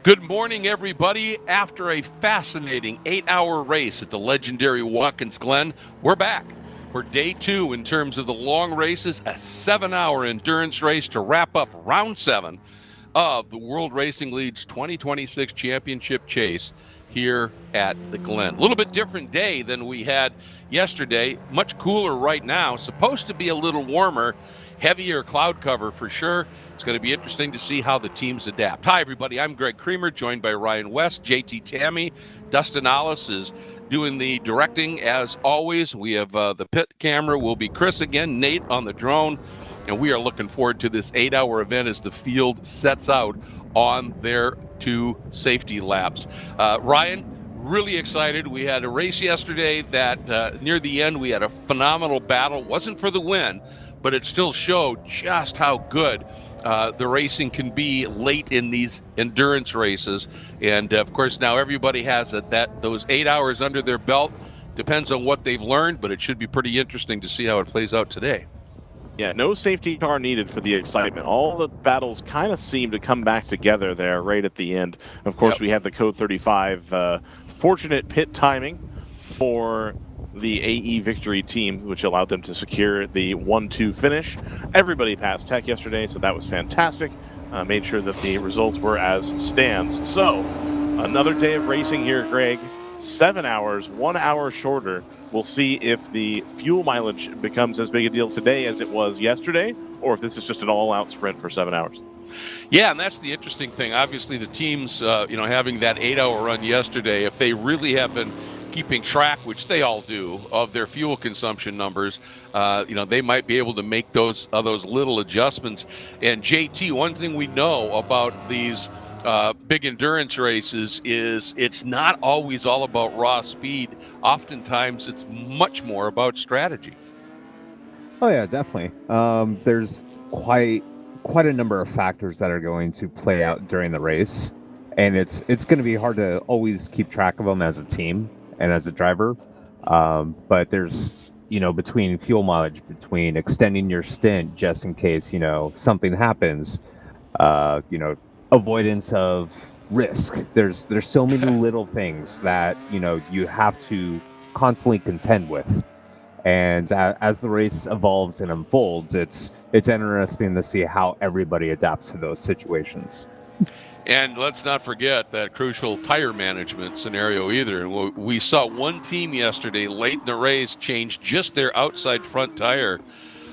Good morning, everybody. After a fascinating 8-hour race at the legendary Watkins Glen, we're back for day 2 in terms of the long races, a 7-hour endurance race to wrap up round 7 of the World Racing League's 2026 championship chase here at the Glen. A little bit different day than we had yesterday. Much cooler right now. Supposed to be a little warmer. Heavier cloud cover for sure. It's going to be interesting to see how the teams adapt. Hi, everybody. I'm Greg Creamer, joined by Ryan West, JT Tammy. Dustin Allis is doing the directing as always. We have the pit camera will be Chris again, Nate on the drone, and we are looking forward to this 8-hour event as the field sets out on their 2 safety laps. Ryan, really excited. We had a race yesterday that near the end we had a phenomenal battle. Wasn't for the win, but it still showed just how good the racing can be late in these endurance races. And of course, now everybody has those 8 hours under their belt. Depends on what they've learned, but it should be pretty interesting to see how it plays out today. Yeah, no safety car needed for the excitement. All the battles kind of seem to come back together there right at the end. Of course, We have the Code 35 fortunate pit timing for the AE Victory team, which allowed them to secure the 1-2 finish. Everybody passed tech yesterday, so that was fantastic. Made sure that the results were as stands. So, another day of racing here, Greg. 7 hours, 1 hour shorter. We'll see if the fuel mileage becomes as big a deal today as it was yesterday, or if this is just an all-out sprint for 7 hours. Yeah, and that's the interesting thing. Obviously, the teams, having that 8-hour run yesterday, if they really have been keeping track, which they all do, of their fuel consumption numbers, they might be able to make those little adjustments. And JT, one thing we know about these big endurance races is it's not always all about raw speed. Oftentimes, it's much more about strategy. Oh yeah, definitely. There's quite a number of factors that are going to play out during the race, and it's going to be hard to always keep track of them as a team and as a driver. But there's, between fuel mileage, between extending your stint just in case, something happens, avoidance of risk. There's so many little things that, you have to constantly contend with. And as the race evolves and unfolds, it's interesting to see how everybody adapts to those situations. And let's not forget that crucial tire management scenario either. We saw one team yesterday late in the race change just their outside front tire,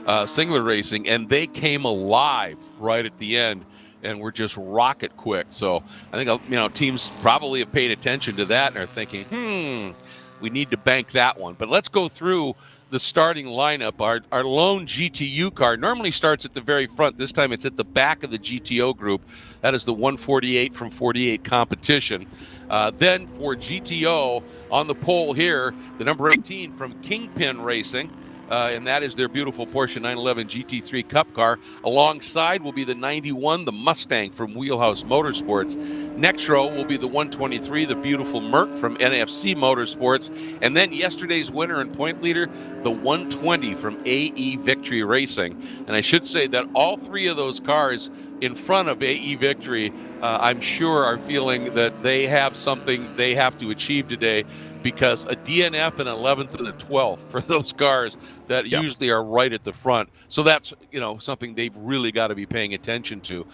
Singler Racing, and they came alive right at the end and were just rocket quick. So I think, teams probably have paid attention to that and are thinking, we need to bank that one. But let's go through the starting lineup. Our lone GTU car normally starts at the very front. This time it's at the back of the GTO group. That is the 148 from 48 competition. Then for GTO on the pole here, the number 18 from Kingpin Racing. And that is their beautiful Porsche 911 GT3 Cup car. Alongside will be the 91, the Mustang from Wheelhouse Motorsports. Next row will be the 123, the beautiful Merc from NFC Motorsports. And then yesterday's winner and point leader, the 120 from AE Victory Racing. And I should say that all 3 of those cars in front of AE Victory, I'm sure are feeling that they have something they have to achieve today, because a DNF, an 11th, and a 12th for those cars that usually are right at the front. So that's, something they've really got to be paying attention to.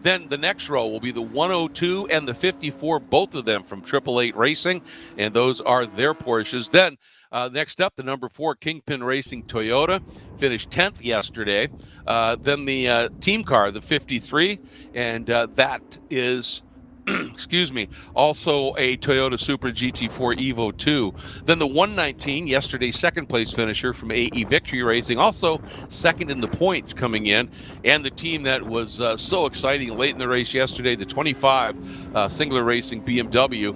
Then the next row will be the 102 and the 54, both of them from 888 Racing, and those are their Porsches. Then next up, the number 4 Kingpin Racing Toyota finished 10th yesterday. Then the team car, the 53, and that is also a Toyota Supra GT4 Evo 2. Then the 119, yesterday's second place finisher from AE Victory Racing, also second in the points coming in. And the team that was so exciting late in the race yesterday, the 25 Singler Racing BMW.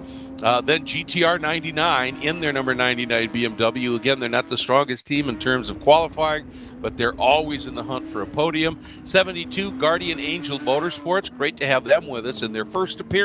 Then GTR 99 in their number 99 BMW. Again, they're not the strongest team in terms of qualifying, but they're always in the hunt for a podium. 72 Guardian Angel Motorsports. Great to have them with us in their first appearance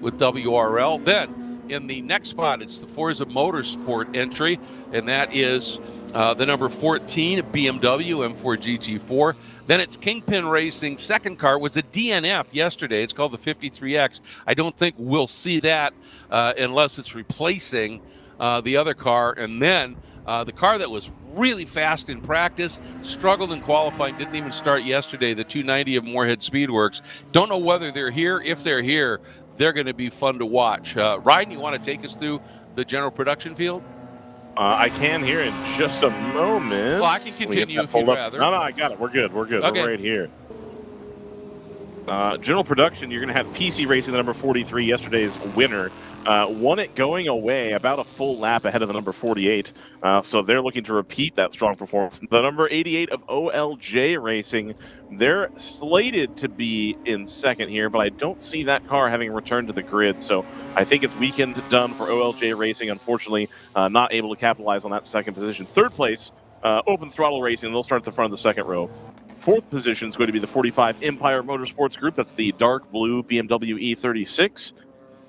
with WRL. Then In the next spot, it's the Forza Motorsport entry, and that is the number 14 BMW M4 GT4. Then it's Kingpin Racing. Second car was a DNF yesterday. It's called the 53X. I don't think we'll see that unless it's replacing the other car. And then the car that was really fast in practice, struggled in qualifying, didn't even start yesterday, the 290 of Moorhead Speedworks. Don't know whether they're here. If they're here, they're going to be fun to watch. Ryan, you want to take us through the general production field? I can here in just a moment. Well, I can continue if you'd rather. No, I got it. We're good. Okay. We're right here. General production, you're going to have PC Racing, the number 43, yesterday's winner. Won it going away about a full lap ahead of the number 48. So they're looking to repeat that strong performance. The number 88 of OLJ Racing, they're slated to be in second here, but I don't see that car having returned to the grid. So I think it's weekend done for OLJ Racing. Unfortunately, not able to capitalize on that second position. Third place, Open Throttle Racing. They'll start at the front of the second row. Fourth position is going to be the 45 Empire Motorsports Group. That's the dark blue BMW E36.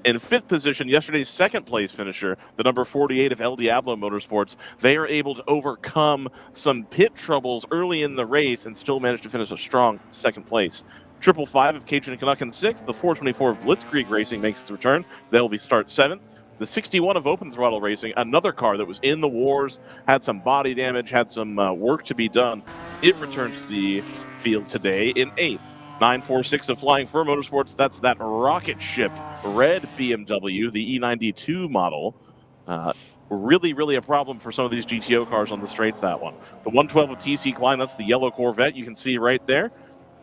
In fifth position, yesterday's second place finisher, the number 48 of El Diablo Motorsports. They are able to overcome some pit troubles early in the race and still manage to finish a strong second place. 555 of Cajun Canuck in sixth. The 424 of Blitzkrieg Racing makes its return. They'll be start seventh. The 61 of Open Throttle Racing, another car that was in the wars, had some body damage, had some work to be done. It returns to the field today in eighth. 946 of Flying Fur Motorsports, that's that rocket ship red BMW, the E92 model. Really a problem for some of these GTO cars on the straights, that one. The 112 of TC Klein, that's the yellow Corvette you can see right there.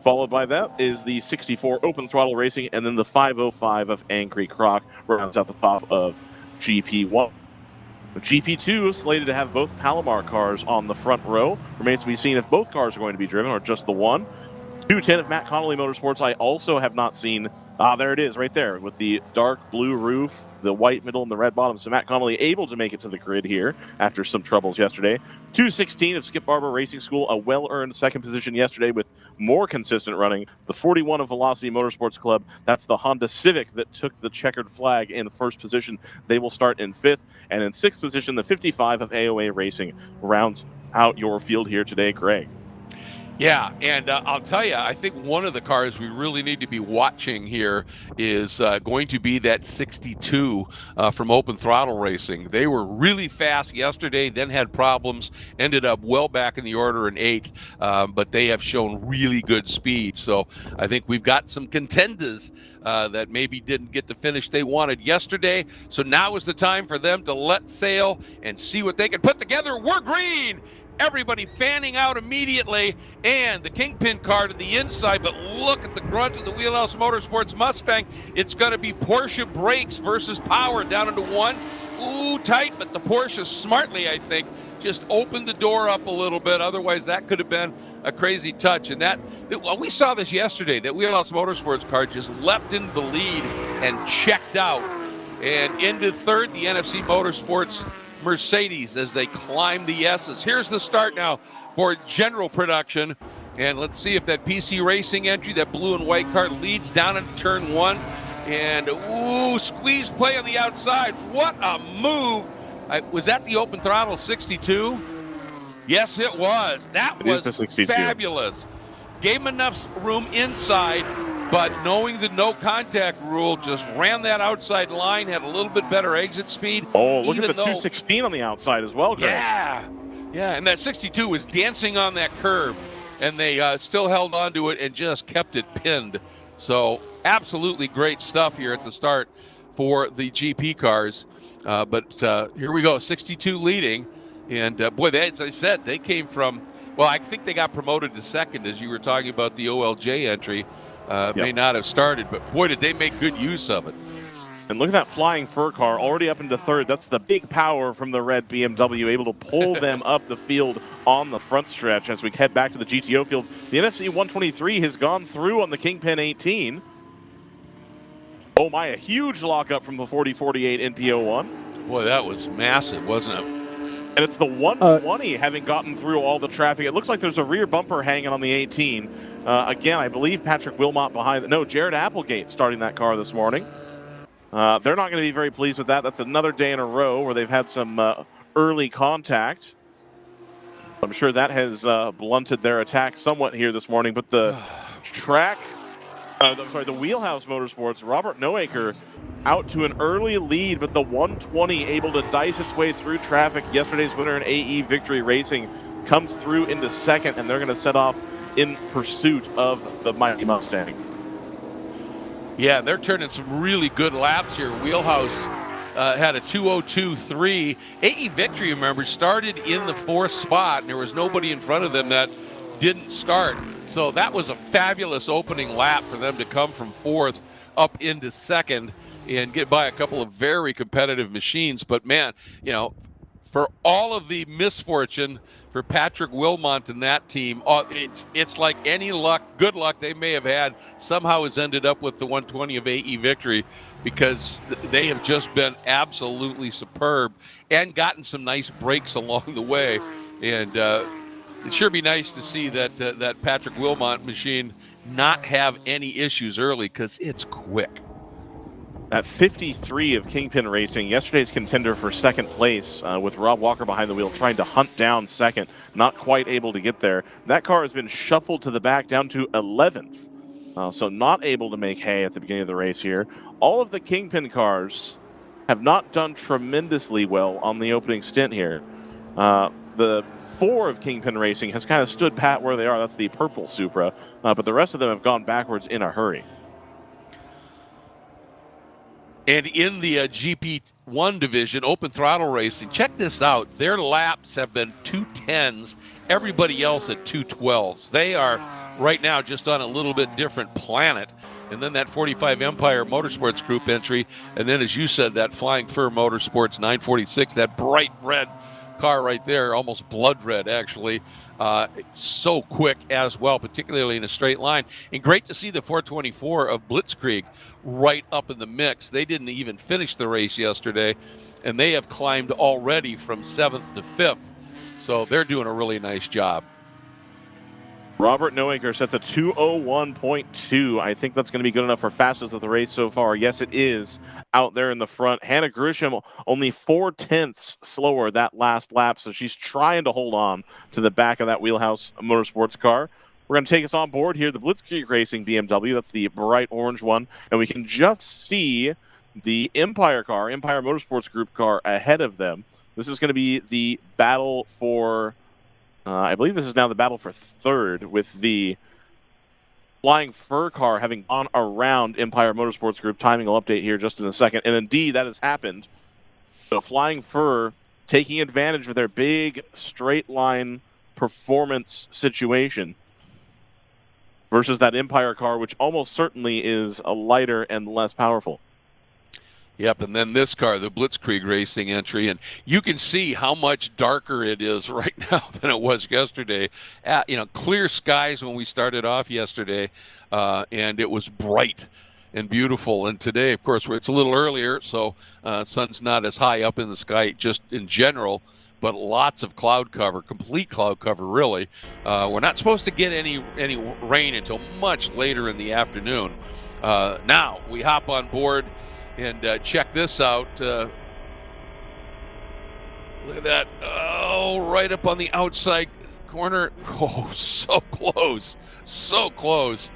Followed by that is the 64 Open Throttle Racing, and then the 505 of Angry Croc rounds out the top of GP1. The GP2 is slated to have both Palomar cars on the front row. Remains to be seen if both cars are going to be driven or just the one. 210 of Matt Connolly Motorsports, I also have not seen. There it is right there with the dark blue roof, the white middle, and the red bottom. So Matt Connolly able to make it to the grid here after some troubles yesterday. 216 of Skip Barber Racing School, a well-earned second position yesterday with more consistent running. The 41 of Velocity Motorsports Club, that's the Honda Civic that took the checkered flag in first position. They will start in fifth. And in sixth position, the 55 of AOA Racing rounds out your field here today, Greg. Yeah, and I'll tell you, I think one of the cars we really need to be watching here is going to be that 62 from Open Throttle Racing. They were really fast yesterday, then had problems, ended up well back in the order in eighth, but they have shown really good speed. So I think we've got some contenders that maybe didn't get the finish they wanted yesterday. So now is the time for them to let sail and see what they can put together. We're green! Everybody fanning out immediately, and the Kingpin car to the inside, but look at the grunt of the Wheelhouse Motorsports Mustang. It's going to be Porsche brakes versus power down into one. Ooh, tight, but the Porsche smartly, I think, just opened the door up a little bit. Otherwise, that could have been a crazy touch. And we saw this yesterday. That Wheelhouse Motorsports car just leapt into the lead and checked out. And into third, the NFC Motorsports Mercedes as they climb the S's. Here's the start now for general production. And let's see if that PC Racing entry, that blue and white car, leads down into turn one. And, ooh, squeeze play on the outside. What a move. Was that the Open Throttle 62? Yes, it was. That was fabulous. Gave him enough room inside, but knowing the no contact rule, just ran that outside line, had a little bit better exit speed. Oh, look at the 216 on the outside as well, Greg. Yeah, and that 62 was dancing on that curve, and they still held on to it and just kept it pinned. So absolutely great stuff here at the start for the GP cars. But here we go, 62 leading. And, boy, as I said, they came from, well, I think they got promoted to second, as you were talking about the OLJ entry. May not have started, but, boy, did they make good use of it. And look at that Flying Fur car already up into third. That's the big power from the red BMW, able to pull them up the field on the front stretch as we head back to the GTO field. The NFC 123 has gone through on the Kingpin 18. Oh, my, a huge lockup from the 4048 NPO1. Boy, that was massive, wasn't it? And it's the 120 having gotten through all the traffic. It looks like there's a rear bumper hanging on the 18. Again, I believe Patrick Wilmot behind. No, Jared Applegate starting that car this morning. They're not going to be very pleased with that. That's another day in a row where they've had some early contact. I'm sure that has blunted their attack somewhat here this morning. But the the Wheelhouse Motorsports, Robert Noaker out to an early lead, but the 120 able to dice its way through traffic. Yesterday's winner in AE Victory Racing comes through into second, and they're going to set off in pursuit of the Mighty Mustang. Yeah, they're turning some really good laps here. Wheelhouse had a 2:02.3. AE Victory, remember, started in the 4th spot, and there was nobody in front of them that didn't start. So that was a fabulous opening lap for them to come from 4th up into 2nd and get by a couple of very competitive machines. But, man, you know, for all of the misfortune for Patrick Wilmont and that team, it's like any luck, good luck they may have had, somehow has ended up with the 120 of AE Victory, because they have just been absolutely superb and gotten some nice breaks along the way. And it'd sure be nice to see that that Patrick Wilmont machine not have any issues early, because it's quick. At 53 of Kingpin Racing, yesterday's contender for second place, with Rob Walker behind the wheel trying to hunt down second, not quite able to get there. That car has been shuffled to the back down to 11th, so not able to make hay at the beginning of the race here. All of the Kingpin cars have not done tremendously well on the opening stint here. The 4 of Kingpin Racing has kind of stood pat where they are. That's the purple Supra, but the rest of them have gone backwards in a hurry. And in the GP1 division, open throttle racing, check this out. Their laps have been 2:10s, everybody else at 2:12s. They are right now just on a little bit different planet. And then that 45 Empire Motorsports Group entry. And then, as you said, that Flying Fur Motorsports 946, that bright red car right there, almost blood red, actually. So quick as well, particularly in a straight line. And great to see the 424 of Blitzkrieg right up in the mix. They didn't even finish the race yesterday, and they have climbed already from 7th to 5th. So they're doing a really nice job. Robert Noaker sets a 2:01.2. I think that's going to be good enough for fastest of the race so far. Yes, it is out there in the front. Hannah Grisham only 4/10ths slower that last lap, so she's trying to hold on to the back of that Wheelhouse Motorsports car. We're going to take us on board here, the Blitzkrieg Racing BMW. That's the bright orange one, and we can just see the Empire car, Empire Motorsports Group car ahead of them. This is going to be the battle for... I believe this is now the battle for third, with the Flying Fur car having gone around Empire Motorsports Group. Timing will update here just in a second. And indeed, that has happened. So Flying Fur taking advantage of their big straight line performance situation versus that Empire car, which almost certainly is a lighter and less powerful. Yep, and then this car, the Blitzkrieg Racing entry, and you can see how much darker it is right now than it was yesterday. Clear skies when we started off yesterday, and it was bright and beautiful. And today, of course, it's a little earlier, so sun's not as high up in the sky just in general, but lots of cloud cover, complete cloud cover, really. We're not supposed to get any rain until much later in the afternoon. Now, we hop on board. And check this out. Look at that. Oh, right up on the outside corner. Oh, so close. So close.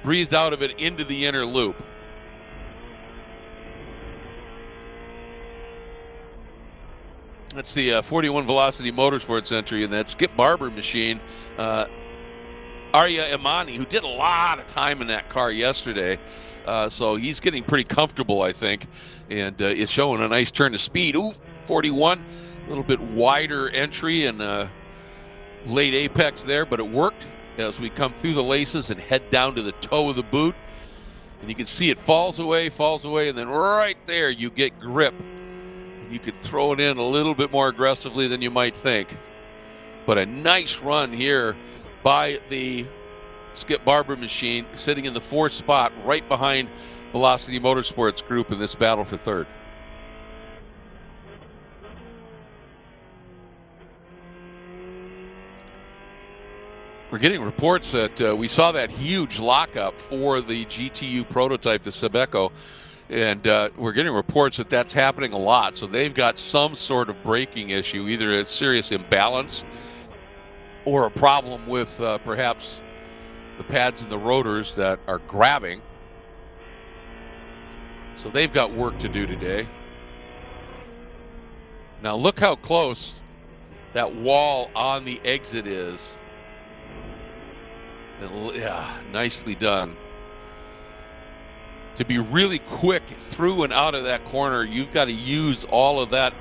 Breathed out of it into the inner loop. That's the 41 Velocity Motorsports entry in that Skip Barber machine. Arya Imani, who did a lot of time in that car yesterday. So he's getting pretty comfortable, I think, and it's showing a nice turn of speed. Ooh, 41, a little bit wider entry and late apex there, but it worked as we come through the laces and head down to the toe of the boot. And you can see it falls away, and then right there you get grip. And you could throw it in a little bit more aggressively than you might think. But a nice run here by the Skip Barber machine, sitting in the 4th spot right behind Velocity Motorsports Group in this battle for third. We're getting reports that we saw that huge lockup for the GTU prototype, the Sebeco, And we're getting reports that that's happening a lot. So they've got some sort of braking issue, either a serious imbalance or a problem with perhaps the pads and the rotors that are grabbing. So they've got work to do today. Now look how close that wall on the exit is. Yeah, nicely done. To be really quick through and out of that corner, you've got to use all of that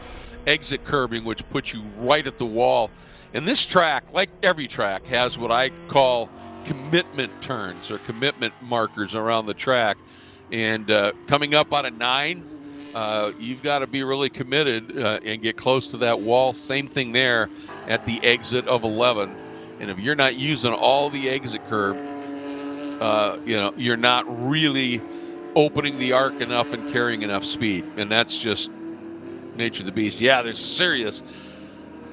exit curbing, which puts you right at the wall. And this track, like every track, has what I call commitment turns or commitment markers around the track. And coming up on a 9, you've got to be really committed and get close to that wall. Same thing there at the exit of 11. And if you're not using all the exit curb, you're not really opening the arc enough and carrying enough speed. And that's just nature of the beast. Yeah, there's serious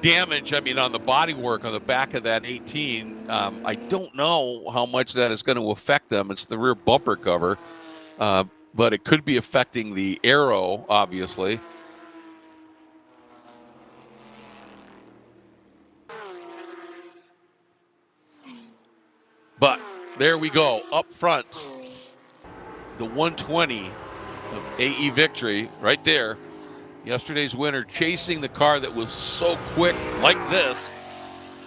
damage, on the bodywork on the back of that 18. I don't know how much that is going to affect them. It's the rear bumper cover. But it could be affecting the aero, obviously. But there we go, up front. The 120 of AE Victory right there. Yesterday's winner chasing the car that was so quick like this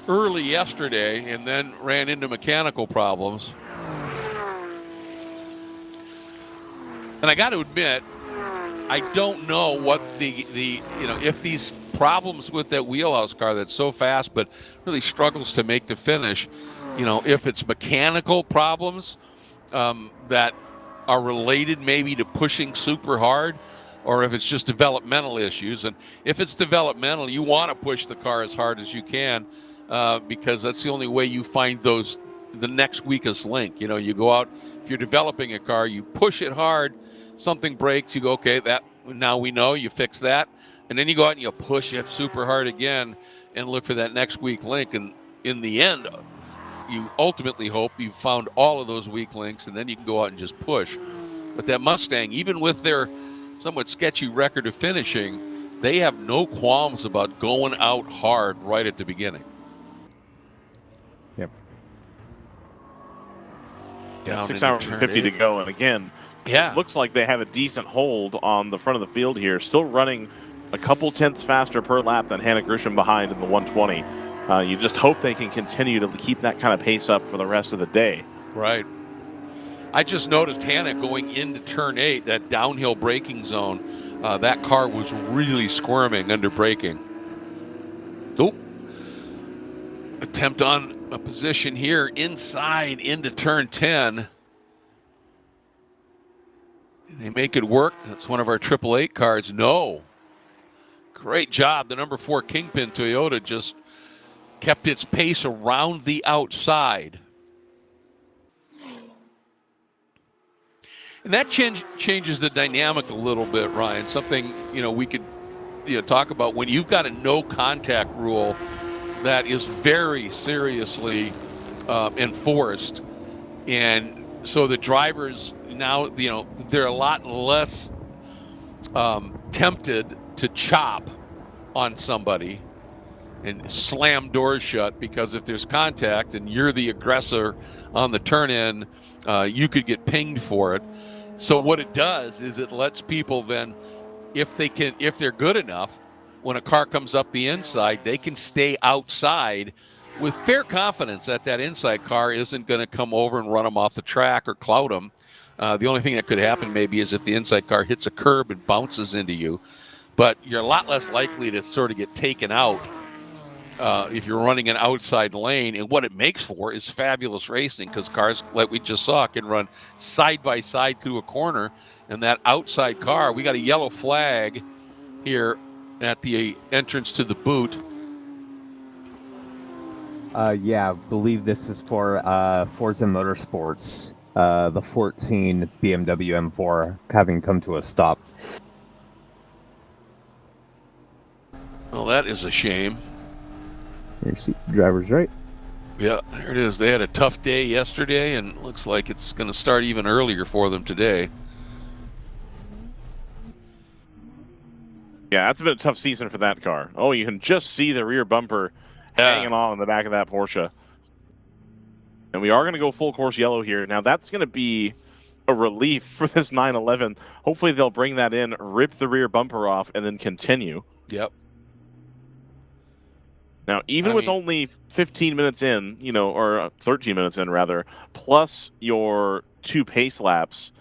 early yesterday and then ran into mechanical problems. And I got to admit, I don't know what if these problems with that wheelhouse car that's so fast but really struggles to make the finish, if it's mechanical problems that are related maybe to pushing super hard, or if it's just developmental issues. And if it's developmental, you want to push the car as hard as you can because that's the only way you find the next weakest link. You go out, if you're developing a car, you push it hard, something breaks, you go, okay, that now we know, you fix that, and then you go out and you push it super hard again and look for that next weak link. And in the end, you ultimately hope you've found all of those weak links, and then you can go out and just push. But that Mustang, even with their somewhat sketchy record of finishing, they have no qualms about going out hard right at the beginning. Yep. Yeah, 6 hours and 50 to go, and again, yeah, it looks like they have a decent hold on the front of the field here. Still running a couple tenths faster per lap than Hannah Grisham behind in the 120. You just hope they can continue to keep that kind of pace up for the rest of the day. Right. I just noticed Hannah going into turn 8, that downhill braking zone. That car was really squirming under braking. Oop. Attempt on a position here inside into turn 10. They make it work. That's one of our 888 cars. No. Great job. The number 4 Kingpin Toyota just kept its pace around the outside. And that changes the dynamic a little bit, Ryan. Something, we could talk about when you've got a no contact rule that is very seriously enforced. And so the drivers now, they're a lot less tempted to chop on somebody and slam doors shut, because if there's contact and you're the aggressor on the turn in, you could get pinged for it. So what it does is it lets people then, if they're good enough, when a car comes up the inside, they can stay outside with fair confidence that inside car isn't going to come over and run them off the track or clout them. The only thing that could happen maybe is if the inside car hits a curb and bounces into you. But you're a lot less likely to sort of get taken out if you're running an outside lane. And what it makes for is fabulous racing, because cars, like we just saw, can run side by side through a corner. And that outside car, we got a yellow flag here at the entrance to the boot. Yeah, I believe this is for Forza Motorsports, the 14 BMW M4 having come to a stop. Well, that is a shame. Here's the driver's right. Yeah, there it is. They had a tough day yesterday, and looks like it's going to start even earlier for them today. Yeah, that's been a tough season for that car. Oh, you can just see the rear bumper hanging on the back of that Porsche. And we are going to go full course yellow here. Now, that's going to be a relief for this 911. Hopefully, they'll bring that in, rip the rear bumper off, and then continue. Yep. Now, even with only 15 minutes in, or 13 minutes in, rather, plus your 2 pace laps,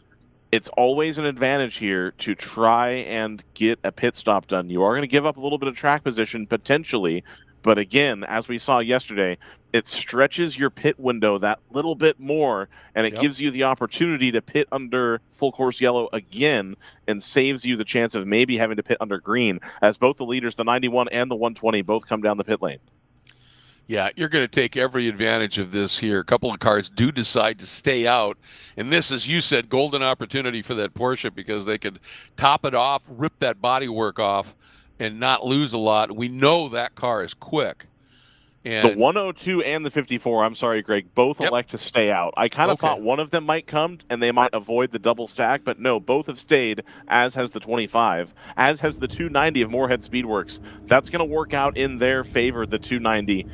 it's always an advantage here to try and get a pit stop done. You are going to give up a little bit of track position, potentially, but again, as we saw yesterday, it stretches your pit window that little bit more, and it gives you the opportunity to pit under full course yellow again and saves you the chance of maybe having to pit under green, as both the leaders, the 91 and the 120, both come down the pit lane. Yeah, you're going to take every advantage of this here. A couple of cars do decide to stay out, and this, as you said, golden opportunity for that Porsche because they could top it off, rip that bodywork off, and not lose a lot. We know that car is quick. And the 102 and the 54, I'm sorry, Greg, both elect to stay out. I kind of thought one of them might come and they might avoid the double stack, but no, both have stayed, as has the 25, as has the 290 of Moorhead Speedworks. That's going to work out in their favor, the 290,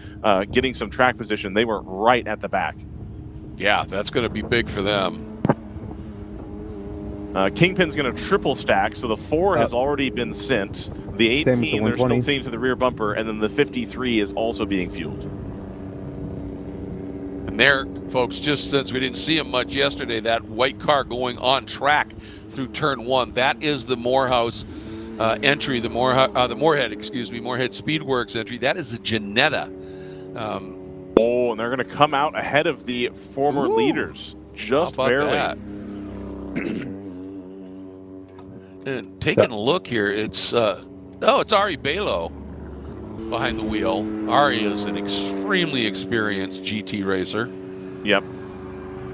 getting some track position. They were right at the back. Yeah, that's going to be big for them. Kingpin's going to triple stack, so the 4 has already been sent. The 18, they're still seeing to the rear bumper, and then the 53 is also being fueled. And there, folks, just since we didn't see him much yesterday, that white car going on track through turn 1, that is the Morehouse entry, the Moorhead Speedworks entry. That is the Janetta. And they're going to come out ahead of the former leaders, just barely. That? And taking a look here, it's Ari Balo behind the wheel. Ari is an extremely experienced GT racer. Yep.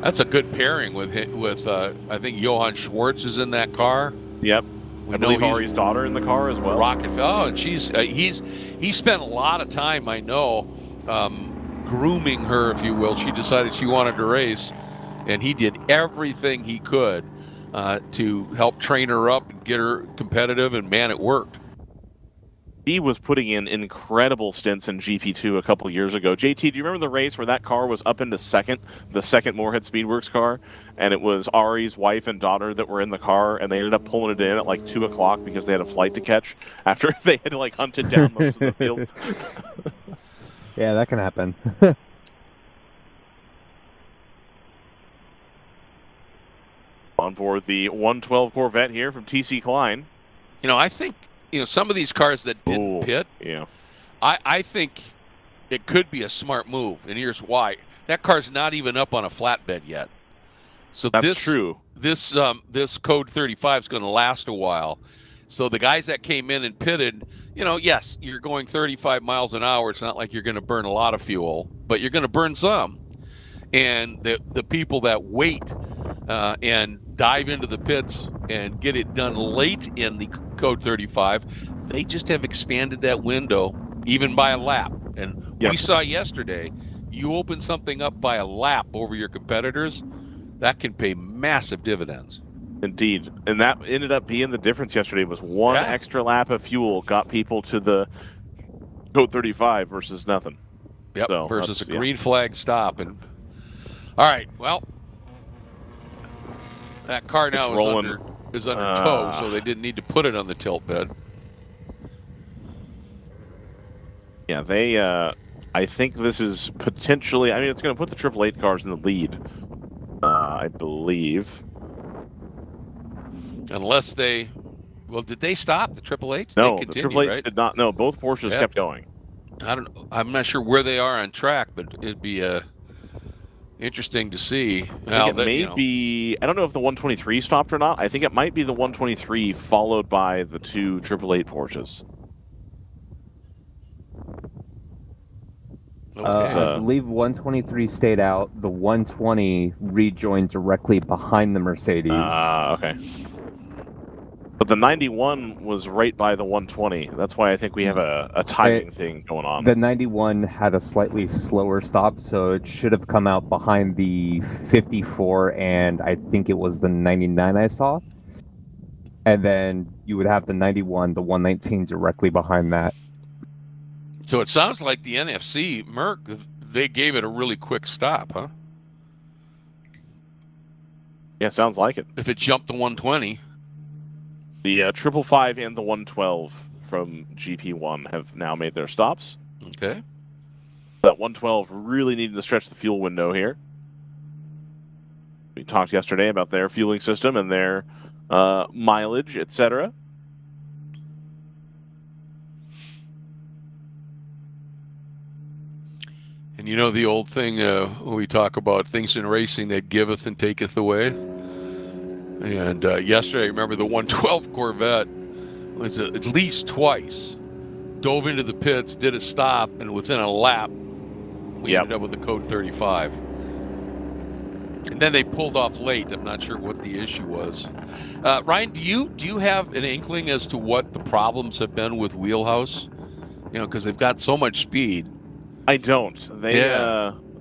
That's a good pairing with I think Johann Schwartz is in that car. Yep. I believe Ari's daughter in the car as well. And she's he spent a lot of time, I know, grooming her, if you will. She decided she wanted to race, and he did everything he could to help train her up and get her competitive, and man, it worked. He was putting in incredible stints in GP2 a couple years ago. JT, do you remember the race where that car was up into second, the second Moorhead Speedworks car, and it was Ari's wife and daughter that were in the car, and they ended up pulling it in at like 2 o'clock because they had a flight to catch after they had like hunted down most of the field? Yeah, that can happen. On board the 112 Corvette here from TC Klein. I think some of these cars that didn't pit. Yeah. I think it could be a smart move, and here's why. That car's not even up on a flatbed yet. So that's true. This code 35 is going to last a while. So the guys that came in and pitted, yes, you're going 35 miles an hour. It's not like you're going to burn a lot of fuel, but you're going to burn some. And the people that wait and dive into the pits and get it done late in the code 35, they just have expanded that window even by a lap. And we saw yesterday, you open something up by a lap over your competitors, that can pay massive dividends. Indeed. And that ended up being the difference yesterday, was one extra lap of fuel got people to the code 35 versus nothing. Yep, so versus a green flag stop. And all right, well, that car now is under tow, so they didn't need to put it on the tilt bed. Yeah, they, I think this is potentially, it's going to put the 888 cars in the lead, I believe. Unless did they stop the 888s? No, the 888s did not. No, both Porsches kept going. I'm not sure where they are on track, but it'd be interesting to see. I don't know if the 123 stopped or not. I think it might be the 123 followed by the 2 888 Porsches. I believe 123 stayed out. The 120 rejoined directly behind the Mercedes. Okay. But the 91 was right by the 120. That's why I think we have a timing thing going on. The 91 had a slightly slower stop, so it should have come out behind the 54, and I think it was the 99 I saw. and then you would have the 91, the 119 directly behind that. So it sounds like the NFC, Merck, they gave it a really quick stop, huh? Yeah, sounds like it. If it jumped to 120. The 555 and the 112 from GP1 have now made their stops. Okay. That 112 really needed to stretch the fuel window here. We talked yesterday about their fueling system and their mileage, etc. And you know the old thing when we talk about things in racing that giveth and taketh away? And yesterday, remember the 112 Corvette was at least twice dove into the pits, did a stop, and within a lap, we ended up with the code 35. And then they pulled off late. I'm not sure what the issue was. Ryan, do you have an inkling as to what the problems have been with Wheelhouse? You know, because they've got so much speed. I don't.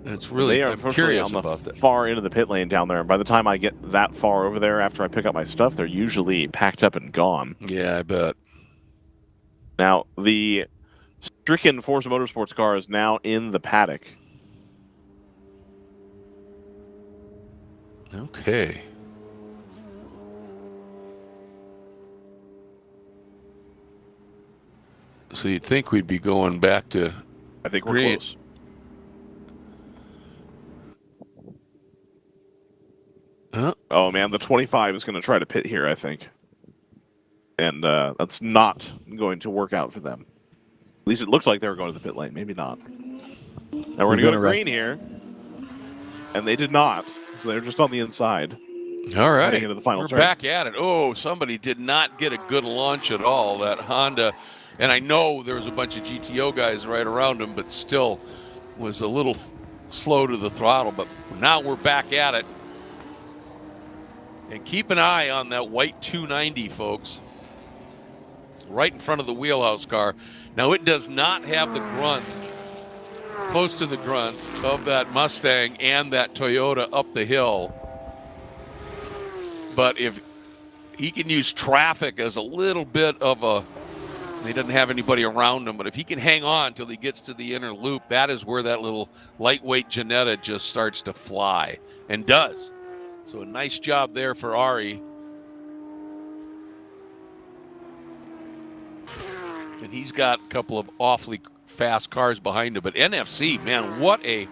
It's really, they are I'm curious on the about that. far end of the pit lane down there. And by the time I get that far over there after I pick up my stuff, they're usually packed up and gone. Yeah, I bet. Now, the stricken Forza Motorsports car is now in the paddock. Okay. So you'd think we'd be going back to... I think we're Great. close. Oh, man, the 25 is going to try to pit here, I think. And that's not going to work out for them. At least it looks like they were going to the pit lane. Maybe not. Now we're going to go to green here. And they did not. So they're just on the inside. All right. Heading into the final We're turn. back at it. Oh, somebody did not get a good launch at all. That Honda, and I know there was a bunch of GTO guys right around him, but still was a little slow to the throttle. But now we're back at it. And keep an eye on that white 290, folks. Right in front of the Wheelhouse car. Now, it does not have the grunt, close to the grunt of that Mustang and that Toyota up the hill. But if he can use traffic as a little bit of a, he doesn't have anybody around him, but if he can hang on till he gets to the inner loop, that is where that little lightweight Janetta just starts to fly, and does. So a nice job there for Ari. And he's got a couple of awfully fast cars behind him. But NFC, man, what a...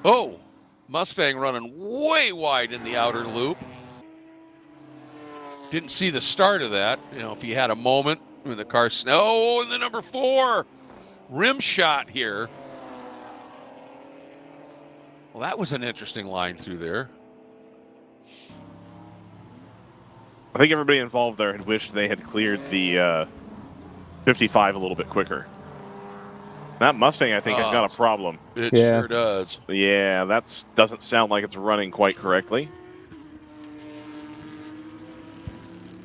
Oh, Mustang running way wide in the outer loop. Didn't see the start of that. You know, if he had a moment when the car... Oh, and the number 4 rim shot here. Well, that was an interesting line through there. I think everybody involved there had wished they had cleared the 55 a little bit quicker. That Mustang, I think, has got a problem. It sure does. Yeah, that doesn't sound like it's running quite correctly.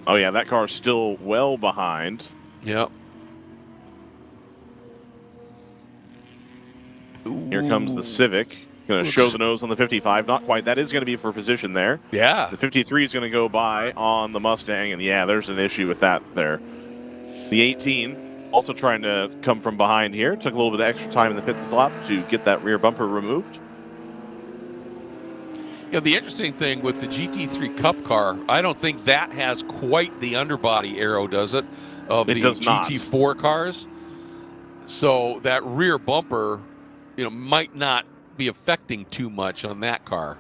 Oh, yeah, that car's still well behind. Yep. Here comes the Civic. Going to show the nose on the 55. Not quite. That is going to be for position there. Yeah. The 53 is going to go by on the Mustang, and yeah, there's an issue with that there. The 18 also trying to come from behind here. Took a little bit of extra time in the pit stop to get that rear bumper removed. You know, the interesting thing with the GT3 Cup car, I don't think that has quite the underbody aero, does it? Of the GT4 cars. So that rear bumper, you know, might not be affecting too much on that car.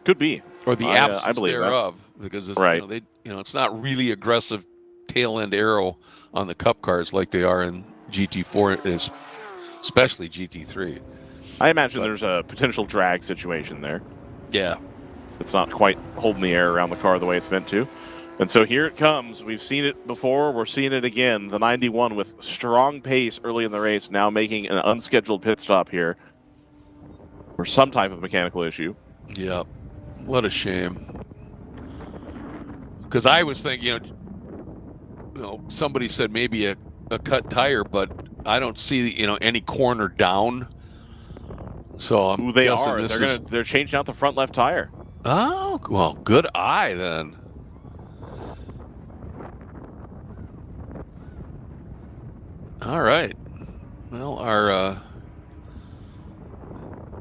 Could be. Or the absence I believe thereof. Because it's, right. It's not really aggressive tail end aero on the Cup cars like they are in GT4, especially GT3. I imagine there's a potential drag situation there. Yeah. It's not quite holding the air around the car the way it's meant to. And so here it comes. We've seen it before. We're seeing it again. The 91 with strong pace early in the race, now making an unscheduled pit stop here for some type of mechanical issue. Yeah. What a shame. Because I was thinking, somebody said maybe a cut tire, but I don't see, any corner down. So I'm They're changing out the front left tire. Oh, well, good eye then. All right. Well, our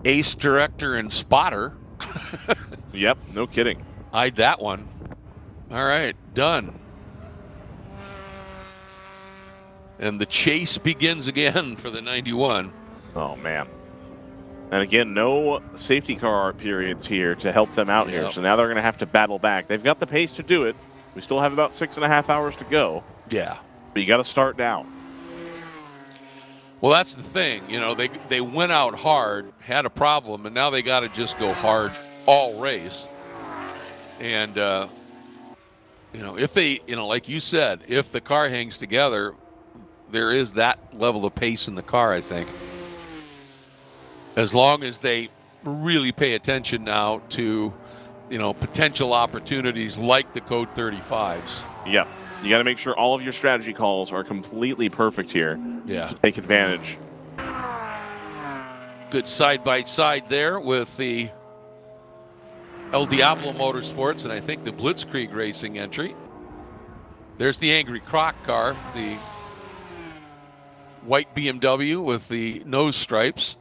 ace director and spotter. Yep, no kidding. Eyed that one. All right, done. And the chase begins again for the 91. Oh, man. And again, no safety car periods here to help them out here. So now they're going to have to battle back. They've got the pace to do it. We still have about 6.5 hours to go. Yeah. But you got to start now. Well, that's the thing. You know, they went out hard, had a problem, and now they got to just go hard all race. And, you know, if they, you know, like you said, if the car hangs together, there is that level of pace in the car, I think. As long as they really pay attention now to, you know, potential opportunities like the Code 35s. Yep. You got to make sure all of your strategy calls are completely perfect here. Yeah. To take advantage. Good side-by-side there with the El Diablo Motorsports and I think the Blitzkrieg Racing entry. There's the Angry Croc car, the white BMW with the nose stripes.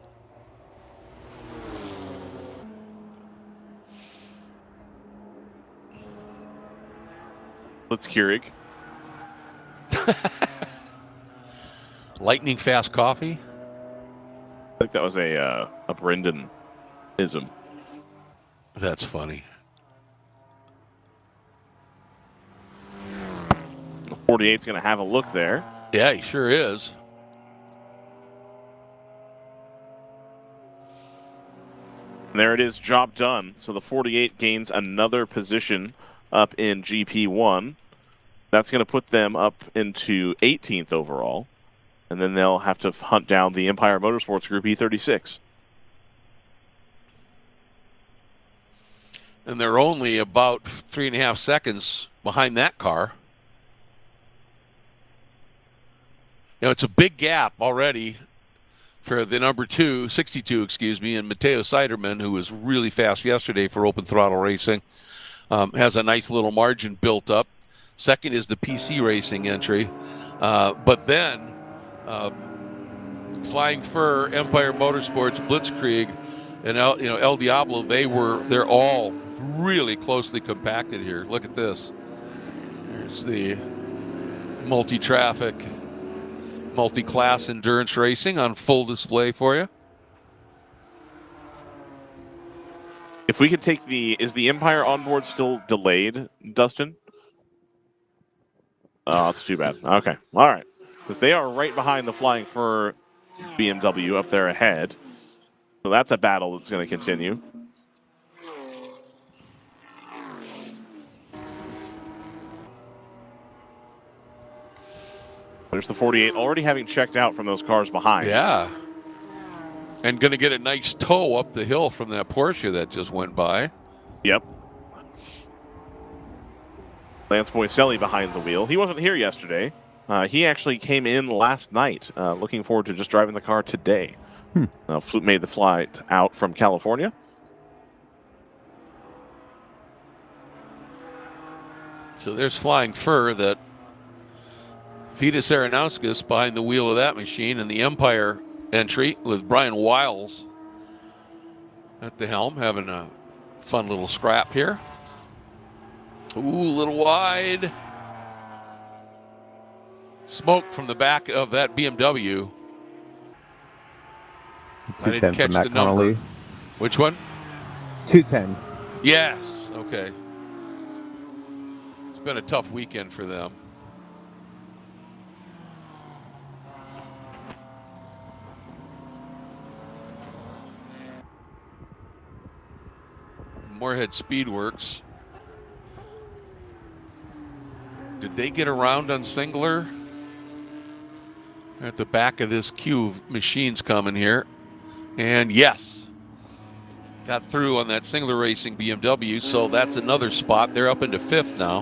Blitzkrieg. Lightning fast coffee. I think that was a Brendan-ism. That's funny. 48's going to have a look there. Yeah, he sure is. And there it is, job done. So the 48 gains another position up in GP1. That's going to put them up into 18th overall. And then they'll have to hunt down the Empire Motorsports Group E36. And they're only about 3.5 seconds behind that car. You know, it's a big gap already for the number 62, excuse me, and Matteo Siderman, who was really fast yesterday for open throttle racing, has a nice little margin built up. Second is the PC Racing entry. But then Flying Fur, Empire Motorsports, Blitzkrieg, and El Diablo, they're all really closely compacted here. Look at this. There's the multi-traffic, multi-class endurance racing on full display for you. If we could take is the Empire onboard still delayed, Dustin? Oh, that's too bad. Okay. All right. Because they are right behind the Flying Fur BMW up there ahead. So that's a battle that's going to continue. There's the 48 already having checked out from those cars behind. Yeah. And going to get a nice tow up the hill from that Porsche that just went by. Yep. Lance Boycelli behind the wheel. He wasn't here yesterday. He actually came in last night. Looking forward to just driving the car today. Made the flight out from California. So there's Flying Fur, that Vitas Aronauskis behind the wheel of that machine, and the Empire entry with Brian Wiles at the helm, having a fun little scrap here. Ooh, a little wide. Smoke from the back of that BMW. 210 from Matt Connolly. Which one? 210. Yes. Okay. It's been a tough weekend for them. Moorhead Speedworks. Did they get around on Singler? At the back of this queue of machines coming here. And yes, got through on that Singler Racing BMW, so that's another spot. They're up into 5th now.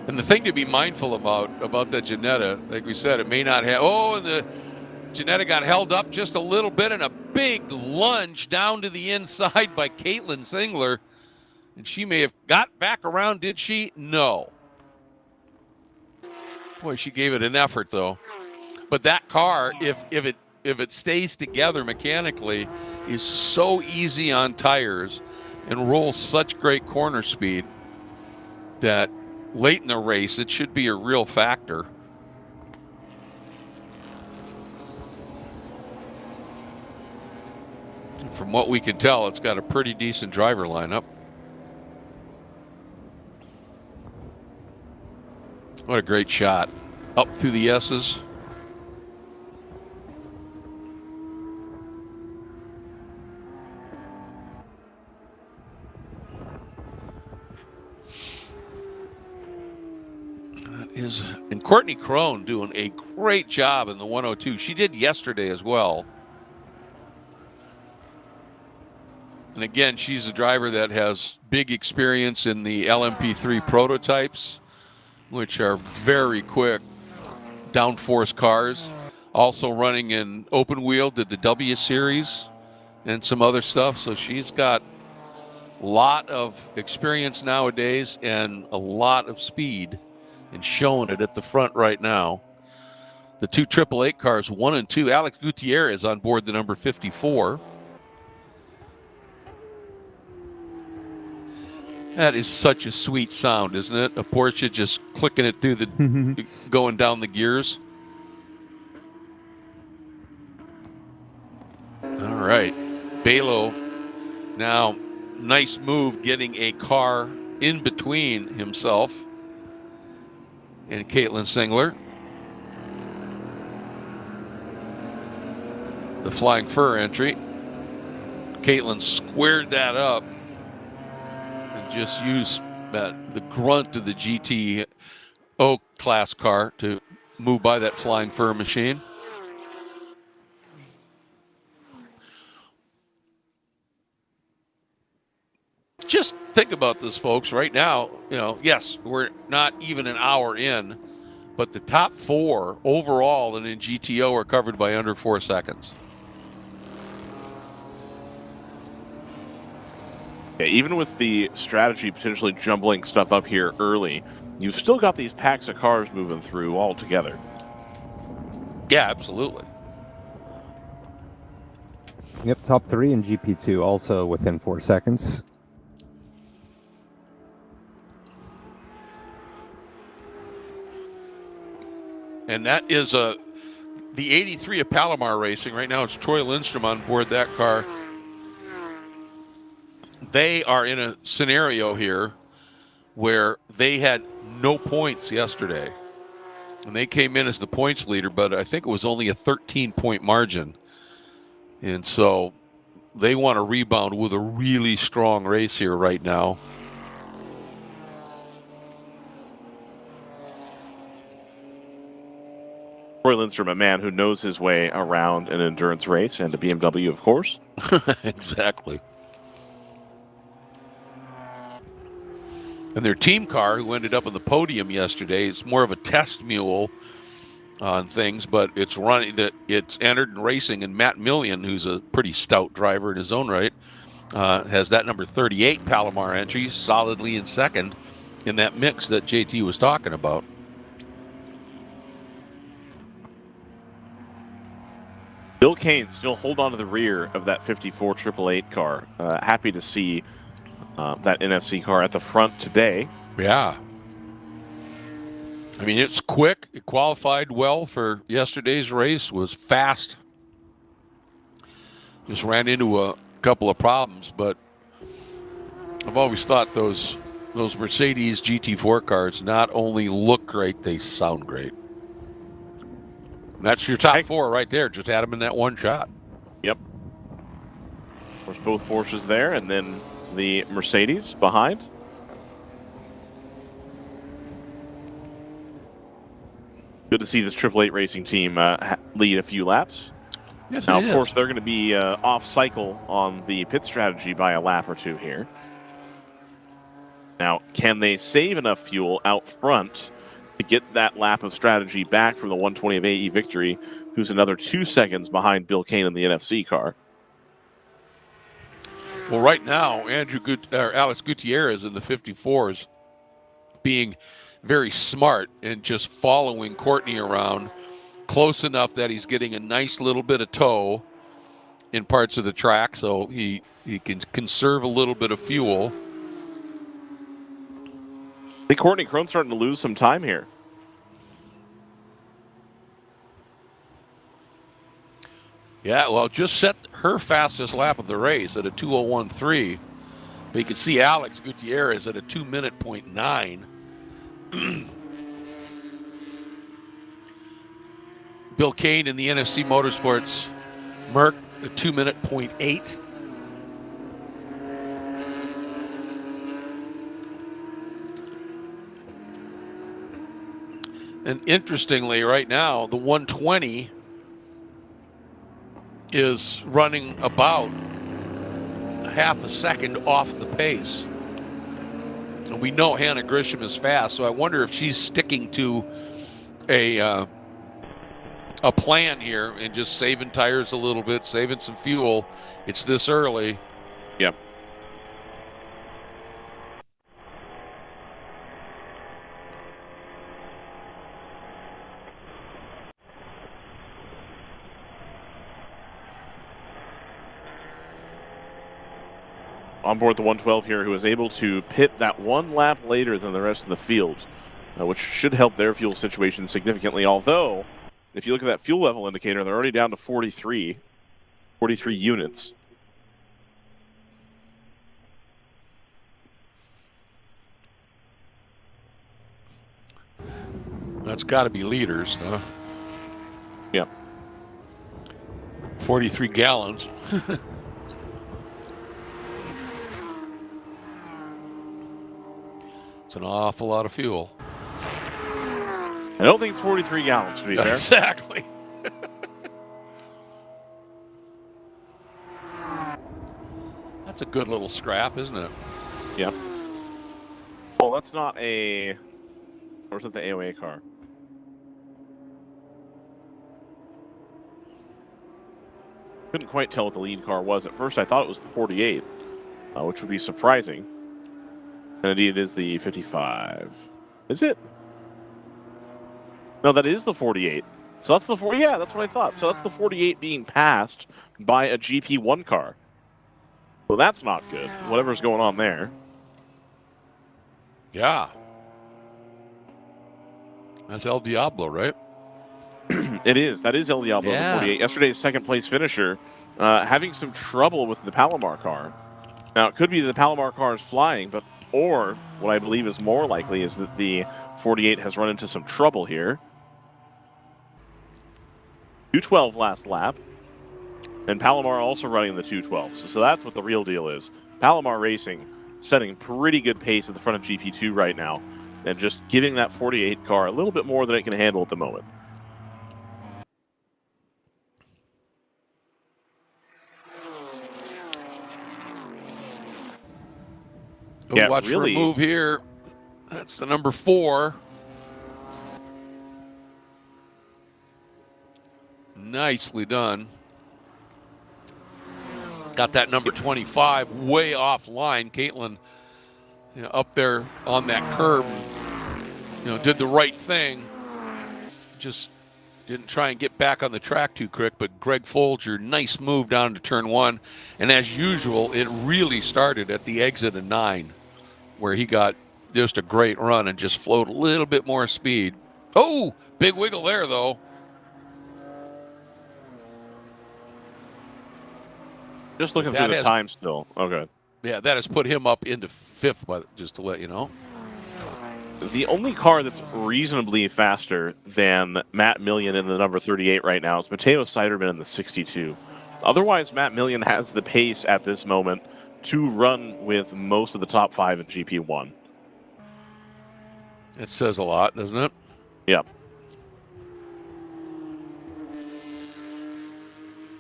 And the thing to be mindful about that Ginetta, like we said, it may not have. Oh, and Janetta got held up just a little bit, and a big lunge down to the inside by Caitlin Singler. And she may have got back around, did she? No. Boy, she gave it an effort, though. But that car, if it stays together mechanically, is so easy on tires and rolls such great corner speed that late in the race, it should be a real factor. From what we can tell, it's got a pretty decent driver lineup. What a great shot. Up through the S's. And Courtney Crone doing a great job in the 102. She did yesterday as well. And again, she's a driver that has big experience in the LMP3 prototypes, which are very quick downforce cars. Also running in open wheel, did the W Series and some other stuff. So she's got a lot of experience nowadays and a lot of speed, and showing it at the front right now. The two 888 cars, 1 and 2. Alex Gutierrez on board the number 54. That is such a sweet sound, isn't it? A Porsche just clicking it through the, going down the gears. All right. Balo now, nice move getting a car in between himself and Caitlin Singler. The Flying Fur entry. Caitlin squared that up and just used the grunt of the GTO class car to move by that Flying Fur machine. Just think about this, folks. Right now, yes, we're not even an hour in, but the top 4 overall and in GTO are covered by under 4 seconds. Yeah, even with the strategy potentially jumbling stuff up here early, you've still got these packs of cars moving through all together. Yeah, absolutely. Yep, top 3 in GP2 also within 4 seconds. And that is the 83 of Palomar Racing. Right now it's Troy Lindstrom on board that car. They are in a scenario here where they had no points yesterday. And they came in as the points leader, but I think it was only a 13-point margin. And so they want to rebound with a really strong race here right now. Troy Lindstrom, a man who knows his way around an endurance race and a BMW, of course. Exactly. And their team car, who ended up on the podium yesterday, is more of a test mule on things, but it's running. It's entered in racing, and Matt Millian, who's a pretty stout driver in his own right, has that number 38 Palomar entry solidly in second in that mix that JT was talking about. Bill Kane still hold on to the rear of that 54 888 car. Happy to see that NFC car at the front today. Yeah. I mean, it's quick. It qualified well for yesterday's race, was fast. Just ran into a couple of problems, but I've always thought those Mercedes GT4 cars not only look great, they sound great. That's your top 4 right there. Just had them in that one shot. Yep. Of course, both Porsches there, and then the Mercedes behind. Good to see this 888 racing team lead a few laps. Yes, now, of course, they're going to be off cycle on the pit strategy by a lap or 2 here. Now, can they save enough fuel out front to get that lap of strategy back from the 120 of AE Victory, who's another 2 seconds behind Bill Kane in the NFC car. Well, right now, Alex Gutierrez in the 54s being very smart and just following Courtney around close enough that he's getting a nice little bit of tow in parts of the track, so he can conserve a little bit of fuel. I think Courtney Crone's starting to lose some time here. Yeah, well, just set her fastest lap of the race at a 2:01.3. But you can see Alex Gutierrez at a 2:09. Bill Kane in the NFC Motorsports Merc, a 2:08. And interestingly, right now, the 120 is running about half a second off the pace. And we know Hannah Grisham is fast, so I wonder if she's sticking to a plan here and just saving tires a little bit, saving some fuel. It's this early. Yep. On board the 112 here, who was able to pit that one lap later than the rest of the field, which should help their fuel situation significantly. Although, if you look at that fuel level indicator, they're already down to 43 units. That's got to be liters, huh? Yeah. 43 gallons. It's an awful lot of fuel. I don't think 43 gallons, to be fair. Exactly. That's a good little scrap, isn't it? Yeah. Well, that's not a... Or is it the AOA car? Couldn't quite tell what the lead car was. At first, I thought it was the 48, which would be surprising. And indeed, it is the 55. Is it? No, that is the 48. So that's the 40. Yeah, that's what I thought. So that's the 48 being passed by a GP1 car. Well, that's not good. Whatever's going on there. Yeah. That's El Diablo, right? It is. That is El Diablo, Yeah. the 48. Yesterday's second place finisher, having some trouble with the Palomar car. Now, it could be that the Palomar car is flying, or what I believe is more likely is that the 48 has run into some trouble here. 212 last lap. And Palomar also running the 212. So that's what the real deal is. Palomar Racing setting pretty good pace at the front of GP2 right now. And just giving that 48 car a little bit more than it can handle at the moment. Yeah, watch really. For a move here. That's the number 4. Nicely done. Got that number 25 way offline. Caitlin, up there on that curb, did the right thing. Just didn't try and get back on the track too quick, but Greg Folger, nice move down to turn 1. And as usual, it really started at the exit of 9, where he got just a great run and just flowed a little bit more speed. Oh, big wiggle there, though. Just looking through the time still. Okay. Yeah, that has put him up into 5th, but just to let you know. The only car that's reasonably faster than Matt Million in the number 38 right now is Matteo Siderman in the 62. Otherwise, Matt Million has the pace at this moment to run with most of the top 5 in GP1. It says a lot, doesn't it? Yep.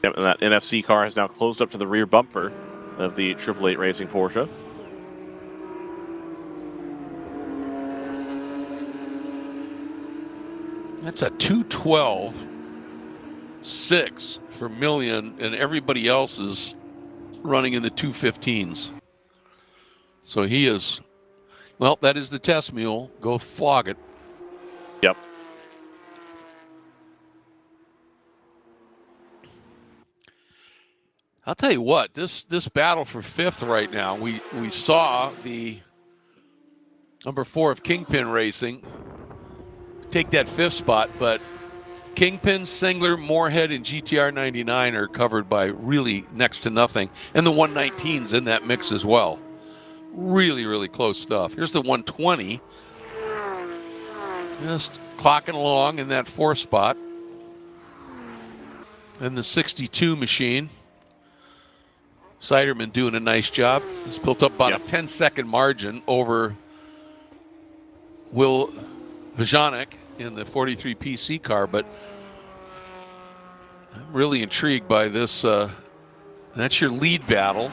Yep, and that NFC car has now closed up to the rear bumper of the 888 Racing Porsche. That's a 2:12.6 for million, and everybody else is running in the 2:15s. So he is, well, that is the test mule. Go flog it. Yep. I'll tell you what, this battle for fifth right now, we saw the number 4 of Kingpin Racing take that fifth spot, but Kingpin, Singler, Moorhead, and GTR 99 are covered by really next to nothing. And the 119's in that mix as well. Really, really close stuff. Here's the 120. Just clocking along in that 4th spot. And the 62 machine. Siderman doing a nice job. He's built up about a 10-second margin over Will Vajanek in the 43 PC car, but I'm really intrigued by this. That's your lead battle.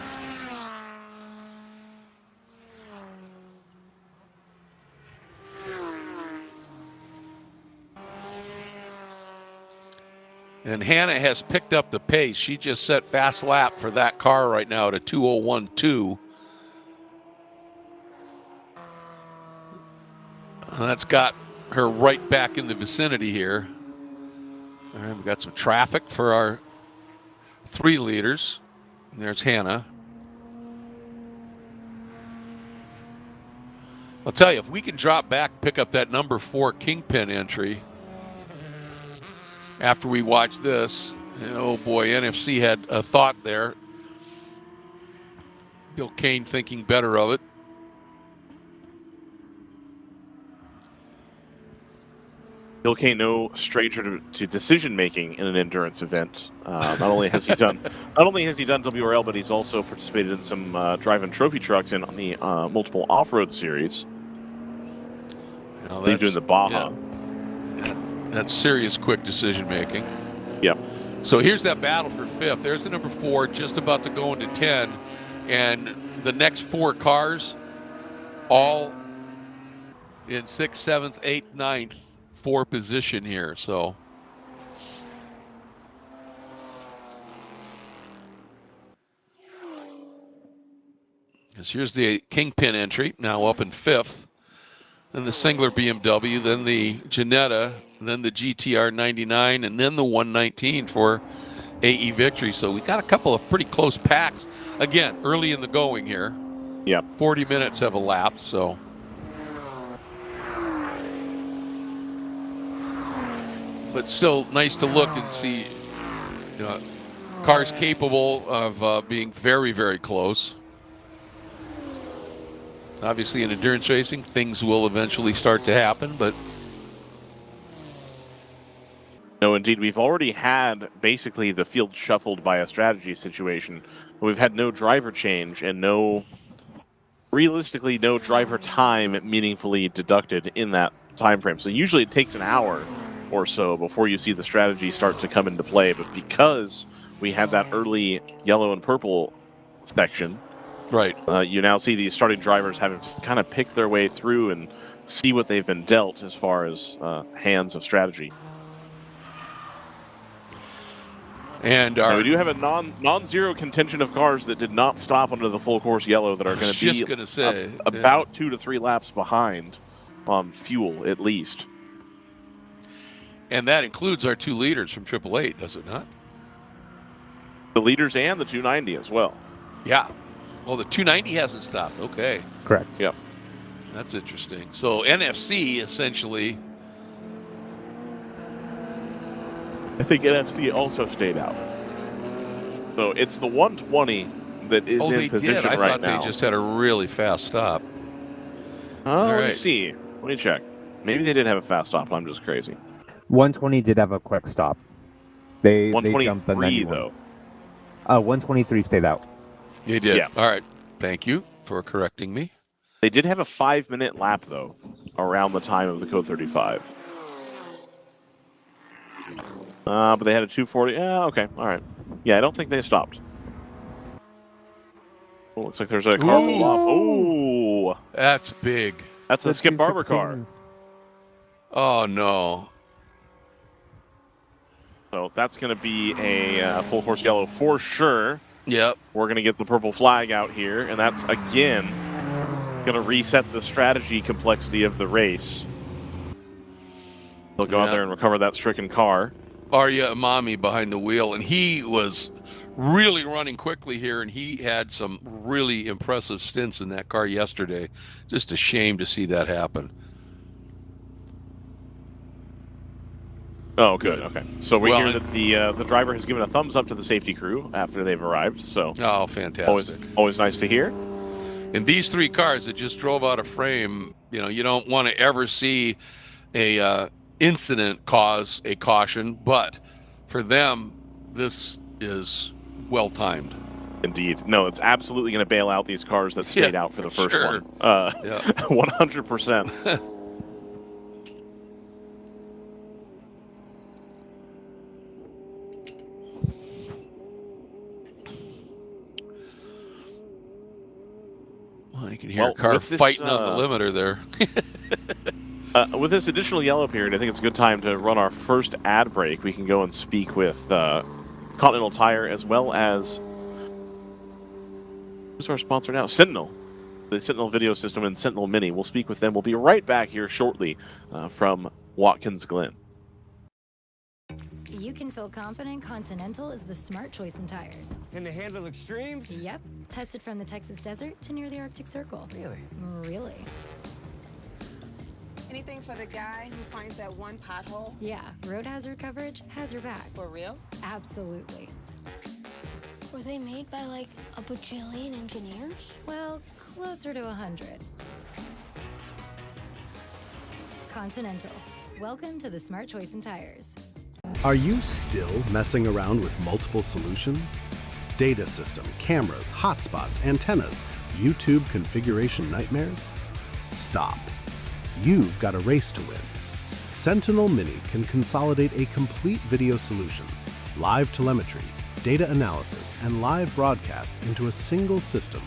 And Hannah has picked up the pace. She just set fast lap for that car right now at a 2:01.2. That's got her right back in the vicinity here. All right, we've got some traffic for our 3 leaders. And there's Hannah. I'll tell you, if we can drop back, pick up that number 4 Kingpin entry after we watch this, oh boy, NFC had a thought there. Bill Kane thinking better of it. Bill Kane, no stranger to decision making in an endurance event. Not only has he done WRL, but he's also participated in some driving trophy trucks and on the multiple off-road series. He's doing the Baja. Yeah. That's serious, quick decision making. Yep. So here's that battle for 5th. There's the number 4, just about to go into 10, and the next 4 cars, all in 6th, 7th, 8th, 9th. 4 position here, so here's the Kingpin entry, now up in 5th. Then the Singler BMW, then the Janetta, then the GTR 99, and then the 119 for AE Victory. So we got a couple of pretty close packs. Again, early in the going here. Yep. 40 minutes have elapsed, so. But still nice to look and see cars capable of being very, very close. Obviously, in endurance racing, things will eventually start to happen, but... No, indeed. We've already had basically the field shuffled by a strategy situation. We've had no driver change and realistically, no driver time meaningfully deducted in that time frame. So usually it takes an hour or so before you see the strategy start to come into play. But because we had that early yellow and purple section, right, you now see these starting drivers having to kind of pick their way through and see what they've been dealt as far as hands of strategy. And we do have a non-zero contention of cars that did not stop under the full course yellow that are going to be about 2 to 3 laps behind on fuel at least. And that includes our 2 leaders from 888, does it not? The leaders and the 290 as well. Yeah. Well, the 290 hasn't stopped. Okay. Correct. Yep. That's interesting. So NFC essentially. I think NFC also stayed out. So it's the 120 that is in position right now. I thought they just had a really fast stop. Let's see. Let me check. Maybe they did have a fast stop. I'm just crazy. 120 did have a quick stop. They 123 jumped the 91. though. 123 stayed out. They did. Yeah. All right. Thank you for correcting me. They did have a 5-minute lap though, around the time of the Code 35. But they had a 240. Yeah, okay, all right. Yeah, I don't think they stopped. Oh, looks like there's a car pulled off. Oh, that's big. That's a Skip Barber car. Oh no. So that's going to be a full course yellow for sure. Yep. We're going to get the purple flag out here, and that's, again, going to reset the strategy complexity of the race. They'll go out there and recover that stricken car. Arya Amami behind the wheel, and he was really running quickly here, and he had some really impressive stints in that car yesterday. Just a shame to see that happen. Oh, good. Okay. So we hear that the driver has given a thumbs up to the safety crew after they've arrived. So fantastic. Always nice to hear. And these three cars that just drove out of frame, you don't want to ever see a incident cause a caution, but for them, this is well timed. Indeed. No, it's absolutely going to bail out these cars that stayed out for the first one. 100%. Well, you can hear a car fighting on the limiter there. With this additional yellow period, I think it's a good time to run our first ad break. We can go and speak with Continental Tire as well as... Who's our sponsor now? Sentinel. The Sentinel video system and Sentinel Mini. We'll speak with them. We'll be right back here shortly from Watkins Glen. You can feel confident Continental is the smart choice in tires. Can they handle extremes? Yep. Tested from the Texas desert to near the Arctic Circle. Really? Really. Anything for the guy who finds that one pothole? Yeah, road hazard coverage has your back. For real? Absolutely. Were they made by like a bajillion engineers? Well, closer to 100. Continental. Welcome to the smart choice in tires. Are you still messing around with multiple solutions? Data system, cameras, hotspots, antennas, YouTube configuration nightmares? Stop. You've got a race to win. Sentinel Mini can consolidate a complete video solution, live telemetry, data analysis, and live broadcast into a single system,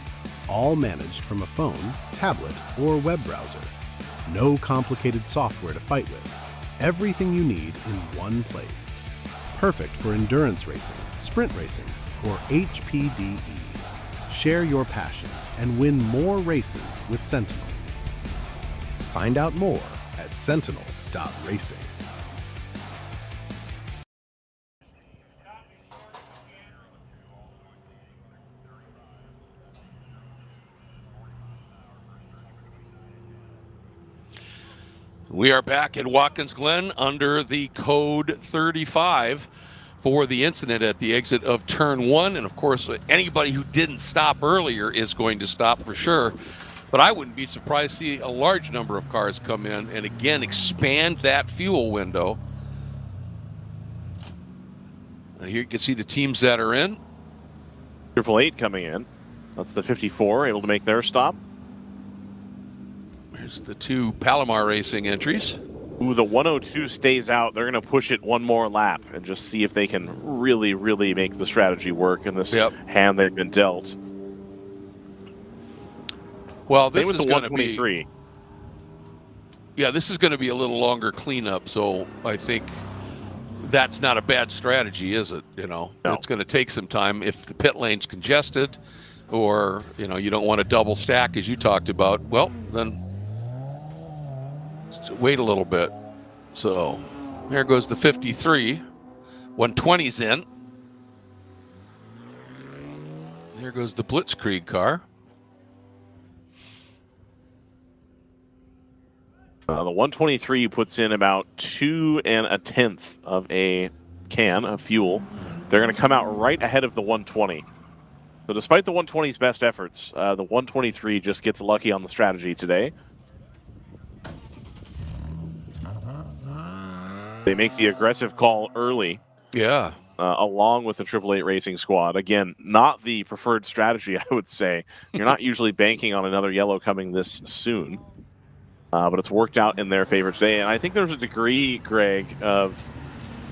all managed from a phone, tablet, or web browser. No complicated software to fight with. Everything you need in one place. Perfect for endurance racing, sprint racing, or HPDE. Share your passion and win more races with Sentinel. Find out more at sentinel.racing. We are back at Watkins Glen under the code 35 for the incident at the exit of turn 1. And of course, anybody who didn't stop earlier is going to stop for sure. But I wouldn't be surprised to see a large number of cars come in and again expand that fuel window. And here you can see the teams that are in. 888 coming in. That's the 54, able to make their stop. There's the two Palomar Racing entries. Ooh, the 102 stays out. They're going to push it one more lap and just see if they can really, really make the strategy work in this hand they've been dealt. Well, this is the going to 123. Yeah, this is going to be a little longer cleanup, so I think that's not a bad strategy, is it? No. It's going to take some time if the pit lane's congested or, you don't want to double stack as you talked about. Well, then wait a little bit. So there goes the 53. 120's in. There goes the Blitzkrieg car. The 123 puts in about 2 1/10 of a can of fuel. They're going to come out right ahead of the 120. So despite the 120's best efforts, the 123 just gets lucky on the strategy today. They make the aggressive call early. Yeah. Along with the 888 Racing Squad. Again, not the preferred strategy, I would say. You're not usually banking on another yellow coming this soon. But it's worked out in their favor today. And I think there's a degree, Greg, of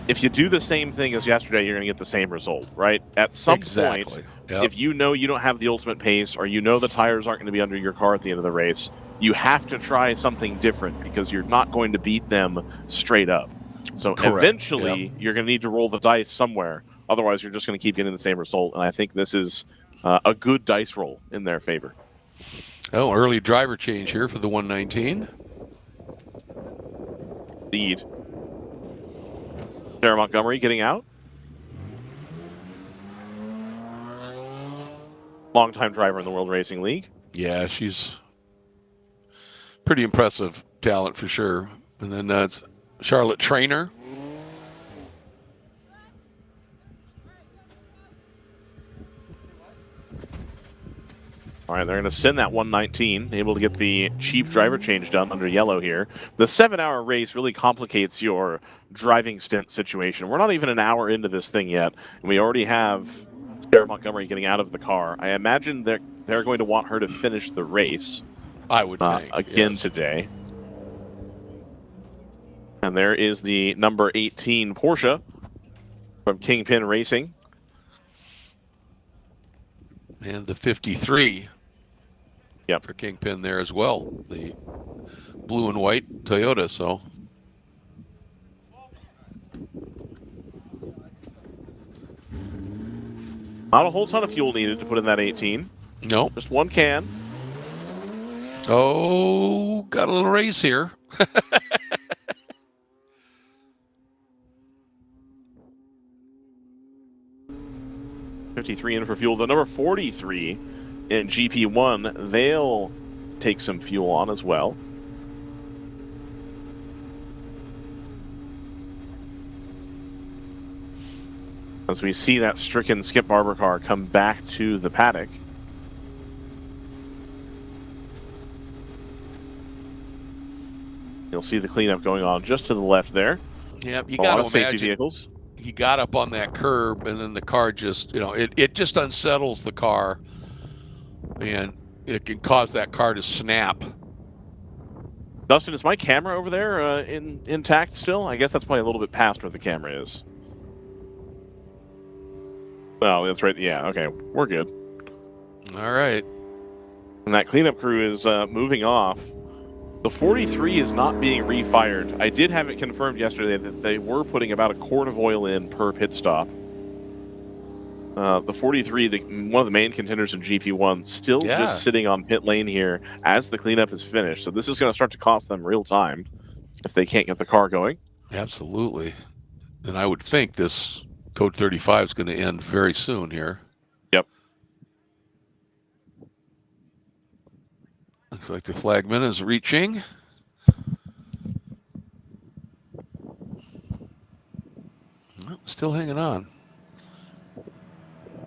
if you do the same thing as yesterday, you're going to get the same result, right? At some point, if you know you don't have the ultimate pace or you know the tires aren't going to be under your car at the end of the race, you have to try something different because you're not going to beat them straight up. So Correct. eventually, you're going to need to roll the dice somewhere. Otherwise, you're just going to keep getting the same result. And I think this is a good dice roll in their favor. Oh, early driver change here for the 119. Lead. Sarah Montgomery getting out. Longtime driver in the World Racing League. Yeah, she's pretty impressive talent for sure. And then that's Charlotte Trainer. All right, they're going to send that 119, able to get the cheap driver change done under yellow here. The 7-hour race really complicates your driving stint situation. We're not even an hour into this thing yet, and we already have Sarah Montgomery getting out of the car. I imagine they're going to want her to finish the race. I would think again yes. today. And there is the number 18 Porsche from Kingpin Racing. And the 53 Yep. for Kingpin there as well. The blue and white Toyota, so. Not a whole ton of fuel needed to put in that 18. No. Just one can. Oh, got a little race here. 53 in for fuel. The number 43 in GP1, they'll take some fuel on as well. As we see that stricken Skip Barber car come back to the paddock. You'll see the cleanup going on just to the left there. Yep, you A lot got of to safety imagine vehicles. he got up on that curb and then the car just, it just unsettles the car and it can cause that car to snap. Dustin, is my camera over there intact still? I guess that's probably a little bit past where the camera is. Oh, that's right. Yeah, okay. We're good. All right. And that cleanup crew is moving off. The 43 is not being refired. I did have it confirmed yesterday that they were putting about a quart of oil in per pit stop. The 43, one of the main contenders in GP1, still just sitting on pit lane here as the cleanup is finished. So this is going to start to cost them real time if they can't get the car going. Absolutely. And I would think this Code 35 is going to end very soon here. Yep. Looks like the flagman is reaching. Well, still hanging on.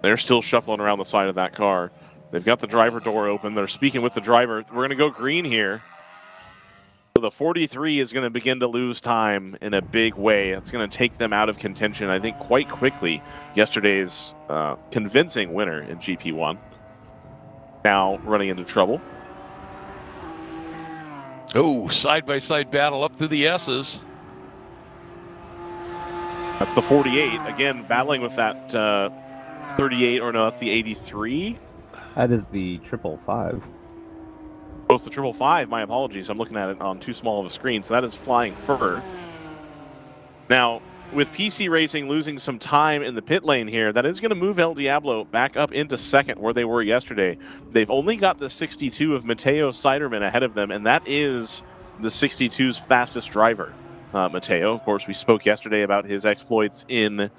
They're still shuffling around the side of that car. They've got the driver door open. They're speaking with the driver. We're going to go green here. So the 43 is going to begin to lose time in a big way. It's going to take them out of contention, I think, quite quickly. Yesterday's convincing winner in GP1. Now running into trouble. Oh, side-by-side battle up through the S's. That's the 48. Again, battling with that 38, or no, that's the 83. That is the 555. Oh, it's the 555. My apologies. I'm looking at it on too small of a screen. So that is Flying Fur. Now, with PC Racing losing some time in the pit lane here, that is going to move El Diablo back up into second where they were yesterday. They've only got the 62 of Mateo Siderman ahead of them, and that is the 62's fastest driver. Mateo, of course, we spoke yesterday about his exploits in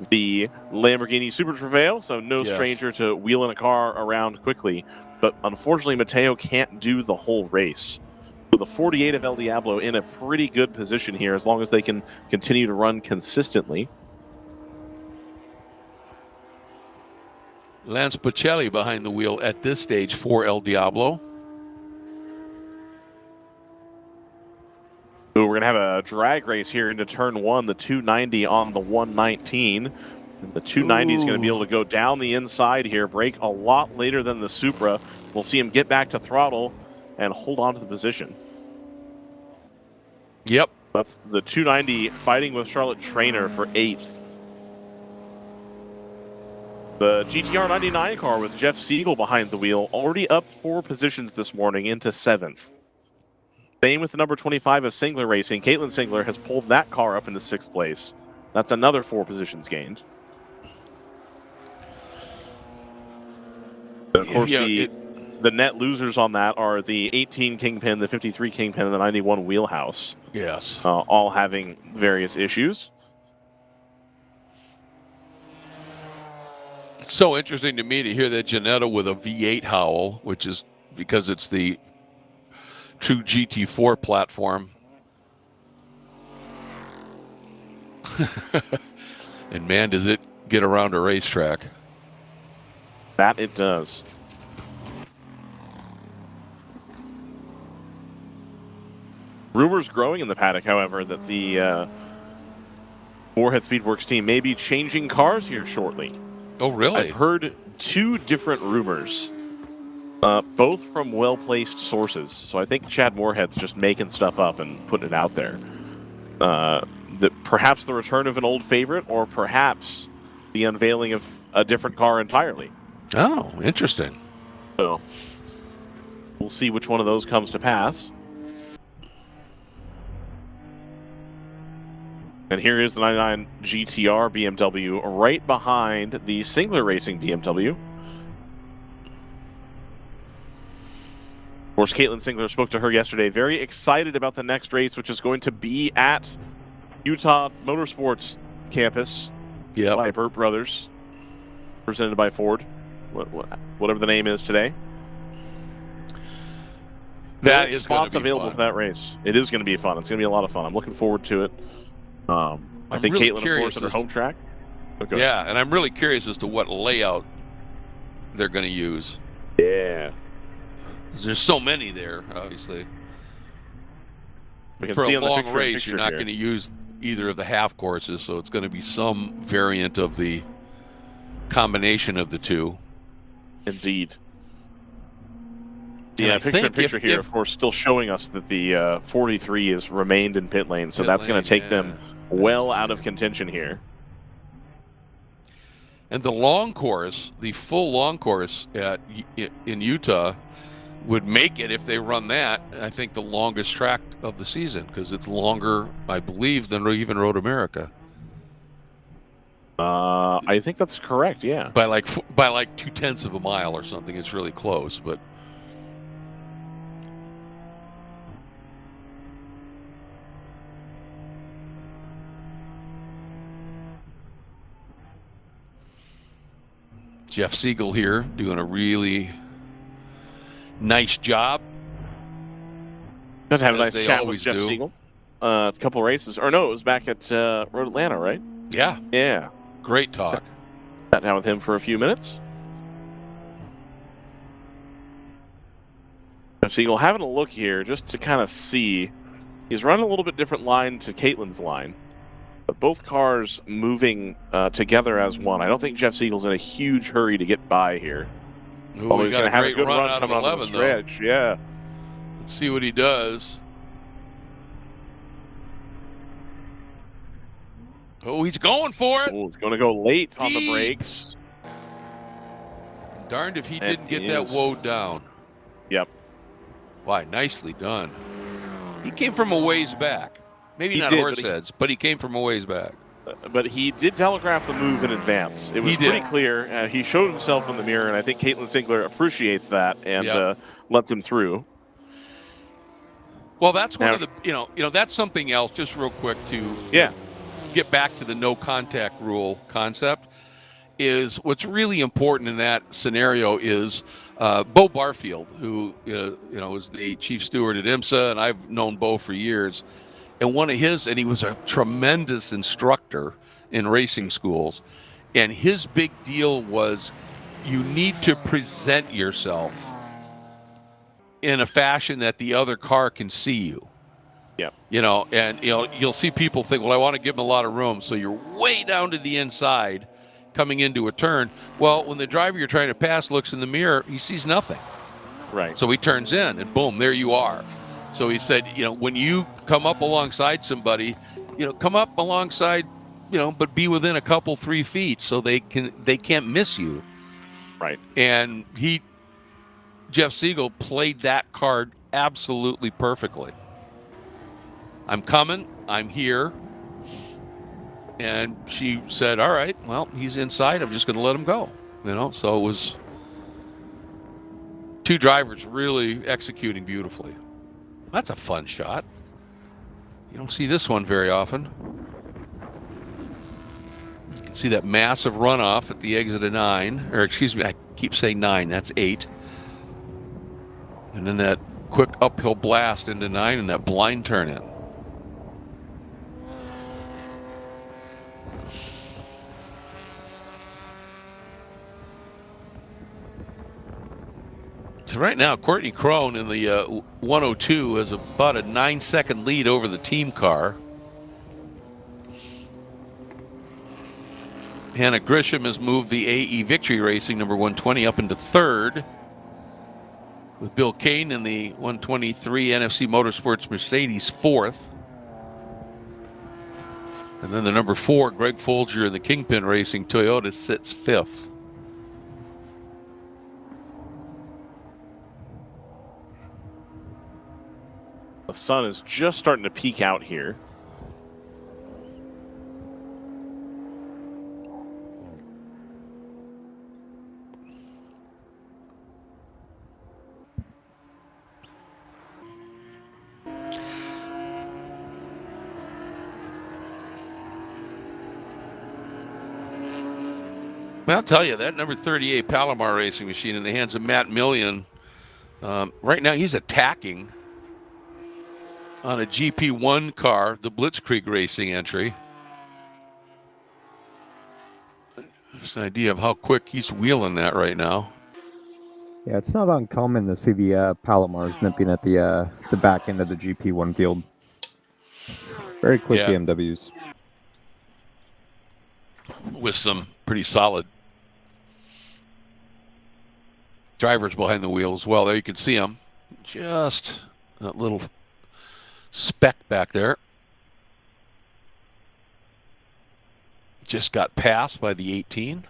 the Lamborghini Super Travail, so no stranger to wheeling a car around quickly. But unfortunately, Mateo can't do the whole race. So the 48 of El Diablo in a pretty good position here as long as they can continue to run consistently. Lance Pacelli behind the wheel at this stage for El Diablo. So we're going to have a drag race here into turn one, the 290 on the 119. And the 290 is going to be able to go down the inside here, brake a lot later than the Supra. We'll see him get back to throttle and hold on to the position. Yep. That's the 290 fighting with Charlotte Trainer for 8th. The GTR 99 car with Jeff Siegel behind the wheel, already up 4 positions this morning into 7th. Same with the number 25 of Singler Racing. Caitlin Singler has pulled that car up into 6th place. That's another 4 positions gained. And of course, the net losers on that are the 18 Kingpin, the 53 Kingpin, and the 91 Wheelhouse. Yes. All having various issues. It's so interesting to me to hear that Janetta with a V8 howl, which is because it's the true GT4 platform. And man, does it get around a racetrack. That it does. Rumors growing in the paddock, however, that the Moorhead Speedworks team may be changing cars here shortly. Oh, really? I've heard 2 different rumors, both from well-placed sources. So I think Chad Moorhead's just making stuff up and putting it out there. That perhaps the return of an old favorite, or perhaps the unveiling of a different car entirely. Oh, interesting. So we'll see which one of those comes to pass. And here is the 99 GTR BMW right behind the Singler Racing BMW. Of course, Caitlin Singler spoke to her yesterday. Very excited about the next race, which is going to be at Utah Motorsports campus. Yep. By Burt Brothers, presented by Ford. Whatever the name is today. That is spots gonna be available fun. for that race. It is going to be fun. It's going to be a lot of fun. I'm looking forward to it. I think really Caitlin, of curious course, at her home track. Okay. Yeah, and I'm really curious as to what layout they're going to use. Yeah. 'Cause there's so many there, obviously. We can For see a on the long picture-in-picture race, you're not here. going to use either of the half courses, so it's going to be some variant of the combination of the two. Indeed. And Yeah, I think picture here, of course, still showing us that the 43 has remained in pit lane, so Pit that's going lane, to take yeah. them well out of contention here. And the long course, the full long course in Utah, would make it, if they run that, I think the longest track of the season, because it's longer, I believe, than even Road America. I think that's correct, yeah. By like 0.2 of a mile or something. It's really close, but Jeff Siegel here doing a really nice job. Just have a As nice they chat with always Jeff do. Siegel. A couple races. Or no, it was back at Road Atlanta, right? Yeah, Yeah. great talk. Sat down with him for a few minutes. Jeff Siegel having a look here just to kind of see. He's running a little bit different line to Caitlin's line. But both cars moving together as one. I don't think Jeff Siegel's in a huge hurry to get by here. Ooh, Although we he's got going a to have a great good run run out of coming onto the 11, though. stretch. Yeah. Let's see what he does. Oh, he's going for it. Oh, he's going to go late on the Deep. brakes. Darned if he And didn't get he that is. woe down. Yep. Why, nicely done. He came from a ways back. Maybe He not did, Horseheads, but he came from a ways back. But he did telegraph the move in advance. It was He did. pretty clear. He showed himself in the mirror, and I think Caitlin Singler appreciates that and Yep. lets him through. Well, that's one Now- of the, you know, that's something else, just real quick to Yeah. get back to the no contact rule concept, is what's really important in that scenario is Bo Barfield, who was the chief steward at IMSA, and I've known Bo for years. And and he was a tremendous instructor in racing schools. And his big deal was you need to present yourself in a fashion that the other car can see you. Yep. You'll see people think, well, I want to give them a lot of room. So you're way down to the inside coming into a turn. Well, when the driver you're trying to pass looks in the mirror, he sees nothing. Right. So he turns in and boom, there you are. So he said, when you come up alongside somebody, come up alongside, but be within a couple, 3 feet so they can't miss you. Right. And Jeff Siegel played that card absolutely perfectly. I'm coming. I'm here. And she said, all right, well, he's inside. I'm just going to let him go. So it was two drivers really executing beautifully. That's a fun shot. You don't see this one very often. You can see that massive runoff at the exit of 9. Or excuse me, I keep saying 9. That's 8. And then that quick uphill blast into 9 and that blind turn in. So right now, Courtney Crone in the 102 has about a 9-second lead over the team car. Hannah Grisham has moved the AE Victory Racing number 120 up into 3rd. With Bill Kane in the 123 NFC Motorsports Mercedes 4th. And then the number 4, Greg Folger in the Kingpin Racing Toyota sits 5th. The sun is just starting to peek out here. Well, I'll tell you, that number 38 Palomar racing machine in the hands of Matt Million, right now he's attacking on a GP1 car, the Blitzkrieg Racing entry. Just an idea of how quick he's wheeling that right now. Yeah, it's not uncommon to see the Palomars nipping at the back end of the GP1 field. Very quick Yeah. BMWs. With some pretty solid drivers behind the wheel as well. There you can see him. Just that little speck back there. Just got passed by the 18.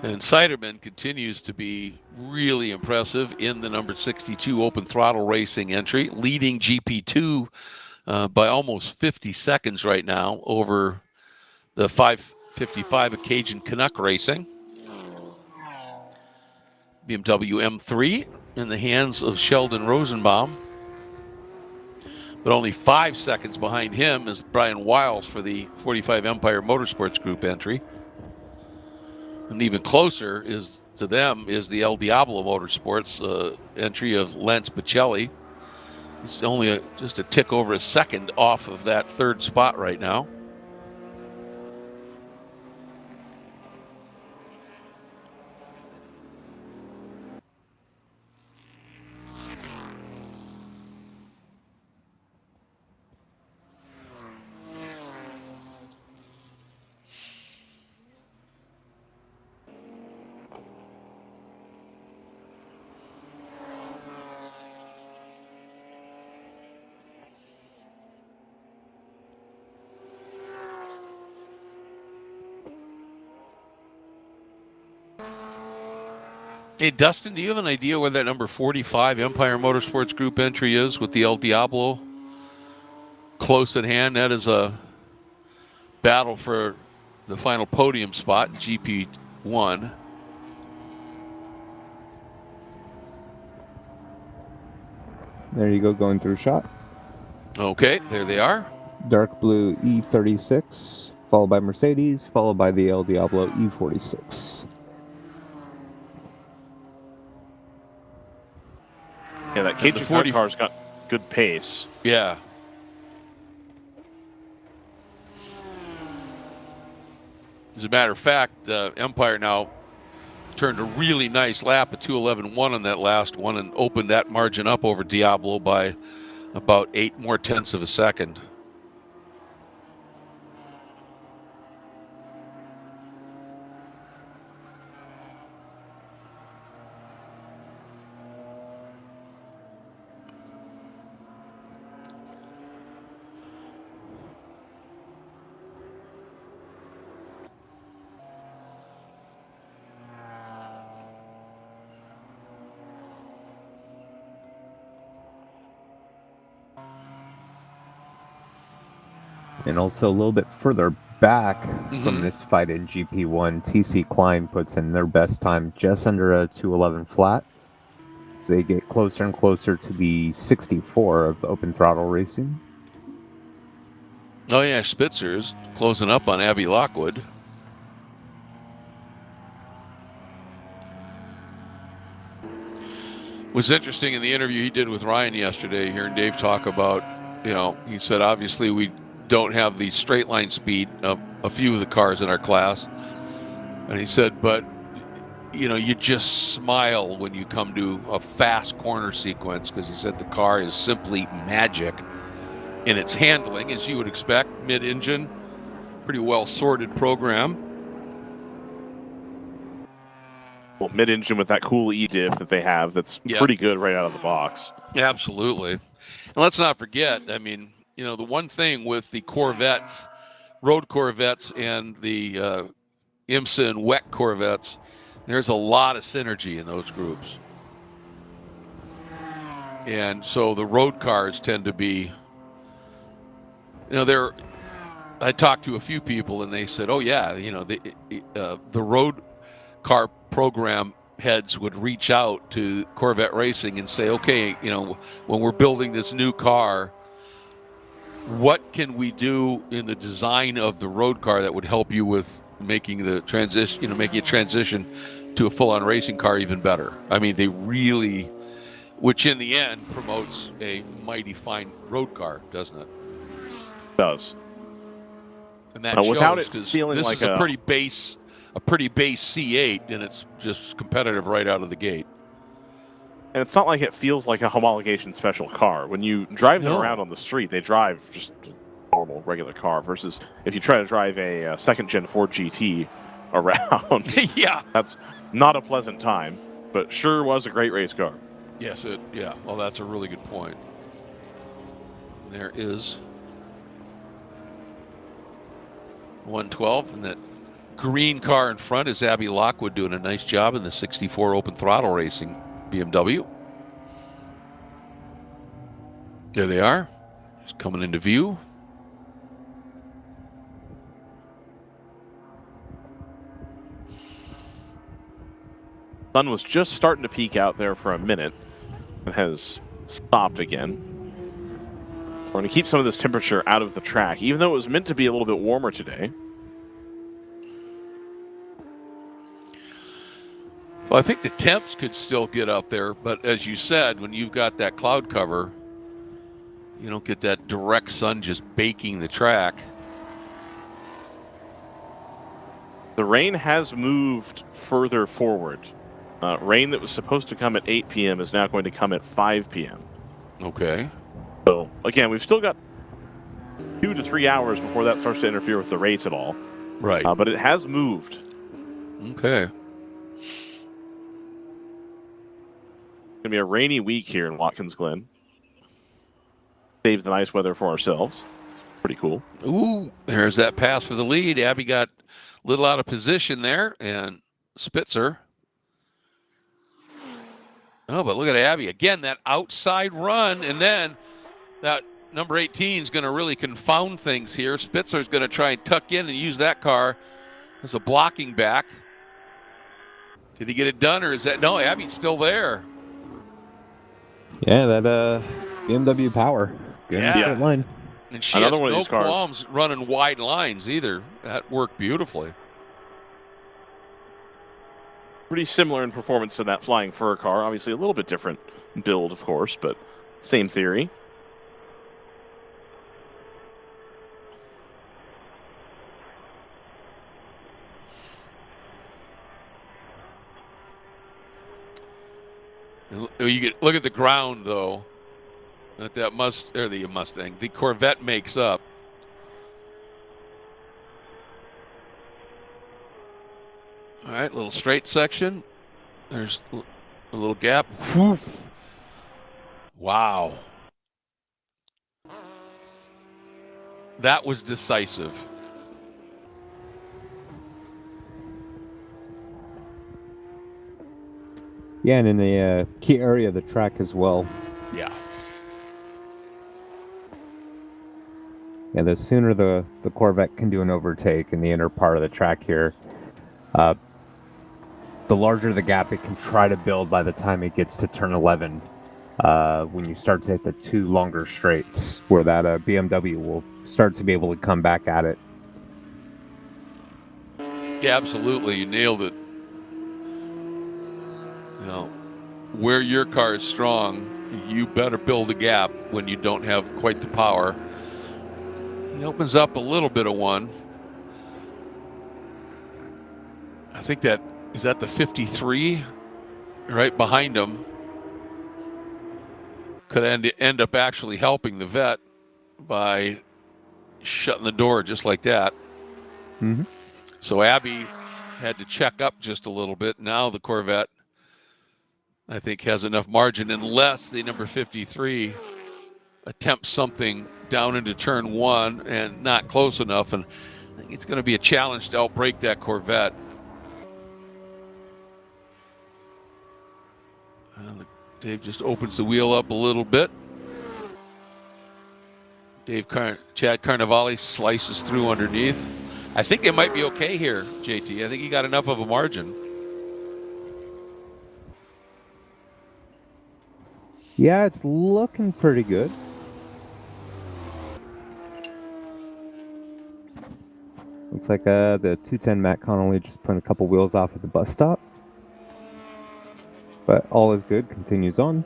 And Siderman continues to be really impressive in the number 62 Open Throttle Racing entry, leading GP2 by almost 50 seconds right now over the 555 Cajun Canuck Racing. BMW M3 in the hands of Sheldon Rosenbaum. But only 5 seconds behind him is Brian Wiles for the 45 Empire Motorsports Group entry. And even closer to them is the El Diablo Motorsports entry of Lance Bocelli. He's only just a tick over a second off of that 3rd spot right now. Hey, Dustin, do you have an idea where that number 45 Empire Motorsports Group entry is with the El Diablo close at hand? That is a battle for the final podium spot in GP1. There you go, going through shot. Okay, there they are. Dark blue E36, followed by Mercedes, followed by the El Diablo E46. Yeah, that Cajun Canuck car's got good pace. Yeah. As a matter of fact, Empire now turned a really nice lap at 2:11.1 on that last one and opened that margin up over Diablo by about 8 more tenths of a second. And also a little bit further back Mm-hmm. from this fight in GP1, TC Klein puts in their best time just under a 211 flat. So they get closer and closer to the 64 of open throttle racing. Oh, yeah, Spitzer's closing up on Abby Lockwood. Was interesting in the interview he did with Ryan yesterday, hearing Dave talk about, he said, obviously we don't have the straight line speed of a few of the cars in our class. And he said, but, you just smile when you come to a fast corner sequence, because he said the car is simply magic in its handling, as you would expect, mid-engine, pretty well-sorted program. Well, mid-engine with that cool E-diff that they have that's pretty good right out of the box. Absolutely. And let's not forget, I mean, the one thing with the Corvettes, road Corvettes, and the IMSA and WEC Corvettes, there's a lot of synergy in those groups. And so the road cars tend to be, I talked to a few people and they said, oh yeah, the road car program heads would reach out to Corvette Racing and say, okay, when we're building this new car, what can we do in the design of the road car that would help you with making the transition, making a transition to a full-on racing car even better? I mean, they really, which in the end promotes a mighty fine road car, doesn't it? It does. And that without shows, it 'cause feeling this like is a pretty base C8, and it's just competitive right out of the gate. And it's not like it feels like a homologation special car. When you drive them around on the street, they drive just a normal, regular car, versus if you try to drive a second-gen Ford GT around, yeah, that's not a pleasant time, but sure was a great race car. Yes, well, that's a really good point. There is 112, and that green car in front is Abby Lockwood doing a nice job in the 64 open throttle racing BMW. There they are, just coming into view. Sun was just starting to peek out there for a minute and has stopped again. We're going to keep some of this temperature out of the track, even though it was meant to be a little bit warmer today. Well, I think the temps could still get up there, but as you said, when you've got that cloud cover, you don't get that direct sun just baking the track. The rain has moved further forward. Rain that was supposed to come at 8 p.m. is now going to come at 5 p.m. Okay. So, again, we've still got 2 to 3 hours before that starts to interfere with the race at all. Right. But it has moved. Okay. It's going to be a rainy week here in Watkins Glen. Save the nice weather for ourselves. Pretty cool. Ooh, there's that pass for the lead. Abby got a little out of position there, and Spitzer. Oh, but look at Abby. Again, that outside run, and then that number 18 is going to really confound things here. Spitzer's going to try and tuck in and use that car as a blocking back. Did he get it done, or is that... No, Abby's still there. Yeah, that BMW power. Good straight line. And she Another has one of no these cars. qualms running wide lines either. That worked beautifully. Pretty similar in performance to that Flying Fur car. Obviously a little bit different build, of course, but same theory. You get look at the ground though that the Mustang, the Corvette makes up. All right, little straight section. There's a little gap. Whew. Wow. That was decisive. Yeah, and in the key area of the track as well. Yeah. Yeah, the sooner the Corvette can do an overtake in the inner part of the track here, the larger the gap it can try to build by the time it gets to turn 11. When you start to hit the two longer straights, where that BMW will start to be able to come back at it. Yeah, absolutely. You nailed it. You know, where your car is strong, you better build a gap when you don't have quite the power. He opens up a little bit of one. I think that is that the 53 right behind him. Could end up actually helping the vet by shutting the door just like that. Mm-hmm. So Abby had to check up just a little bit. Now the Corvette, I think, has enough margin unless the number 53 attempts something down into turn 1 and not close enough. And I think it's going to be a challenge to outbrake that Corvette. Dave just opens the wheel up a little bit. Chad Carnevale slices through underneath. I think they might be okay here, JT. I think he got enough of a margin. Yeah, it's looking pretty good. Looks like the 210 Matt Connolly just put a couple wheels off at the bus stop. But all is good, continues on.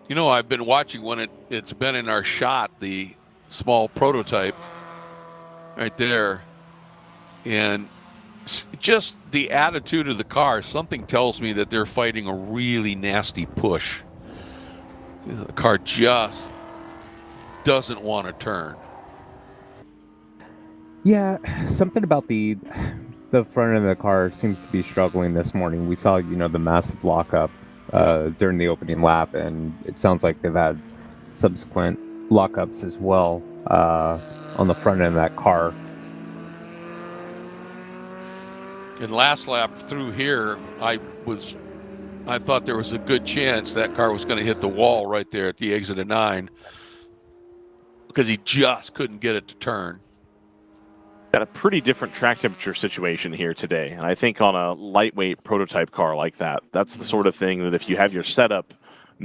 You know, I've been watching when it's been in our shot, the small prototype right there. And just the attitude of the car, something tells me that they're fighting a really nasty push. You know, the car just doesn't want to turn. Yeah, something about the front end of the car seems to be struggling this morning. We saw, the massive lockup during the opening lap, and it sounds like they've had subsequent lockups as well on the front end of that car. And last lap through here, I thought there was a good chance that car was going to hit the wall right there at the exit of 9 because he just couldn't get it to turn. Got a pretty different track temperature situation here today. And I think on a lightweight prototype car like that, that's the sort of thing that if you have your setup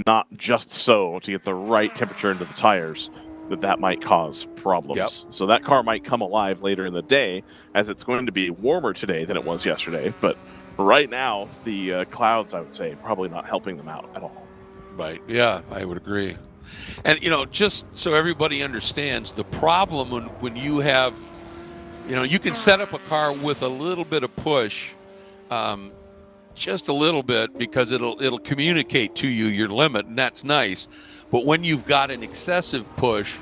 not just so to get the right temperature into the tires, that might cause problems. Yep. So that car might come alive later in the day, as it's going to be warmer today than it was yesterday. But right now, the clouds, I would say, probably not helping them out at all. Right. Yeah, I would agree. And, just so everybody understands, the problem when you have, you can set up a car with a little bit of push, just a little bit, because it'll communicate to you your limit, and that's nice. But when you've got an excessive push,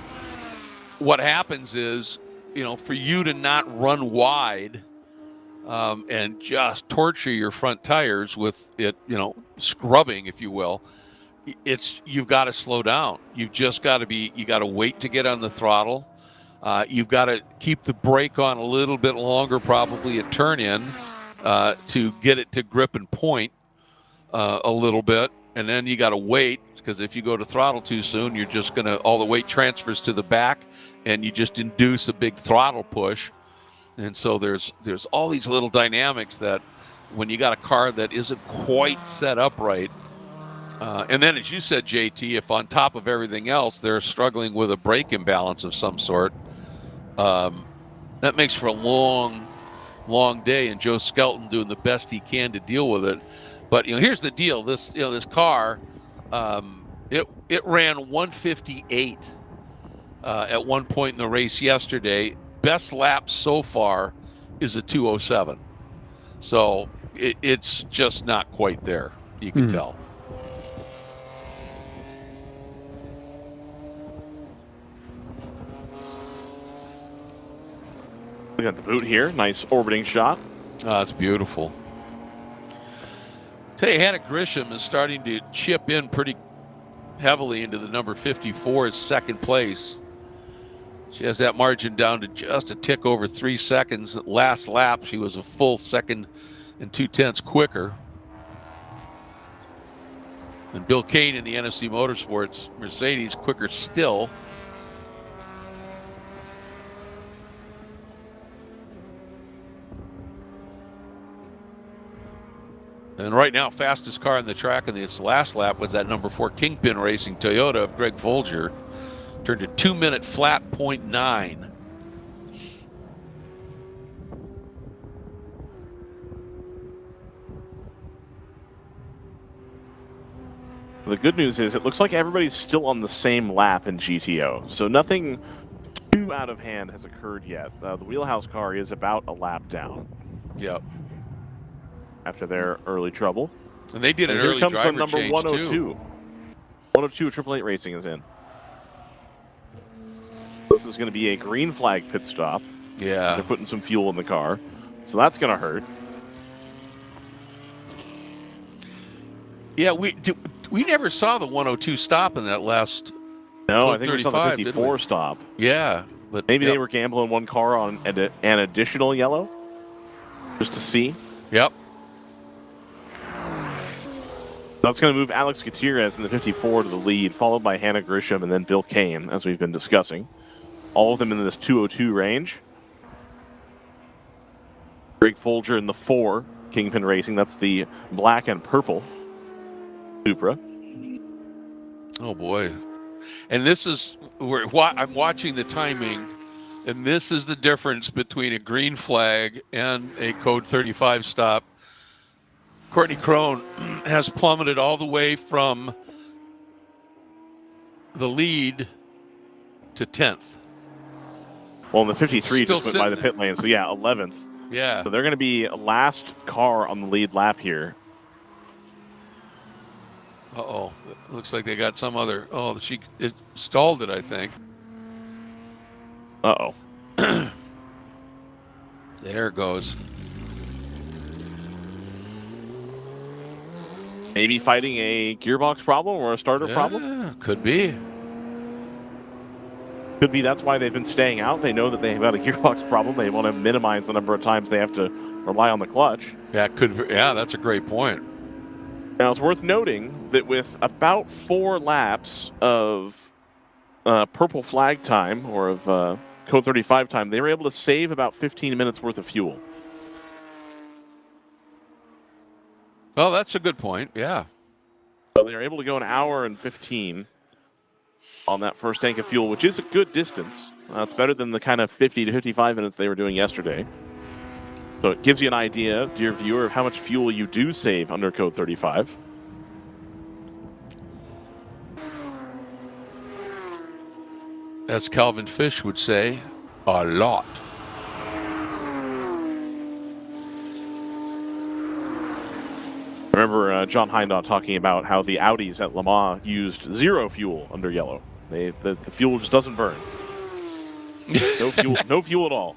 what happens is, for you to not run wide and just torture your front tires with it, scrubbing, if you will, you've got to slow down. You got to wait to get on the throttle. You've got to keep the brake on a little bit longer, probably at turn in, to get it to grip and point a little bit. And then you got to wait, because if you go to throttle too soon, you're just all the weight transfers to the back, and you just induce a big throttle push. And so there's all these little dynamics that when you got a car that isn't quite set up right, and then, as you said, JT, if on top of everything else they're struggling with a brake imbalance of some sort, that makes for a long, long day, and Joe Skelton doing the best he can to deal with it. But here's the deal: this car, it ran 158 at one point in the race yesterday. Best lap so far is a 207. So it's just not quite there. You can tell. We got the boot here. Nice orbiting shot. It's beautiful. Tell you, Hannah Grisham is starting to chip in pretty heavily into the number 54 as second place. She has that margin down to just a tick over 3 seconds. Last lap, she was a full second and 2/10 quicker. And Bill Kane in the NFC Motorsports Mercedes quicker still. And right now, fastest car on the track in this last lap was that number 4 Kingpin Racing Toyota of Greg Folger. Turned a 2-minute flat .9. The good news is it looks like everybody's still on the same lap in GTO, so nothing too out of hand has occurred yet. The Wheelhouse car is about a lap down. Yep. After their early trouble. And they did an here early comes driver the number change 102. too. 102 Triple Eight Racing is in. This is going to be a green flag pit stop. Yeah. They're putting some fuel in the car, so that's going to hurt. Yeah, we never saw the 102 stop in that last. No, I think we saw the 35, 54 stop. Yeah, but Maybe they were gambling one car on an additional yellow, just to see. Yep. That's going to move Alex Gutierrez in the 54 to the lead, followed by Hannah Grisham and then Bill Kane, as we've been discussing. All of them in this 202 range. Greg Folger in the 4, Kingpin Racing. That's the black and purple Supra. Oh, boy. And this is where I'm watching the timing, and this is the difference between a green flag and a code 35 stop. Courtney Crone has plummeted all the way from the lead to 10th. Well, in the 53 Still just went by the pit lane, so yeah, 11th. Yeah. So they're going to be last car on the lead lap here. Uh-oh. Looks like they got some other... Oh, it stalled it, I think. Uh-oh. There it goes. Maybe fighting a gearbox problem or a starter problem? Could be. Could be that's why they've been staying out. They know that they've got a gearbox problem. They want to minimize the number of times they have to rely on the clutch. Yeah, that's a great point. Now, it's worth noting that with about 4 laps of purple flag time, or of code 35 time, they were able to save about 15 minutes worth of fuel. Oh, that's a good point. Yeah. So they were able to go an hour and 15 on that first tank of fuel, which is a good distance. It's better than the kind of 50 to 55 minutes they were doing yesterday. So it gives you an idea, dear viewer, of how much fuel you do save under code 35. As Calvin Fish would say, a lot. I remember John Heindaw talking about how the Audis at Le Mans used 0 fuel under yellow. The fuel just doesn't burn. No fuel, no fuel at all.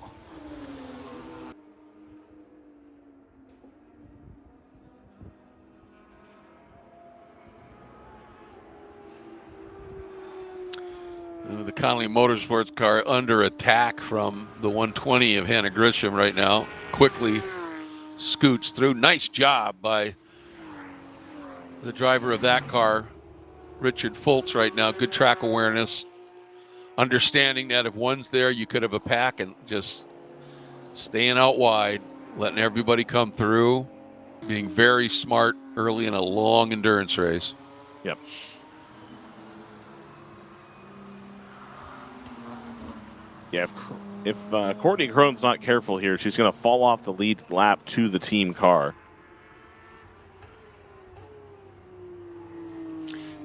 The Connolly Motorsports car under attack from the 120 of Hannah Grisham right now. Quickly scoots through. Nice job by the driver of that car, Richard Fultz, right now. Good track awareness. Understanding that if one's there, you could have a pack, and just staying out wide, letting everybody come through, being very smart early in a long endurance race. Yep. Yeah, if Courtney Crone's not careful here, she's going to fall off the lead lap to the team car.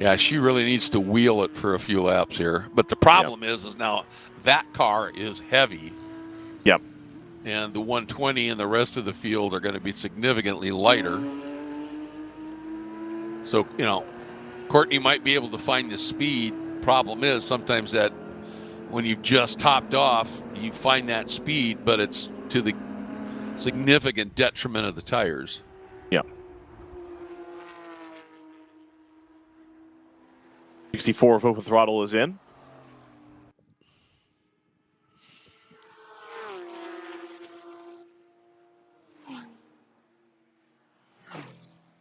Yeah, she really needs to wheel it for a few laps here. But the problem is now that car is heavy. Yep. And the 120 and the rest of the field are going to be significantly lighter. So, Courtney might be able to find the speed. Problem is sometimes that when you've just topped off, you find that speed, but it's to the significant detriment of the tires. Yep. 64 of open throttle is in.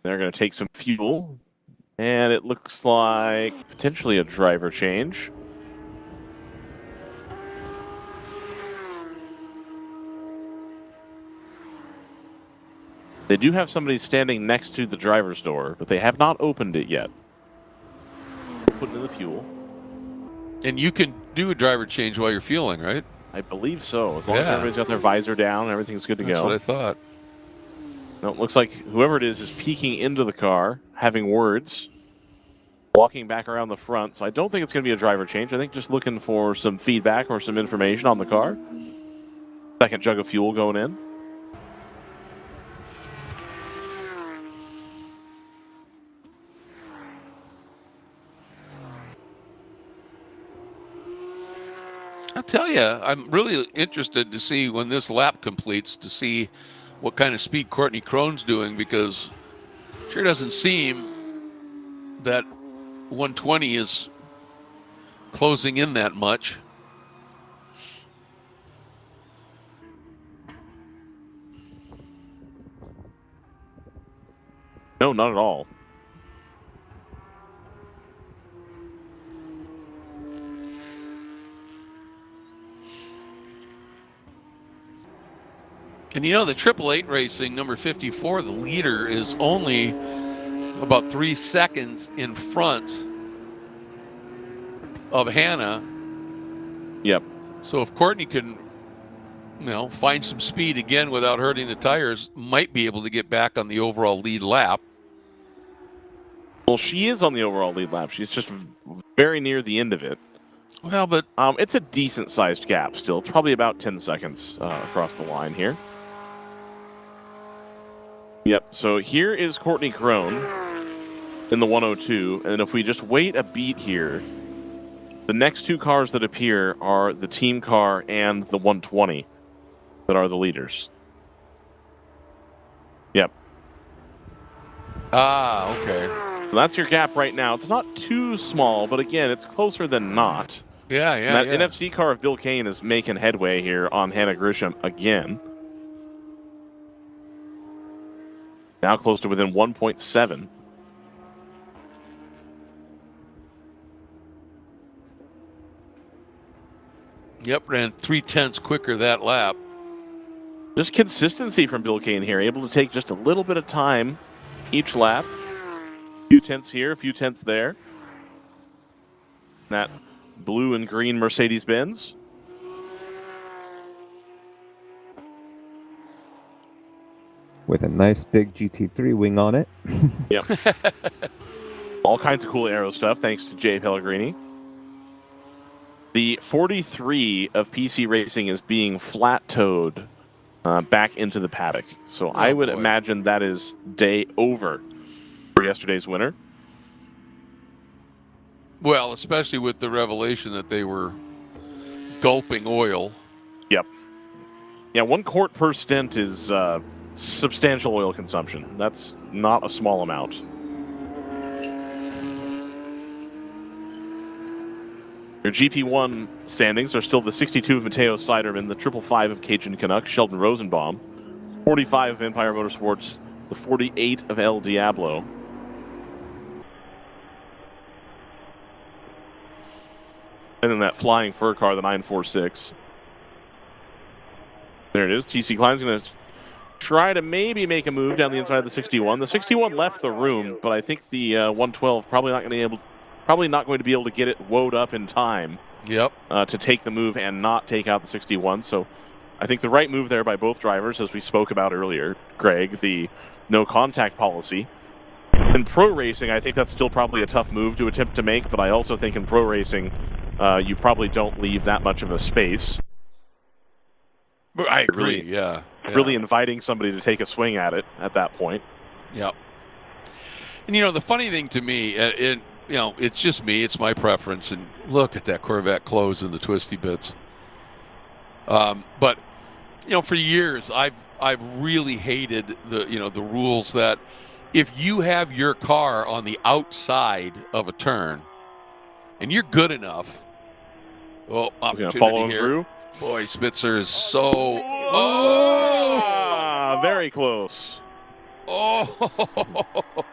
They're going to take some fuel, and it looks like potentially a driver change. They do have somebody standing next to the driver's door, but they have not opened it yet. Putting in the fuel. And you can do a driver change while you're fueling, right? I believe so. As long as Yeah. everybody's got their visor down, everything's good to That's go. what I thought. No, it looks like whoever it is peeking into the car, having words, walking back around the front. So I don't think it's going to be a driver change. I think just looking for some feedback or some information on the car. Second jug of fuel going in. I'll tell you, I'm really interested to see when this lap completes to see what kind of speed Courtney Crone's doing, because it sure doesn't seem that 120 is closing in that much. No, not at all. And you know, the 888 Racing number 54, the leader, is only about 3 seconds in front of Hannah. Yep. So if Courtney can, find some speed again without hurting the tires, might be able to get back on the overall lead lap. Well, she is on the overall lead lap. She's just very near the end of it. Well, but it's a decent-sized gap still. It's probably about 10 seconds across the line here. Yep, so here is Courtney Crone in the 102. And if we just wait a beat here, the next two cars that appear are the team car and the 120 that are the leaders. Yep. Ah, okay. So that's your gap right now. It's not too small, but again, it's closer than not. Yeah. And that NFC car of Bill Kane is making headway here on Hannah Grisham again. Now close to within 1.7. Yep, ran 0.3 quicker that lap. Just consistency from Bill Kane here, able to take just a little bit of time each lap. A few tenths here, a few tenths there. That blue and green Mercedes-Benz. With a nice big GT3 wing on it. Yep. All kinds of cool aero stuff, thanks to Jay Pellegrini. The 43 of PC Racing is being flat-towed back into the paddock. So I would imagine that is day over for yesterday's winner. Well, especially with the revelation that they were gulping oil. Yep. Yeah, 1 quart per stint is substantial oil consumption. That's not a small amount. Your GP1 standings are still the 62 of Matteo Siderman, the 555 of Cajun Canuck, Sheldon Rosenbaum, 45 of Empire Motorsports, the 48 of El Diablo. And then that flying fur car, the 946. There it is. TC Klein's going to try to maybe make a move down the inside of the 61. The 61 left the room, but I think the 112 probably not going to be able to get it woed up in time. Yep. To take the move and not take out the 61. So I think the right move there by both drivers, as we spoke about earlier, Greg, the no contact policy. In pro racing, I think that's still probably a tough move to attempt to make, but I also think in pro racing, you probably don't leave that much of a space. I agree, really, yeah. Really inviting somebody to take a swing at it at that point. Yep. And, the funny thing to me, it's just me, it's my preference, and look at that Corvette close in the twisty bits. But, for years, I've really hated the rules that if you have your car on the outside of a turn and you're good enough, opportunity follow him here. through. Boy, Spitzer is so... Very close. Oh,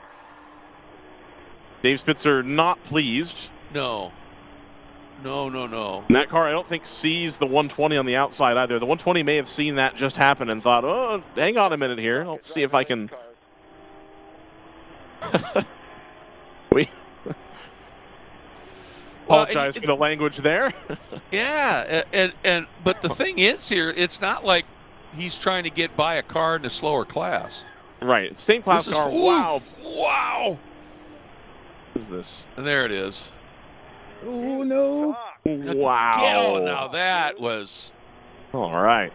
Dave Spitzer not pleased. no. No. And that car, I don't think, sees the 120 on the outside either. The 120 may have seen that just happen and thought, oh, hang on a minute here. Let's see if I can... we apologize for the language there. Yeah, but the thing is here, it's not like he's trying to get by a car in a slower class. Right, same class car. Wow. Wow. Who's this? And there it is. Oh no! Wow. Oh, now that was... All right.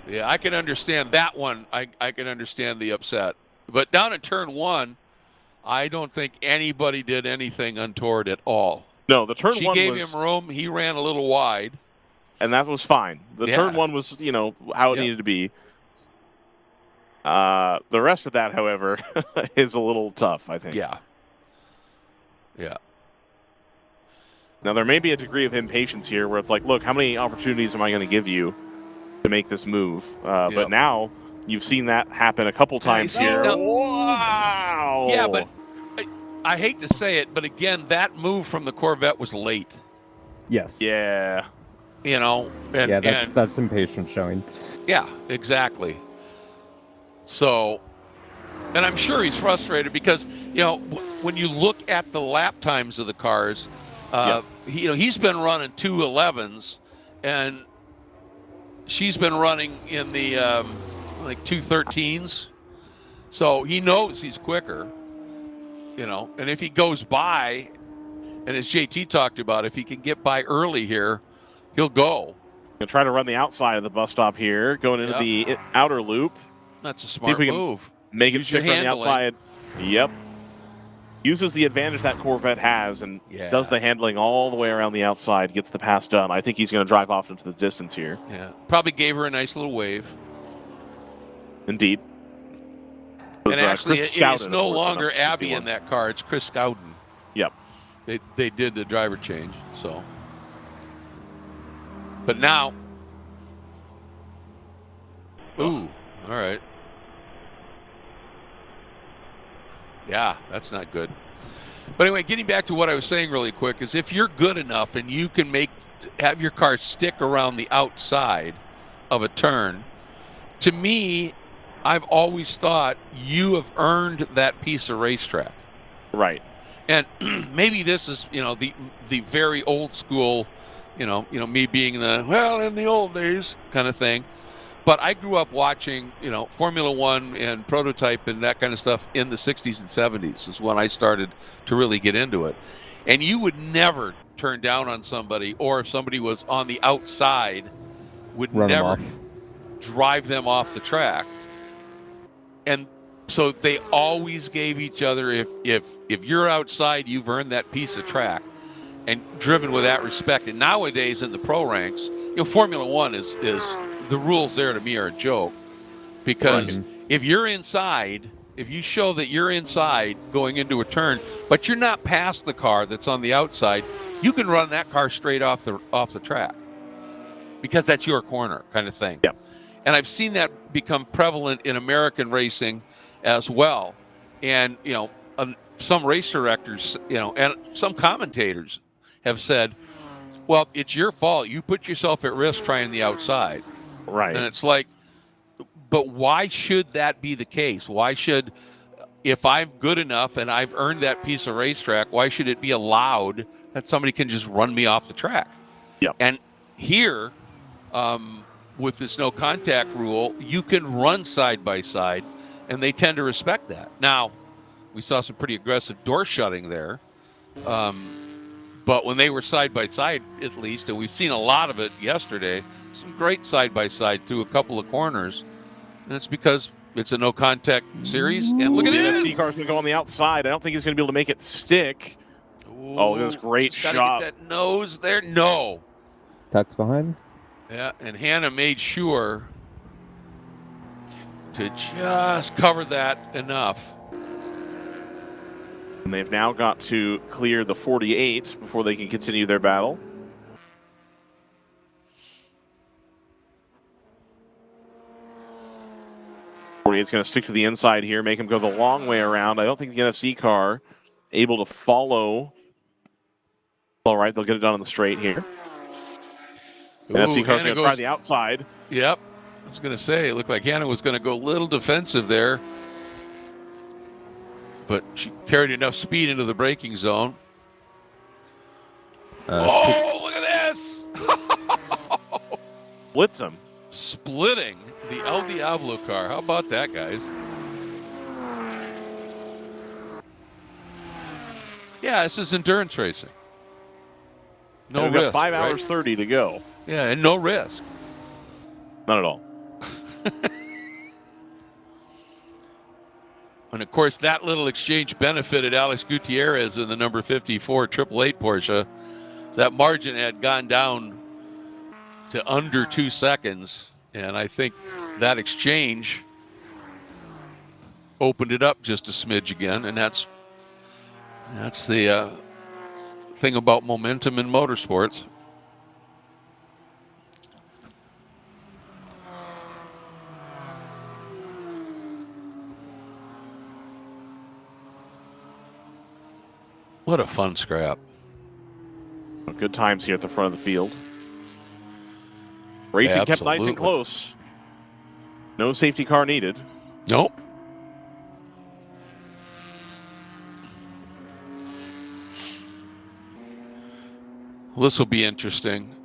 Yeah, I can understand that one. I can understand the upset. But down at turn 1, I don't think anybody did anything untoward at all. No, the turn she one gave was, him room. He ran a little wide. and that was fine. The turn one was, how it needed to be. The rest of that, however, is a little tough, I think. Yeah. Now, there may be a degree of impatience here where it's like, look, how many opportunities am I going to give you to make this move? But now you've seen that happen a couple times here. Wow! Yeah, but I hate to say it, but again, that move from the Corvette was late. Yes. Yeah. And that's impatience showing. Yeah, exactly. So, and I'm sure he's frustrated because, when you look at the lap times of the cars, he's been running 2:11s, and she's been running in the 2:13s. So he knows he's quicker, and if he goes by, and as JT talked about, if he can get by early here, he'll go. He'll try to run the outside of the bus stop here, going into the outer loop. That's a smart move. Make it stick on the outside. Yep. Uses the advantage that Corvette has and does the handling all the way around the outside, gets the pass done. I think he's going to drive off into the distance here. Yeah. Probably gave her a nice little wave. Indeed. And actually, it is no longer Abby in that car. It's Chris Scowden. Yep. They did the driver change, so. But now. Ooh, all right. Yeah, that's not good. But anyway, getting back to what I was saying really quick is if you're good enough and you can have your car stick around the outside of a turn, to me, I've always thought you have earned that piece of racetrack. Right. And maybe this is, the very old school, me being in the old days kind of thing. But I grew up watching, Formula One and prototype and that kind of stuff in the 60s and 70s is when I started to really get into it. And you would never turn down on somebody, or if somebody was on the outside, would never drive them off the track. And so they always gave each other, if you're outside, you've earned that piece of track and driven with that respect. And nowadays in the pro ranks, Formula One is the rules there to me are a joke, because if you're inside, if you show that you're inside going into a turn, but you're not past the car that's on the outside, you can run that car straight off the track because that's your corner kind of thing. Yep. And I've seen that become prevalent in American racing as well. And, some race directors, and some commentators have said, well, it's your fault. You put yourself at risk trying the outside. Right. And it's like, but why should that be the case? Why should, if I'm good enough and I've earned that piece of racetrack, why should it be allowed that somebody can just run me off the track? Yep. And here, with this no contact rule, you can run side by side, and they tend to respect that. Now, we saw some pretty aggressive door shutting there. But when they were side by side, at least, and we've seen a lot of it yesterday, some great side by side through a couple of corners, and it's because it's a no contact series. And look at this. The NFC car's going to go on the outside. I don't think he's going to be able to make it stick. Ooh, look at this great shot. Get that nose there. No. Tucks behind. Yeah, and Hannah made sure to just cover that enough. And they've now got to clear the 48 before they can continue their battle. 48's going to stick to the inside here, make him go the long way around. I don't think the NFC car able to follow. All right, they'll get it done on the straight here. NFC car's going to try the outside. Yep. I was going to say, it looked like Hannah was going to go a little defensive there. But she carried enough speed into the braking zone. Oh, look at this! Blitz him. Splitting the El Diablo car. How about that, guys? Yeah, this is endurance racing. No risk. Got 5 hours 30 to go. Yeah, and no risk. Not at all. And of course, that little exchange benefited Alex Gutierrez in the number 54 888 Porsche. That margin had gone down to under 2 seconds, and I think that exchange opened it up just a smidge again, and that's the thing about momentum in motorsports. What a fun scrap. Good times here at the front of the field. Racing kept nice and close. No safety car needed. Nope. Well, this will be interesting.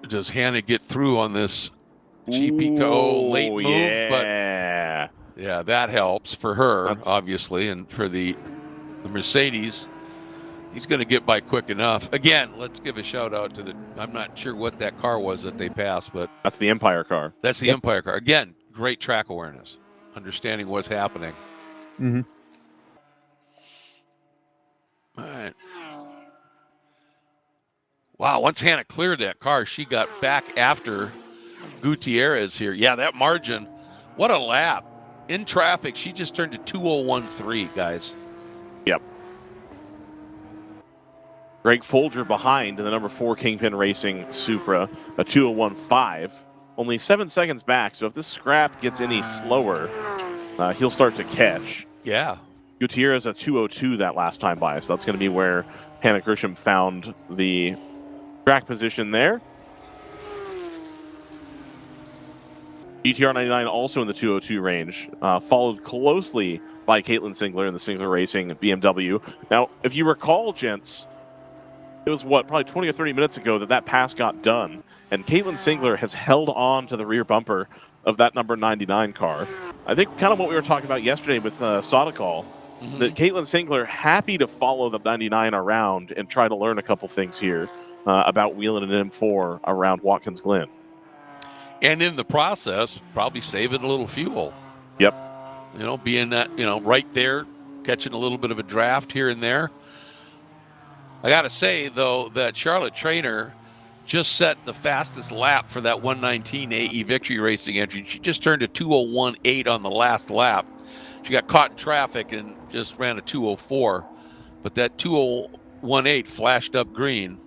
Does Hannah get through on this GP late move? Yeah. But yeah, that helps for her, obviously, and for the Mercedes. He's going to get by quick enough. Again, let's give a shout out to I'm not sure what that car was that they passed, but that's the Empire car. That's the Empire car. Again, great track awareness, understanding what's happening. Mm-hmm. All right. Wow, once Hannah cleared that car, she got back after Gutierrez here. Yeah, that margin, what a lap. In traffic, she just turned to 2:01.3, guys. Yep. Greg Folger behind in the number 4 Kingpin Racing Supra, a 2:01.5. Only 7 seconds back, so if this scrap gets any slower, he'll start to catch. Yeah. Gutierrez at 2:02 that last time by, so that's going to be where Hannah Grisham found the track position there. GTR 99 also in the 2:02 range, followed closely by Caitlin Singler in the Singler Racing BMW. Now, if you recall, gents, it was probably 20 or 30 minutes ago that pass got done, and Caitlin Singler has held on to the rear bumper of that number 99 car. I think kind of what we were talking about yesterday with Sodicall, that Caitlin Singler happy to follow the 99 around and try to learn a couple things here about wheeling an M4 around Watkins Glen. And in the process, probably saving a little fuel. Yep. You know, being that, right there, catching a little bit of a draft here and there. I got to say, though, that Charlotte Trainer just set the fastest lap for that 119 AE Victory Racing entry. She just turned a 2:01.8 on the last lap. She got caught in traffic and just ran a 2:04. But that 2:01.8 flashed up green.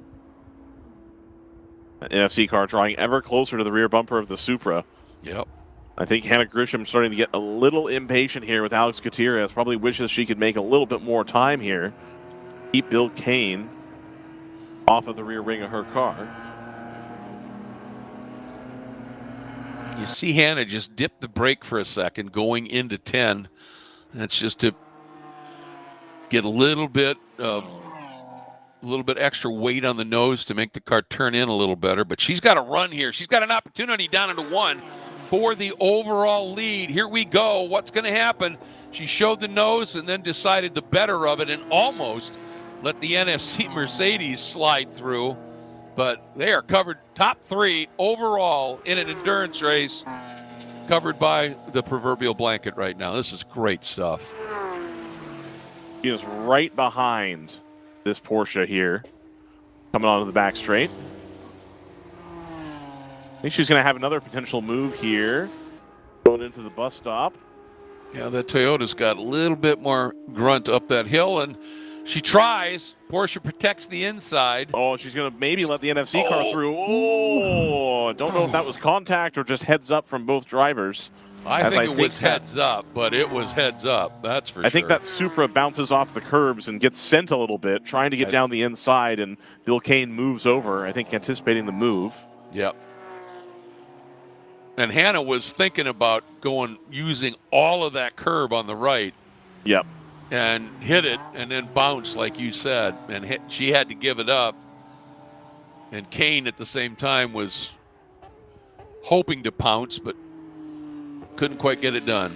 NFC car drawing ever closer to the rear bumper of the Supra. Yep. I think Hannah Grisham starting to get a little impatient here with Alex Gutierrez. Probably wishes she could make a little bit more time here. Keep Bill Kane off of the rear wing of her car. You see Hannah just dip the brake for a second going into 10. That's just to get a little bit extra weight on the nose to make the car turn in a little better. But she's got a run here. She's got an opportunity down into 1 for the overall lead. Here we go. What's going to happen? She showed the nose and then decided the better of it and almost let the NFC Mercedes slide through. But they are covered top 3 overall in an endurance race, covered by the proverbial blanket right now. This is great stuff. She is right behind this Porsche here, coming onto the back straight. I think she's going to have another potential move here, going into the bus stop. Yeah, that Toyota's got a little bit more grunt up that hill, and she tries. Porsche protects the inside. Oh, she's going to maybe let the NFC car through. Oh, don't know if that was contact or just heads up from both drivers. I think it was heads up, but it was heads up. That's for sure. I think that Supra bounces off the curbs and gets sent a little bit, trying to get down the inside, and Bill Kane moves over, I think anticipating the move. Yep. And Hannah was thinking about using all of that curb on the right. Yep. And hit it and then bounce, like you said. And she had to give it up. And Kane at the same time was hoping to pounce, but couldn't quite get it done.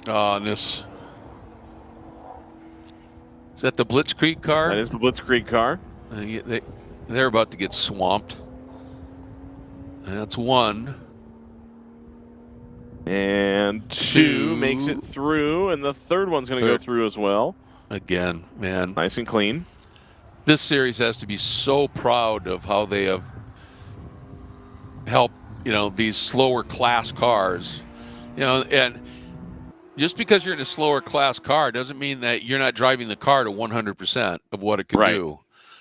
Oh, and this. Is that the Blitzkrieg car? That is the Blitzkrieg car. They're about to get swamped. And that's one. And two makes it through, and the third one's going to go through as well. Again, man. Nice and clean. This series has to be so proud of how they have helped, these slower class cars. And just because you're in a slower class car doesn't mean that you're not driving the car to 100% of what it can do.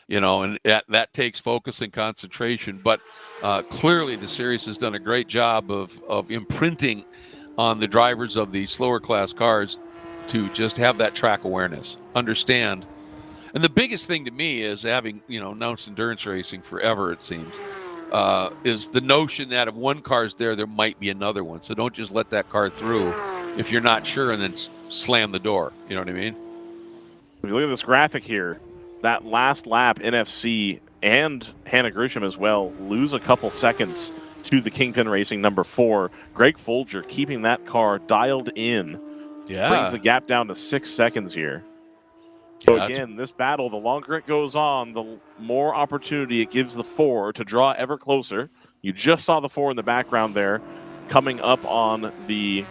And that takes focus and concentration. But clearly the series has done a great job of imprinting on the drivers of the slower class cars to just have that track awareness, understand. And the biggest thing to me is having, announced endurance racing forever, it seems, is the notion that if one car's there might be another one. So don't just let that car through if you're not sure and then slam the door. You know what I mean? If you look at this graphic here, that last lap, NFC and Hannah Grisham as well lose a couple seconds to the Kingpin Racing number 4. Greg Folger keeping that car dialed in. Yeah. Brings the gap down to 6 seconds here. So again, this battle, the longer it goes on, the more opportunity it gives the 4 to draw ever closer. You just saw the 4 in the background there coming up on the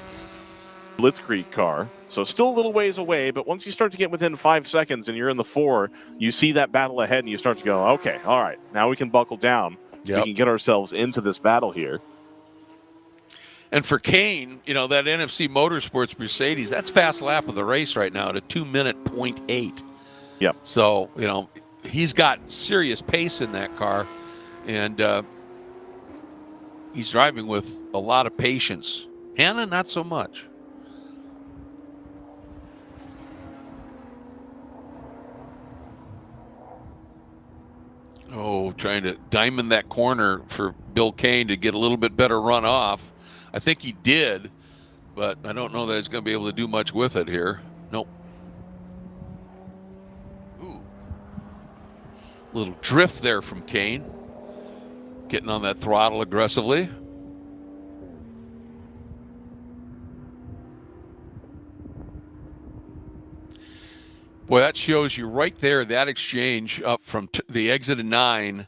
Blitzkrieg car. So still a little ways away, but once you start to get within 5 seconds and you're in the 4, you see that battle ahead and you start to go, okay, all right, now we can buckle down. Yep. We can get ourselves into this battle here. And for Kane, that NFC Motorsports Mercedes, that's fast lap of the race right now at a 2-minute 0.8. Yep. So, he's got serious pace in that car, and he's driving with a lot of patience. Hannah, not so much. Oh, trying to diamond that corner for Bill Kane to get a little bit better run off. I think he did, but I don't know that he's going to be able to do much with it here. Nope. Ooh. Little drift there from Kane. Getting on that throttle aggressively. Boy, that shows you right there, that exchange up from the exit of 9,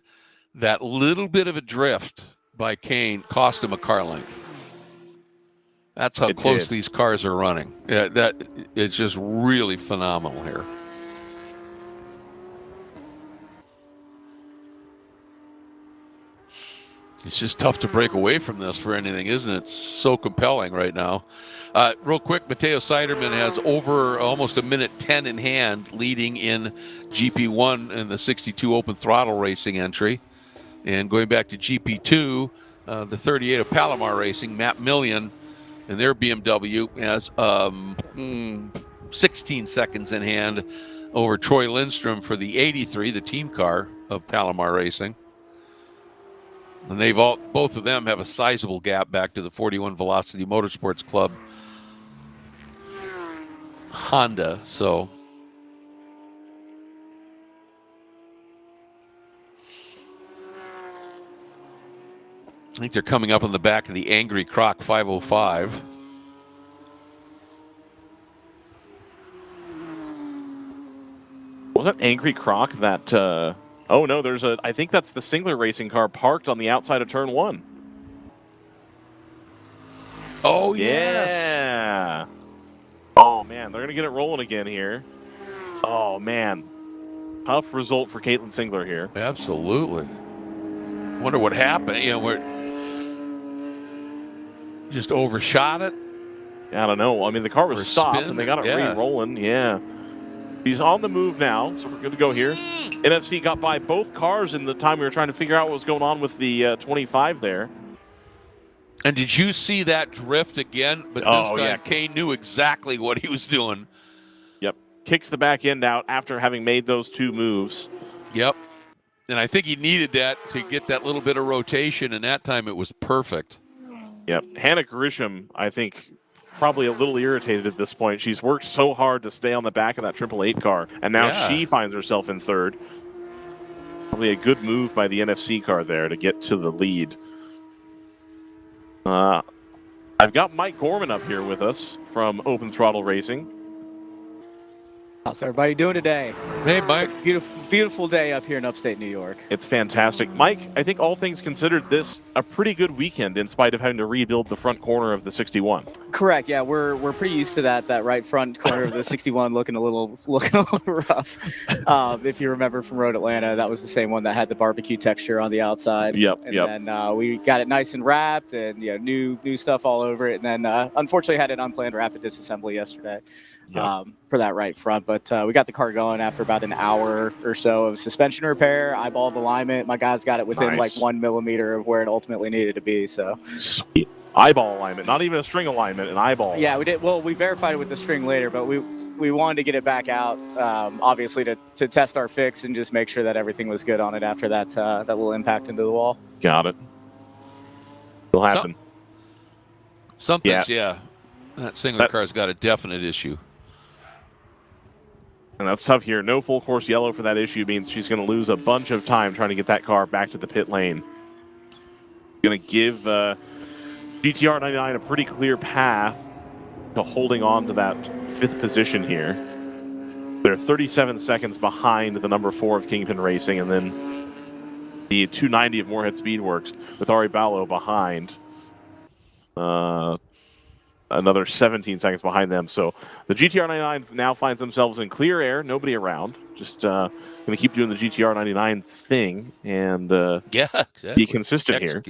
that little bit of a drift by Kane cost him a car length. That's how close these cars are running. Yeah, that it's just really phenomenal here. It's just tough to break away from this for anything, isn't it? It's so compelling right now. Real quick, Matteo Siderman has over almost 1:10 in hand, leading in GP1 in the 62 open throttle racing entry. And going back to GP2, the 38 of Palomar Racing, Matt Million, and their BMW has 16 seconds in hand over Troy Lindstrom for the 83, the team car of Palomar Racing. And both of them have a sizable gap back to the 41 Velocity Motorsports Club Honda. So I think they're coming up on the back of the Angry Croc 505. Was that Angry Croc that... oh, no, I think that's the Singler Racing car parked on the outside of Turn 1. Oh, yes. Yeah. Oh, man, they're going to get it rolling again here. Oh, man. Tough result for Caitlin Singler here. Absolutely. Wonder what happened. Just overshot it. I don't know. I mean, the car was stopped, and they got it re-rolling. Yeah. He's on the move now, so we're good to go here. NFC got by both cars in the time we were trying to figure out what was going on with the 25 there. And did you see that drift again? But this time, Kane knew exactly what he was doing. Yep. Kicks the back end out after having made those two moves. Yep. And I think he needed that to get that little bit of rotation, and that time it was perfect. Yep. Hannah Grisham, I think, probably a little irritated at this point. She's worked so hard to stay on the back of that 888 car, and now she finds herself in third. Probably a good move by the NFC car there to get to the lead. I've got Mike Gorman up here with us from Open Throttle Racing. How's everybody doing today? Hey, Mike. Beautiful day up here in upstate New York. It's fantastic. Mike, I think all things considered, this a pretty good weekend in spite of having to rebuild the front corner of the 61. Correct. Yeah, we're pretty used to that right front corner of the 61 looking a little rough. If you remember from Road Atlanta, that was the same one that had the barbecue texture on the outside. Yep. And then we got it nice and wrapped, and new stuff all over it. And then unfortunately had an unplanned rapid disassembly yesterday. For that right front, but we got the car going after about an hour or so of suspension repair, eyeball alignment. My guys got it within like 1 millimeter of where it ultimately needed to be. So sweet. Eyeball alignment, not even a string alignment, an eyeball. Yeah, we did. Well, we verified it with the string later, but we wanted to get it back out, obviously to test our fix and just make sure that everything was good on it after that that little impact into the wall. Got it. It'll happen. Something's that single car's got a definite issue. And that's tough here. No full course yellow for that issue means she's going to lose a bunch of time trying to get that car back to the pit lane. Going to give GTR 99 a pretty clear path to holding on to that 5th position here. They're 37 seconds behind the number 4 of Kingpin Racing, and then the 290 of Moorhead Speedworks with Ari Ballo behind. Another 17 seconds behind them. So the GTR 99 now finds themselves in clear air, nobody around. Just going to keep doing the GTR 99 thing and exactly. be consistent here.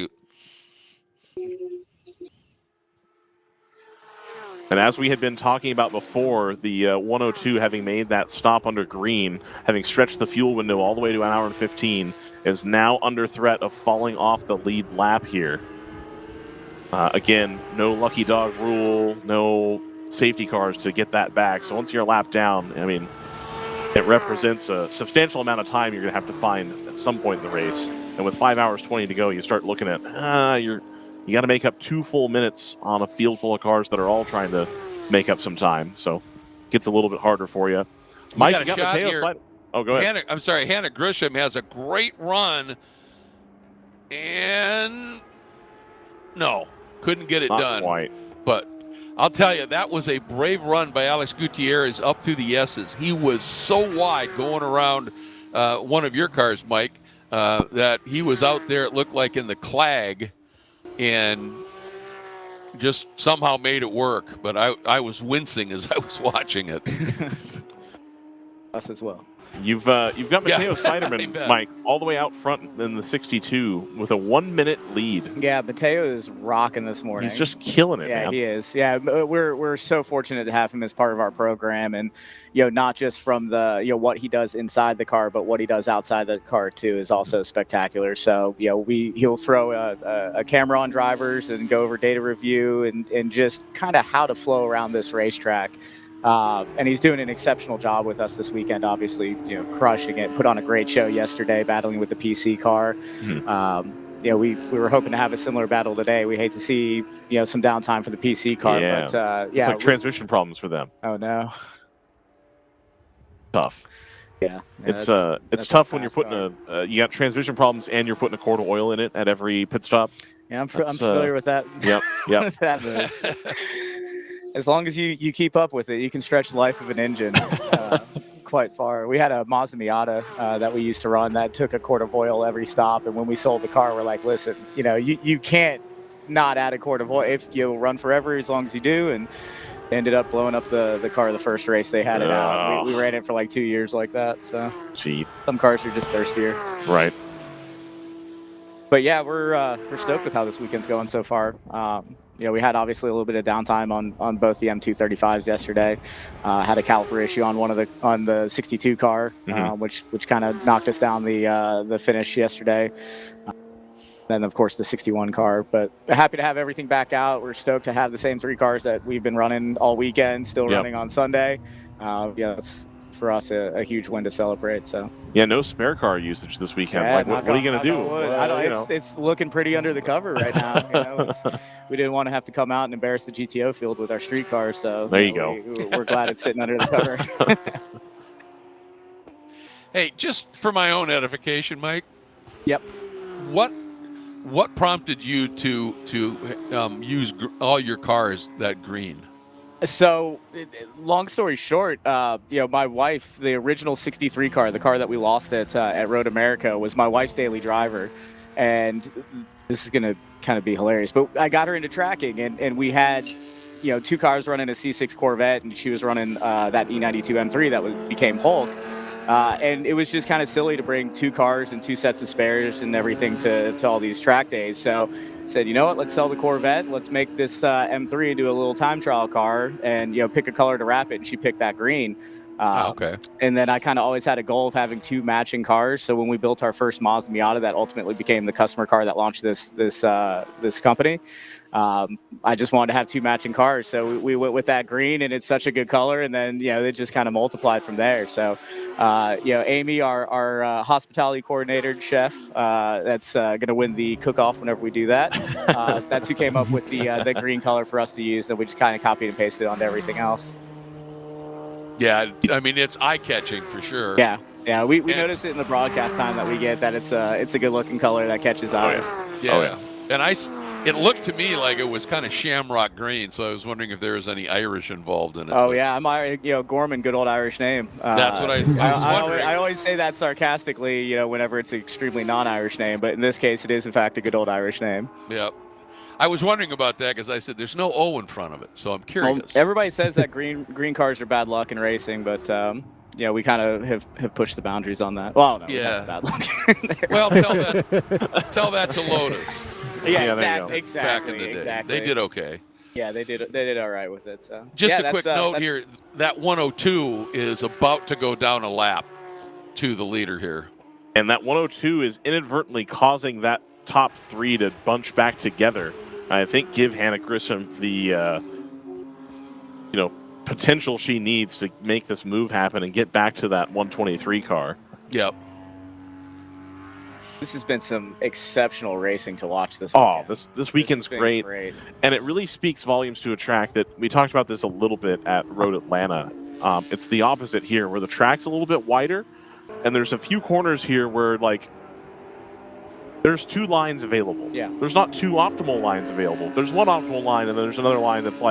And as we had been talking about before, the 102 having made that stop under green, having stretched the fuel window all the way to an hour and 15, is now under threat of falling off the lead lap here. Again, no lucky dog rule, no safety cars to get that back. So once you're a lap down, I mean, it represents a substantial amount of time you're going to have to find at some point in the race. And with 5 hours 20 to go, you start looking at you got to make up 2 full minutes on a field full of cars that are all trying to make up some time. So it gets a little bit harder for you. Mike, you got Mateo slide. Oh, go ahead. Hannah Grisham has a great run, and no. Couldn't get it done. Quite. But I'll tell you, that was a brave run by Alex Gutierrez up through the S's. He was so wide going around one of your cars, Mike, that he was out there, it looked like in the clag, and just somehow made it work. But I was wincing as I was watching it. Us as well. You've got Mateo Siderman, Mike, all the way out front in the 62 with a 1 minute lead. Yeah, Mateo is rocking this morning. He's just killing it, man. Yeah, he is. Yeah, we're so fortunate to have him as part of our program, and not just from the what he does inside the car, but what he does outside the car too is also spectacular. So he'll throw a camera on drivers and go over data review and just kind of how to flow around this racetrack. And he's doing an exceptional job with us this weekend, obviously, crushing it. Put on a great show yesterday, battling with the PC car. Mm-hmm. We were hoping to have a similar battle today. We hate to see, some downtime for the PC car. Yeah. But, it's like transmission problems for them. Oh, no. Tough. Yeah. It's tough when you're putting you got transmission problems and you're putting a quart of oil in it at every pit stop. Yeah, I'm familiar with that. Yep. With that move. As long as you keep up with it, you can stretch the life of an engine quite far. We had a Mazda Miata that we used to run that took a quart of oil every stop. And when we sold the car, we're like, listen, you can't not add a quart of oil if you'll run forever as long as you do. And ended up blowing up the car the first race they had it out. We ran it for like 2 years like that. So cheap. Some cars are just thirstier. Right. but yeah, we're stoked with how this weekend's going so far. We had obviously a little bit of downtime on both the M235s yesterday. Had a caliper issue on the 62 car, which kind of knocked us down the finish yesterday. Then of course the 61 car, but happy to have everything back out. We're stoked to have the same 3 cars that we've been running all weekend, still running on Sunday. It's for us a huge win to celebrate. So yeah, no spare car usage this weekend. Yeah, what are you gonna do? It's looking pretty under the cover right now. We didn't want to have to come out and embarrass the GTO field with our street cars, so there you go. We're glad it's sitting under the cover. Hey, just for my own edification, Mike. Yep. What prompted you to use all your cars that green? So, long story short, my wife, the original 63 car, the car that we lost at Road America, was my wife's daily driver. And this is going to kind of be hilarious, but I got her into tracking, and we had, 2 cars running a C6 Corvette, and she was running that E92 M3 that became Hulk. And it was just kind of silly to bring 2 cars and 2 sets of spares and everything to all these track days. So I said, you know what, let's sell the Corvette. Let's make this M3 into a little time trial car and, pick a color to wrap it. And she picked that green. Okay. And then I kind of always had a goal of having 2 matching cars. So when we built our first Mazda Miata, that ultimately became the customer car that launched this company. I just wanted to have 2 matching cars, so we went with that green, and it's such a good color. And then it just kind of multiplied from there. So Amy, our hospitality coordinator chef, that's going to win the cook-off whenever we do that. That's who came up with the green color for us to use. Then we just kind of copied and pasted onto everything else. Yeah, I mean, it's eye-catching for sure. Yeah, we noticed it in the broadcast time that we get that it's a good-looking color that catches eyes. Yeah. And it looked to me like it was kind of shamrock green, so I was wondering if there was any Irish involved in it. Oh, yeah, I'm Irish. Gorman, good old Irish name. That's what I was wondering. I always say that sarcastically, whenever it's an extremely non-Irish name, but in this case, it is in fact a good old Irish name. Yeah. I was wondering about that because I said there's no O in front of it, so I'm curious. Well, everybody says that green cars are bad luck in racing, but we kind of have pushed the boundaries on that. Well, no, that's bad luck. Well, tell that to Lotus. Yeah, exactly. Back in the day, exactly. They did okay. Yeah, they did all right with it. So just a quick note here: that 102 is about to go down a lap to the leader here, and that 102 is inadvertently causing that top 3 to bunch back together. I think give Hannah Grissom the potential she needs to make this move happen and get back to that 123 car. Yep. This has been some exceptional racing to watch this weekend. This weekend's great. And it really speaks volumes to a track that we talked about this a little bit at Road Atlanta. It's the opposite here, where the track's a little bit wider, and there's a few corners here where there's 2 lines available. Yeah. There's not 2 optimal lines available. There's one optimal line, and then there's another line that's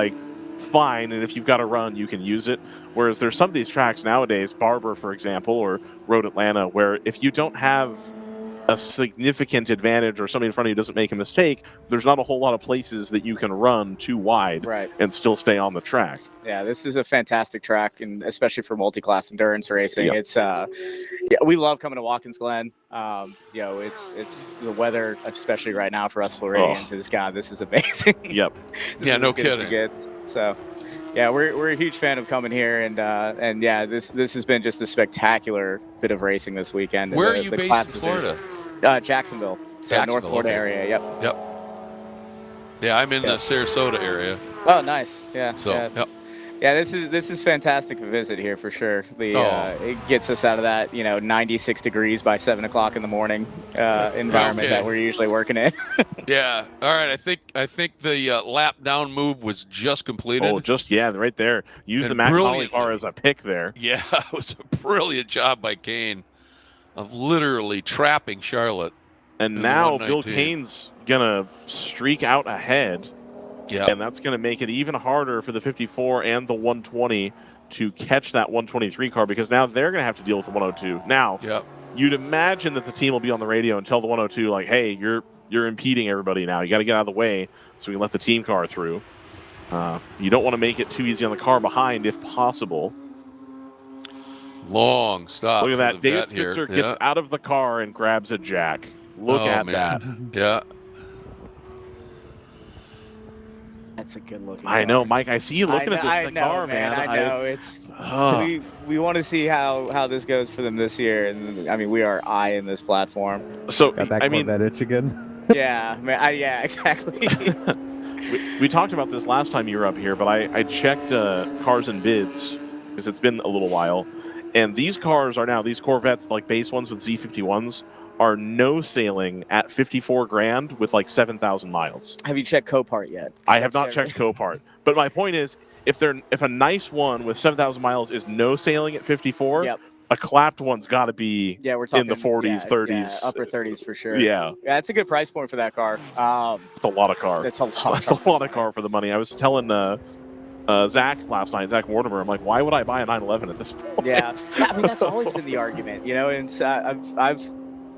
fine, and if you've got to run, you can use it. Whereas there's some of these tracks nowadays, Barber, for example, or Road Atlanta, where if you don't have a significant advantage or somebody in front of you doesn't make a mistake, there's not a whole lot of places that you can run too wide and still stay on the track. Yeah, this is a fantastic track, and especially for multi-class endurance racing. Yep. It's we love coming to Watkins Glen. It's the weather, especially right now for us Floridians, this is amazing. Yep. Yeah, no kidding. So, yeah, we're a huge fan of coming here, and this has been just a spectacular bit of racing this weekend. Where are you based in Florida? Jacksonville, North Florida area. Yep. Yeah, I'm in the Sarasota area. Oh, nice. Yeah. So, Yeah, this is fantastic to visit here for sure. It gets us out of that 96 degrees by 7 o'clock in the morning environment that we're usually working in. Yeah. All right. I think the lap down move was just completed. Oh, right there. Use the Max Holly car as a pick there. Yeah, it was a brilliant job by Kane of literally trapping Charlotte. And now Bill Kane's gonna streak out ahead. Yeah, and that's going to make it even harder for the 54 and the 120 to catch that 123 car, because now they're going to have to deal with the 102. Now, you'd imagine that the team will be on the radio and tell the 102, hey, you're impeding everybody now. You got to get out of the way so we can let the team car through. You don't want to make it too easy on the car behind if possible. Long stop. Look at that. David Spitzer gets out of the car and grabs a jack. Look Oh, at man. that. Yeah. That's a good looking. I know, Mike. I see you looking at this I in the know, car, man. I know. It's Ugh. we want to see how this goes for them this year, and I mean we are eyeing this platform. So Got that I mean, Corvette itch again. Yeah, man. Yeah, exactly. we talked about this last time you were up here, but I checked cars and bids because it's been a little while, and these cars are now, these Corvettes, like base ones with Z51s, are no sailing at 54 grand with like 7,000 miles. Have you checked Copart yet? I have not checked Copart, but my point is, if a nice one with 7,000 miles is no sailing at 54, Yep. a clapped one's got to be we're talking in the 40s, yeah, 30s, yeah, upper 30s for sure. Yeah, it's a good price point for that car. it's a lot of car. That's a lot. That's a lot of car for the money. I was telling Zach last night, Zach Mortimer, I'm like, why would I buy a 911 at this point? Yeah, I mean that's always been the argument, you know. And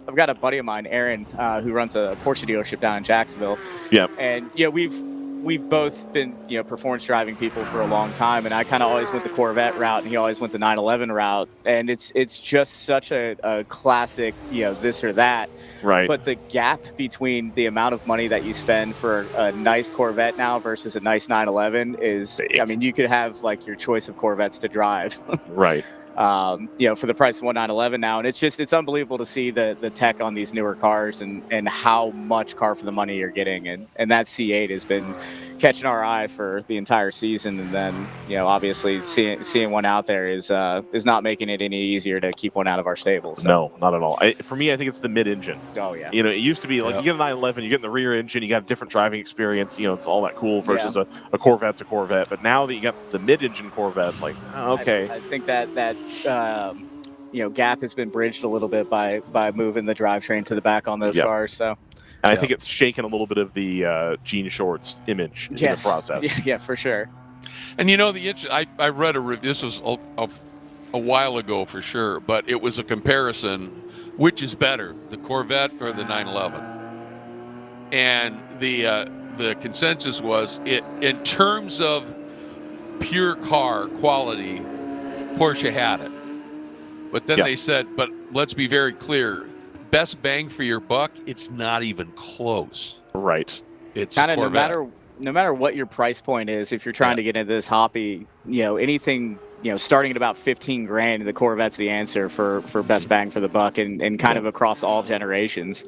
I've got a buddy of mine, Aaron, who runs a Porsche dealership down in Jacksonville. Yep. And we've both been performance driving people for a long time, and I kind of always went the Corvette route, and he always went the 911 route, and it's just such a classic, this or that. Right. But the gap between the amount of money that you spend for a nice Corvette now versus a nice 911 is, I mean, you could have like your choice of Corvettes to drive. Right. For the price of one 911 now, and it's unbelievable to see the tech on these newer cars and how much car for the money you're getting, and that C8 has been catching our eye for the entire season, and then obviously seeing one out there is not making it any easier to keep one out of our stable. So. No, not at all. For me, I think it's the mid-engine. Oh yeah. It used to be like you get a 911, you get in the rear engine, you got a different driving experience. It's all that cool versus a Corvette's a Corvette. But now that you got the mid-engine Corvettes, like okay. I think that gap has been bridged a little bit by moving the drivetrain to the back on those cars. So. And I think it's shaken a little bit of the Gene Shorts image in the process. Yeah, for sure. And I read this was a while ago for sure, but it was a comparison, which is better, the Corvette or the 911? And the consensus was, in terms of pure car quality, Porsche had it. But then they said, but let's be very clear, best bang for your buck, it's not even close. Right. It's kind of no matter what your price point is, if you're trying to get into this hobby, anything, starting at about 15 grand, the Corvette's the answer for best bang for the buck, and kind of across all generations,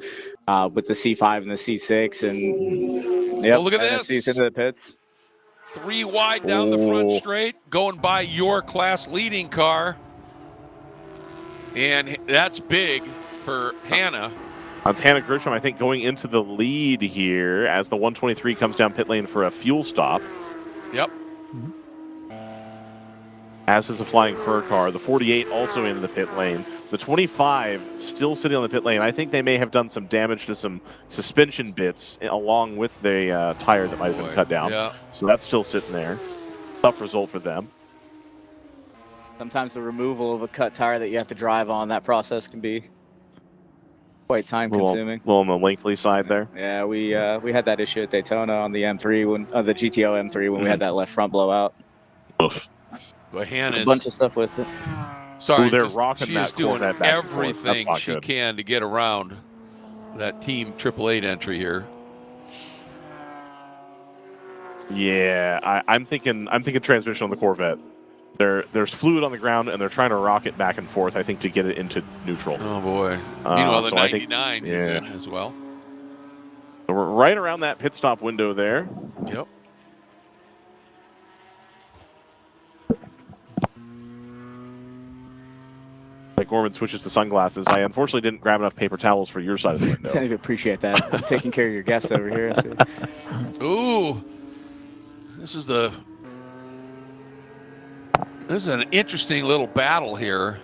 with the C5 and the C6, and look at this. He's into the pits. 3 wide down the front straight, going by your class leading car, and that's big for Hannah. That's Hannah Grisham, I think, going into the lead here as the 123 comes down pit lane for a fuel stop. Yep. As is a Flying Fur car. The 48 also into the pit lane. The 25 still sitting on the pit lane. I think they may have done some damage to some suspension bits along with the tire that might have been cut down. Yeah. So that's still sitting there. Tough result for them. Sometimes the removal of a cut tire that you have to drive on, that process can be quite time consuming. A little on the lengthy side there. Yeah, we had that issue at Daytona on the M3 when the GTO M3 when we had that left front blowout. Oof. But Hannah's a bunch of stuff with it. Sorry, they're rocking she that is doing Corvette back and forth. everything That's she not good. can to get around that Team 888 entry here. Yeah, I'm thinking transmission on the Corvette. There's fluid on the ground, and they're trying to rock it back and forth, I think, to get it into neutral. Oh, boy. Meanwhile, the so 99 is in as well. So we're right around that pit stop window there. Yep. Like Gorman switches to sunglasses. I unfortunately didn't grab enough paper towels for your side of the window. I appreciate that. I'm taking care of your guests over here. Ooh. This is an interesting little battle here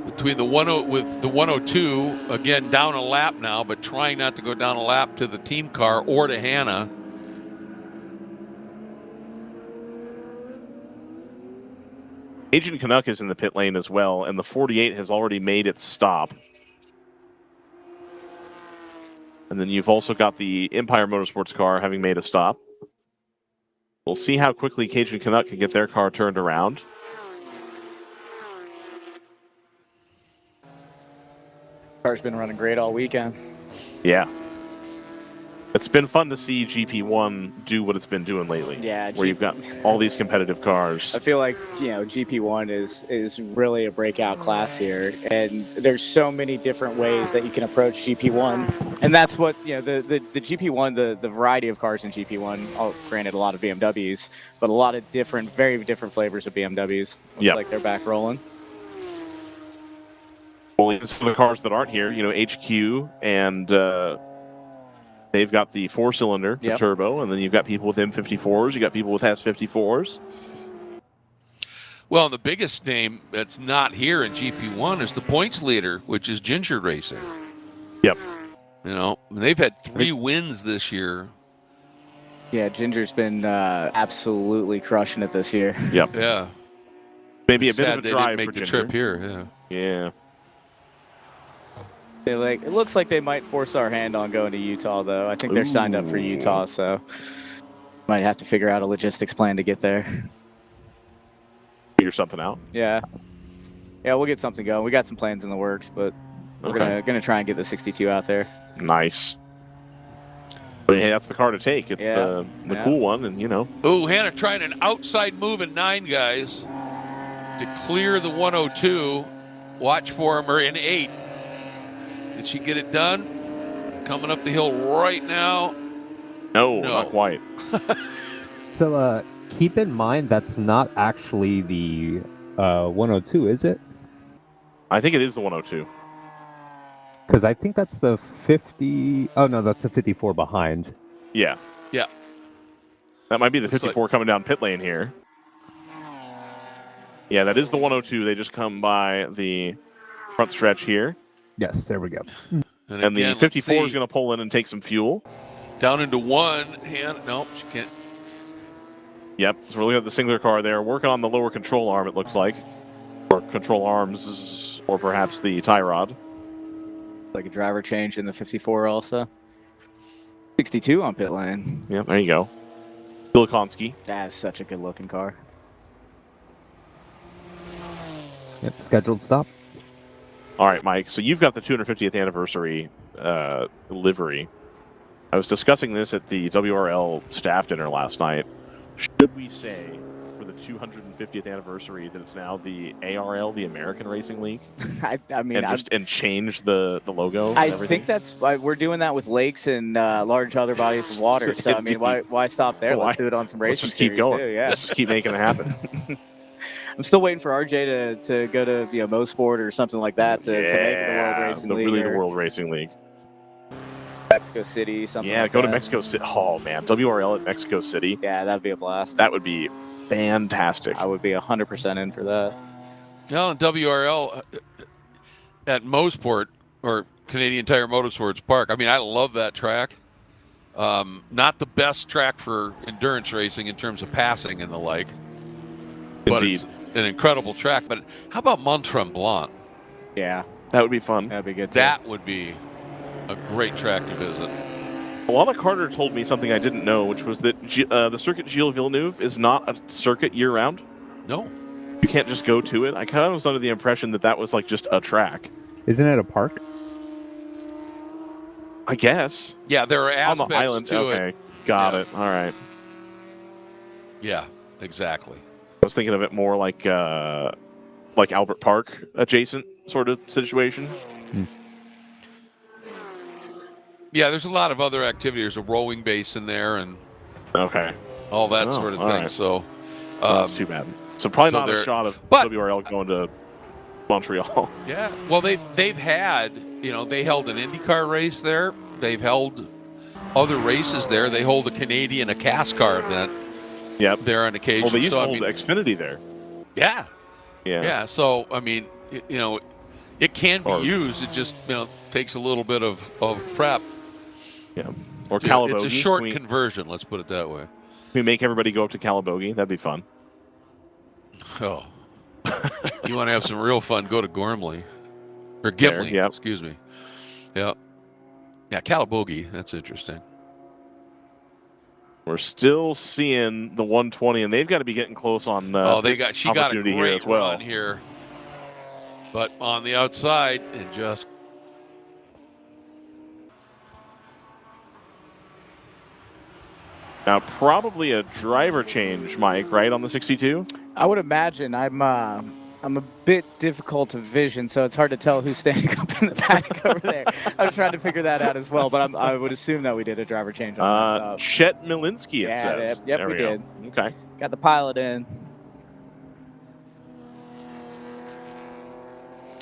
between the 102, again down a lap now, but trying not to go down a lap to the team car or to Hannah. Agent Canuck is in the pit lane as well, and the 48 has already made its stop. And then you've also got the Empire Motorsports car having made a stop. We'll see how quickly Cajun Canuck can get their car turned around. Car's been running great all weekend. Yeah. It's been fun to see GP1 do what it's been doing lately. Yeah, where you've got all these competitive cars. I feel like, GP1 is really a breakout class here, and there's so many different ways that you can approach GP1, and that's what the GP1, the variety of cars in GP1. Granted, a lot of BMWs, but a lot of very different flavors of BMWs. Looks like they're back rolling. Well, it's for the cars that aren't here. HQ and. They've got the 4-cylinder, the turbo, and then you've got people with M54s. You got people with S54s. Well, the biggest name that's not here in GP1 is the points leader, which is Ginger Racing. Yep. They've had 3 wins this year. Yeah, Ginger's been absolutely crushing it this year. Yep. Yeah. Maybe a bit of a they drive didn't make for the Ginger. trip here. Yeah. Yeah. It looks like they might force our hand on going to Utah, though. I think they're signed up for Utah, so might have to figure out a logistics plan to get there. Figure something out. Yeah, we'll get something going. We got some plans in the works, but we're gonna try and get the 62 out there. Nice. But hey, that's the car to take. It's the cool one, and Oh, Hannah trying an outside move in 9, guys, to clear the 102. Watch for him, or in 8. Did she get it done? Coming up the hill right now. No, not quite. So keep in mind that's not actually the 102, is it? I think it is the 102. Because I think that's the 50. Oh no, that's the 54 behind. Yeah. Yeah. That might be the 54 coming down pit lane here. Yeah, that is the 102. They just come by the front stretch here. Yes, there we go. And the 54 is going to pull in and take some fuel. Down into 1. Nope, she can't. Yep, so we're looking at the singular car there. Working on the lower control arm, it looks like. Or control arms, or perhaps the tie rod. Like a driver change in the 54 also. 62 on pit lane. Yep, there you go. Silikonsky. That's such a good looking car. Yep, scheduled stop. All right, Mike. So you've got the 250th anniversary livery. I was discussing this at the WRL staff dinner last night. Should we say for the 250th anniversary that it's now the ARL, the American Racing League? I mean, and change the logo. I think that's why we're doing that with lakes and large other bodies of water. So I mean, why stop there? Let's do it on some racing. Let's just keep going. Too, yeah. Let's just keep making it happen. I'm still waiting for RJ to go to MoSport or something like that to make it the World Racing League. Really, the World Racing League. Mexico City, something. Yeah, like go that. to Mexico City. Oh man, WRL at Mexico City. Yeah, that'd be a blast. That would be fantastic. I would be 100% in for that. Well, in WRL at mosport, or Canadian Tire Motorsports Park, I mean, I love that track. Not the best track for endurance racing in terms of passing and the like. But Indeed. it's an incredible track. But how about Mont Tremblant? Yeah, that would be fun. That'd be good too. That would be a great track to visit. Alana Carter told me something I didn't know, which was that the circuit Gilles Villeneuve is not a circuit year-round. No. You can't just go to it. I kind of was under the impression that was like just a track. Isn't it a park? I guess. Yeah, there are aspects on the island. to Okay, it. got it. All right. Yeah, exactly. I was thinking of it more like Albert Park adjacent sort of situation. Yeah, there's a lot of other activity. There's a rowing base in there and all that sort of thing. Right. So that's too bad. So probably not a shot of WRL going to Montreal. Yeah, well, they've had, they held an IndyCar race there. They've held other races there. They hold a Canadian, a CASCAR event. Yep. There on occasion. Well, they used to hold Xfinity there. Yeah. Yeah. Yeah. So I mean, it can be used. It just takes a little bit of prep. Yeah. Or Calabogie. It's a short conversion. Let's put it that way. We make everybody go up to Calabogie. That'd be fun. Oh. You want to have some real fun? Go to Gormley or Gimli. Yep. Excuse me. Yeah. Yeah. Calabogie. That's interesting. We're still seeing the 120, and they've got to be getting close on. She got a great here as well. run here, but on the outside and just Now, probably a driver change, Mike, right, on the 62? I would imagine. I'm a bit difficult to vision, so it's hard to tell who's standing up in the paddock over there. I was trying to figure that out as well, but I would assume that we did a driver change on that stuff. Chet Milinski, it says. Yep, there we did. Okay. Got the pilot in.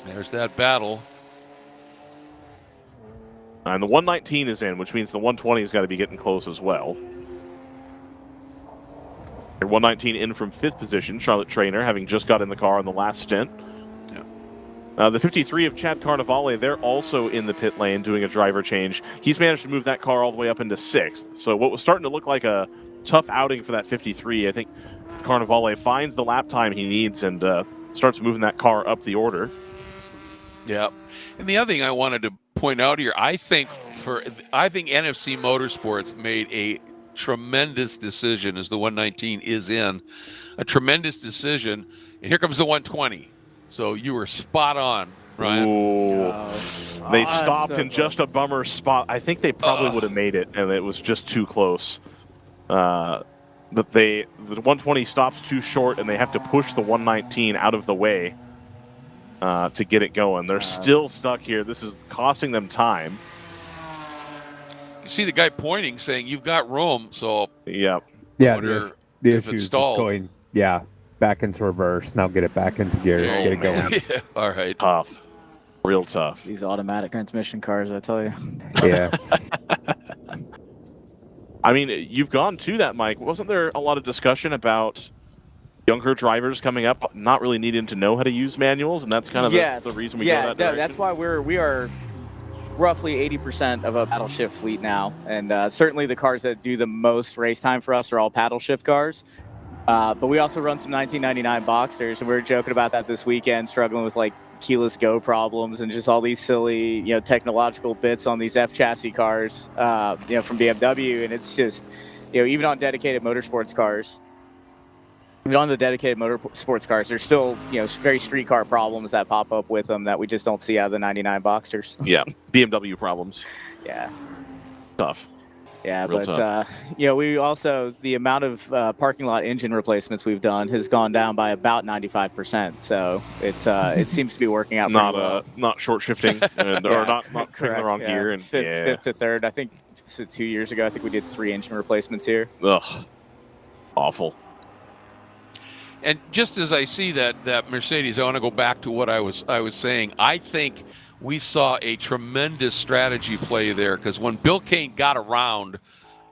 There's that battle. And the 119 is in, which means the 120 has got to be getting close as well. 119 in from 5th position, Charlotte Trainer, having just got in the car on the last stint. Yeah. The 53 of Chad Carnevale, they're also in the pit lane doing a driver change. He's managed to move that car all the way up into 6th. So what was starting to look like a tough outing for that 53, I think Carnevale finds the lap time he needs and starts moving that car up the order. Yeah. And the other thing I wanted to point out here, I think NFC Motorsports made a tremendous decision as the 119 is in. A tremendous decision. And here comes the 120. So you were spot on, Ryan. They stopped in just a bummer spot. I think they probably would have made it, and it was just too close. But the 120 stops too short, and they have to push the 119 out of the way to get it going. They're still stuck here. This is costing them time. You see the guy pointing, saying, "You've got room." So yeah, the if issue it's is stalled. going back into reverse. Now get it back into gear. Get it going. Yeah. All right. Tough. Real tough. These automatic transmission cars, I tell you. Yeah. I mean, you've gone to that, Mike. Wasn't there a lot of discussion about younger drivers coming up not really needing to know how to use manuals, and that's kind of the reason we go that direction? That's why we are roughly 80% of a paddle shift fleet now, and certainly the cars that do the most race time for us are all paddle shift cars. But we also run some 1999 Boxsters, and we were joking about that this weekend, struggling with like keyless go problems and just all these silly, technological bits on these F chassis cars, from BMW, and it's just, even on dedicated motorsports cars. Even on the dedicated motorsports cars, there's still, very street car problems that pop up with them that we just don't see out of the 99 Boxsters. Yeah, BMW problems. Yeah. Tough. Yeah, Real but, tough. we also, the amount of parking lot engine replacements we've done has gone down by about 95%. So it seems to be working out pretty well. Not short shifting or not putting the wrong gear. And fifth to third. I think 2 years ago, I think we did 3 engine replacements here. Ugh. Awful. And just as I see that Mercedes, I want to go back to what I was saying. I think we saw a tremendous strategy play there, because when Bill Kane got around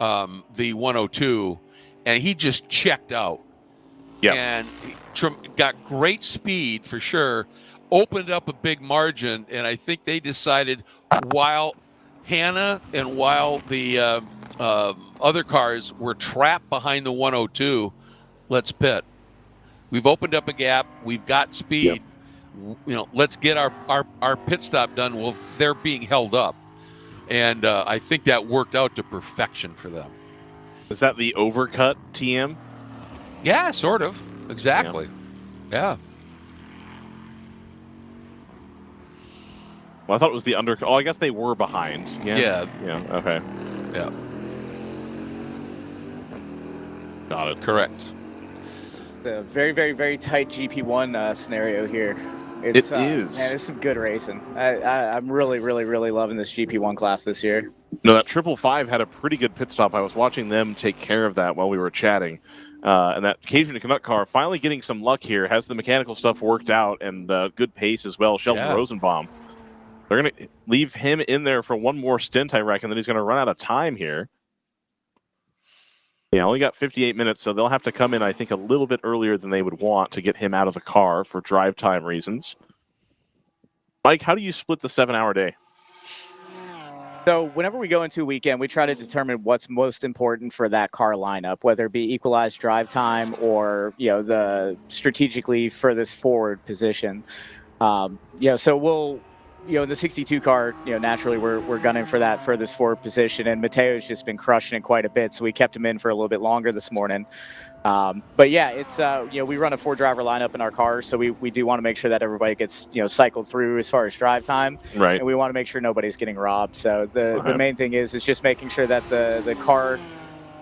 the 102, and he just checked out, and got great speed for sure, opened up a big margin, and I think they decided while Hannah and while the other cars were trapped behind the 102, let's pit. We've opened up a gap. We've got speed. Let's get our pit stop done while they're being held up. And I think that worked out to perfection for them. Is that the overcut TM? Yeah, sort of. Exactly. Yeah. Well, I thought it was the undercut. Oh, I guess they were behind. Yeah. Yeah. Okay. Yeah. Got it. Correct. A very, very, very tight GP1 scenario here. It is. Man, it's some good racing. I'm really, really, really loving this GP1 class this year. No, that 555 had a pretty good pit stop. I was watching them take care of that while we were chatting. And that Cajun Canuck car finally getting some luck here, has the mechanical stuff worked out, and good pace as well. Sheldon Rosenbaum. They're going to leave him in there for one more stint, I reckon, then he's going to run out of time here. Yeah, only got 58 minutes, so they'll have to come in, I think, a little bit earlier than they would want to get him out of the car for drive time reasons. Mike, how do you split the 7-hour day? So whenever we go into a weekend, we try to determine what's most important for that car lineup, whether it be equalized drive time or, the strategically furthest forward position. So we'll... in the 62 car, naturally we're gunning for that furthest forward position, and Mateo's just been crushing it quite a bit, so we kept him in for a little bit longer this morning. But yeah, it's we run a 4-driver lineup in our cars, so we do want to make sure that everybody gets cycled through as far as drive time, right? And we want to make sure nobody's getting robbed. So the main thing is just making sure that the car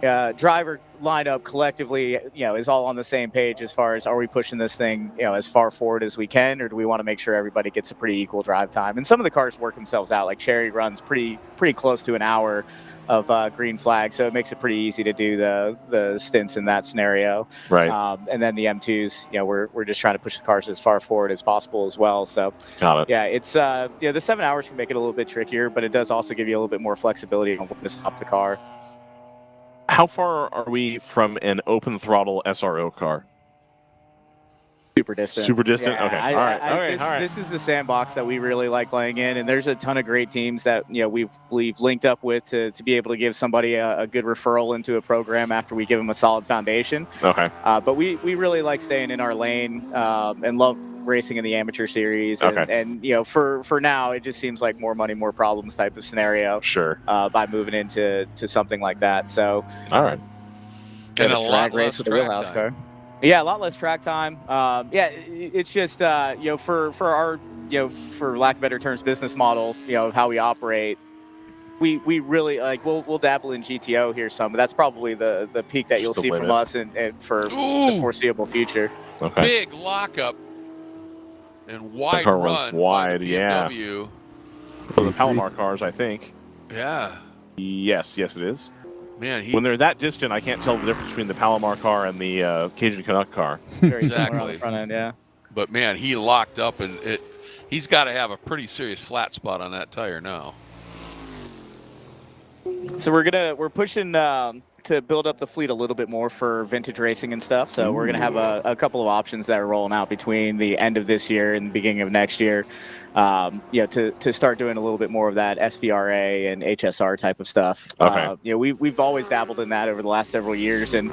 driver lineup collectively, is all on the same page as far as, are we pushing this thing, as far forward as we can, or do we want to make sure everybody gets a pretty equal drive time? And some of the cars work themselves out. Like Cherry runs pretty close to an hour of green flag, so it makes it pretty easy to do the stints in that scenario. Right. And then the M2s, we're just trying to push the cars as far forward as possible as well. So Got it. yeah, it's the 7 hours can make it a little bit trickier, but it does also give you a little bit more flexibility on when to stop the car. How far are we from an open throttle SRO car? Super distant. Super distant? Yeah, Okay. All right. This is the sandbox that we really like playing in, and there's a ton of great teams that we've linked up with to be able to give somebody a good referral into a program after we give them a solid foundation. Okay. But we really like staying in our lane and love racing in the amateur series. And for now, it just seems like more money, more problems type of scenario. Sure. By moving into something like that. So. All right. And a drag lot race less with a track wheelhouse time. car. Yeah, a lot less track time. It's just for our for lack of better terms, business model, of how we operate. We really like we'll dabble in GTO here some, but that's probably the peak that you'll Just the see from limit. us and for the foreseeable future. Okay. Big lockup and wide car runs run. wide, by the yeah. BMW. For the Palomar cars, I think. Yeah. Yes, it is. Man, When they're that distant, I can't tell the difference between the Palomar car and the Cajun Canuck car. Very similar on Exactly. the front end, yeah. But man, he locked up, and he's got to have a pretty serious flat spot on that tire now. So we're pushing to build up the fleet a little bit more for vintage racing and stuff. So we're going to have a couple of options that are rolling out between the end of this year and the beginning of next year. To start doing a little bit more of that SVRA and HSR type of stuff. Okay. We've always dabbled in that over the last several years, and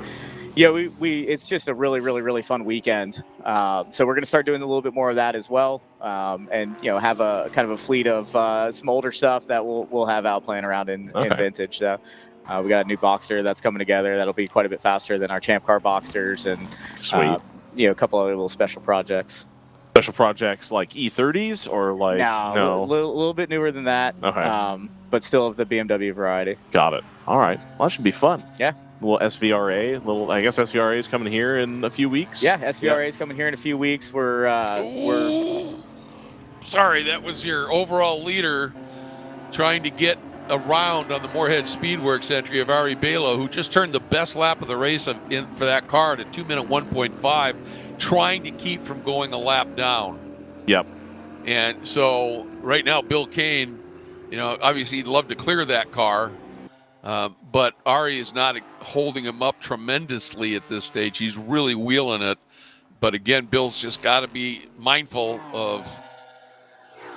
it's just a really, really, really fun weekend. So we're going to start doing a little bit more of that as well, and have a kind of a fleet of some older stuff that we'll have out playing around in vintage. We got a new Boxster that's coming together that'll be quite a bit faster than our Champ Car Boxsters, and Sweet. A couple other little special projects. Special projects like E30s or like No, a little bit newer than that. Okay. But still of the BMW variety. Got it. All right. Well, that should be fun. Yeah. A little SVRA. I guess SVRA is coming here in a few weeks. Yeah, SVRA is coming here in a few weeks. We're Sorry, that was your overall leader trying to get around on the Moorhead Speedworks entry of Ari Balo, who just turned the best lap of the race for that car at a 2-minute 1.5, trying to keep from going a lap down. Yep. And so right now, Bill Kane, obviously he'd love to clear that car, but Ari is not holding him up tremendously at this stage. He's really wheeling it. But again, Bill's just got to be mindful of,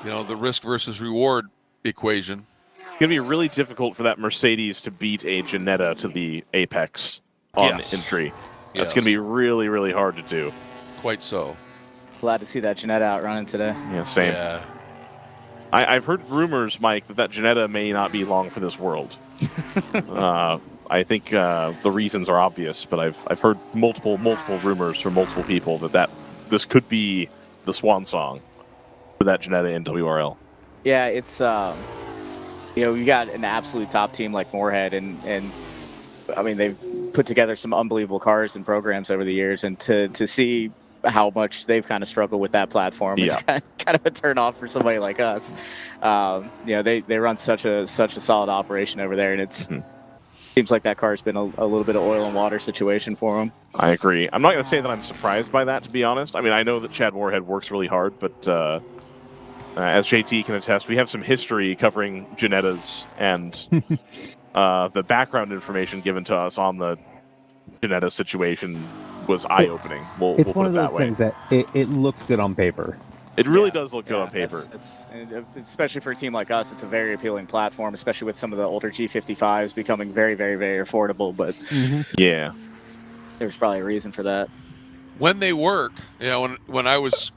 the risk versus reward equation. It's going to be really difficult for that Mercedes to beat a Ginetta to the apex on entry. That's going to be really, really hard to do. Quite so. Glad to see that Ginetta out running today. Yeah, same. Yeah. I've heard rumors, Mike, that Ginetta may not be long for this world. I think the reasons are obvious, but I've heard multiple rumors from multiple people that this could be the swan song for that Ginetta in WRL. Yeah, it's we got an absolute top team like Moorhead, and I mean they've put together some unbelievable cars and programs over the years, and to see how much they've kind of struggled with that platform is kind of a turn off for somebody like us. They run such a solid operation over there, and it's seems like that car's been a little bit of oil and water situation for them. I agree. I'm not going to say that I'm surprised by that, to be honest. I mean, I know that Chad Moorhead works really hard, but as JT can attest, we have some history covering Ginettas, and the background information given to us on the Ginetta situation was eye-opening. It's one of those things that it looks good on paper. It really does look good on paper. It's especially for a team like us, it's a very appealing platform, especially with some of the older G55s becoming very, very, very affordable. But yeah, there's probably a reason for that. When they work, when I was,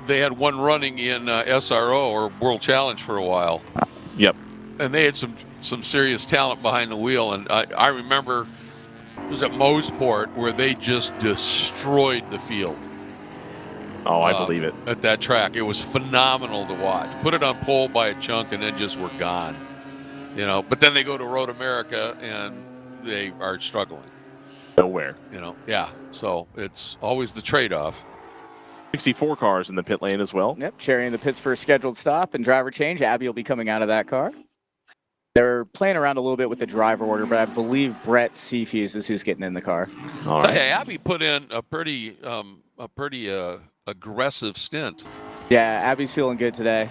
they had one running in SRO or World Challenge for a while. Yep. And they had some serious talent behind the wheel. And I remember it was at Moseport where they just destroyed the field. Oh, I believe it. At that track. It was phenomenal to watch. Put it on pole by a chunk and then just were gone. But then they go to Road America and they are struggling. Nowhere. Yeah. So it's always the trade-off. 64 cars in the pit lane as well. Yep, Cherry in the pits for a scheduled stop and driver change. Abby will be coming out of that car. They're playing around a little bit with the driver order, but I believe Brett Seafuse is who's getting in the car. All right. Hey, Abby put in a pretty aggressive stint. Yeah, Abby's feeling good today.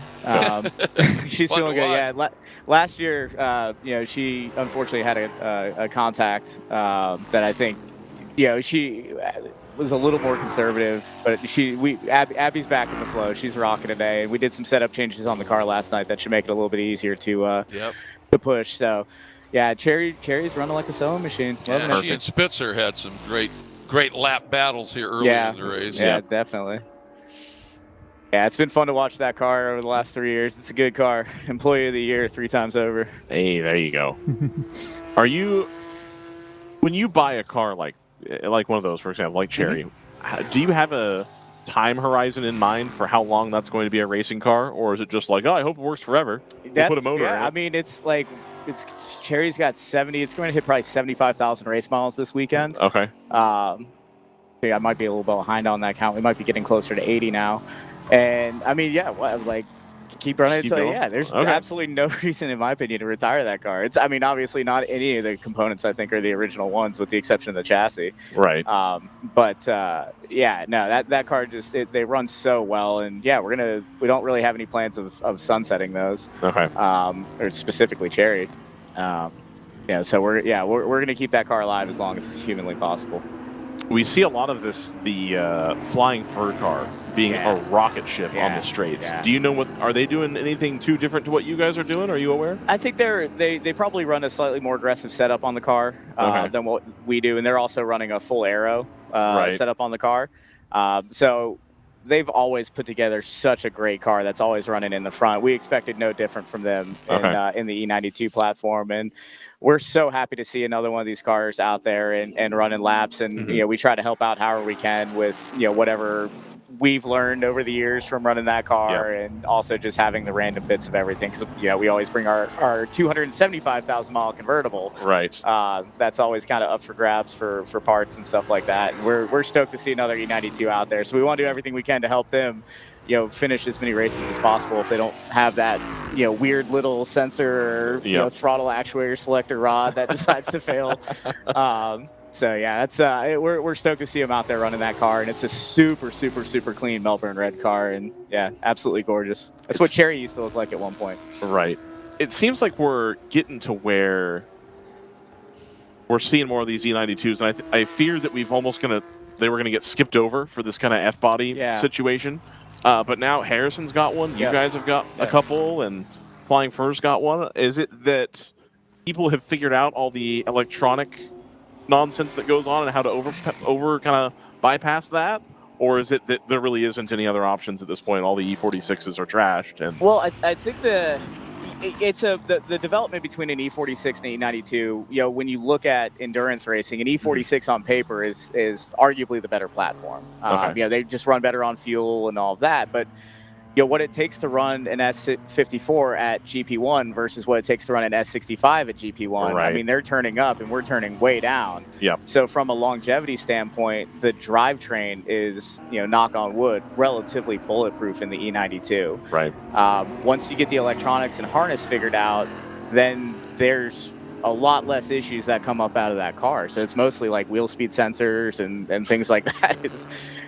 She's feeling good. Yeah, last year, she unfortunately had a contact that I think, she was a little more conservative, but Abby's back in the flow. She's rocking today, and we did some setup changes on the car last night that should make it a little bit easier to push. So, yeah, Cherry's running like a sewing machine. Yeah, she and Spitzer had some great lap battles here early in the race. Yeah, definitely. Yeah, it's been fun to watch that car over the last 3 years. It's a good car. Employee of the Year 3 times over. Hey, there you go. When you buy a car like one of those, for example, like Cherry, do you have a time horizon in mind for how long that's going to be a racing car, or is it just like, oh, I hope it works forever? We'll put a motor in it. I mean, it's like Cherry's got 70. It's going to hit probably 75,000 race miles this weekend. Okay. I might be a little bit behind on that count. We might be getting closer to 80 now. And I mean, keep running. There's absolutely no reason, in my opinion, to retire that car. Obviously not any of the components I think are the original ones, with the exception of the chassis. Right. That car they run so well, and we don't really have any plans of sunsetting those. Okay. Or specifically Cherry. So we're gonna keep that car alive as long as humanly possible. We see a lot of the flying fur car being a rocket ship on the straights. Yeah. Do you know are they doing anything too different to what you guys are doing? Are you aware? I think they probably run a slightly more aggressive setup on the car than what we do, and they're also running a full aero setup on the car. So they've always put together such a great car that's always running in the front. We expected no different from them in the E92 platform, and we're so happy to see another one of these cars out there and running laps. And we try to help out however we can with whatever we've learned over the years from running that car, and also just having the random bits of everything, because we always bring our 275,000 mile convertible. Right. That's always kind of up for grabs for parts and stuff like that. And we're stoked to see another E92 out there. So we want to do everything we can to help them finish as many races as possible if they don't have that weird little sensor or throttle actuator selector rod that decides to fail. So yeah, that's we're stoked to see him out there running that car, and it's a super, super, super clean Melbourne red car, and yeah, absolutely gorgeous. That's what Cherry used to look like at one point. Right. It seems like we're getting to where we're seeing more of these E92s, and I fear that they were gonna get skipped over for this kind of F-body situation. But now Harrison's got one. You guys have got a couple, and Flying Fur's got one. Is it that people have figured out all the electronic nonsense that goes on and how to over kind of bypass that, or is it that there really isn't any other options at this point? All the E46s are trashed. And I think the development between an E46 and an E92, when you look at endurance racing, an E46 on paper is arguably the better platform. They just run better on fuel and all of that, but what it takes to run an S54 at GP1 versus what it takes to run an S65 at GP1. Right. I mean, they're turning up and we're turning way down. Yep. So from a longevity standpoint, the drivetrain is, knock on wood, relatively bulletproof in the E92. Right. Once you get the electronics and harness figured out, then there's a lot less issues that come up out of that car. So it's mostly like wheel speed sensors and things like that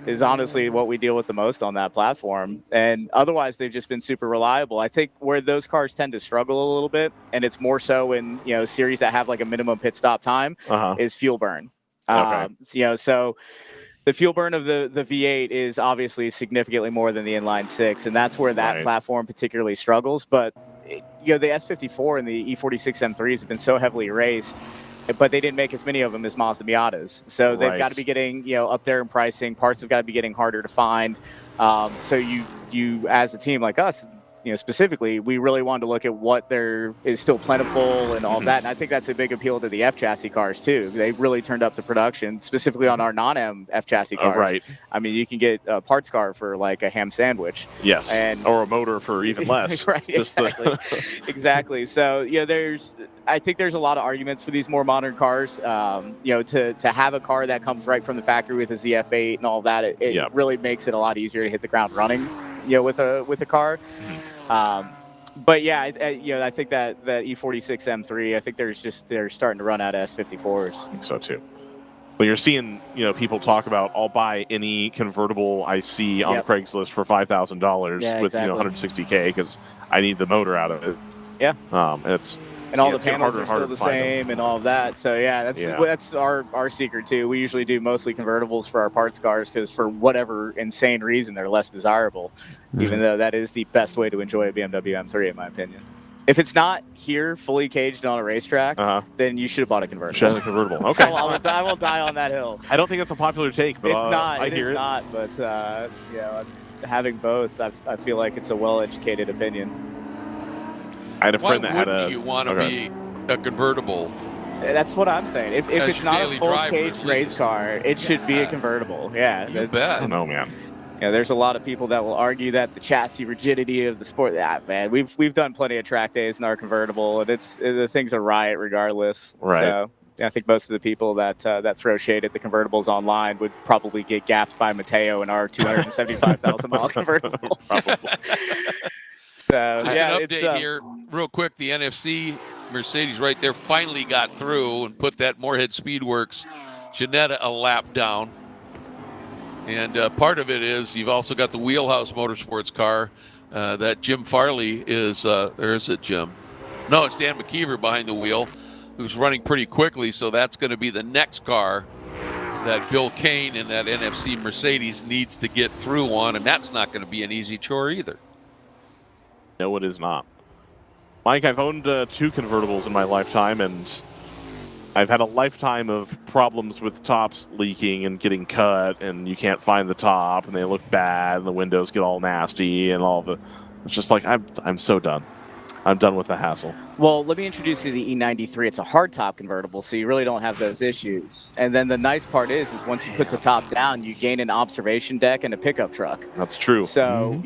is honestly what we deal with the most on that platform. And otherwise, they've just been super reliable. I think where those cars tend to struggle a little bit, and it's more so in series that have like a minimum pit stop time, is fuel burn. So the fuel burn of the V8 is obviously significantly more than the inline six, and that's where that platform particularly struggles. But the S54 and the E46 M3s have been so heavily raced, but they didn't make as many of them as Mazda Miatas. So they've got to be getting up there in pricing. Parts have got to be getting harder to find. So you as a team like us, specifically, we really wanted to look at what there is still plentiful and all of that. And I think that's a big appeal to the F chassis cars too. They really turned up the production, specifically on our non-M F chassis cars. Right. I mean, you can get a parts car for like a ham sandwich. Yes. Or a motor for even less. Right. Exactly. Exactly. So I think there's a lot of arguments for these more modern cars. To have a car that comes right from the factory with a ZF8 and all that, it really makes it a lot easier to hit the ground running. With a car. But yeah, I think that E46 M3, I think they're starting to run out of S54s. I think so too. Well, you're seeing, people talk about, I'll buy any convertible I see on Craigslist for $5,000 with, 160K because I need the motor out of it. Yeah. And all the panels are still the same and all of that. So that's our secret too. We usually do mostly convertibles for our parts cars because for whatever insane reason they're less desirable, even though that is the best way to enjoy a BMW M3 in my opinion. If it's not here fully caged on a racetrack, then you should have bought a convertible. Okay. I will die on that hill. I don't think that's a popular take, but it's not. I hear it. Not. But having both, I feel like it's a well-educated opinion. I had a friend that had a. Why wouldn't you want to be a convertible? That's what I'm saying. If it's not a full cage race car, it should be a convertible. Yeah, you bet. I don't know, man. There's a lot of people that will argue that the chassis rigidity of the sport. Man, we've done plenty of track days in our convertible, and the thing's a riot regardless. Right. So I think most of the people that throw shade at the convertibles online would probably get gapped by Mateo in our 275,000 mile convertible. Probably. So, just an update here, real quick. The NFC Mercedes right there finally got through and put that Moorhead Speedworks Ginetta a lap down. And part of it is you've also got the Wheelhouse Motorsports car that Jim Farley is. Or is it Jim? No, it's Dan McKeever behind the wheel, who's running pretty quickly. So that's going to be the next car that Bill Kane and that NFC Mercedes needs to get through on, and that's not going to be an easy chore either. No, it is not. Mike, I've owned 2 convertibles in my lifetime, and I've had a lifetime of problems with tops leaking and getting cut, and you can't find the top, and they look bad, and the windows get all nasty, and all of it. It's just like, I'm so done. I'm done with the hassle. Well, let me introduce you to the E93. It's a hardtop convertible, so you really don't have those issues. And then the nice part is once you put the top down, you gain an observation deck and a pickup truck. That's true. So,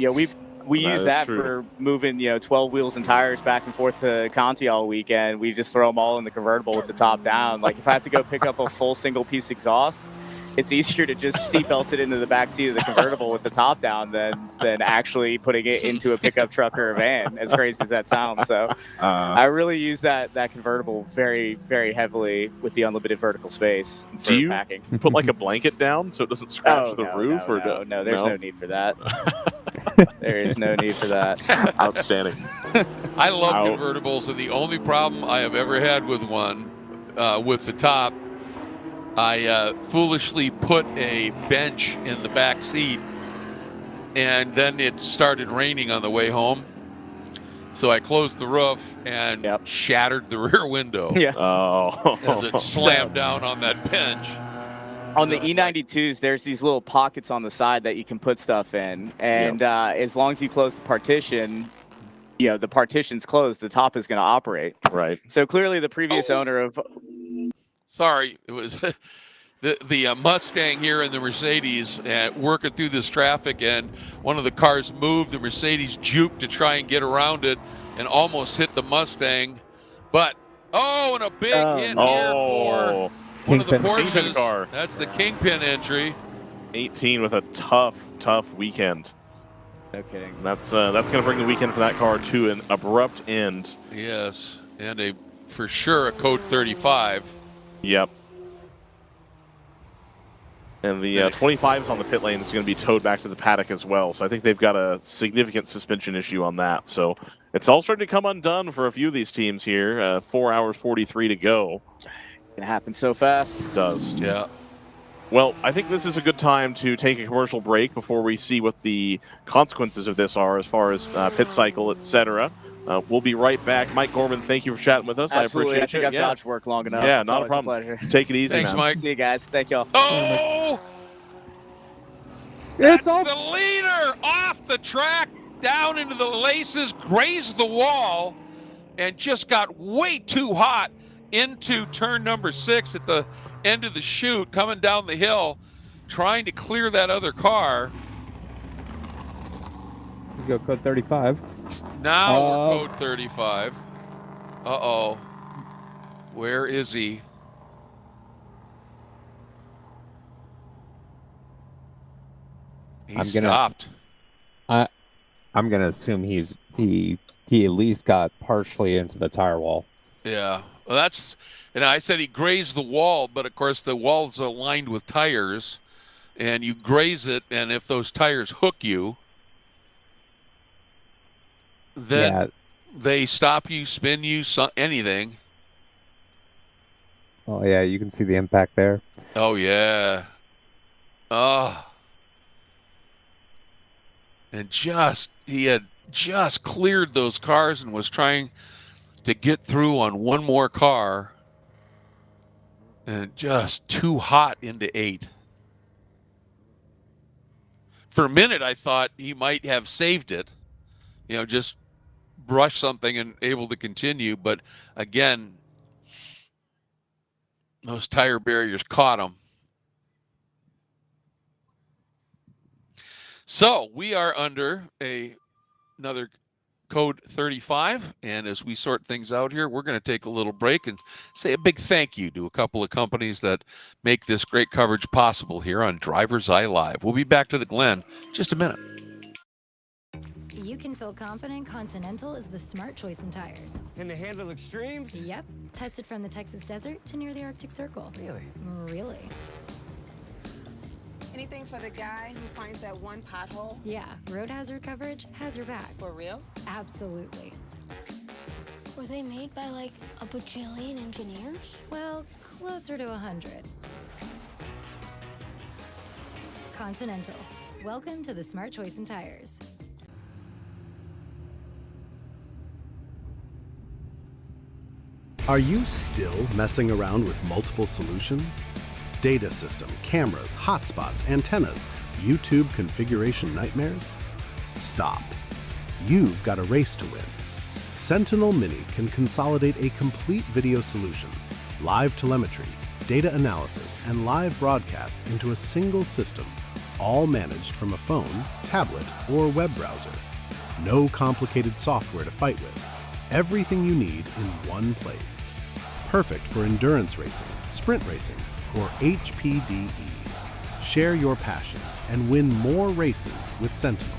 we use that for moving, 12 wheels and tires back and forth to Conti all weekend. We just throw them all in the convertible with the top down. Like if I have to go pick up a full single-piece exhaust, it's easier to just seatbelt it into the back seat of the convertible with the top down than actually putting it into a pickup truck or a van, as crazy as that sounds. So I really use that convertible very, very heavily with the unlimited vertical space for packing. Put like a blanket down so it doesn't scratch the roof? No, there's no need for that. There is no need for that. Outstanding. I love convertibles, and the only problem I have ever had with one, with the top, I foolishly put a bench in the back seat, and then it started raining on the way home. So I closed the roof and shattered the rear window. Yeah. Oh. As it slammed down on that bench. On the E92s, there's these little pockets on the side that you can put stuff in. And as long as you close the partition, the partition's closed, the top is going to operate. Right. So clearly the previous owner of... Sorry, it was the Mustang here and the Mercedes working through this traffic, and one of the cars moved. The Mercedes juked to try and get around it and almost hit the Mustang. But, and a big hit here for one of the Porsches. Car. That's the Kingpin entry. 18 with a tough weekend. No kidding. That's going to bring the weekend for that car to an abrupt end. Yes, and for sure a code 35. Yep. And the 25 is on the pit lane. It's going to be towed back to the paddock as well. So I think they've got a significant suspension issue on that. So it's all starting to come undone for a few of these teams here. 4 hours 43 to go. It happens so fast. It does. Yeah. Well, I think this is a good time to take a commercial break before we see what the consequences of this are as far as pit cycle, etc. We'll be right back. Mike Gorman, thank you for chatting with us. Absolutely. I appreciate I think I've dodged work long enough. Yeah, it's not a problem. pleasure. Take it easy, Thanks, man. Mike. See you guys. Thank y'all. Oh! That's the leader off the track. down into the laces, grazed the wall, and just got way too hot into turn number 6 at the end of the chute, coming down the hill, trying to clear that other car. You go code 35. Now we're code 35. Uh-oh. Where is he? He stopped. I'm gonna assume he at least got partially into the tire wall. Yeah, well, and I said he grazed the wall, but of course the wall's aligned with tires, and you graze it, and if those tires hook you, then they stop you, spin you, anything. Oh yeah, you can see the impact there. Oh yeah. Oh. And he had just cleared those cars and was trying to get through on one more car, and just too hot into 8. For a minute, I thought he might have saved it, just brush something and able to continue. But again, those tire barriers caught him. So we are under another code 35, and as we sort things out here, we're going to take a little break and say a big thank you to a couple of companies that make this great coverage possible here on DriversEye Live. We'll be back to the Glen in just a minute. You can feel confident Continental is the smart choice in tires. Can they handle extremes? Yep. Tested from the Texas desert to near the Arctic Circle. Really? Anything for the guy who finds that one pothole? Yeah, road hazard coverage has your back. For real? Absolutely. Were they made by like a bajillion engineers? Well, closer to 100. Continental. Welcome to the smart choice in tires. Are you still messing around with multiple solutions? Data system, cameras, hotspots, antennas, YouTube configuration nightmares? Stop. You've got a race to win. Sentinel Mini can consolidate a complete video solution, live telemetry, data analysis, and live broadcast into a single system, all managed from a phone, tablet, or web browser. No complicated software to fight with. Everything you need in one place. Perfect for endurance racing, sprint racing, or HPDE. Share your passion and win more races with Sentinel.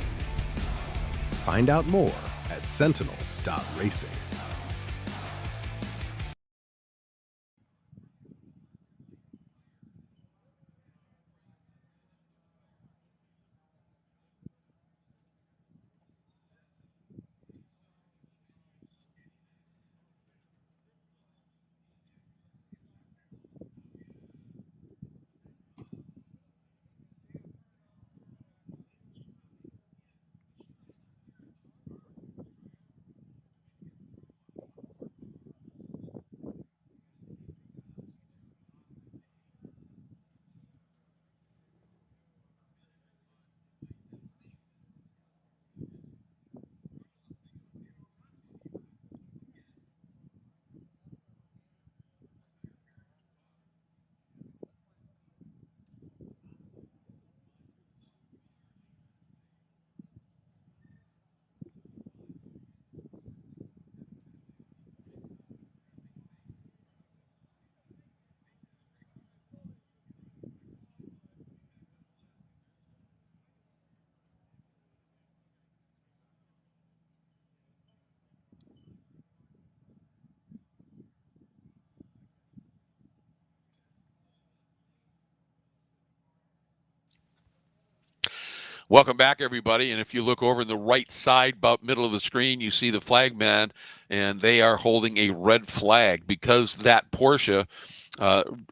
Find out more at sentinel.racing. Welcome back, everybody. And if you look over in the right side, about middle of the screen, you see the flag man, and they are holding a red flag because that Porsche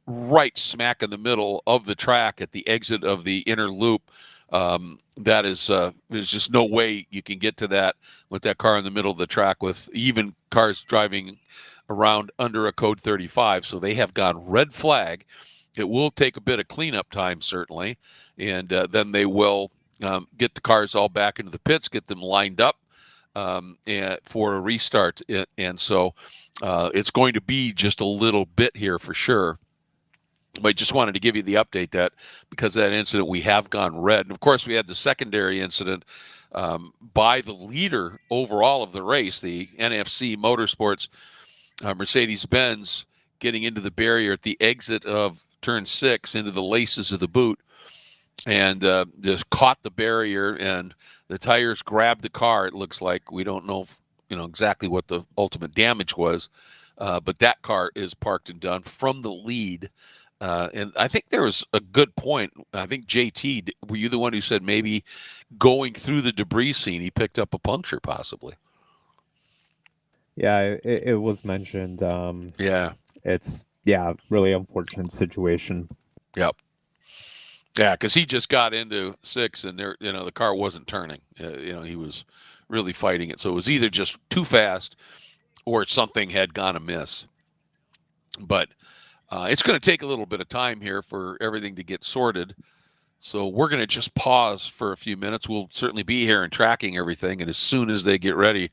right smack in the middle of the track at the exit of the inner loop, that is there's just no way you can get to that with that car in the middle of the track with even cars driving around under a code 35. So they have gone red flag. It will take a bit of cleanup time, certainly, and then they will get the cars all back into the pits, get them lined up for a restart. And so it's going to be just a little bit here for sure. But I just wanted to give you the update that because of that incident, we have gone red. And of course, we had the secondary incident by the leader overall of the race, the NFC Motorsports Mercedes-Benz, getting into the barrier at the exit of turn 6 into the laces of the boot, and just caught the barrier, and the tires grabbed the car. It looks like. We don't know exactly what the ultimate damage was, but that car is parked and done from the lead. And I think there was a good point. I think JT, were you the one who said maybe going through the debris scene, he picked up a puncture possibly? Yeah, it was mentioned. Yeah. It's really unfortunate situation. Yep. Yeah, because he just got into 6, and there, the car wasn't turning. He was really fighting it. So it was either just too fast, or something had gone amiss. But it's going to take a little bit of time here for everything to get sorted. So we're going to just pause for a few minutes. We'll certainly be here and tracking everything. And as soon as they get ready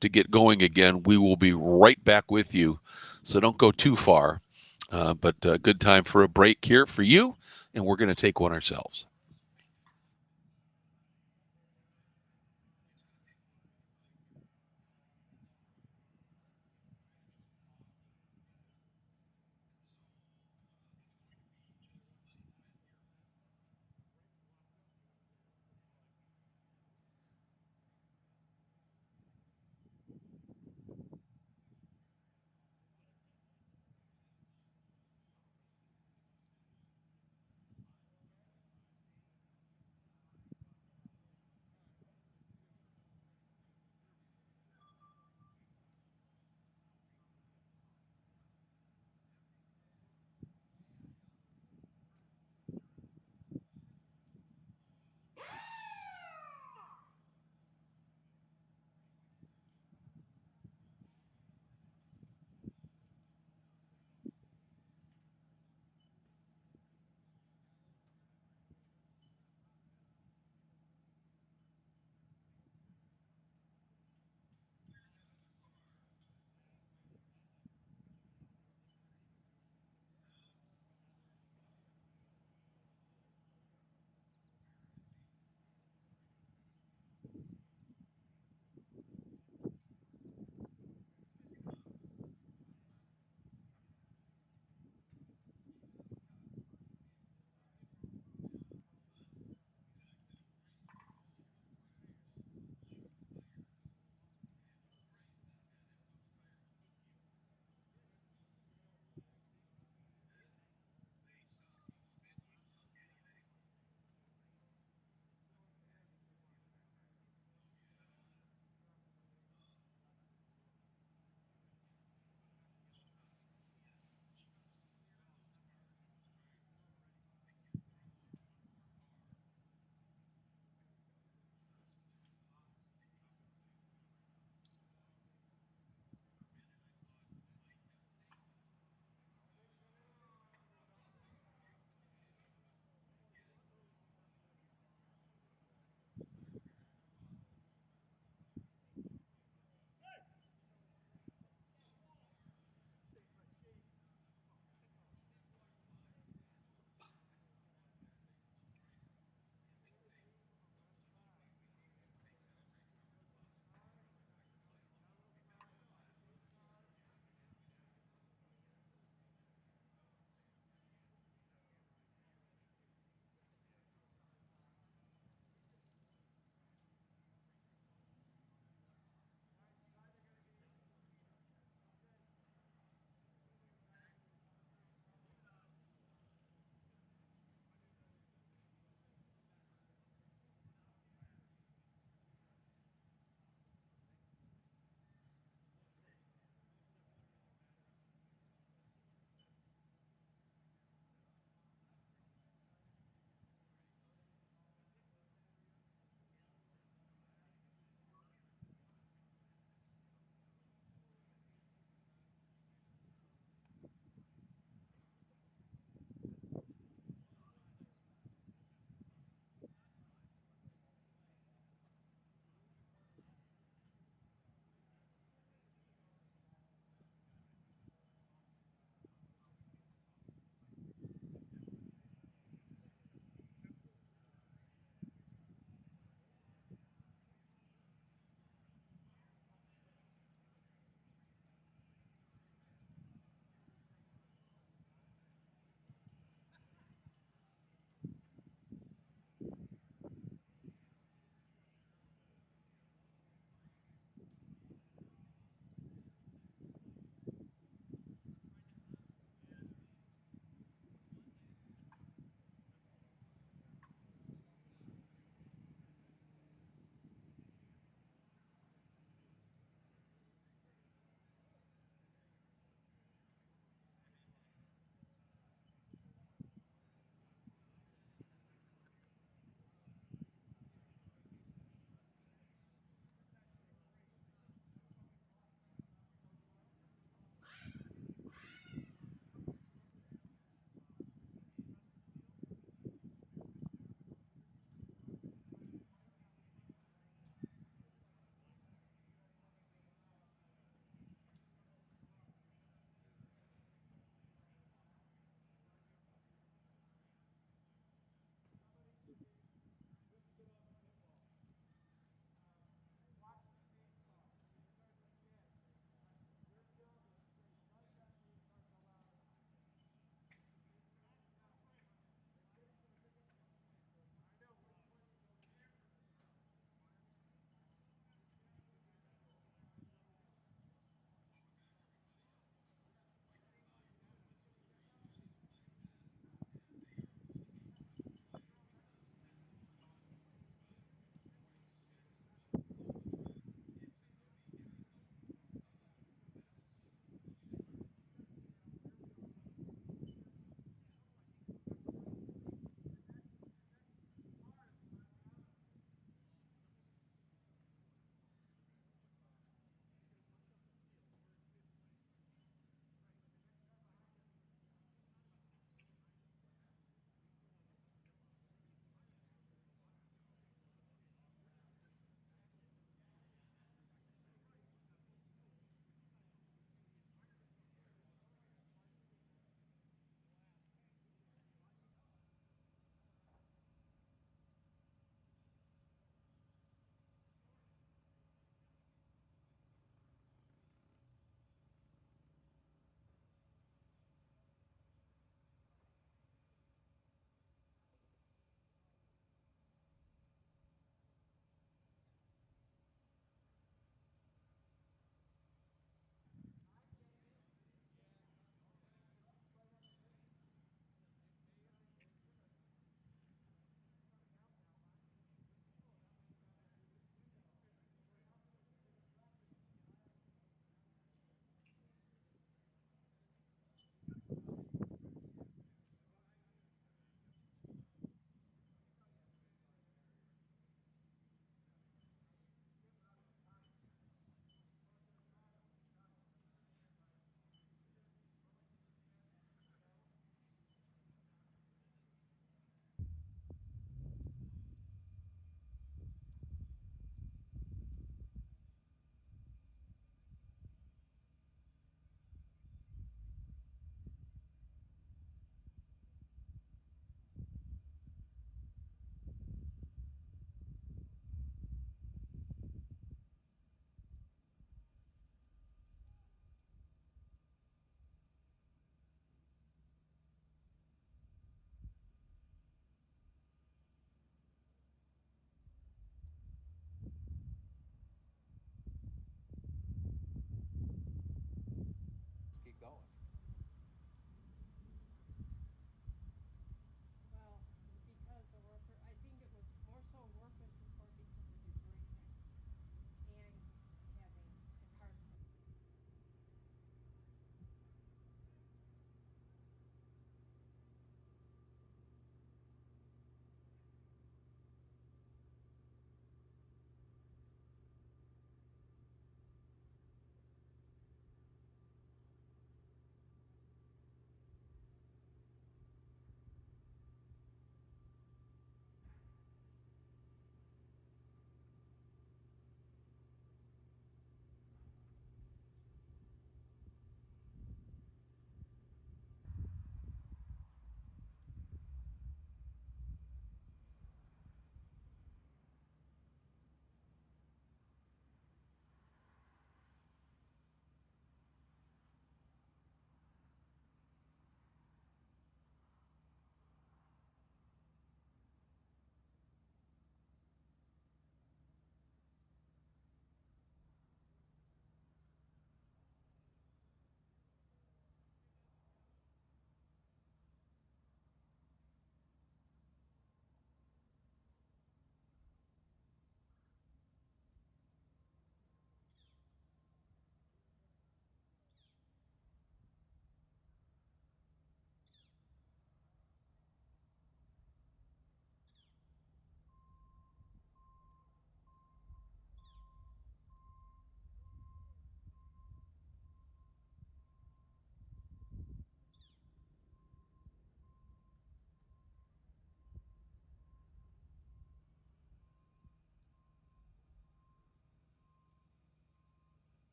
to get going again, we will be right back with you. So don't go too far. But good time for a break here for you. And we're going to take one ourselves.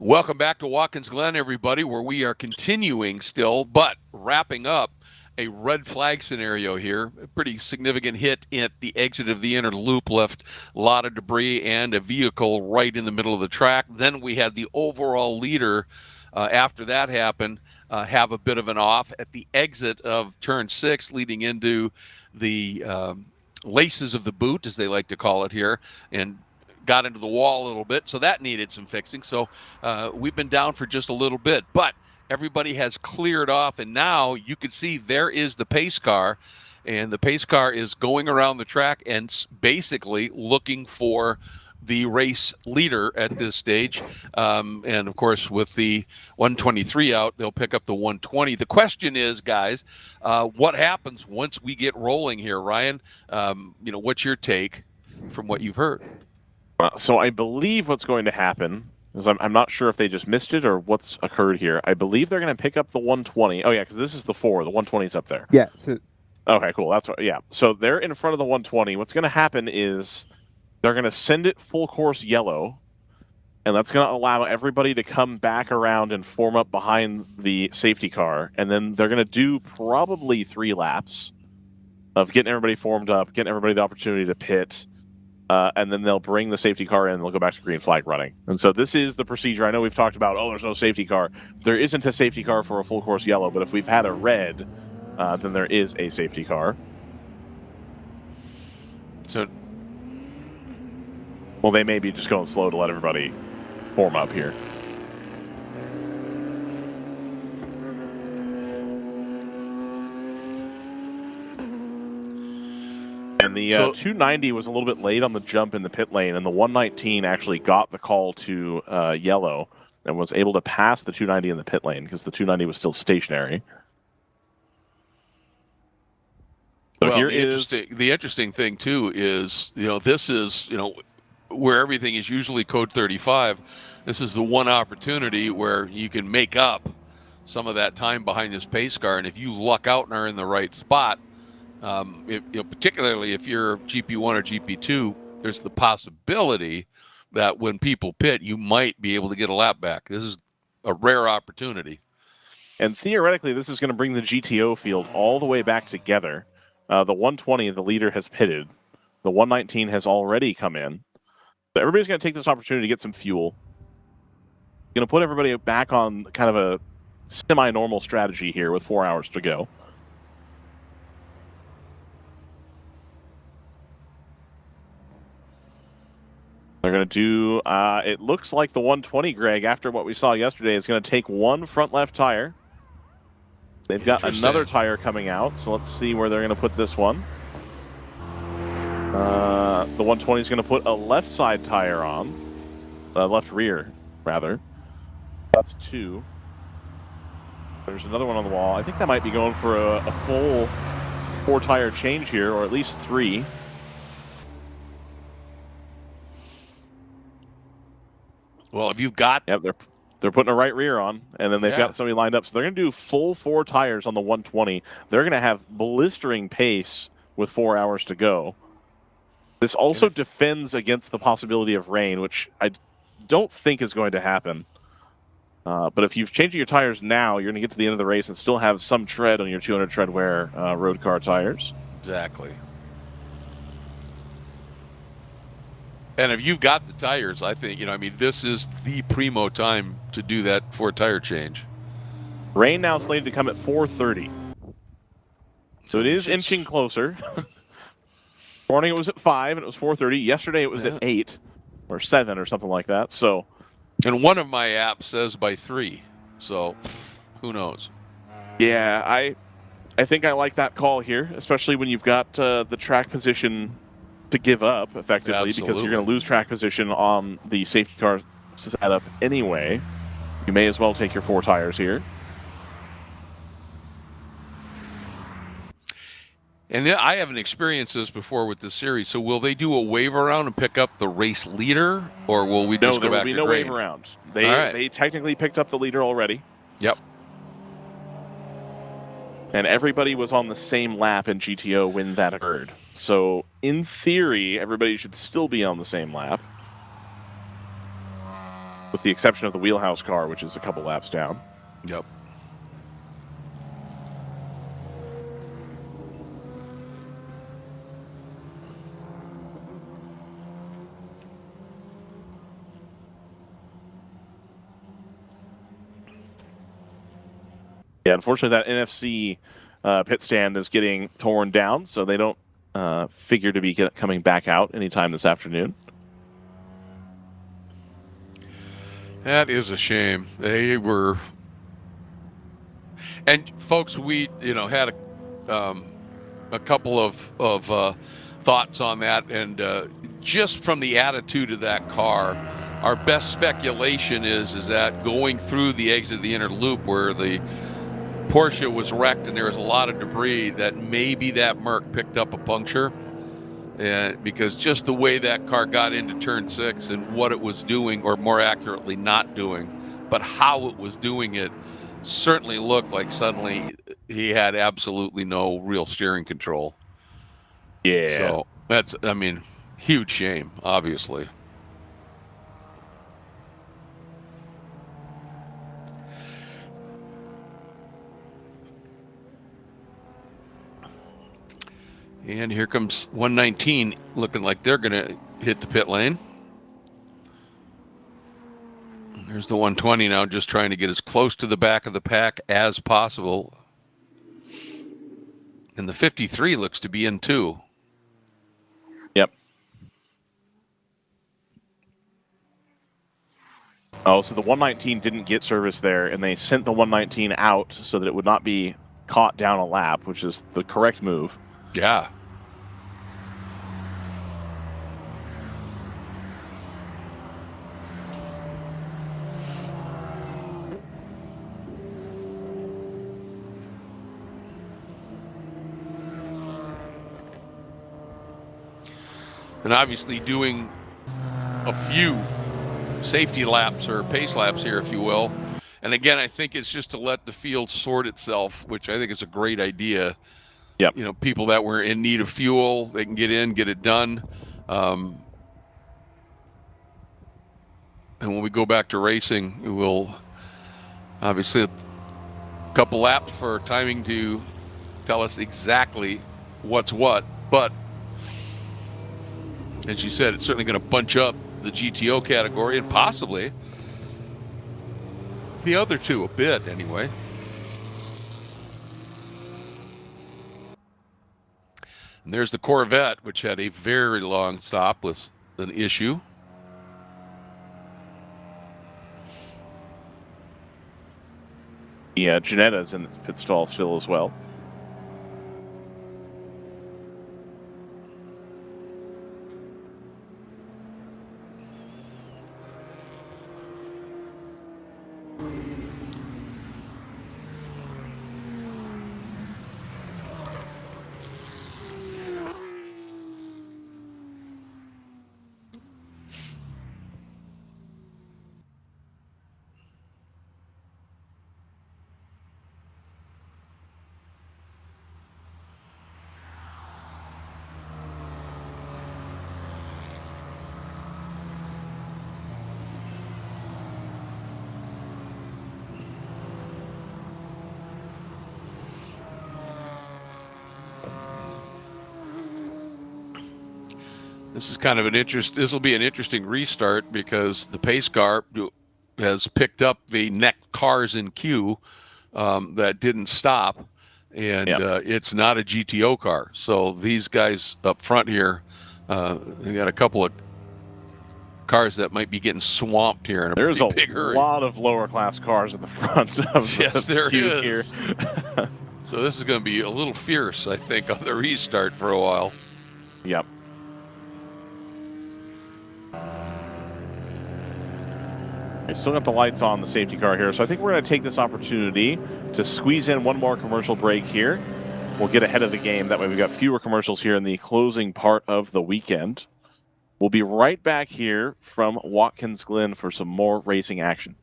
Welcome back to Watkins Glen, everybody, where we are continuing still, but wrapping up a red flag scenario here. A pretty significant hit at the exit of the inner loop, left a lot of debris and a vehicle right in the middle of the track. Then we had the overall leader, after that happened, have a bit of an off at the exit of turn 6, leading into the laces of the boot, as they like to call it here, and got into the wall a little bit, so that needed some fixing. So we've been down for just a little bit, but everybody has cleared off, and now you can see there is the pace car, and the pace car is going around the track and basically looking for the race leader at this stage. And of course, with the 123 out, they'll pick up the 120. The question is, guys, what happens once we get rolling here? Ryan, what's your take from what you've heard? So I believe what's going to happen is I'm not sure if they just missed it or what's occurred here. I believe they're going to pick up the 120. Oh, yeah, because this is the 4. The 120's up there. Yeah. So okay, cool. That's what, yeah. So they're in front of the 120. What's going to happen is they're going to send it full course yellow, and that's going to allow everybody to come back around and form up behind the safety car. And then they're going to do probably 3 laps of getting everybody formed up, getting everybody the opportunity to pit. And then they'll bring the safety car in and they'll go back to green flag running. And so this is the procedure. I know we've talked about, there's no safety car. There isn't a safety car for a full course yellow, but if we've had a red, then there is a safety car. So, well, they may be just going slow to let everybody form up here. And the 290 was a little bit late on the jump in the pit lane, and the 119 actually got the call to yellow and was able to pass the 290 in the pit lane because the 290 was still stationary. So well, the interesting thing, too, is, this is, where everything is usually code 35. This is the one opportunity where you can make up some of that time behind this pace car, and if you luck out and are in the right spot, particularly if you're GP1 or GP2, there's the possibility that when people pit, you might be able to get a lap back. This is a rare opportunity. And theoretically, this is going to bring the GTO field all the way back together. The 120, the leader has pitted. The 119 has already come in. So everybody's going to take this opportunity to get some fuel. Going to put everybody back on kind of a semi-normal strategy here with 4 hours to go. They're going to do, it looks like the 120, Greg, after what we saw yesterday, is going to take one front left tire. They've got another tire coming out, so let's see where they're going to put this one. The 120 is going to put a left side tire on, left rear, rather. That's 2. There's another one on the wall. I think that might be going for a full 4 tire change here, or at least 3. Well, if you've got... Yep, they're putting a right rear on, and then they've got somebody lined up. So they're going to do full 4 tires on the 120. They're going to have blistering pace with 4 hours to go. This also defends against the possibility of rain, which I don't think is going to happen. But if you've changed your tires now, you're going to get to the end of the race and still have some tread on your 200 tread wear road car tires. Exactly. And if you've got the tires, I think, this is the primo time to do that 4 tire change. Rain now slated to come at 4:30. So it is inching closer. Morning it was at 5 and it was 4:30. Yesterday it was at 8 or 7 or something like that. So, and one of my apps says by 3. So who knows? Yeah, I think I like that call here, especially when you've got the track position to give up effectively. Absolutely. Because you're going to lose track position on the safety car setup anyway. You may as well take your 4 tires here. And I haven't experienced this before with this series. So will they do a wave around and pick up the race leader, or will we just go back to green? No, there will be no wave around. They technically picked up the leader already. Yep. And everybody was on the same lap in GTO when that occurred. So, in theory, everybody should still be on the same lap. with the exception of the wheelhouse car, which is a couple laps down. Yep. Yeah, unfortunately, that NFC pit stand is getting torn down, so they don't figure to be coming back out anytime this afternoon. That is a shame. They were, and folks, we had a couple of thoughts on that, and just from the attitude of that car, our best speculation is that going through the exit of the inner loop where the Porsche was wrecked and there was a lot of debris, that maybe that Merc picked up a puncture, and because just the way that car got into turn 6 and what it was doing, or more accurately not doing, but how it was doing it, certainly looked like suddenly he had absolutely no real steering control. Yeah. So that's, I mean, huge shame, obviously. And here comes 119, looking like they're going to hit the pit lane. There's the 120 now, just trying to get as close to the back of the pack as possible. And the 53 looks to be in too. Yep. Oh, so the 119 didn't get service there, and they sent the 119 out so that it would not be caught down a lap, which is the correct move. Yeah. And obviously doing a few safety laps or pace laps here, if you will. And again, I think it's just to let the field sort itself, which I think is a great idea. Yep. People that were in need of fuel, they can get in, get it done. And when we go back to racing, we will obviously a couple laps for timing to tell us exactly what's what. But as you said, it's certainly going to bunch up the GTO category and possibly the other two a bit anyway. And there's the Corvette, which had a very long stop with an issue. Yeah, Janetta's in the pit stall still as well. This is kind of this will be an interesting restart because the pace car has picked up the next cars in queue that didn't stop, and it's not a GTO car. So these guys up front here, they got a couple of cars that might be getting swamped here in a There's pretty big hurry. There's a lot of lower class cars at the front of the queue here. So this is going to be a little fierce, I think, on the restart for a while. Yep. We still got the lights on the safety car here, so I think we're going to take this opportunity to squeeze in one more commercial break here. We'll get ahead of the game. That way we've got fewer commercials here in the closing part of the weekend. We'll be right back here from Watkins Glen for some more racing action.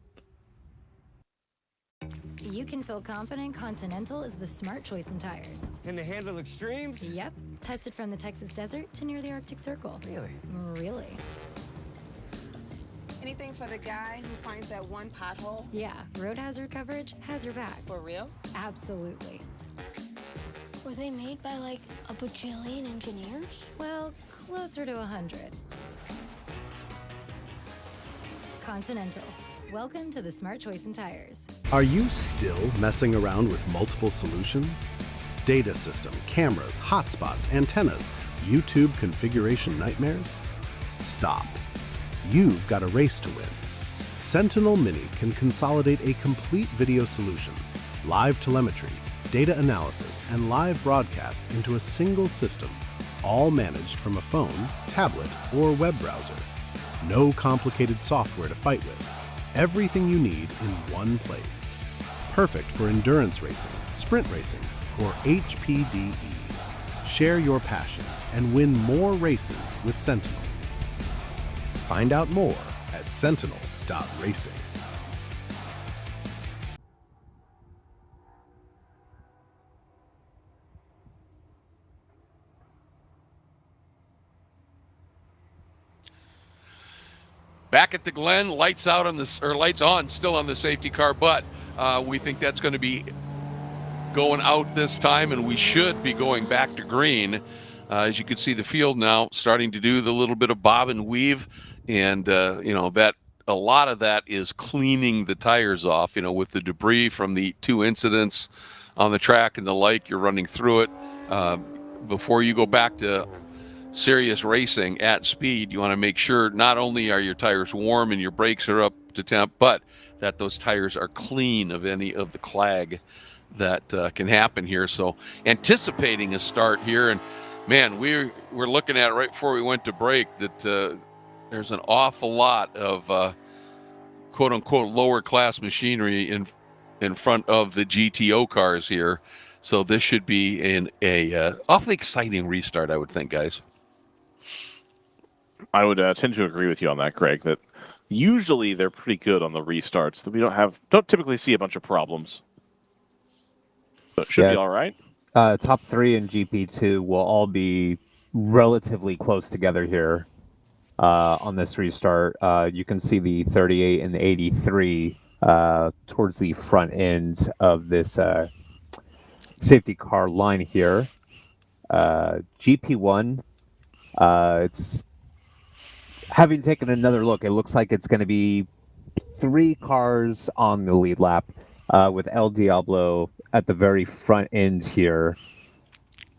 You can feel confident Continental is the smart choice in tires. Can they handle extremes? Yep. Tested from the Texas desert to near the Arctic Circle. Really? Really. Anything for the guy who finds that one pothole? Yeah, road hazard coverage has your back. For real? Absolutely. Were they made by like a bajillion engineers? Well, closer to 100. Continental. Welcome to the smart choice in tires. Are you still messing around with multiple solutions? Data system, cameras, hotspots, antennas, YouTube configuration nightmares? Stop. You've got a race to win. Sentinel Mini can consolidate a complete video solution, live telemetry, data analysis, and live broadcast into a single system, all managed from a phone, tablet, or web browser. No complicated software to fight with. Everything you need in one place. Perfect for endurance racing, sprint racing, or HPDE. Share your passion and win more races with Sentinel. Find out more at sentinel.racing. Back at the Glen, lights out on this, or lights on still on the safety car, but we think that's going to be going out this time, and we should be going back to green. As you can see, the field now starting to do the little bit of bob and weave, and that a lot of that is cleaning the tires off. With the debris from the 2 incidents on the track and the like, you're running through it before you go back to serious racing at speed. You want to make sure not only are your tires warm and your brakes are up to temp, but that those tires are clean of any of the clag that can happen here. So anticipating a start here, and man, we're looking at it right before we went to break that there's an awful lot of quote unquote lower class machinery in front of the GTO cars here. So this should be a awfully exciting restart, I would think, guys. I would tend to agree with you on that, Greg, that usually they're pretty good on the restarts. That we don't typically see a bunch of problems. So it should be all right. Top 3 and GP2 will all be relatively close together here on this restart. You can see the 38 and the 83 towards the front end of this safety car line here. GP1, it's having taken another look, it looks like it's going to be 3 cars on the lead lap with El Diablo at the very front end here.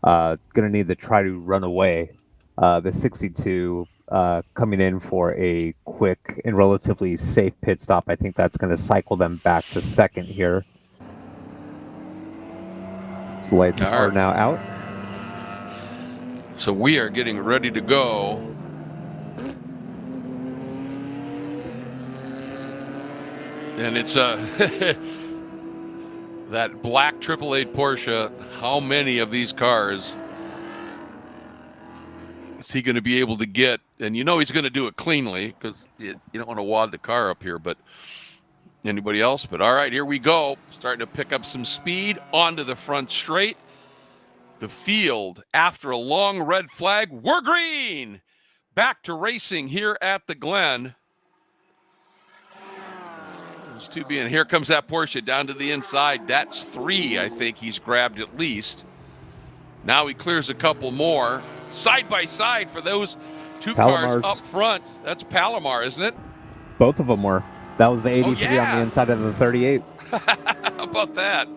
Going to need to try to run away. The 62 coming in for a quick and relatively safe pit stop. I think that's going to cycle them back to second here. So lights are now out. So we are getting ready to go. And it's that black 888 Porsche. How many of these cars is he going to be able to get? And he's going to do it cleanly, because you don't want to wad the car up here, but anybody else? But all right, here we go. Starting to pick up some speed onto the front straight. The field, after a long red flag, we're green. Back to racing here at the Glen. There's 2B, and here comes that Porsche down to the inside. That's 3, I think he's grabbed at least. Now he clears a couple more. Side by side for those 2 cars up front. That's Palomar, isn't it? Both of them were. That was the 83 on the inside of the 38. How about that?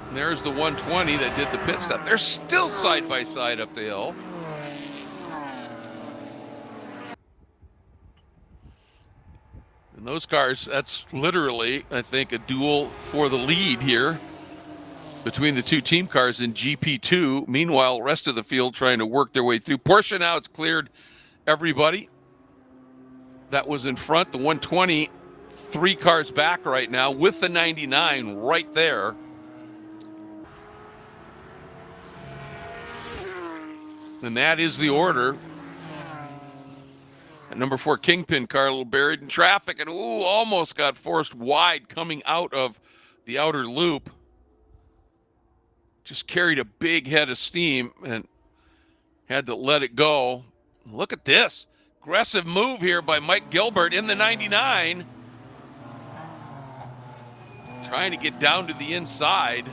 And there's the 120 that did the pit stop. They're still side by side up the hill. And those cars, that's literally, I think, a duel for the lead here between the 2 team cars in GP2. Meanwhile, rest of the field trying to work their way through. Porsche now, it's cleared everybody that was in front. The 120, 3 cars back right now with the 99 right there. And that is the order. That number 4 Kingpin car, a little buried in traffic, and almost got forced wide coming out of the outer loop. Just carried a big head of steam and had to let it go. Look at this. Aggressive move here by Mike Gilbert in the 99. Trying to get down to the inside.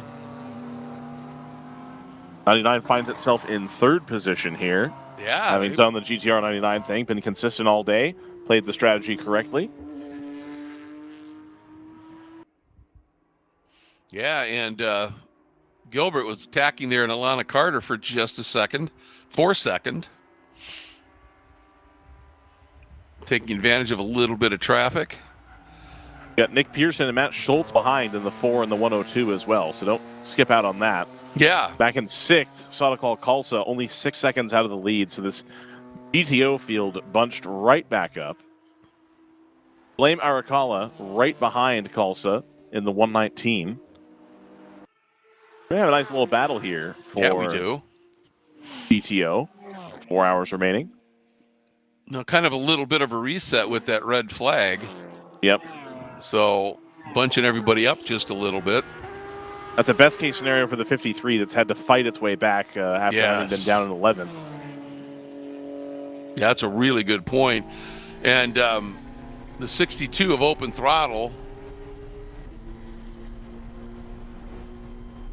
99 finds itself in third position here. Yeah. Having done the GTR 99 thing, been consistent all day, played the strategy correctly. Yeah, and Gilbert was attacking there in Alana Carter for just a second, 4 seconds. Taking advantage of a little bit of traffic. Got Nick Pearson and Matt Schultz behind in the 4 and the 102 as well, so don't skip out on that. Yeah. Back in 6th, Sadakal Kalsa only 6 seconds out of the lead, so this GTO field bunched right back up. Blame Arakawa right behind Kalsa in the 119. We have a nice little battle here for Yeah, we do. GTO. 4 hours remaining. No, kind of a little bit of a reset with that red flag. Yep. So bunching everybody up just a little bit. That's a best case scenario for the 53 that's had to fight its way back after having been down in 11th. Yeah, that's a really good point. And the 62 of Open Throttle,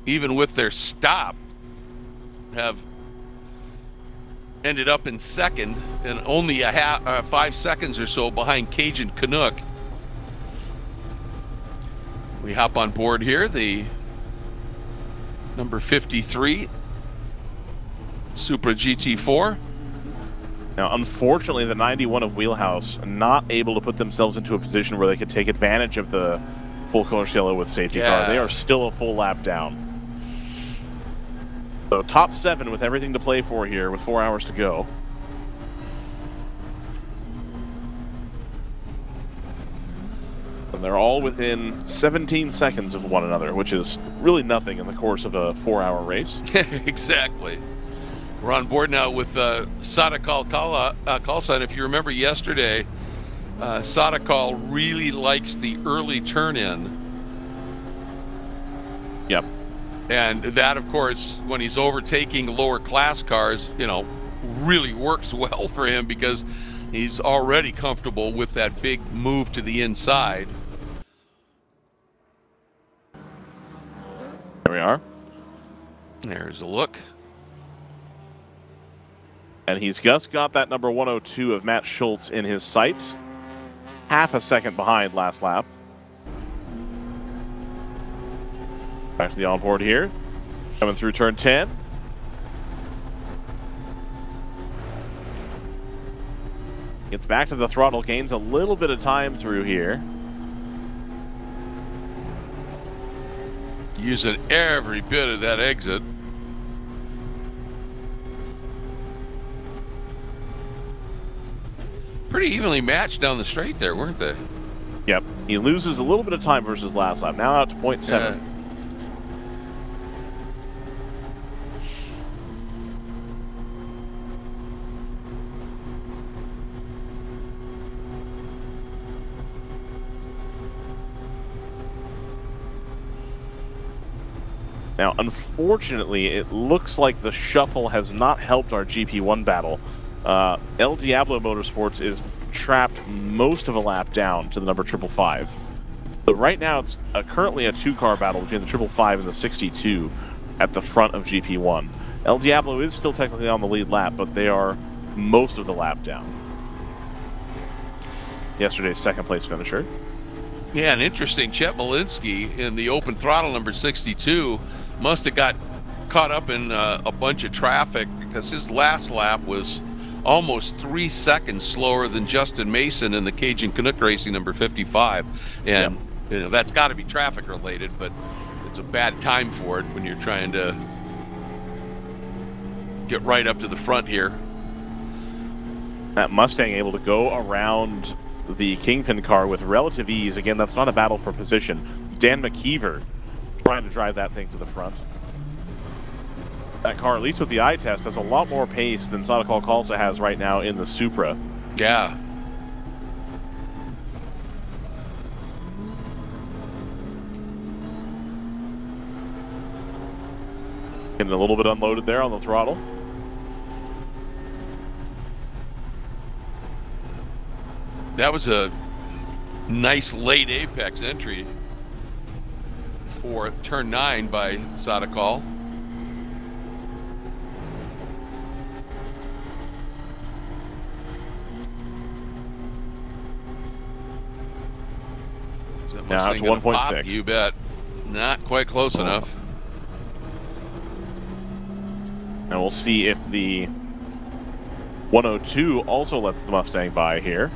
even with their stop, have ended up in second and only 5 seconds or so behind Cajun Canuck. We hop on board here, the number 53 Supra GT4. Now, unfortunately, the 91 of Wheelhouse not able to put themselves into a position where they could take advantage of the full color yellow with safety car. They are still a full lap down. So top 7 with everything to play for here with 4 hours to go. And they're all within 17 seconds of one another, which is really nothing in the course of a 4-hour race. Exactly. We're on board now with Sadakal Kalsa. And if you remember yesterday, Sadakal really likes the early turn-in. Yep. And that, of course, when he's overtaking lower class cars, you know, really works well for him because he's already comfortable with that big move to the inside. There we are. There's a look. And he's just got that number 102 of Matt Schultz in his sights. Half a second behind last lap. Back to the onboard here. Coming through turn 10. Gets back to the throttle, gains a little bit of time through here. Using every bit of that exit. Pretty evenly matched down the straight there, weren't they? Yep. He loses a little bit of time versus last lap. Now out to 0.7. Yeah. Now, unfortunately, it looks like the shuffle has not helped our GP1 battle. El Diablo Motorsports is trapped most of a lap down to the number 555. So right now, it's currently a 2-car battle between the 555 and the 62 at the front of GP1. El Diablo is still technically on the lead lap, but they are most of the lap down. Yesterday's second-place finisher. Yeah, and interesting, Chet Malinsky in the Open Throttle number 62 must have got caught up in a bunch of traffic because his last lap was almost 3 seconds slower than Justin Mason in the Cajun Canuck Racing number 55. And you know, that's got to be traffic related, but it's a bad time for it when you're trying to get right up to the front here. That Mustang able to go around the Kingpin car with relative ease. Again, that's not a battle for position. Dan McKeever trying to drive that thing to the front. That car, at least with the eye test, has a lot more pace than Sadakal Kalsa has right now in the Supra. Yeah. Getting a little bit unloaded there on the throttle. That was a nice late apex entry for turn 9 by Sadakal. Now it's 1.6. You bet. Not quite close enough. And we'll see if the 102 also lets the Mustang by here.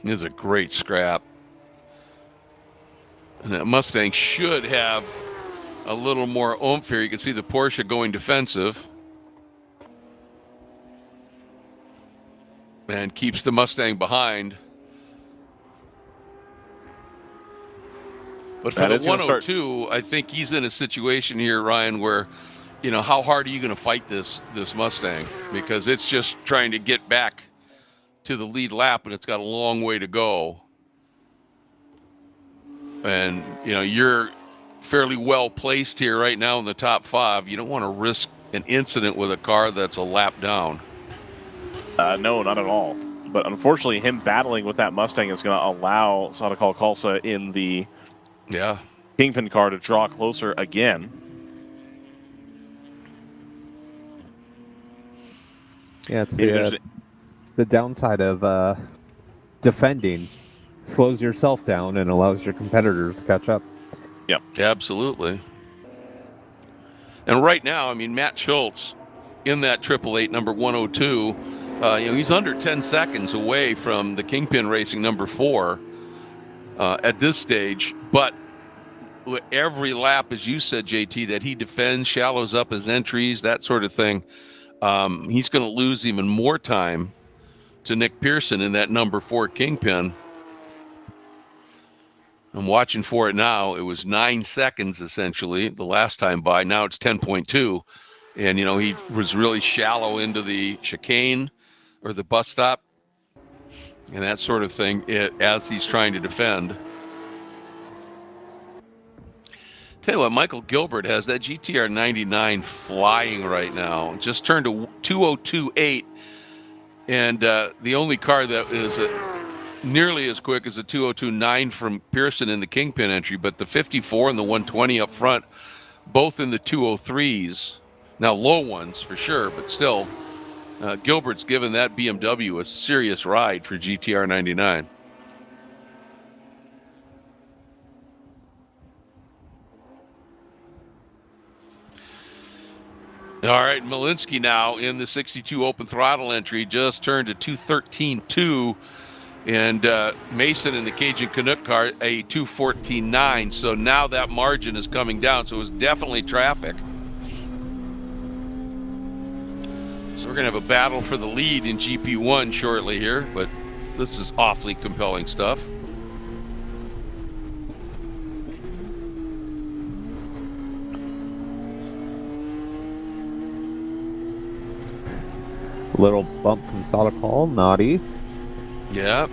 This is a great scrap. And that Mustang should have a little more oomph here. You can see the Porsche going defensive. And keeps the Mustang behind. But for the 102, I think he's in a situation here, Ryan, where, you know, how hard are you going to fight this Mustang? Because it's just trying to get back to the lead lap, and it's got a long way to go. And, you know, you're fairly well placed here right now in the top 5. You don't want to risk an incident with a car that's a lap down. No, not at all. But unfortunately, him battling with that Mustang is going to allow Sadakal Khalsa in the Kingpin car to draw closer again. Yeah, it's the downside of defending. Slows yourself down and allows your competitors to catch up. Yep. Absolutely. And right now, I mean, Matt Schultz in that 888 number 102, you know, he's under 10 seconds away from the Kingpin Racing number 4 at this stage. But every lap, as you said, JT, that he defends, shallows up his entries, that sort of thing, he's going to lose even more time to Nick Pearson in that number 4 Kingpin. I'm watching for it now. It was 9 seconds, essentially, the last time by. Now it's 10.2. And, you know, he was really shallow into the chicane or the bus stop and that sort of thing as he's trying to defend. Tell you what, Michael Gilbert has that GTR 99 flying right now. Just turned to 2028. And the only car that is nearly as quick as the 2029 from Pearson in the Kingpin entry, but the 54 and the 120 up front, both in the 203s. Now, low ones for sure, but still, Gilbert's given that BMW a serious ride for GTR 99. All right, Malinsky now in the 62 open throttle entry, just turned to 213.2. And Mason in the Cajun Canuck car, a 214.9. So now that margin is coming down. So it was definitely traffic. So we're going to have a battle for the lead in GP1 shortly here. But this is awfully compelling stuff. Little bump from Sadakal, naughty. Yeah.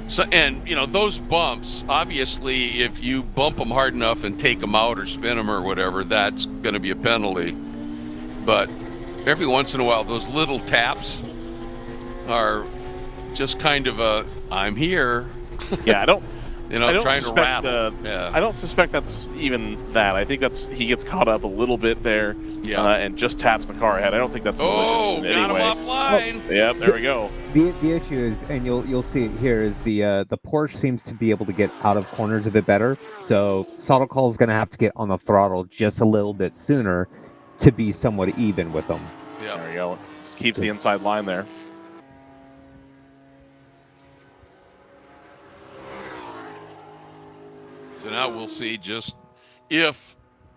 So, and, you know, those bumps, obviously, if you bump them hard enough and take them out or spin them or whatever, that's going to be a penalty. But every once in a while, those little taps are just kind of a, I'm here. Yeah, I don't. You know, trying to rattle. I don't suspect that's even that. I think that's he gets caught up a little bit there, and just taps the car ahead. I don't think that's malicious in any way. Got him offline. Well, yep, there we go. The issue is, and you'll see it here, is the Porsche seems to be able to get out of corners a bit better. So Sadakal is going to have to get on the throttle just a little bit sooner to be somewhat even with them. Yeah, there we go. Keeps the inside line there. So now we'll see just if,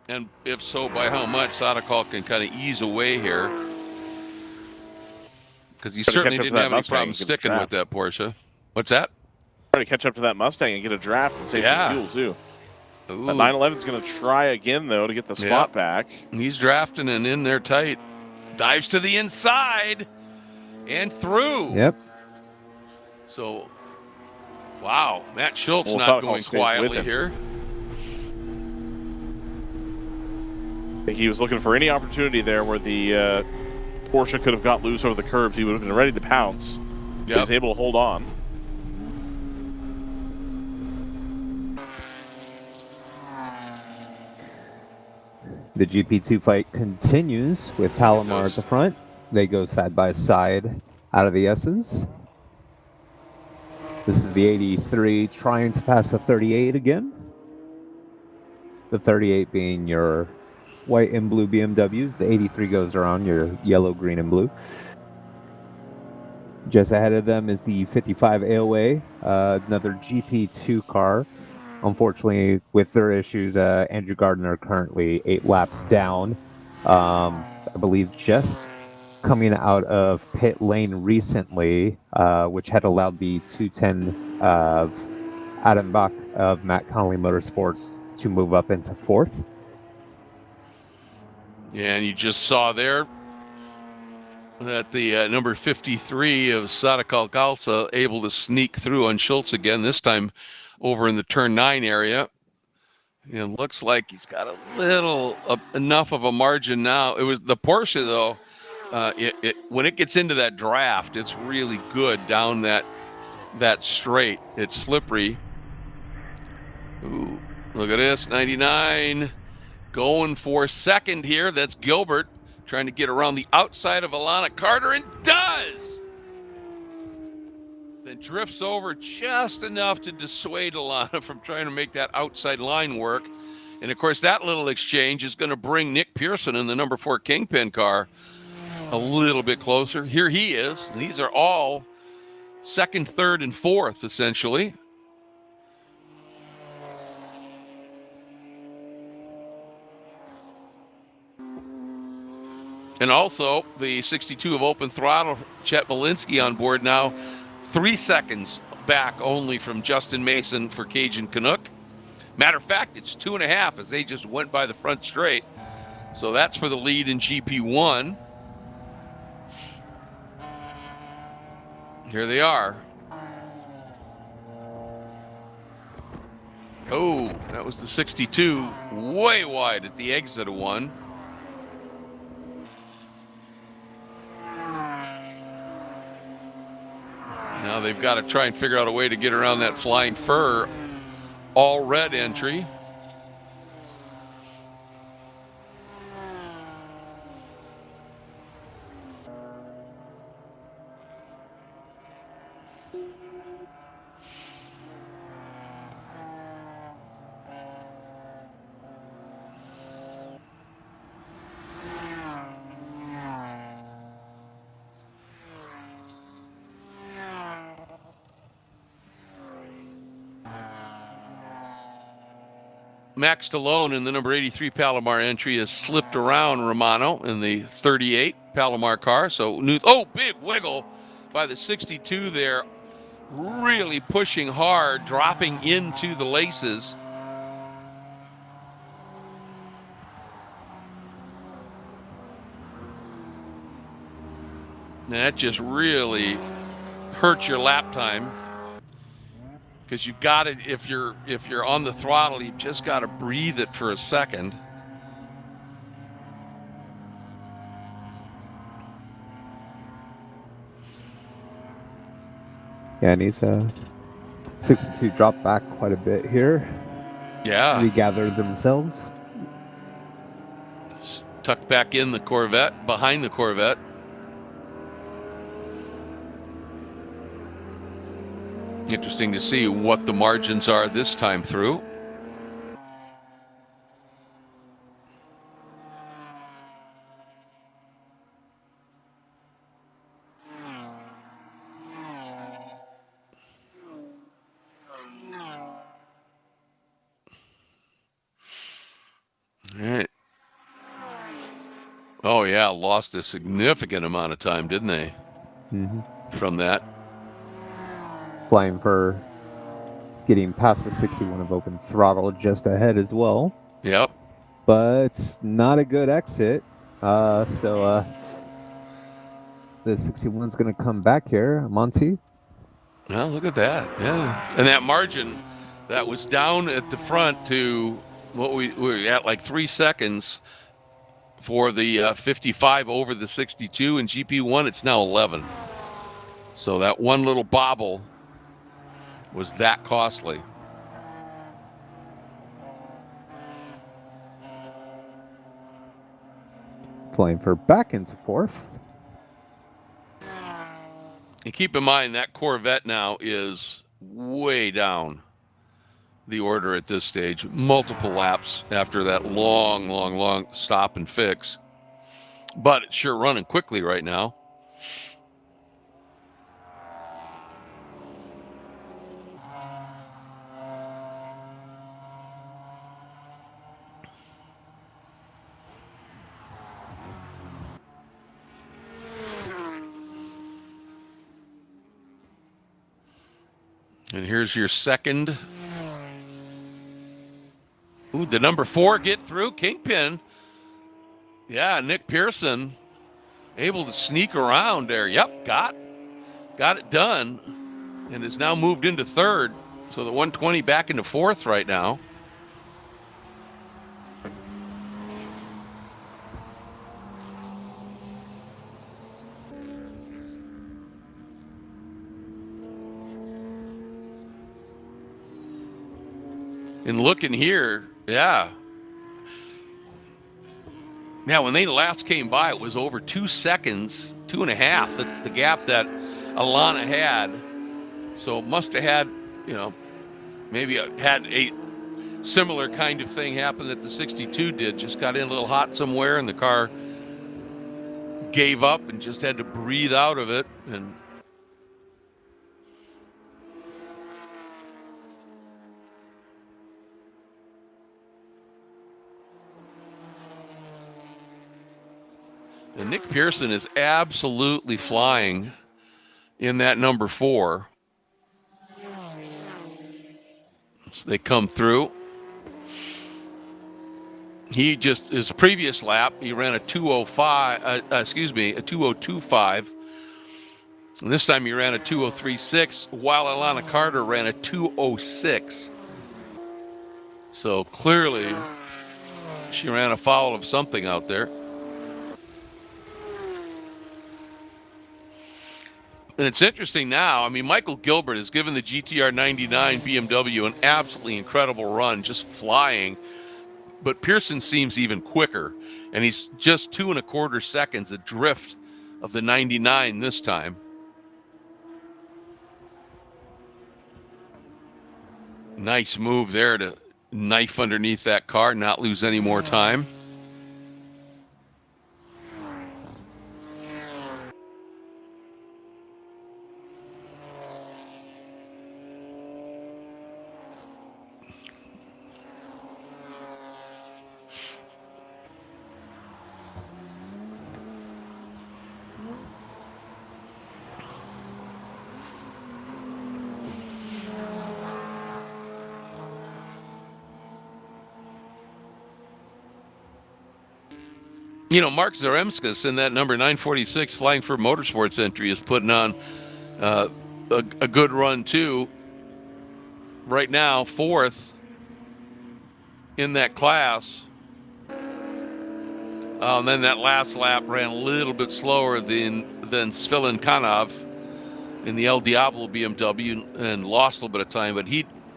and if so, by how much Sadakal can kind of ease away here. Because he certainly didn't have any problem sticking with that Porsche. What's that? Try to catch up to that Mustang and get a draft and save some fuel, too. Ooh. That 911 is going to try again, though, to get the spot back. He's drafting and in there tight. Dives to the inside and through. Yep. So, wow, Matt Schultz Well, not Falcon going stays with quietly him. here. I think he was looking for any opportunity there where the Porsche could have got loose over the curbs. He would have been ready to pounce. He was able to hold on. The GP2 fight continues with Palomar at the front. They go side by side out of the S's. This is the 83 trying to pass the 38 again. The 38 being your white and blue BMWs. The 83 goes around your yellow, green, and blue. Just ahead of them is the 55 AOA, another GP2 car. Unfortunately, with their issues, Andrew Gardner currently 8 laps down. I believe just coming out of pit lane recently, which had allowed the 210 of Adam Bach of Matt Connolly Motorsports to move up into 4th. Yeah, and you just saw there that the number 53 of Sadikal Kalsa able to sneak through on Schultz again, this time over in the turn 9 area. It looks like he's got a little enough of a margin now. It was the Porsche, though. When it gets into that draft, it's really good down that straight. It's slippery. Ooh, look at this, 99 going for second here. That's Gilbert trying to get around the outside of Alana Carter, and does. Then drifts over just enough to dissuade Alana from trying to make that outside line work. And of course, that little exchange is going to bring Nick Pearson in the number 4 Kingpin car a little bit closer. Here he is. And these are all 2nd, 3rd, and 4th, essentially. And also, the 62 of Open Throttle, Chet Malinsky on board now. 3 seconds back only from Justin Mason for Cajun Canuck. Matter of fact, it's 2.5 as they just went by the front straight. So that's for the lead in GP1. Here they are. Oh, that was the 62, way wide at the exit of 1. Now they've got to try and figure out a way to get around that Flying Fur all red entry. Max Stallone in the number 83 Palomar entry has slipped around Romano in the 38 Palomar car. So, big wiggle by the 62 there. Really pushing hard, dropping into the laces. And that just really hurts your lap time. Because you've got to, if you're on the throttle, you've just got to breathe it for a second. Yeah, and he's 62 dropped back quite a bit here. Yeah. Regathered themselves. Tucked back in the Corvette, behind the Corvette. Interesting to see what the margins are this time through. All right. Oh, yeah, lost a significant amount of time, didn't they? Mm-hmm. From that. Flying Fur getting past the 61 of open throttle just ahead as well. Yep. But not a good exit. So the 61's going to come back here. Monty? Well, look at that. Yeah. And that margin that was down at the front to what we were at, like 3 seconds for the 55 over the 62 in GP1, it's now 11. So that one little bobble was that costly. Flying for back into fourth. And keep in mind that Corvette now is way down the order at this stage. Multiple laps after that long stop and fix. But it's sure running quickly right now. And here's your second. Ooh, the number 4 get through. Kingpin. Yeah, Nick Pearson able to sneak around there. Yep, got it done. And has now moved into third. So the 120 back into fourth right now. And looking here, yeah. Now, when they last came by, it was over 2 seconds, 2.5, the gap that Alana had. So must have had, maybe had a similar kind of thing happen that the 62 did. Just got in a little hot somewhere, and the car gave up and just had to breathe out of it. And Nick Pearson is absolutely flying in that number 4. So they come through. He just, his previous lap, he ran a 2:02.5. And this time he ran a 2:03.6, while Alana Carter ran a 2:06. So clearly she ran afoul of something out there. And it's interesting now. I mean, Michael Gilbert has given the GTR 99 BMW an absolutely incredible run, just flying. But Pearson seems even quicker, and he's just 2.25 seconds adrift of the 99 this time. Nice move there to knife underneath that car, not lose any more time. Mark Zaremskis in that number 946 Flying for Motorsports entry is putting on a good run too. Right now, 4th in that class. And then that last lap ran a little bit slower than Svilen Kanov in the El Diablo BMW and lost a little bit of time. But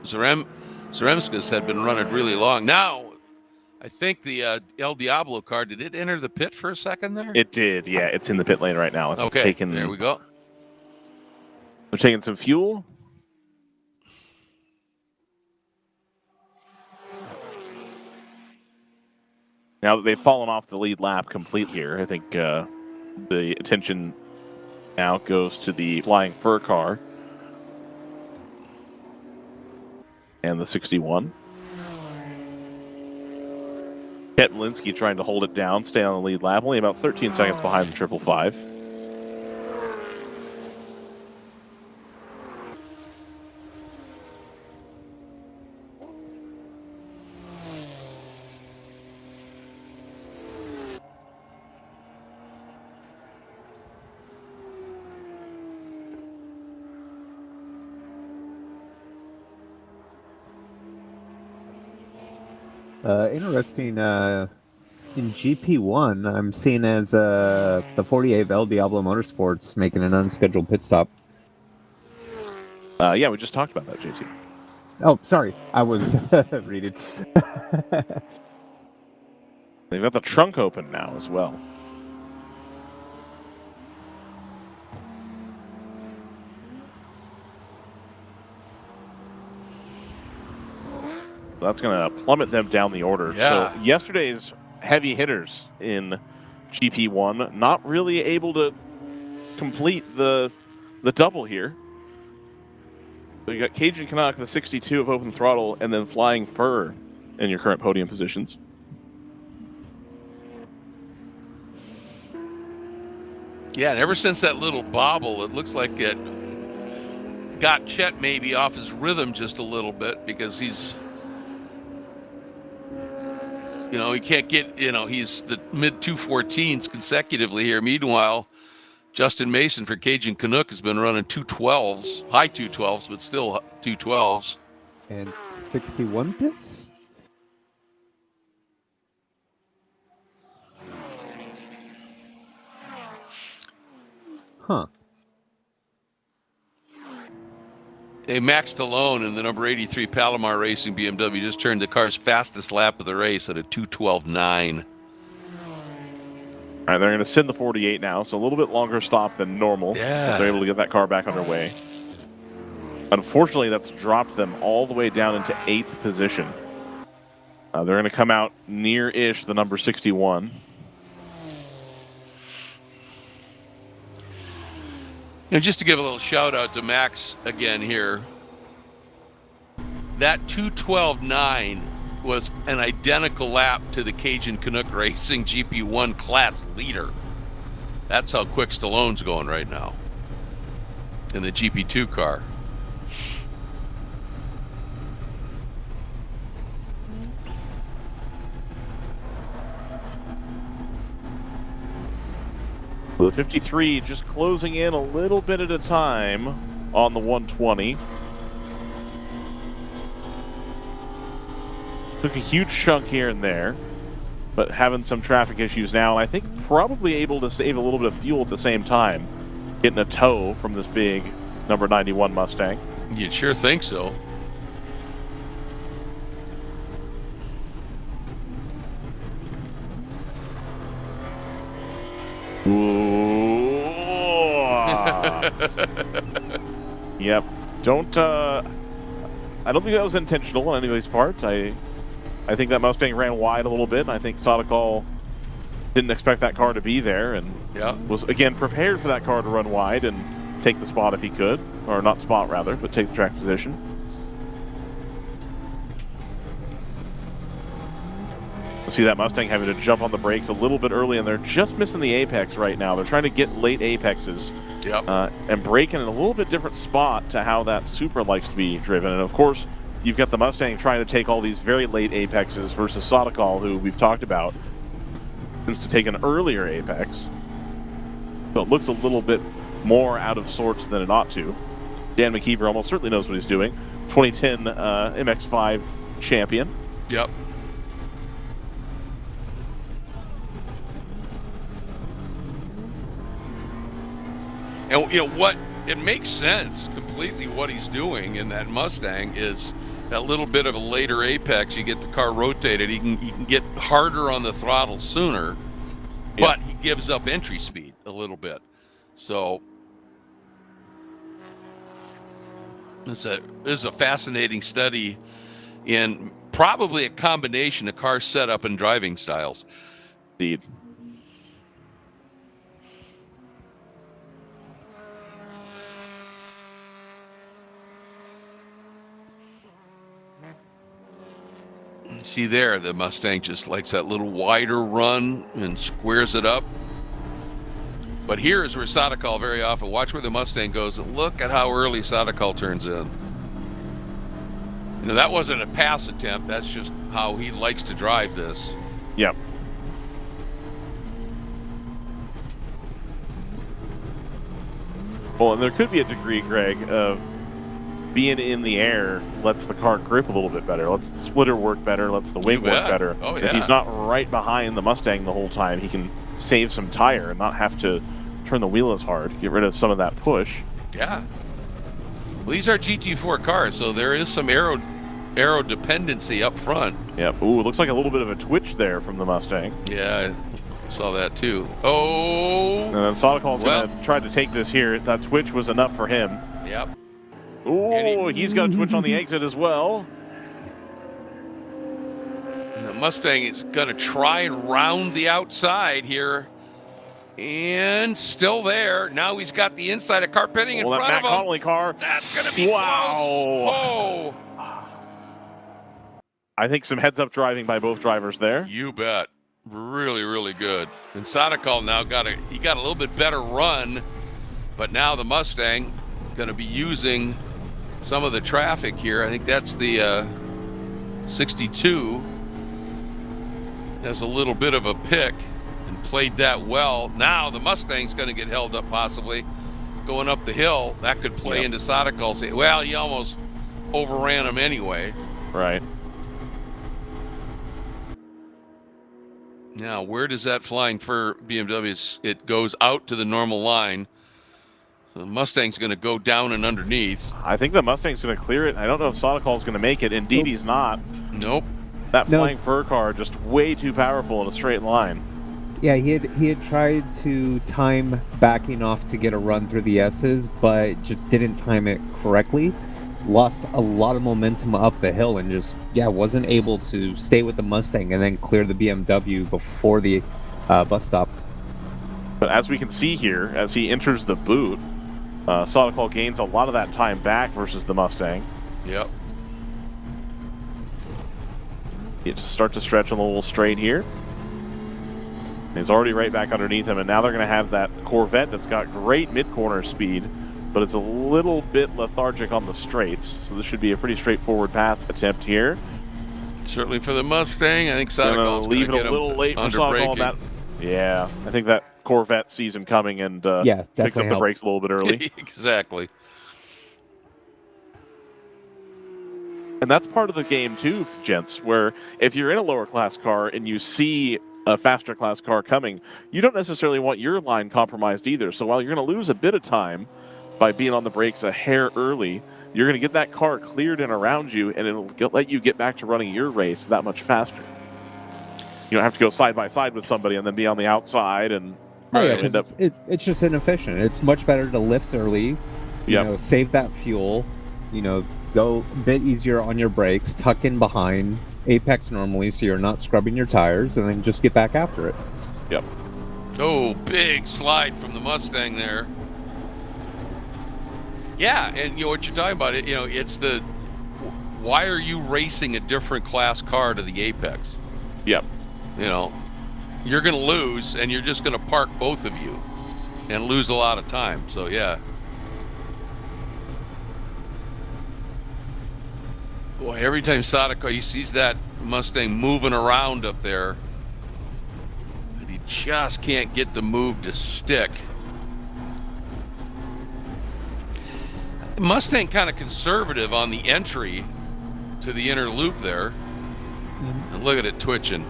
Zaremskis had been running really long. Now, I think the El Diablo car, did it enter the pit for a second there? It did, yeah. It's in the pit lane right now. Okay, there we go. They're taking some fuel. Now that they've fallen off the lead lap completely here, I think the attention now goes to the Flying Fur car and the 61. Ket Malinsky trying to hold it down, stay on the lead lap, only about 13 seconds behind the 555. Interesting. In GP1, I'm seeing as the 48 El Diablo Motorsports making an unscheduled pit stop. Yeah, we just talked about that, JT. Oh, sorry. I was reading. They've got the trunk open now as well. That's going to plummet them down the order. Yeah. So yesterday's heavy hitters in GP1 not really able to complete the double here. So you got Cajun Canuck, the 62 of open throttle, and then Flying Fur in your current podium positions. Yeah, and ever since that little bobble, it looks like it got Chet maybe off his rhythm just a little bit because he's, he can't get, he's the mid 214s consecutively here. Meanwhile, Justin Mason for Cajun Canuck has been running 212s, high 212s, but still 212s. And 61 pits? Huh. Hey, Max Stallone in the number 83 Palomar Racing BMW just turned the car's fastest lap of the race at a 2:12.9. All right, they're going to send the 48 now, so a little bit longer stop than normal. Yeah. If they're able to get that car back underway. Unfortunately, that's dropped them all the way down into 8th position. They're going to come out near-ish the number 61. Just to give a little shout out to Max again here, that 2:12.9 was an identical lap to the Cajun Canuck Racing GP1 class leader. That's how quick Stallone's going right now in the GP2 car. The 53 just closing in a little bit at a time on the 120. Took a huge chunk here and there, but having some traffic issues now. And I think probably able to save a little bit of fuel at the same time, getting a tow from this big number 91 Mustang. You'd sure think so. Yep. I don't think that was intentional on anybody's part. I think that Mustang ran wide a little bit, and I think Sadikal didn't expect that car to be there, and was again prepared for that car to run wide and take the spot if he could, or not spot rather, but take the track position. See that Mustang having to jump on the brakes a little bit early, and they're just missing the apex right now. They're trying to get late apexes and braking in a little bit different spot to how that Supra likes to be driven. And of course, you've got the Mustang trying to take all these very late apexes versus Sadikal, who we've talked about, tends to take an earlier apex. So it looks a little bit more out of sorts than it ought to. Dan McKeever almost certainly knows what he's doing. 2010 MX-5 champion. Yep. And what it makes sense completely what he's doing in that Mustang is that little bit of a later apex. You get the car rotated. He can get harder on the throttle sooner, but he gives up entry speed a little bit. So this is a fascinating study in probably a combination of car setup and driving styles. Indeed. See there, the Mustang just likes that little wider run and squares it up. But here is where Sadikal very often, watch where the Mustang goes and look at how early Sadikal turns in. That wasn't a pass attempt. That's just how he likes to drive this. Yep. Well, and there could be a degree, Greg, of being in the air lets the car grip a little bit better, lets the splitter work better, lets the wing work better. Oh, If yeah. he's not right behind the Mustang the whole time, he can save some tire and not have to turn the wheel as hard, get rid of some of that push. Yeah. Well, these are GT4 cars, so there is some aero dependency up front. Yep. Ooh, it looks like a little bit of a twitch there from the Mustang. Yeah, I saw that too. Oh! And then Sotokal's going to try to take this here. That twitch was enough for him. Yep. Ooh, he's got a twitch on the exit as well. And the Mustang is going to try and round the outside here. And still there. Now he's got the inside of car pitting in front that of Matt him. Connolly car. That's going to be wow. close. Oh! I think some heads-up driving by both drivers there. You bet. Really, really good. And Sotakal now got a little bit better run, but now the Mustang going to be using some of the traffic here. I think that's the 62. Has a little bit of a pick and played that well. Now the Mustang's going to get held up possibly going up the hill. That could play into Sotakal's. Well, he almost overran him anyway. Right. Now, where does that flying for BMW? It goes out to the normal line. So the Mustang's going to go down and underneath. I think the Mustang's going to clear it. I don't know if Sotakal's going to make it. Indeed, he's not. Nope. That flying fur car just way too powerful in a straight line. Yeah, he had tried to time backing off to get a run through the S's, but just didn't time it correctly. Lost a lot of momentum up the hill and just wasn't able to stay with the Mustang and then clear the BMW before the bus stop. But as we can see here, as he enters the boot, Sotakal gains a lot of that time back versus the Mustang. Yep. He just start to stretch on the little straight here. He's already right back underneath him, and now they're going to have that Corvette that's got great mid-corner speed, but it's a little bit lethargic on the straights, so this should be a pretty straightforward pass attempt here. Certainly for the Mustang. I think Sotakal's leave it a little late for Sotakal. Yeah, I think that Corvette sees him coming and picks up the brakes a little bit early. Exactly. And that's part of the game too, gents, where if you're in a lower class car and you see a faster class car coming, you don't necessarily want your line compromised either. So while you're going to lose a bit of time by being on the brakes a hair early, you're going to get that car cleared and around you, and it'll let you get back to running your race that much faster. You don't have to go side by side with somebody and then be on the outside and end up. It's just inefficient. It's much better to lift early, you know, save that fuel, go a bit easier on your brakes, tuck in behind, apex normally so you're not scrubbing your tires, and then just get back after it. Yep. Oh, big slide from the Mustang there. Yeah, and what you're talking about, it's the why are you racing a different class car to the apex? Yep. You're going to lose, and you're just going to park both of you and lose a lot of time. So, yeah. Boy, every time Sotakal, he sees that Mustang moving around up there, and he just can't get the move to stick. Mustang kind of conservative on the entry to the inner loop there. And look at it twitching.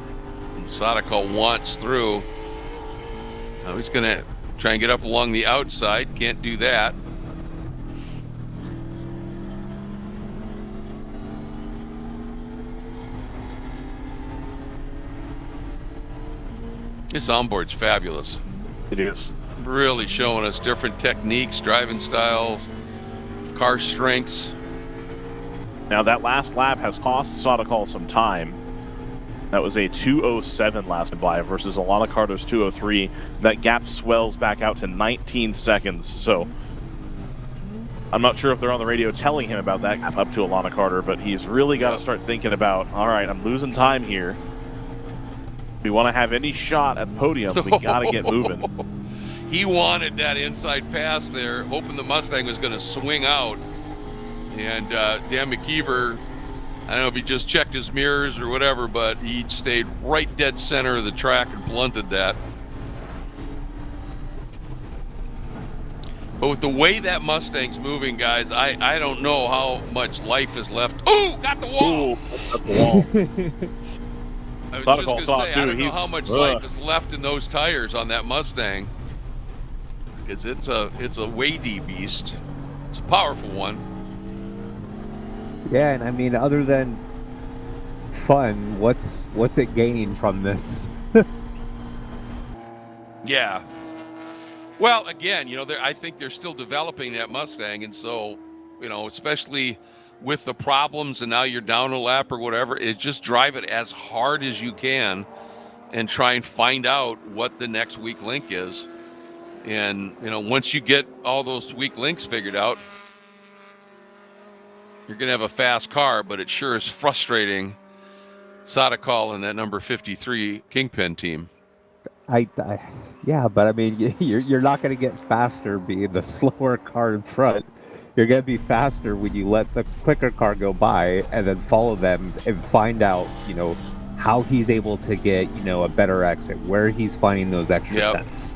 Sotakal wants through. Now he's going to try and get up along the outside. Can't do that. This onboard's fabulous. It is. Really showing us different techniques, driving styles, car strengths. Now that last lap has cost Sotakal some time. That was a 2:07 last by versus Alana Carter's 2:03. That gap swells back out to 19 seconds. So I'm not sure if they're on the radio telling him about that gap up to Alana Carter, but he's really got to start thinking about, all right, I'm losing time here. If we want to have any shot at the podium, we got to get moving. He wanted that inside pass there, hoping the Mustang was going to swing out. And Dan McKeever, I don't know if he just checked his mirrors or whatever, but he stayed right dead center of the track and blunted that. But with the way that Mustang's moving, guys, I don't know how much life is left. Ooh, got the wall. Ooh, got the wall. I was Thought just it going to saw say, it too. I don't know He's- how much ugh. life is left in those tires on that Mustang. Because it's a weighty beast. It's a powerful one. Yeah, and I mean, other than fun, what's it gaining from this? Yeah. Well, again, I think they're still developing that Mustang, and so, especially with the problems, and now you're down a lap or whatever, is just drive it as hard as you can, and try and find out what the next weak link is. And once you get all those weak links figured out, you're going to have a fast car, but it sure is frustrating. Sadakal and that number 53 Kingpin team. Yeah, but I mean, you're not going to get faster being the slower car in front. You're going to be faster when you let the quicker car go by and then follow them and find out, how he's able to get, a better exit, where he's finding those extra tenths.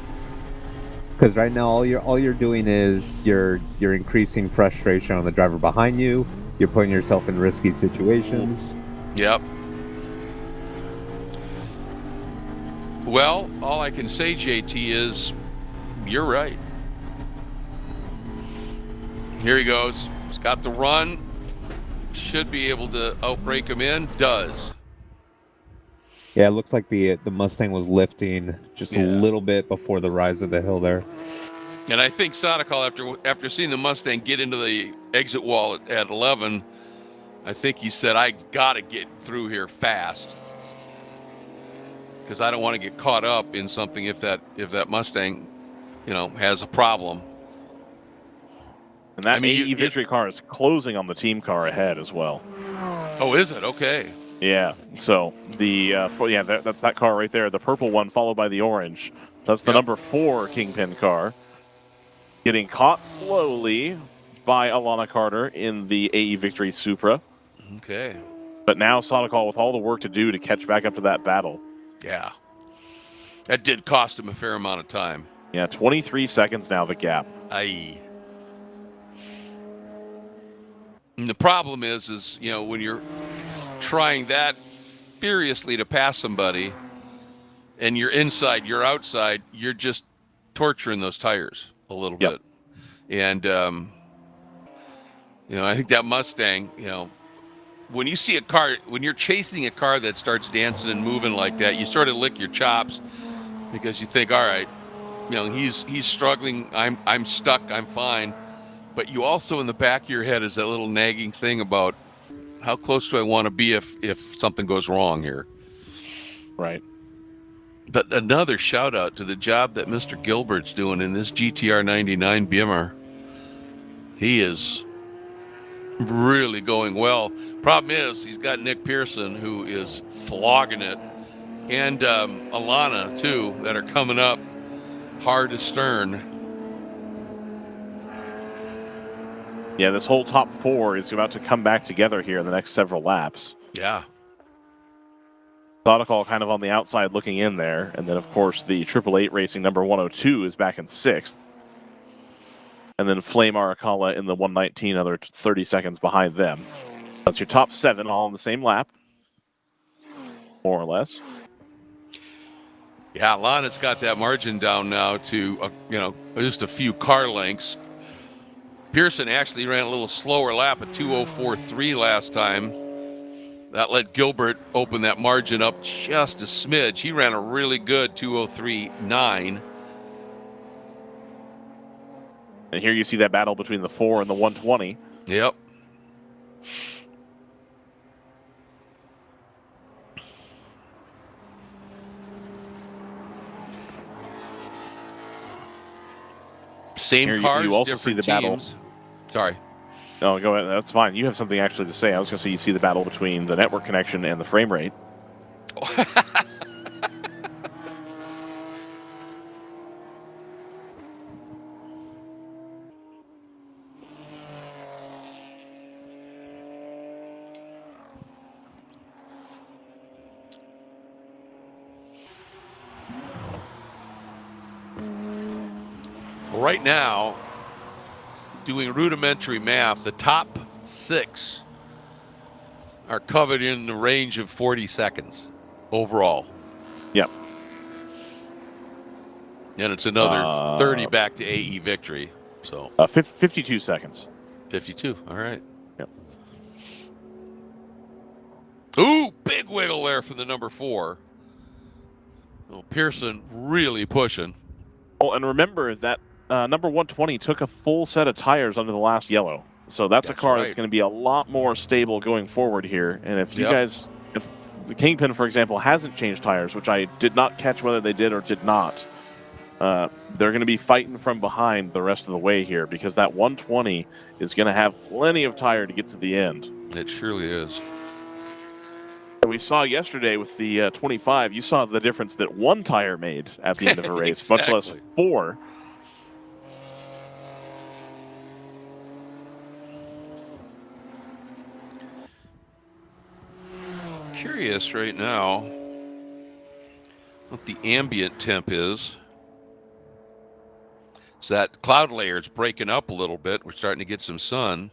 Because right now, all you're doing is you're increasing frustration on the driver behind you. You're putting yourself in risky situations. Yep. Well, all I can say, JT, is you're right. Here he goes. He's got the run. Should be able to outbrake him in. Does. Yeah, it looks like the Mustang was lifting just a little bit before the rise of the hill there. And I think Sadakal, after seeing the Mustang get into the exit wall at 11, I think he said, I got to get through here fast. Because I don't want to get caught up in something if that Mustang, has a problem. And that AE victory car is closing on the team car ahead as well. Oh, is it? Okay. Yeah. So that's that car right there, the purple one followed by the orange. That's the number 4 Kingpin car. Getting caught slowly by Alana Carter in the AE Victory Supra. Okay. But now Sadakal with all the work to do to catch back up to that battle. Yeah. That did cost him a fair amount of time. Yeah, 23 seconds now, the gap. Aye. And the problem is when you're trying that furiously to pass somebody and you're inside, you're outside, you're just torturing those tires a little bit. And, I think that Mustang, when you see a car, when you're chasing a car that starts dancing and moving like that, you sort of lick your chops because you think, all right, he's struggling. I'm stuck. I'm fine. But you also, in the back of your head, is that little nagging thing about how close do I want to be if something goes wrong here? Right. But another shout out to the job that Mr. Gilbert's doing in this GTR 99 Beamer. He is really going well. Problem is, he's got Nick Pearson, who is flogging it, and Alana, too, that are coming up hard astern. Yeah, this whole top 4 is about to come back together here in the next several laps. Yeah. Sadakal kind of on the outside looking in there. And then, of course, the 888 Racing number 102 is back in 6th. And then Flame Arakawa in the 119, another 30 seconds behind them. That's your top 7 all on the same lap, more or less. Yeah, Lana's got that margin down now to, just a few car lengths. Pearson actually ran a little slower lap at 2:04.3 last time. That let Gilbert open that margin up just a smidge. He ran a really good 2:03.9. And here you see that battle between the 4 and the 120. Yep. Same here cars, you also different see the teams. battle. Sorry. No, go ahead. That's fine. You have something actually to say. I was going to say you see the battle between the network connection and the frame rate. Right now, doing rudimentary math, the top 6 are covered in the range of 40 seconds overall. Yep. And it's another 30 back to AE victory. So 52 seconds. 52. All right. Yep. Ooh, big wiggle there for the number 4. Oh, Pearson really pushing. Oh, and remember that number 120 took a full set of tires under the last yellow. So that's a car that's going to be a lot more stable going forward here. And if you guys, if the Kingpin, for example, hasn't changed tires, which I did not catch whether they did or did not, they're going to be fighting from behind the rest of the way here because that 120 is going to have plenty of tire to get to the end. It surely is. We saw yesterday with the 25, you saw the difference that 1 tire made at the end of a race, Exactly. much less 4. Curious right now what the ambient temp is. So that cloud layer is breaking up a little bit. We're starting to get some sun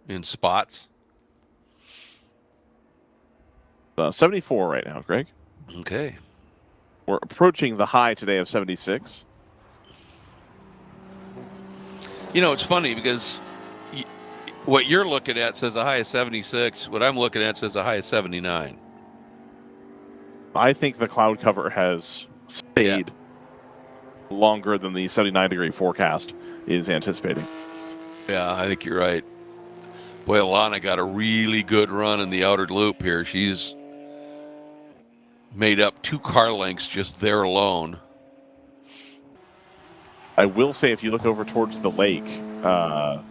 in spots. 74 right now, Greg. Okay. We're approaching the high today of 76. You know, it's funny because what you're looking at says a high of 76. What I'm looking at says a high of 79. I think the cloud cover has stayed longer than the 79-degree forecast is anticipating. Yeah, I think you're right. Boy, Alana got a really good run in the outer loop here. She's made up 2 car lengths just there alone. I will say, if you look over towards the lake, the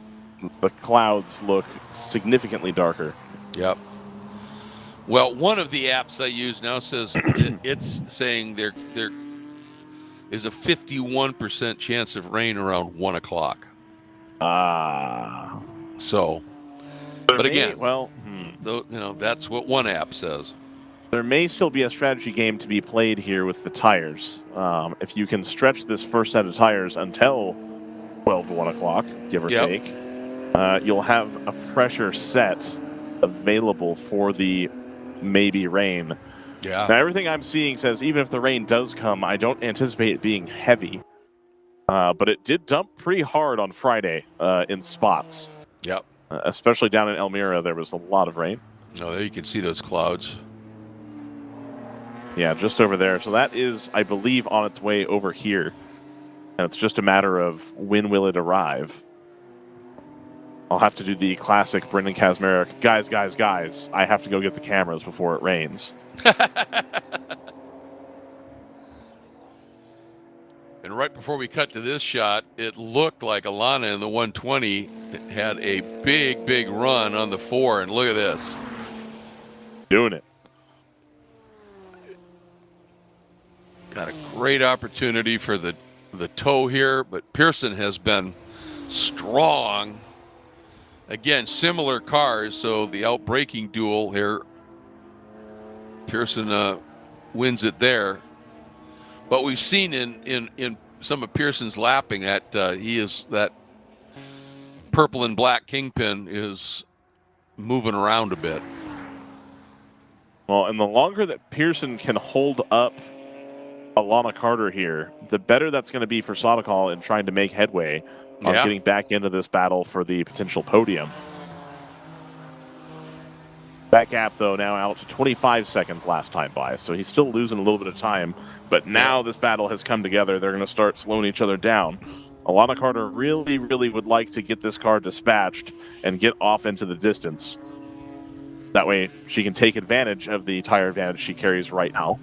clouds look significantly darker. Yep. Well, one of the apps I use now says it's saying there is a 51% chance of rain around 1 o'clock. So, but again, that's what one app says. There may still be a strategy game to be played here with the tires. If you can stretch this first set of tires until 12 to 1 o'clock, give or take, you'll have a fresher set available for the maybe rain. Yeah. Now, everything I'm seeing says even if the rain does come, I don't anticipate it being heavy. But it did dump pretty hard on Friday in spots. Yep. Especially down in Elmira, there was a lot of rain. Oh, there you can see those clouds. Yeah, just over there. So that is, I believe, on its way over here. And it's just a matter of when will it arrive. I'll have to do the classic Brendan Kazmarek, guys, I have to go get the cameras before it rains. And right before we cut to this shot, it looked like Alana in the 120 had a big run on the 4, and look at this. Doing it. Got a great opportunity for the toe here, but Pearson has been strong. Again, similar cars, so the outbraking duel here, Pearson wins it there. But we've seen in some of Pearson's lapping that that purple and black Kingpin is moving around a bit. Well, and the longer that Pearson can hold up Alana Carter here, the better that's going to be for Sodicol in trying to make headway on getting back into this battle for the potential podium. That gap, though, now out to 25 seconds last time by, so he's still losing a little bit of time. But now this battle has come together. They're going to start slowing each other down. Alana Carter really would like to get this car dispatched and get off into the distance. That way she can take advantage of the tire advantage she carries right now.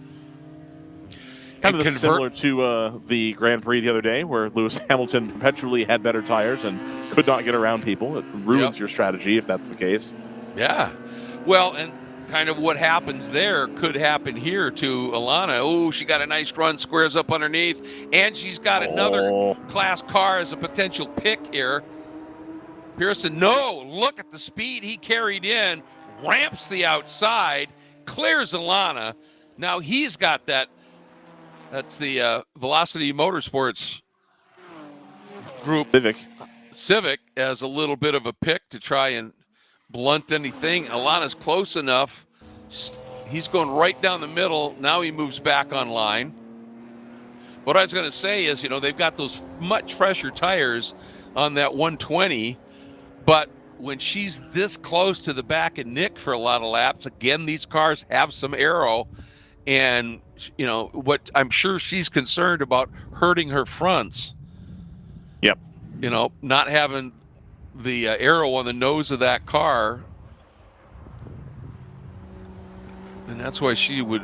Kind of similar to the Grand Prix the other day, where Lewis Hamilton perpetually had better tires and could not get around people. It ruins your strategy if that's the case. Yeah. Well, and kind of what happens there could happen here to Alana. Oh, she got a nice run, squares up underneath, and she's got another class car as a potential pick here. Pearson, look at the speed he carried in, ramps the outside, clears Alana. Now he's got that. That's the Velocity Motorsports group. Civic. Civic as a little bit of a pick to try and blunt anything. Alana's close enough. He's going right down the middle. Now he moves back on line. What I was going to say is, they've got those much fresher tires on that 120, but when she's this close to the back of Nick for a lot of laps, again, these cars have some aero, and what I'm sure she's concerned about hurting her fronts. Yep. Not having the aero on the nose of that car, and that's why she would,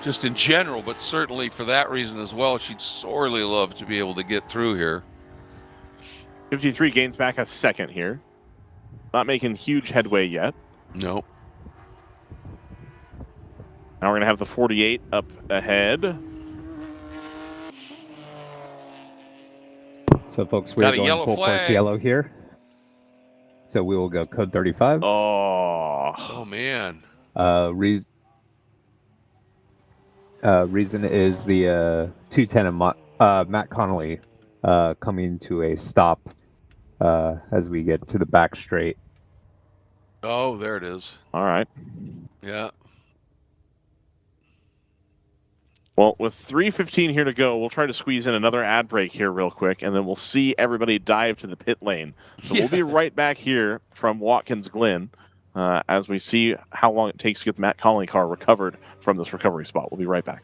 just in general, but certainly for that reason as well, she'd sorely love to be able to get through here. 53 gains back a second here. Not making huge headway yet. Nope. Now we're going to have the 48 up ahead. So, folks, we're going full course yellow here. So we will go code 35. Oh man. Reason is the 210 and Matt Connolly coming to a stop as we get to the back straight. Oh, there it is. All right. Yeah. Well, with 3:15 here to go, we'll try to squeeze in another ad break here real quick, and then we'll see everybody dive to the pit lane. So we'll be right back here from Watkins Glen as we see how long it takes to get the Matt Connolly car recovered from this recovery spot. We'll be right back.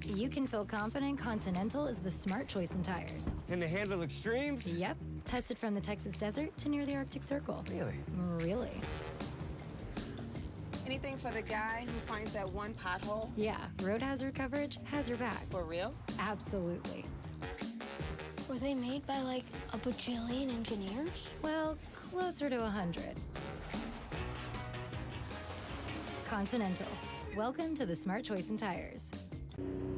You can feel confident Continental is the smart choice in tires. And to handle extremes? Yep. Tested from the Texas desert to near the Arctic Circle. Really? Really. Anything for the guy who finds that one pothole? Yeah, road hazard coverage has your back. For real? Absolutely. Were they made by like a bajillion engineers? Well, closer to 100. Continental. Welcome to the smart choice in tires.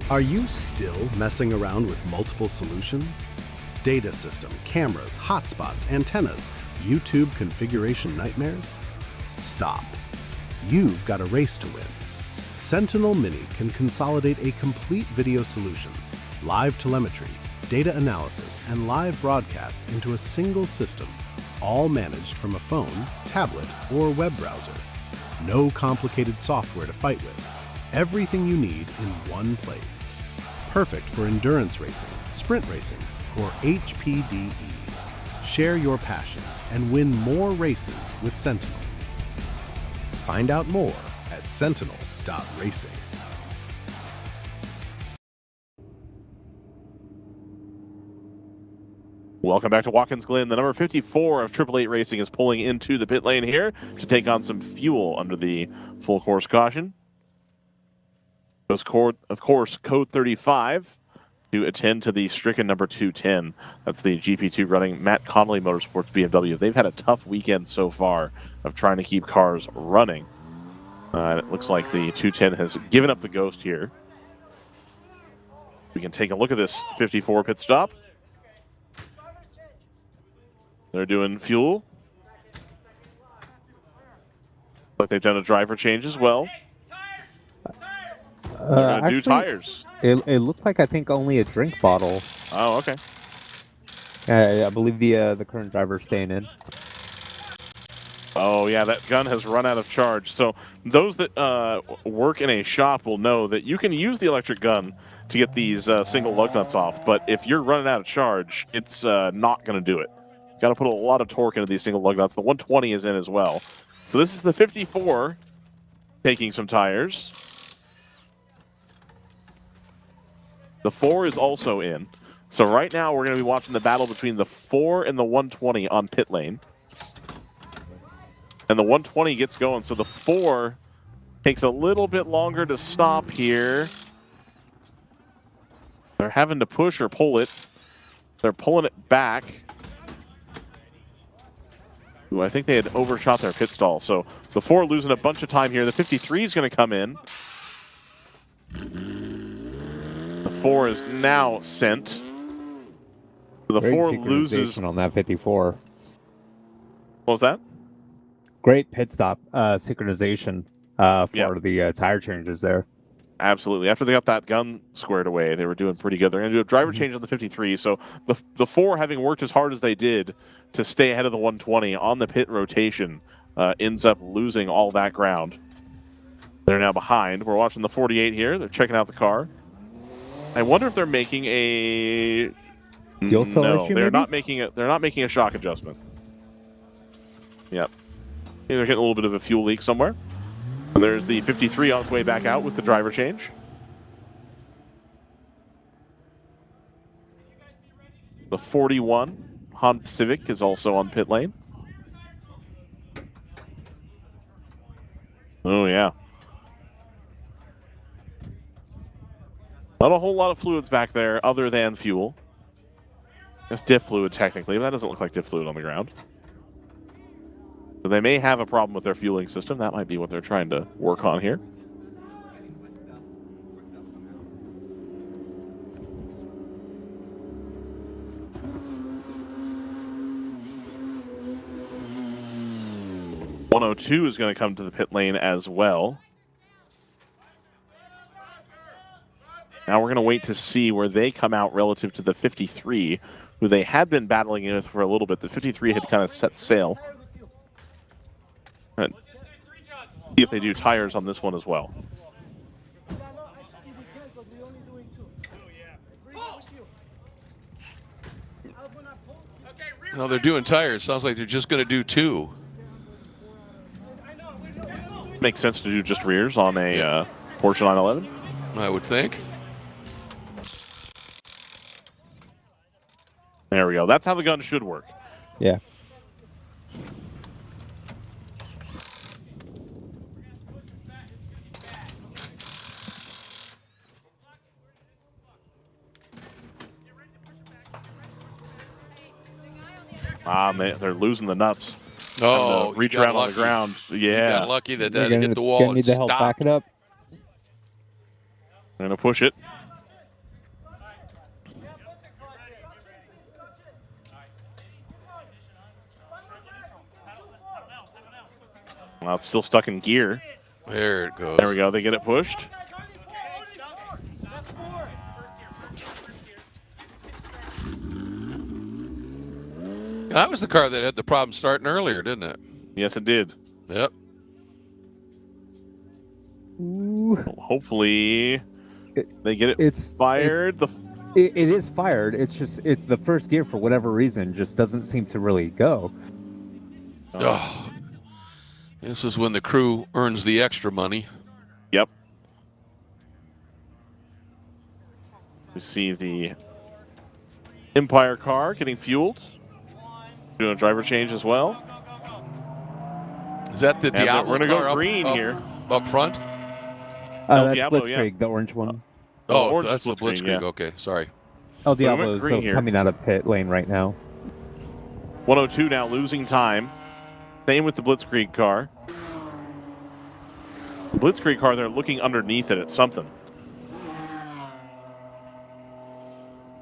Are you still messing around with multiple solutions? Data system, cameras, hotspots, antennas, YouTube configuration nightmares? Stop. You've got a race to win. Sentinel Mini can consolidate a complete video solution, live telemetry, data analysis, and live broadcast into a single system, all managed from a phone, tablet, or web browser. No complicated software to fight with. Everything you need in one place. Perfect for endurance racing, sprint racing, or HPDE. Share your passion and win more races with Sentinel. Find out more at sentinel.racing. Welcome back to Watkins Glen. The number 54 of 888 Racing is pulling into the pit lane here to take on some fuel under the full course caution. Of course, code 35 to attend to the stricken number 210. That's the GP2 running Matt Connolly Motorsports BMW. They've had a tough weekend so far of trying to keep cars running. And it looks like the 210 has given up the ghost here. We can take a look at this 54 pit stop. They're doing fuel. But they've done a driver change as well. They're going to do tires. It looked like, I think, only a drink bottle. Oh, okay. I believe the current driver is staying in. Oh, yeah, that gun has run out of charge. So those that work in a shop will know that you can use the electric gun to get these single lug nuts off. But if you're running out of charge, it's not going to do it. Got to put a lot of torque into these single lug nuts. The 120 is in as well. So this is the 54 taking some tires. The 4 is also in. So right now we're going to be watching the battle between the 4 and the 120 on pit lane. And the 120 gets going. So the 4 takes a little bit longer to stop here. They're having to push or pull it. They're pulling it back. Ooh, I think they had overshot their pit stall. So the 4 losing a bunch of time here. The 53 is going to come in. The 4 is now sent. The Great 4 loses on that 54. What was that? Great pit stop synchronization for the tire changes there. Absolutely. After they got that gun squared away, they were doing pretty good. They're going to do a driver change on the 53. So the 4, having worked as hard as they did to stay ahead of the 120 on the pit rotation, ends up losing all that ground. They're now behind. We're watching the 48 here. They're checking out the car. I wonder if they're making a fuel cell no, issue. they're Maybe? not making it. They're not making a shock adjustment. Yep. They're getting a little bit of a fuel leak somewhere. And there's the 53 on its way back out with the driver change. The 41 Honda Civic is also on pit lane. Oh, yeah. Not a whole lot of fluids back there other than fuel. It's diff fluid technically, but that doesn't look like diff fluid on the ground. So they may have a problem with their fueling system. That might be what they're trying to work on here. .102 is going to come to the pit lane as well. Now we're going to wait to see where they come out relative to the 53, who they had been battling with for a little bit. The 53 had kind of set sail. And see if they do tires on this one as well. No, they're doing tires. Sounds like they're just going to do 2. Makes sense to do just rears on a Porsche 911. I would think. There we go. That's how the gun should work. Yeah. They're losing the nuts. Oh, reach around on the ground. Yeah. Got lucky that They're that hit the wall and need to help stopped. back it up. They're going to push it. Well, it's still stuck in gear. There it goes. There we go. They get it pushed. That was the car that had the problem starting earlier, didn't it? Yes, it did. Yep. Ooh. Hopefully, they get it It's fired. It is fired. It's the first gear for whatever reason just doesn't seem to really go. Oh. This is when the crew earns the extra money. Yep. We see the Empire car getting fueled. Doing a driver change as well. Is that the And Diablo we're going to car go green up, here. Up front? That's Diablo, Blitzkrieg, the orange one. Oh, orange that's the Blitzkrieg, Blitzkrieg. yeah. Okay, sorry. El we went Diablo is green here. coming out of pit lane right now. 102 now losing time. Same with the Blitzkrieg car. The Blitzkrieg car, they're looking underneath it at something.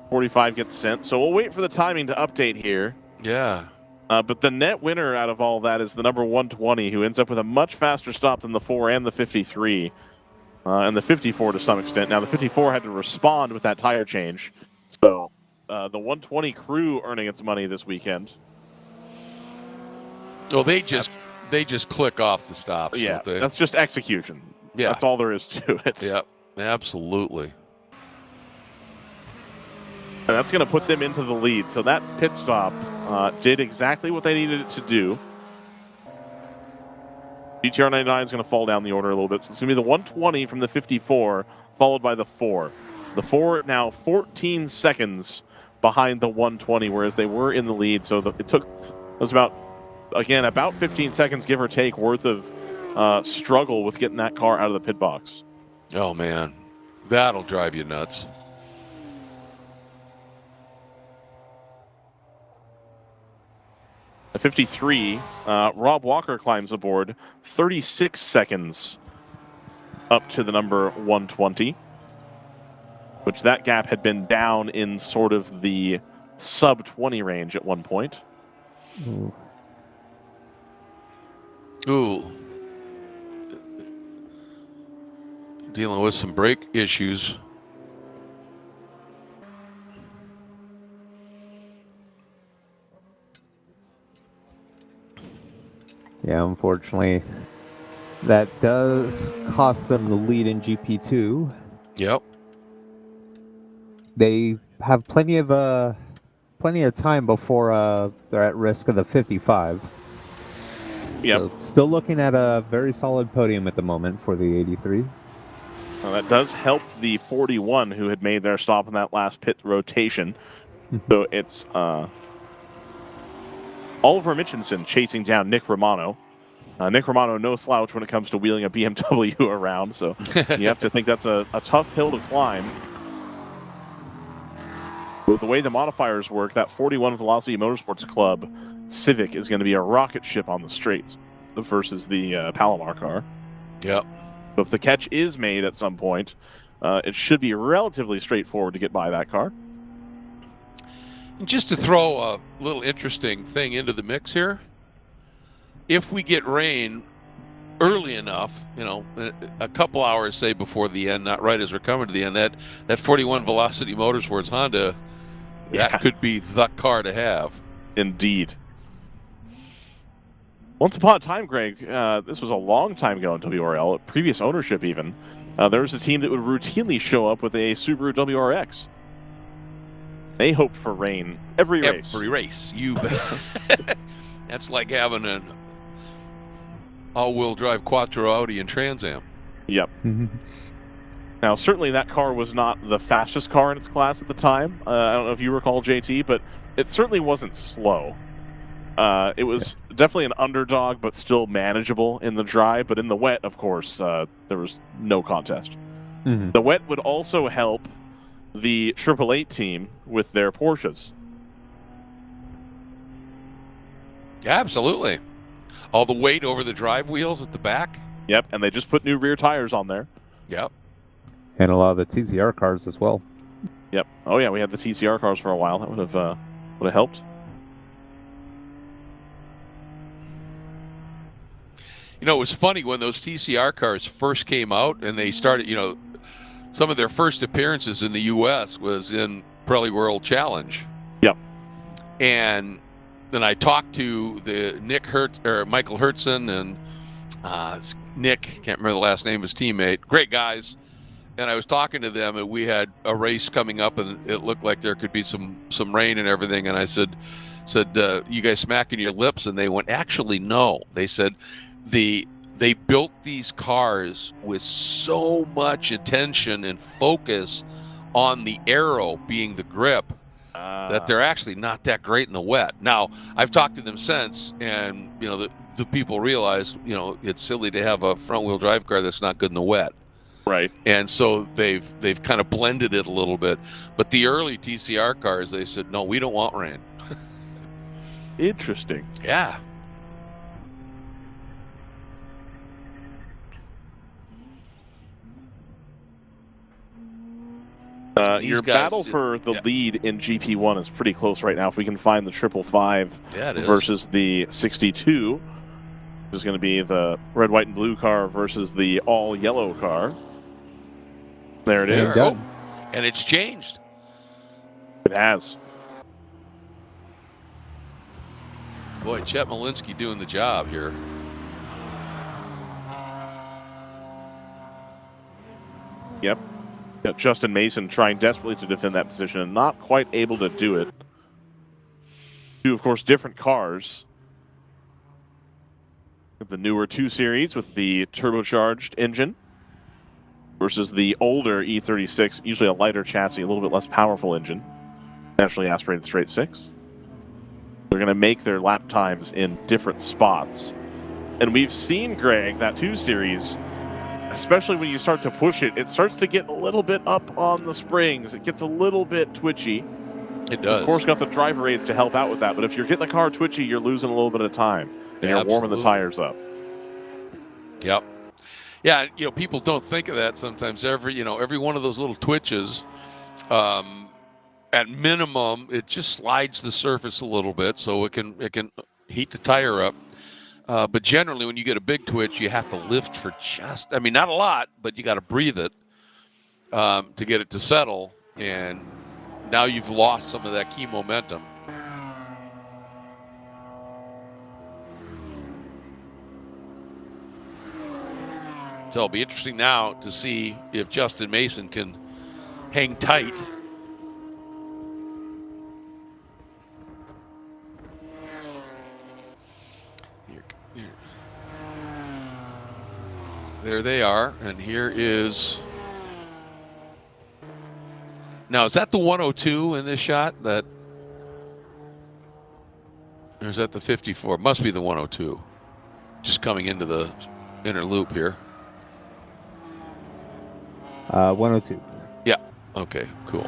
45 gets sent, so we'll wait for the timing to update here. Yeah. But the net winner out of all that is the number 120, who ends up with a much faster stop than the 4 and the 53. And the 54 to some extent. Now, the 54 had to respond with that tire change. So the 120 crew earning its money this weekend. Well, they just click off the stops. Yeah, don't they? that's just execution. Yeah. That's all there is to it. Yep, absolutely. And that's going to put them into the lead. So that pit stop did exactly what they needed it to do. GTR 99 is going to fall down the order a little bit. So it's going to be the 120 from the 54, followed by the 4. The 4 now 14 seconds behind the 120, whereas they were in the lead. So it was about 15 seconds, give or take, worth of struggle with getting that car out of the pit box. Oh, man. That'll drive you nuts. The 53, Rob Walker climbs aboard, 36 seconds up to the number 120, which that gap had been down in sort of the sub-20 range at one point. Ooh. dealing with some brake issues. Yeah, unfortunately, that does cost them the lead in GP2. Yep. They have plenty of time before they're at risk of the 55. Yep. So still looking at a very solid podium at the moment for the 83. Well, that does help the 41 who had made their stop in that last pit rotation. So it's Oliver Mitchinson chasing down Nick Romano. Nick Romano, no slouch when it comes to wheeling a BMW around, so you have to think that's a tough hill to climb. With the way the modifiers work, that 41 Velocity Motorsports Club Civic is going to be a rocket ship on the straights versus the Palomar car. Yep. So if the catch is made at some point, it should be relatively straightforward to get by that car. And just to throw a little interesting thing into the mix here, if we get rain early enough, a couple hours, say, before the end, not right as we're coming to the end, that 41 Velocity Motorsports Honda, that could be the car to have. Indeed. Once upon a time, Greg, this was a long time ago in WRL, previous ownership even, there was a team that would routinely show up with a Subaru WRX. They hoped for rain every race. Every race. You bet. That's like having an all-wheel drive Quattro Audi and Trans Am. Yep. Now, certainly that car was not the fastest car in its class at the time. I don't know if you recall, JT, but it certainly wasn't slow. It was definitely an underdog, but still manageable in the dry. But in the wet, of course, there was no contest. The wet would also help the 888 team with their Porsches. Yeah, absolutely. All the weight over the drive wheels at the back. Yep, and they just put new rear tires on there. Yep. And a lot of the TCR cars as well. Yep. Oh yeah, we had the TCR cars for a while. That would have helped. It was funny when those TCR cars first came out and they started, some of their first appearances in the U.S. was in Pirelli World Challenge. Yep. And then I talked to the Michael Hertzen and Nick, can't remember the last name of his teammate, great guys. And I was talking to them, and we had a race coming up, and it looked like there could be some rain and everything. And I said, you guys smacking your lips? And they went, actually, no. They said they built these cars with so much attention and focus on the aero being the grip that they're actually not that great in the wet. Now, I've talked to them since, and the people realize, it's silly to have a front-wheel drive car that's not good in the wet. Right. And so they've kind of blended it a little bit. But the early TCR cars, they said, no, we don't want rain. Interesting. Yeah. Your battle for the lead in GP1 is pretty close right now. If we can find the 555 versus the 62, which is going to be the red, white, and blue car versus the all-yellow car. There it is. Oh, and it's changed. It has. Boy, Chet Malinsky doing the job here. Yep. Got Justin Mason trying desperately to defend that position and not quite able to do it. Two, of course, different cars. The newer 2 Series with the turbocharged engine versus the older E36, usually a lighter chassis, a little bit less powerful engine. Naturally aspirated straight 6. They're going to make their lap times in different spots. And we've seen, Greg, that 2 Series, especially when you start to push it, it starts to get a little bit up on the springs. It gets a little bit twitchy. It does. Of course, got the driver aids to help out with that. But if you're getting the car twitchy, you're losing a little bit of time. And you're warming the tires up. Yep. Yeah, people don't think of that sometimes. Every one of those little twitches, at minimum, it just slides the surface a little bit, so it can heat the tire up. But generally, when you get a big twitch, you have to lift for just, I mean, not a lot, but you got to breathe it to get it to settle. And now you've lost some of that key momentum. So it'll be interesting now to see if Justin Mason can hang tight. There they are, and here is. Now, is that the 102 in this shot? Or is that the 54? Must be the 102. Just coming into the inner loop here. 102. Yeah. Okay, cool.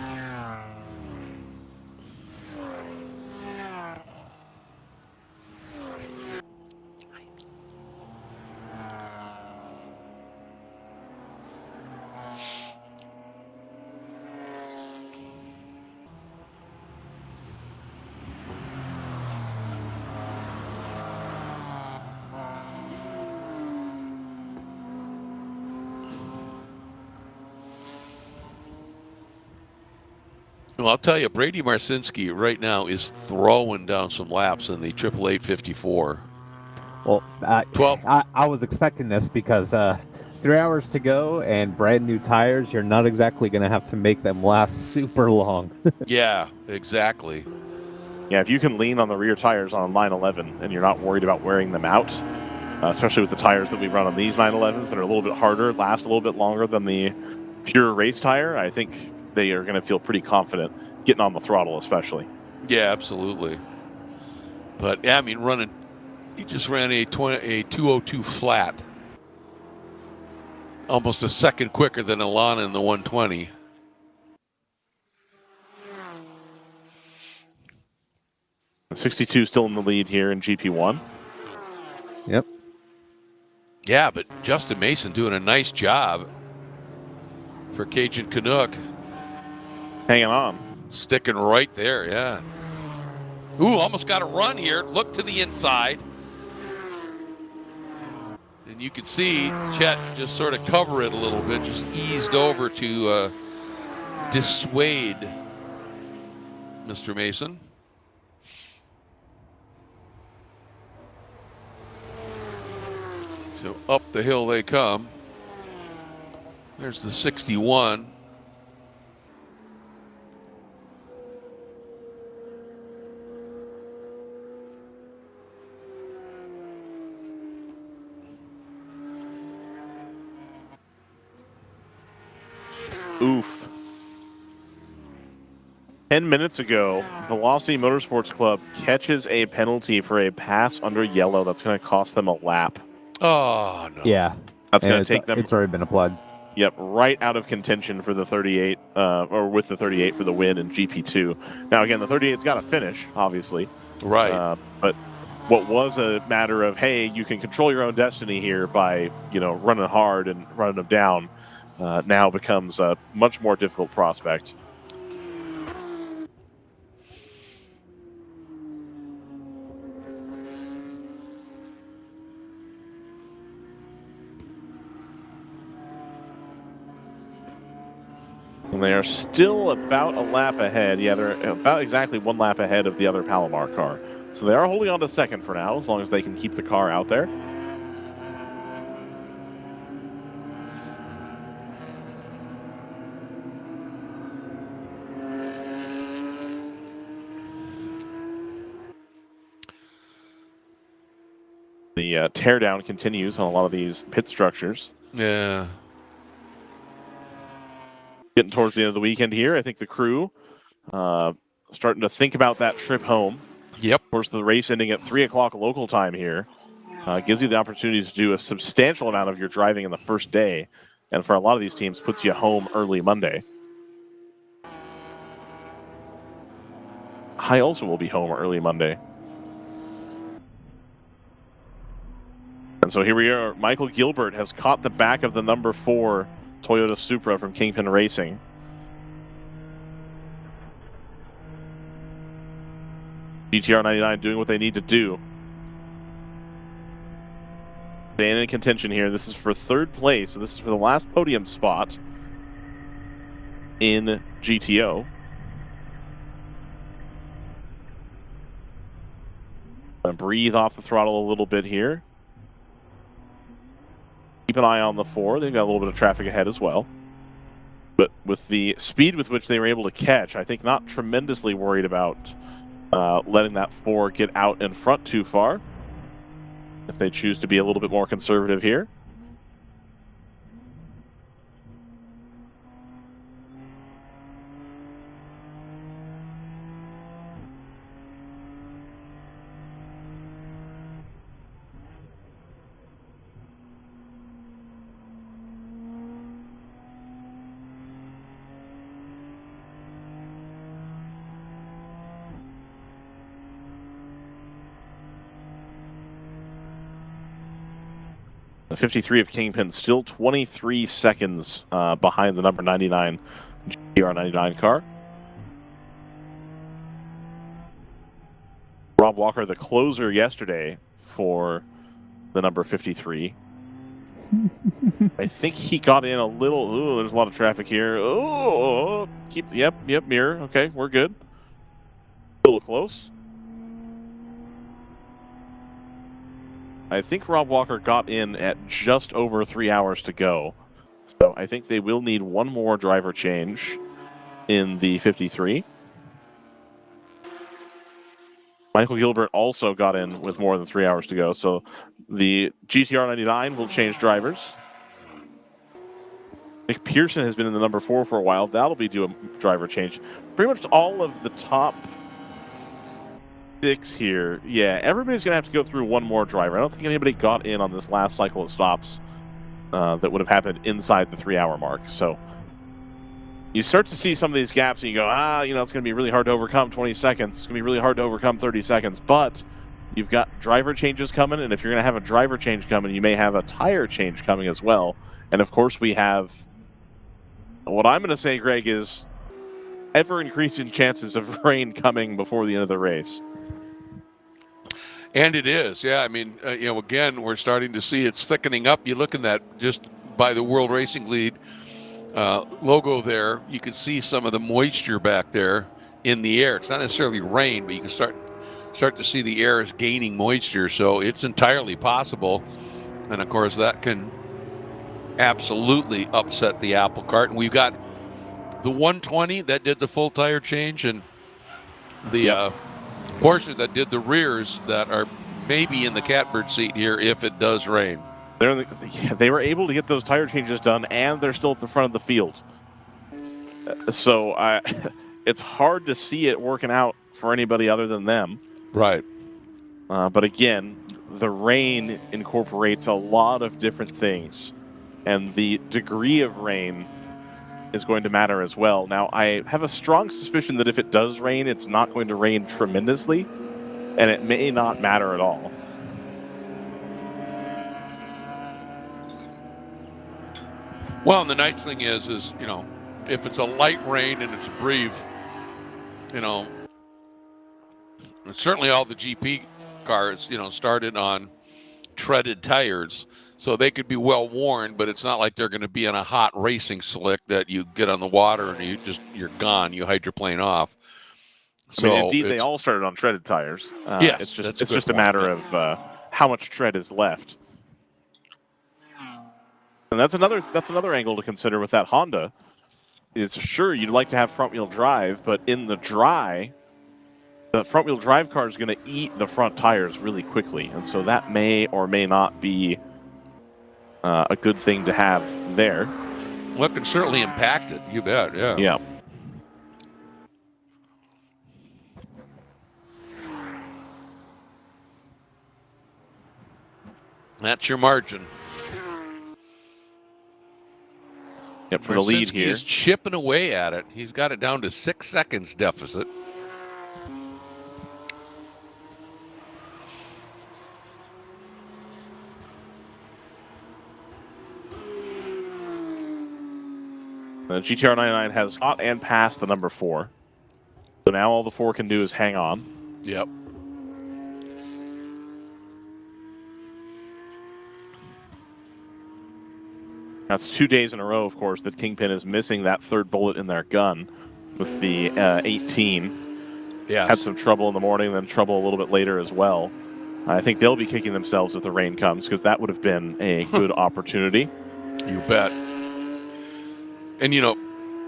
Well, I'll tell you, Brady Marcinski right now is throwing down some laps in the 888-54. Well, I was expecting this because 3 hours to go and brand new tires, you're not exactly going to have to make them last super long. Yeah, exactly. Yeah, if you can lean on the rear tires on line 11 and you're not worried about wearing them out, especially with the tires that we run on these 911s that are a little bit harder, last a little bit longer than the pure race tire, I think they are going to feel pretty confident getting on the throttle, especially. Yeah, absolutely. But yeah, I mean, he just ran a 202 flat, almost a second quicker than Alana in the 120. The 62 still in the lead here in GP1. Yep. Yeah, but Justin Mason doing a nice job for Cajun Canuck. Hanging on. Sticking right there, yeah. Ooh, almost got a run here. Look to the inside. And you can see Chet just sort of cover it a little bit, just eased over to dissuade Mr. Mason. So up the hill they come. There's the 61. Oof. 10 minutes ago, Velocity Motorsports Club catches a penalty for a pass under yellow that's going to cost them a lap. Oh, no. Yeah. That's going to take them. It's already been applied. Yep, right out of contention for the 38, or with the 38 for the win in GP2. Now, again, the 38's got to finish, obviously. Right. But what was a matter of, hey, you can control your own destiny here by, running hard and running them down, now becomes a much more difficult prospect. And they are still about a lap ahead. Yeah, they're about exactly one lap ahead of the other Palomar car. So they are holding on to second for now, as long as they can keep the car out there. The teardown continues on a lot of these pit structures. Yeah. Getting towards the end of the weekend here, I think the crew starting to think about that trip home. Yep. Of course, the race ending at 3 o'clock local time here gives you the opportunity to do a substantial amount of your driving in the first day, and for a lot of these teams, puts you home early Monday. I also will be home early Monday. And so here we are. Michael Gilbert has caught the back of the number 4 Toyota Supra from Kingpin Racing. GTR 99 doing what they need to do. Staying in contention here. This is for third place. So this is for the last podium spot in GTO. Breathe off the throttle a little bit here. Keep an eye on the 4. They've got a little bit of traffic ahead as well. But with the speed with which they were able to catch, I think not tremendously worried about letting that 4 get out in front too far. If they choose to be a little bit more conservative here. The 53 of Kingpin still 23 seconds behind the number 99 GR99 car. Rob Walker, the closer yesterday for the number 53. I think he got in a little. Ooh, there's a lot of traffic here. Oh, yep, mirror. Okay, we're good. A little close. I think Rob Walker got in at just over 3 hours to go. So I think they will need one more driver change in the 53. Michael Gilbert also got in with more than 3 hours to go. So the GTR 99 will change drivers. Nick Pearson has been in the number 4 for a while. That'll be due a driver change. Pretty much all of the top 6 here. Yeah, everybody's going to have to go through one more driver. I don't think anybody got in on this last cycle of stops that would have happened inside the 3 hour mark. So you start to see some of these gaps and you go, it's going to be really hard to overcome 20 seconds. It's going to be really hard to overcome 30 seconds. But you've got driver changes coming, and if you're going to have a driver change coming, you may have a tire change coming as well. And of course, we have what I'm going to say, Greg, is ever-increasing chances of rain coming before the end of the race. And it is, yeah. I mean, again, we're starting to see it's thickening up. You look at that just by the World Racing League logo there, you can see some of the moisture back there in the air. It's not necessarily rain, but you can start to see the air is gaining moisture. So it's entirely possible. And of course, that can absolutely upset the apple cart. And we've got the 120 that did the full tire change, and the Porsche that did the rears that are maybe in the catbird seat here if it does rain. They were able to get those tire changes done, and they're still at the front of the field. So it's hard to see it working out for anybody other than them. Right. But again, the rain incorporates a lot of different things, and the degree of rain is going to matter as well. Now, I have a strong suspicion that if it does rain, it's not going to rain tremendously, and it may not matter at all. Well, and the nice thing is if it's a light rain and it's brief, certainly all the GP cars, started on treaded tires. So they could be well worn, but it's not like they're going to be in a hot racing slick that you get on the water and you're gone. You hydroplane off. So I mean, indeed, they all started on treaded tires. Yes, it's just a matter of how much tread is left. And that's another angle to consider with that Honda. Is sure you'd like to have front wheel drive, but in the dry, the front wheel drive car is going to eat the front tires really quickly, and so that may or may not be a good thing to have there. Well, it can certainly impact it. You bet, yeah. Yeah. That's your margin. Yep, for the lead here. He's chipping away at it. He's got it down to 6 seconds deficit. The GTR 99 has caught and passed the number 4. So now all the 4 can do is hang on. Yep. That's 2 days in a row, of course, that Kingpin is missing that third bullet in their gun with the 18. Yes. Had some trouble in the morning, then trouble a little bit later as well. I think they'll be kicking themselves if the rain comes, because that would have been a good opportunity. You bet. And, you know,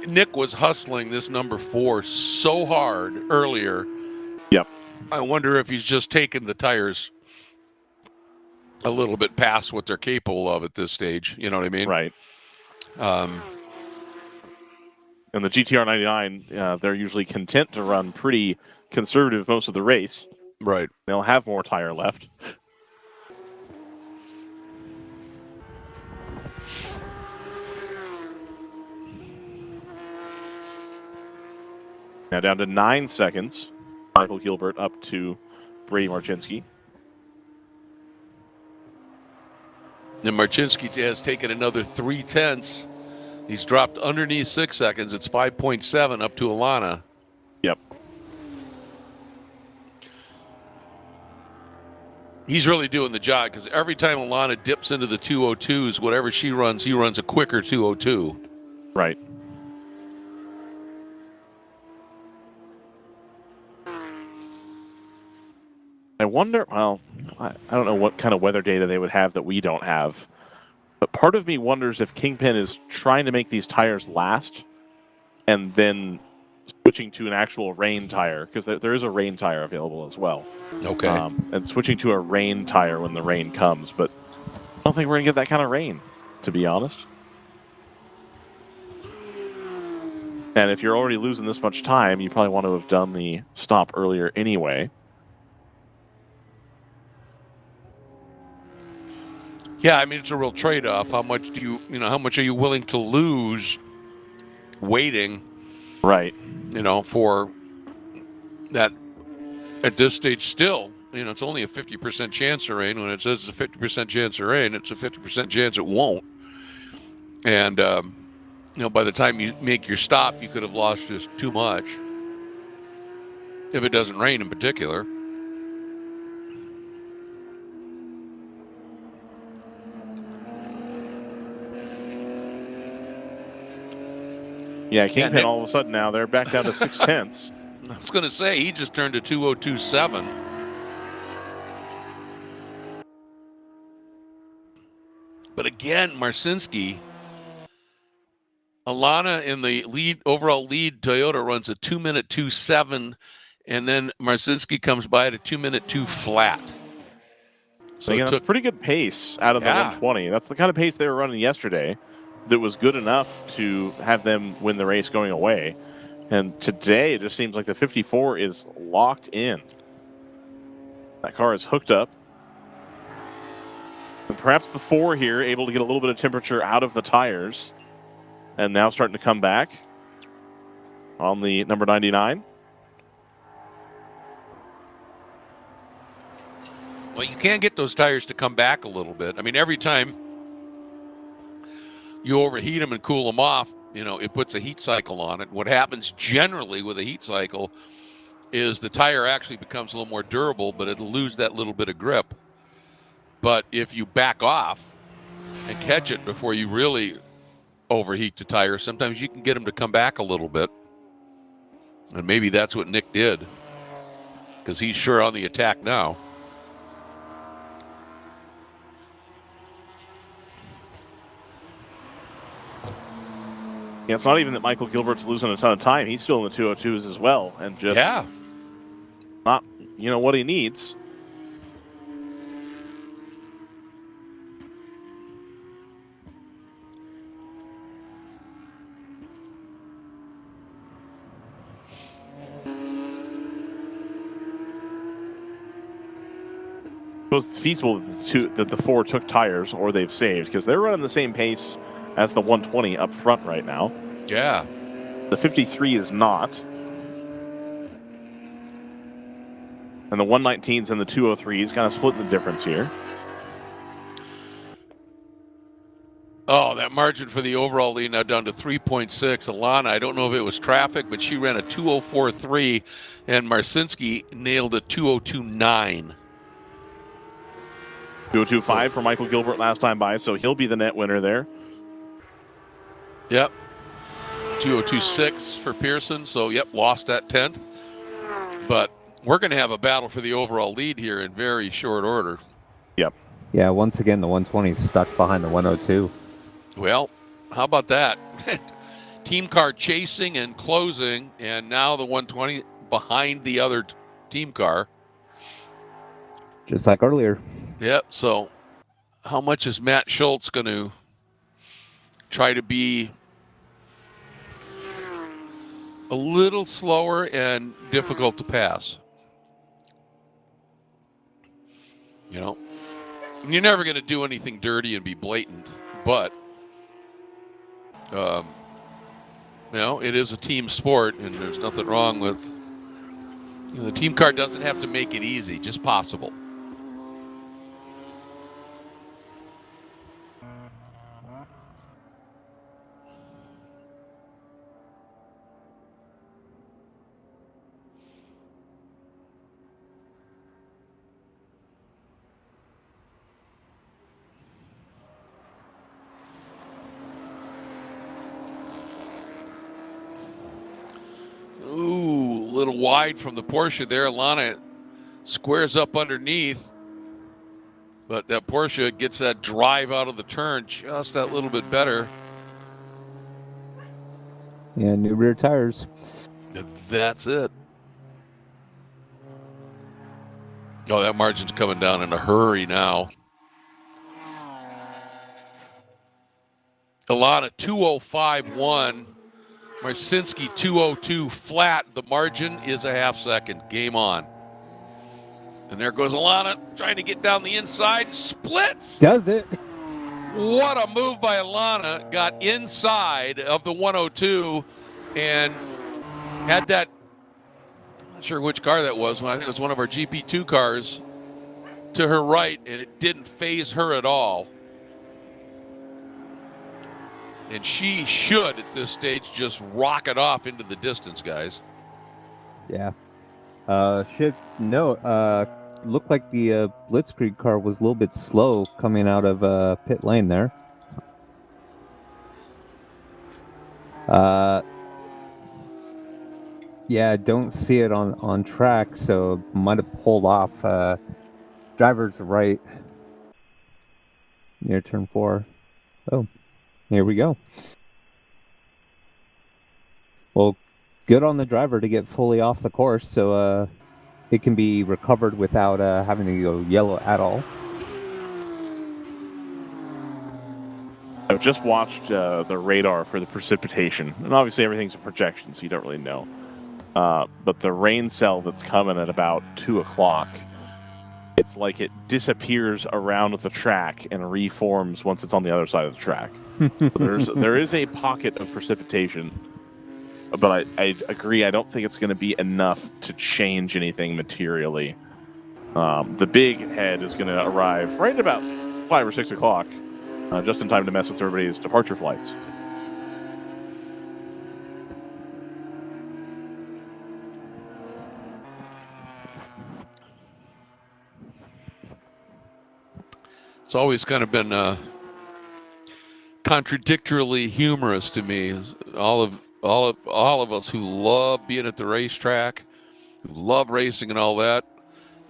Nick was hustling this number 4 so hard earlier. Yep. I wonder if he's just taken the tires a little bit past what they're capable of at this stage. You know what I mean? Right. And the GTR 99, they're usually content to run pretty conservative most of the race. Right. They'll have more tire left. Now down to 9 seconds. Michael Gilbert up to Brady Marchinski. And Marchinski has taken another 3/10. He's dropped underneath 6 seconds. It's 5.7 up to Alana. Yep. He's really doing the job because every time Alana dips into the 202s, whatever she runs, he runs a quicker 202. Right. I wonder, well, I don't know what kind of weather data they would have that we don't have. But part of me wonders if Kingpin is trying to make these tires last and then switching to an actual rain tire, because there is a rain tire available as well. Okay. And switching to a rain tire when the rain comes. But I don't think we're going to get that kind of rain, to be honest. And if you're already losing this much time, you probably want to have done the stop earlier anyway. Yeah, I mean, it's a real trade-off. How much do how much are you willing to lose waiting? Right. For that at this stage still, it's only a 50% chance of rain. When it says it's a 50% chance of rain, it's a 50% chance it won't. And, by the time you make your stop, you could have lost just too much. If it doesn't rain in particular. Yeah, Kingpin all of a sudden now, they're back down to 6/10. I was going to say, he just turned to 2:02.7. But again, Marcinski, Alana in the overall lead Toyota runs a 2-minute 2.7, and then Marcinski comes by at a 2-minute 2 flat. So it took pretty good pace out of the 120. That's the kind of pace they were running yesterday that was good enough to have them win the race going away. And today, it just seems like the 54 is locked in. That car is hooked up. And perhaps the 4 here able to get a little bit of temperature out of the tires. And now starting to come back on the number 99. Well, you can get those tires to come back a little bit. I mean, every time you overheat them and cool them off, it puts a heat cycle on it. What happens generally with a heat cycle is the tire actually becomes a little more durable, but it'll lose that little bit of grip. But if you back off and catch it before you really overheat the tire, sometimes you can get them to come back a little bit. And maybe that's what Nick did, because he's sure on the attack now. Yeah, it's not even that Michael Gilbert's losing a ton of time. He's still in the 202s as well, and just not, what he needs. So it's feasible that the 4 took tires, or they've saved, because they're running the same pace as the 120 up front right now. Yeah. The 53 is not. And the 119s and the 203s kind of splitting the difference here. Oh, that margin for the overall lead now down to 3.6. Alana, I don't know if it was traffic, but she ran a 2:04.3, and Marcinski nailed a 2:02.9. 2:02.5 for Michael Gilbert last time by, so he'll be the net winner there. Yep. 202.6 for Pearson. So, yep, lost that 10th. But we're going to have a battle for the overall lead here in very short order. Yep. Yeah, once again, the 120 is stuck behind the 102. Well, how about that? Team car chasing and closing, and now the 120 behind the other team car. Just like earlier. Yep. So how much is Matt Schultz going to try to be a little slower and difficult to pass? You know, you're never going to do anything dirty and be blatant, but, you know, it is a team sport, and there's nothing wrong with, you know, the team car doesn't have to make it easy, just possible. Ooh, a little wide from the Porsche there. Alana squares up underneath, but that Porsche gets that drive out of the turn just that little bit better. Yeah, new rear tires. That's it. Oh, that margin's coming down in a hurry now. Alana 2:05.1. Marcinski 2:02 flat. The margin is a half second. Game on. And there goes Alana trying to get down the inside. Splits. Does it? What a move by Alana. Got inside of the 102 and had that, I'm not sure which car that was. I think it was one of our GP2 cars to her right, and it didn't phase her at all. And she should, at this stage, just rocket off into the distance, guys. Yeah. Looked like the Blitzkrieg car was a little bit slow coming out of pit lane there. Yeah, I don't see it on track, so might have pulled off. Driver's right near turn 4. Oh. Here we go. Well, good on the driver to get fully off the course, so it can be recovered without having to go yellow at all. I've just watched the radar for the precipitation, and obviously everything's a projection, so you don't really know. But the rain cell that's coming at about 2 o'clock, it's like it disappears around the track and reforms once it's on the other side of the track. So there is a pocket of precipitation, but I agree. I don't think it's going to be enough to change anything materially. The big head is going to arrive right at about 5 or 6 o'clock, just in time to mess with everybody's departure flights. It's always kind of been contradictorily humorous to me. All of us who love being at the racetrack, who love racing and all that,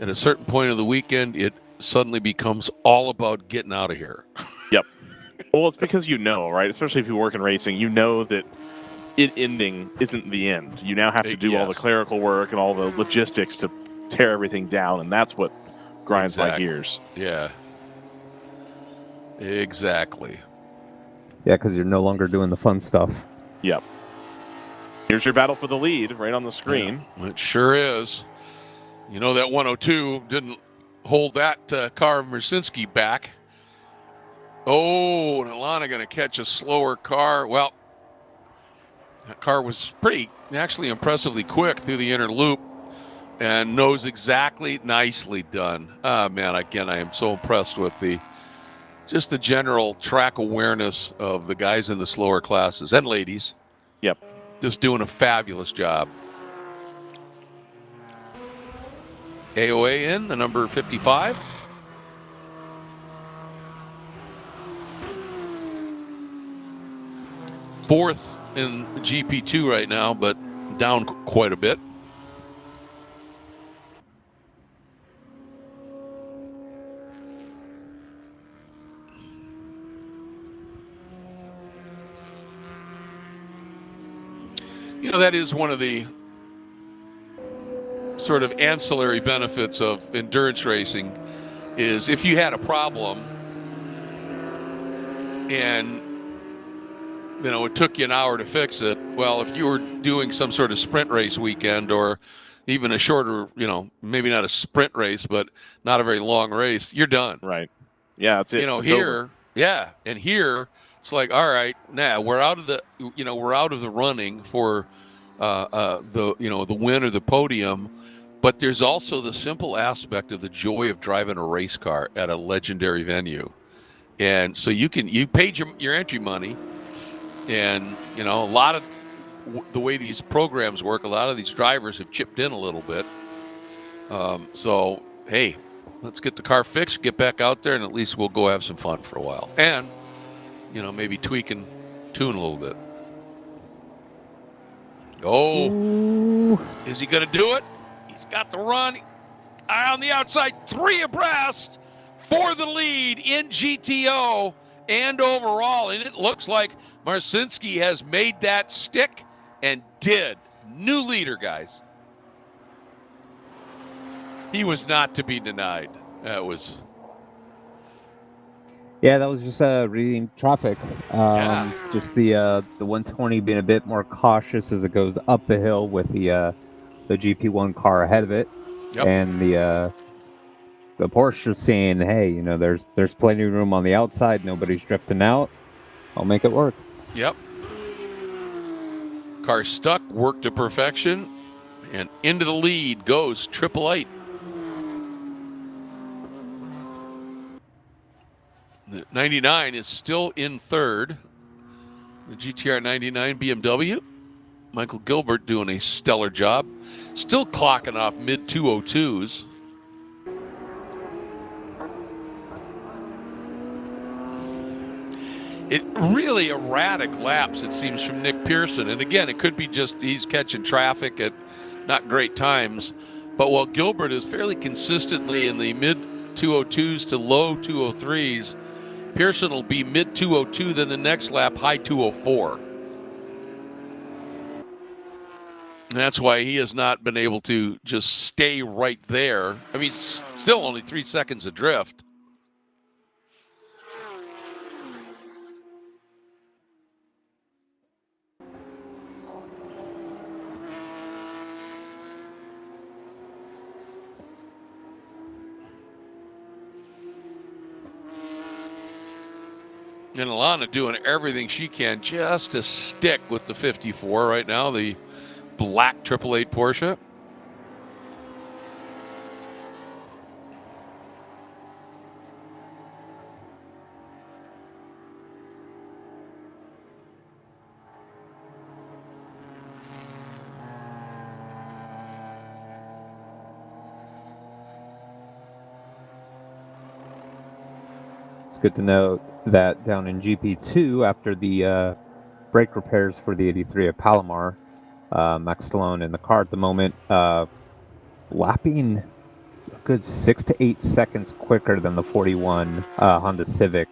at a certain point of the weekend, it suddenly becomes all about getting out of here. Yep. Well, it's because you know, right? Especially if you work in racing, you know that it ending isn't the end. You now have to do all the clerical work and all the logistics to tear everything down, and that's what grinds my gears. Yeah. Exactly. Yeah, because you're no longer doing the fun stuff. Yep. Here's your battle for the lead right on the screen. Yeah, it sure is. You know, that 102 didn't hold that car of Marcinski back. Oh, and Alana going to catch a slower car. Well, that car was actually impressively quick through the inner loop and knows exactly, nicely done. Man, again, I am so impressed with just the general track awareness of the guys in the slower classes and ladies. Yep. Just doing a fabulous job. AOA in, the number 55. 4th in GP2 right now, but down quite a bit. You know, that is one of the sort of ancillary benefits of endurance racing is if you had a problem and, you know, it took you an hour to fix it. Well, if you were doing some sort of sprint race weekend or even a shorter, you know, maybe not a sprint race, but not a very long race, you're done. Right. Yeah, that's it. You know, It's here, over. yeah, and here it's like, all right, now we're out of the, you know, we're out of the running for the, you know, the win or the podium, but there's also the simple aspect of the joy of driving a race car at a legendary venue, and so you paid your entry money, and you know, a lot of the way these programs work, a lot of these drivers have chipped in a little bit. So hey, let's get the car fixed, get back out there, and at least we'll go have some fun for a while. And, you know, maybe tweak and tune a little bit. Oh, ooh. Is he going to do it? He's got the run. On the outside, 3 abreast for the lead in GTO and overall. And it looks like Marcinski has made that stick and did. New leader, guys. He was not to be denied. That was. Yeah, that was just reading traffic. Just the 120 being a bit more cautious as it goes up the hill with the GP1 car ahead of it, and the Porsche just saying, "Hey, you know, there's plenty of room on the outside. Nobody's drifting out. I'll make it work." Yep. Car stuck, worked to perfection, and into the lead goes Triple Eight. The 99 is still in 3rd. The GTR 99 BMW. Michael Gilbert doing a stellar job. Still clocking off mid-202s. It really erratic laps, it seems, from Nick Pearson. And again, it could be just he's catching traffic at not great times. But while Gilbert is fairly consistently in the mid-202s to low 203s, Pearson will be mid-202, then the next lap, high 204. And that's why he has not been able to just stay right there. I mean, still only 3 seconds adrift. And Alana doing everything she can just to stick with the 54 right now, the black 888 Porsche. It's good to note that down in GP2, after the brake repairs for the 83 at Palomar, Max Stallone in the car at the moment, lapping a good 6 to 8 seconds quicker than the 41 Honda Civic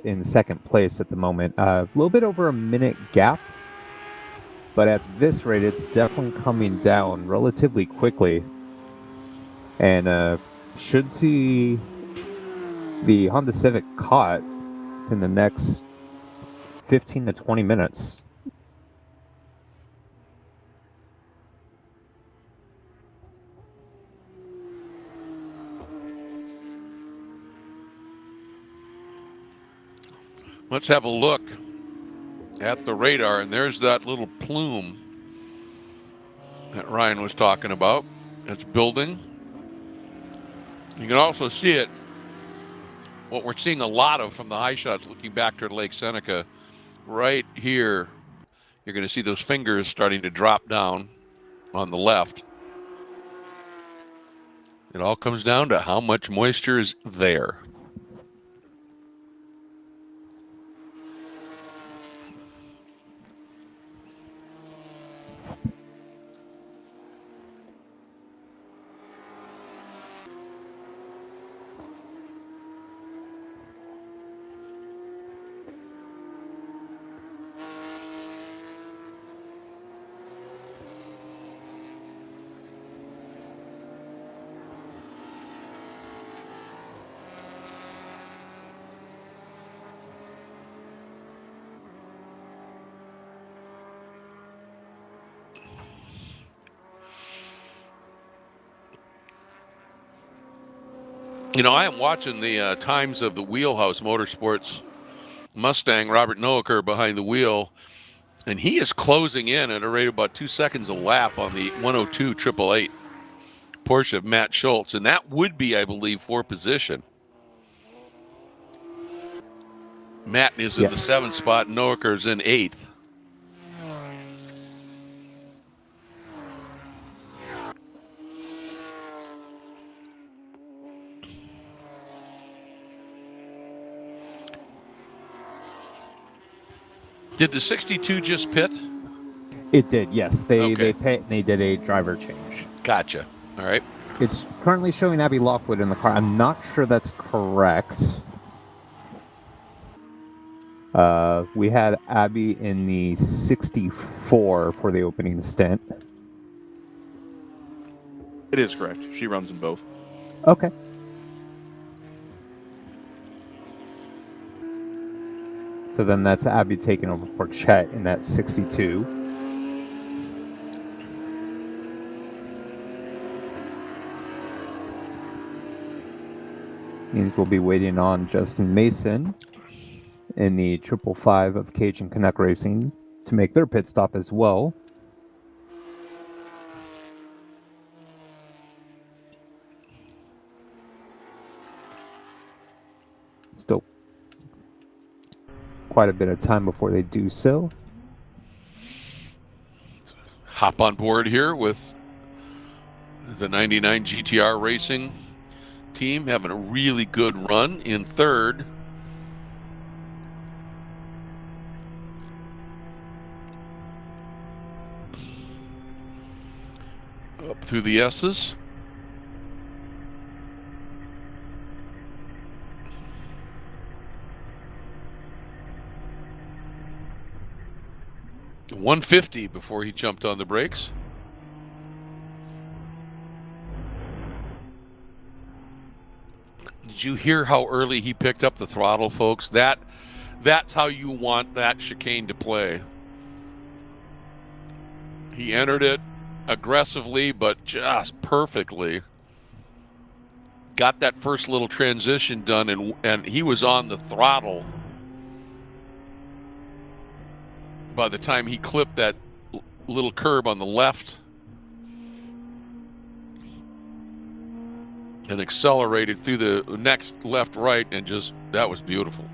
in second place at the moment. A little bit over a minute gap, but at this rate, it's definitely coming down relatively quickly, and should see the Honda Civic caught in the next 15 to 20 minutes. Let's have a look at the radar, and there's that little plume that Ryan was talking about. It's building. You can also see it. What we're seeing a lot of from the high shots looking back toward Lake Seneca, right here, you're going to see those fingers starting to drop down on the left. It all comes down to how much moisture is there. You know, I am watching the times of the Wheelhouse Motorsports Mustang, Robert Noacker behind the wheel, and he is closing in at a rate of about 2 seconds a lap on the 102 888 Porsche of Matt Schultz, and that would be, I believe, for position. Matt is in the 7th spot, and Noacker is in 8th. Did the 62 just pit? It did, yes. They Okay. pit and they did a driver change. Gotcha. All right. It's currently showing Abby Lockwood in the car. I'm not sure that's correct. We had Abby in the 64 for the opening stint. It is correct. She runs in both. Okay. So then that's Abby taking over for Chet in that 62. Means we'll be waiting on Justin Mason in the 555 of Cajun Canuck Racing to make their pit stop as well. Still quite a bit of time before they do so. Hop on board here with the 99 GTR Racing team having a really good run in 3rd. Up through the S's. $150 before he jumped on the brakes. Did you hear how early he picked up the throttle, folks? That's how you want that chicane to play. He entered it aggressively, but just perfectly. Got that first little transition done, and he was on the throttle by the time he clipped that little curb on the left and accelerated through the next left, right, and just, that was beautiful.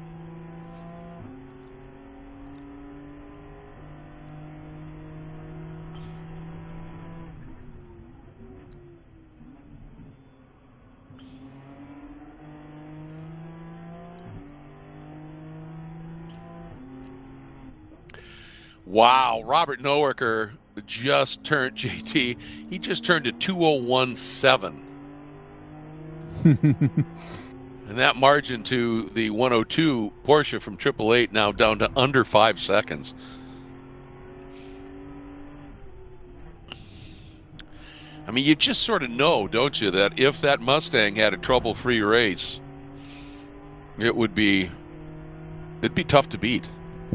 Wow, Robert Noacker just turned, JT, he just turned a 2017. And that margin to the 102 Porsche from 888 now down to under 5 seconds. I mean, you just sort of know, don't you, that if that Mustang had a trouble-free race, it'd be tough to beat.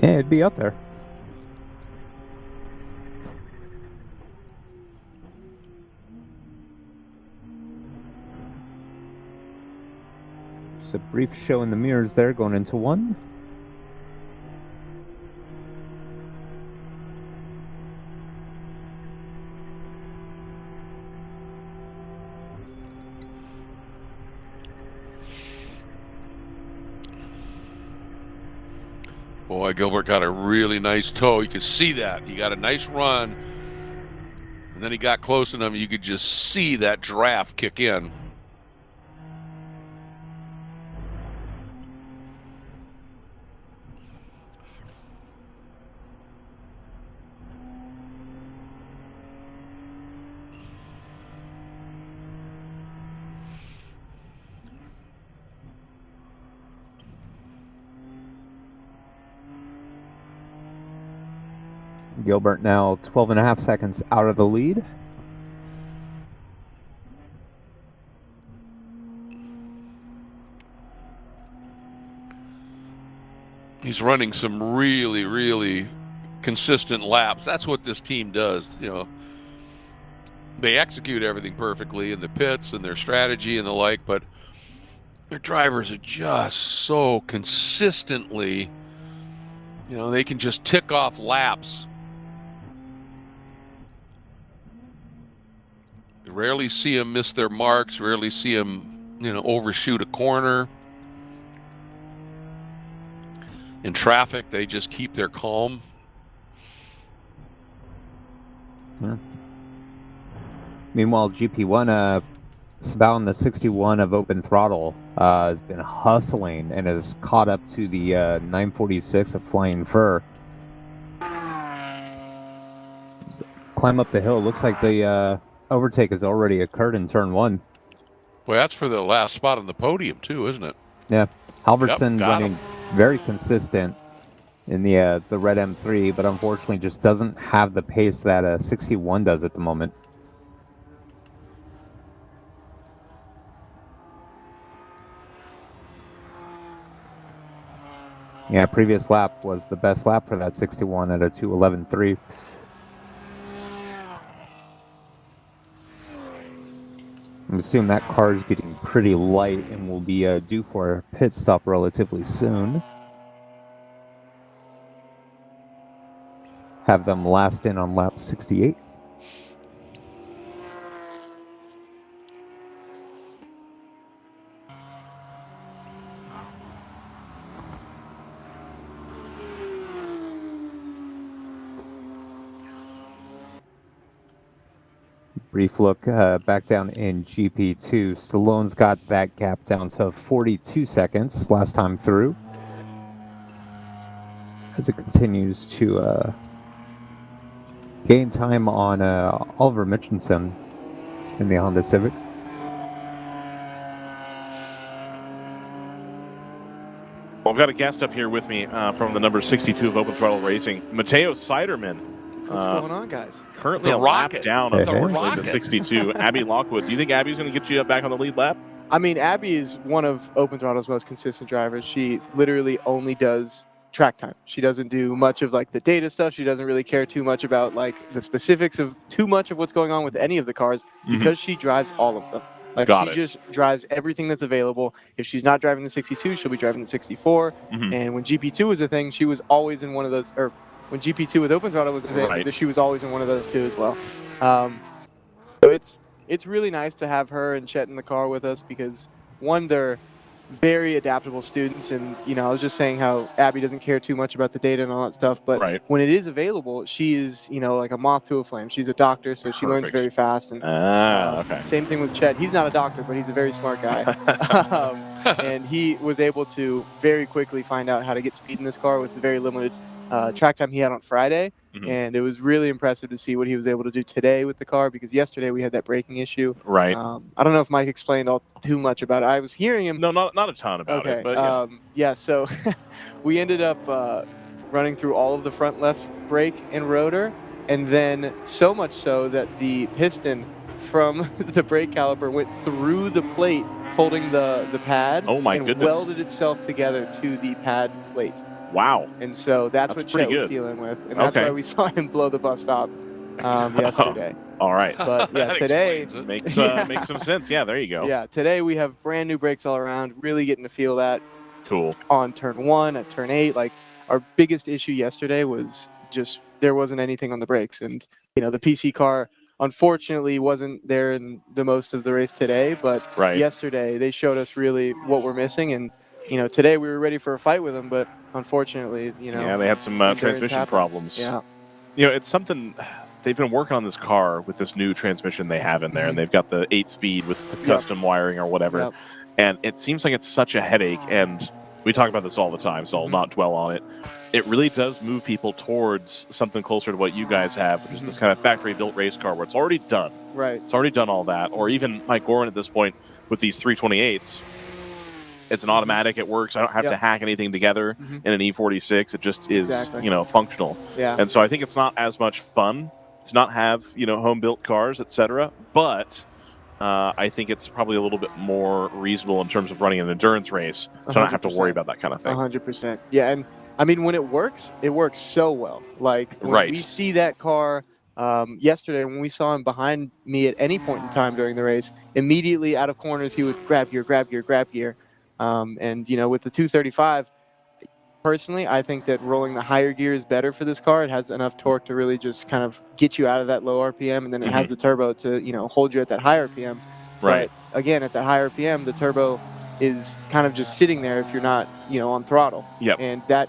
Yeah, it'd be up there. Just a brief show in the mirrors there going into 1. Boy, Gilbert got a really nice toe. You could see that. He got a nice run. And then he got close enough, you could just see that draft kick in. Gilbert now 12.5 seconds out of the lead. He's running some really, really consistent laps. That's what this team does. You know, they execute everything perfectly in the pits and their strategy and the like, but Their drivers are just so consistently, they can just tick off laps. You rarely see them miss their marks, rarely see them, overshoot a corner. In traffic, they just keep their calm. Yeah. Meanwhile, GP1, Sabao in the 61 of open throttle has been hustling and has caught up to the 946 of Flying Fur. Climb up the hill. Looks like the overtake has already occurred in turn 1. Well, that's for the last spot on the podium too, isn't it? Yeah, Halverson running him. very consistent in the red M3, but unfortunately just doesn't have the pace that 61 does at the moment. Yeah, previous lap was the best lap for that 61 at a 2:11.3. I'm assuming that car is getting pretty light and will be due for a pit stop relatively soon. Have them last in on lap 68. Brief look back down in GP2. Stallone's got that gap down to 42 seconds last time through. As it continues to gain time on Oliver Mitchinson in the Honda Civic. Well, I've got a guest up here with me from the number 62 of Open Throttle Racing, Mateo Siderman. What's going on, guys? Currently The a rocket. lap down, Hey, unfortunately, hey. to 62. Abby Lockwood. Do you think Abby's going to get you back on the lead lap? I mean, Abby is one of Open Throttle's most consistent drivers. She literally only does track time. She doesn't do much of like the data stuff. She doesn't really care too much about like the specifics of too much of what's going on with any of the cars because she drives all of them. Like Got she it. just drives everything that's available. If she's not driving the 62, she'll be driving the 64. And when GP2 was a thing, she was always in one of those, or when GP2 with Open Throttle was a thing, Right. she was always in one of those too as well. So it's really nice to have her and Chet in the car with us because one, they're very adaptable students, and I was just saying how Abby doesn't care too much about the data and all that stuff, but Right. when it is available, she is like a moth to a flame. She's a doctor, so she learns Perfect. very fast. And Okay. same thing with Chet. He's not a doctor, but he's a very smart guy, and he was able to very quickly find out how to get speed in this car with the very limited track time he had on Friday. And it was really impressive to see what he was able to do today with the car because yesterday we had that braking issue. Right. I don't know if Mike explained all too much about it. I was hearing him. No, not a ton about Okay. it, but yeah. So we ended up running through all of the front left brake and rotor, and then so much so that the piston from the brake caliper went through the plate holding the pad Oh my and goodness. welded itself together to the pad plate. Wow. And so that's what pretty Chet was good. dealing with, and that's Okay. why we saw him blow the bus stop yesterday. All right. But yeah, That today explains it. Makes Yeah. makes some sense. Yeah, there you go. Yeah, today we have brand new brakes all around. Really getting to feel that Cool. on turn 1, at turn 8. Like our biggest issue yesterday was just there wasn't anything on the brakes, and the PC car unfortunately wasn't there in the most of the race today. But Right. yesterday they showed us really what we're missing, and today we were ready for a fight with them, but unfortunately, Yeah, they had some endurance transmission happens. problems. Yeah. It's something they've been working on this car with this new transmission they have in there, and they've got the 8-speed with the custom wiring or whatever. Yep. And it seems like it's such a headache, and we talk about this all the time, so I'll not dwell on it. It really does move people towards something closer to what you guys have, which is this kind of factory-built race car where it's already done. Right. It's already done all that. Or even Mike Gorin at this point with these 328s. It's an automatic. It works. I don't have to hack anything together in an E46. It just is, Exactly. functional. Yeah. And so I think it's not as much fun to not have, home-built cars, etc. But I think it's probably a little bit more reasonable in terms of running an endurance race to not have to 100%. worry about that kind of thing. 100%. Yeah, and I mean when it works so well. Like when Right. we see that car yesterday, when we saw him behind me at any point in time during the race, immediately out of corners he would grab gear, grab gear, grab gear. And with the 235, personally, I think that rolling the higher gear is better for this car. It has enough torque to really just kind of get you out of that low RPM, and then it has the turbo to hold you at that high RPM. Right. But again, at that high RPM, the turbo is kind of just sitting there if you're not on throttle. Yep. And that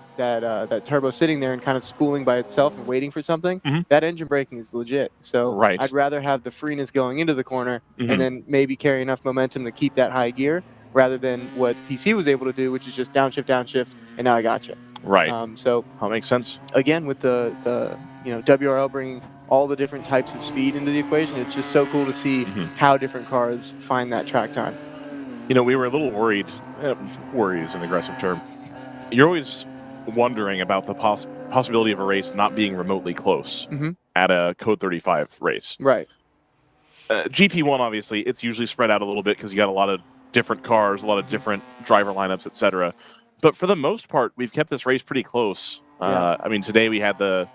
turbo sitting there and kind of spooling by itself and waiting for something, that engine braking is legit. So I'd rather have the freeness going into the corner and then maybe carry enough momentum to keep that high gear, rather than what PC was able to do, which is just downshift, and now I got you. Right. So that makes sense. Again, with the WRL bringing all the different types of speed into the equation, it's just so cool to see how different cars find that track time. We were a little worried. Worry is an aggressive term. You're always wondering about the possibility of a race not being remotely close at a Code 35 race. Right. GP1, obviously, it's usually spread out a little bit because you got a lot of different cars, a lot of different driver lineups, etc. But for the most part, we've kept this race pretty close. I mean, today we had the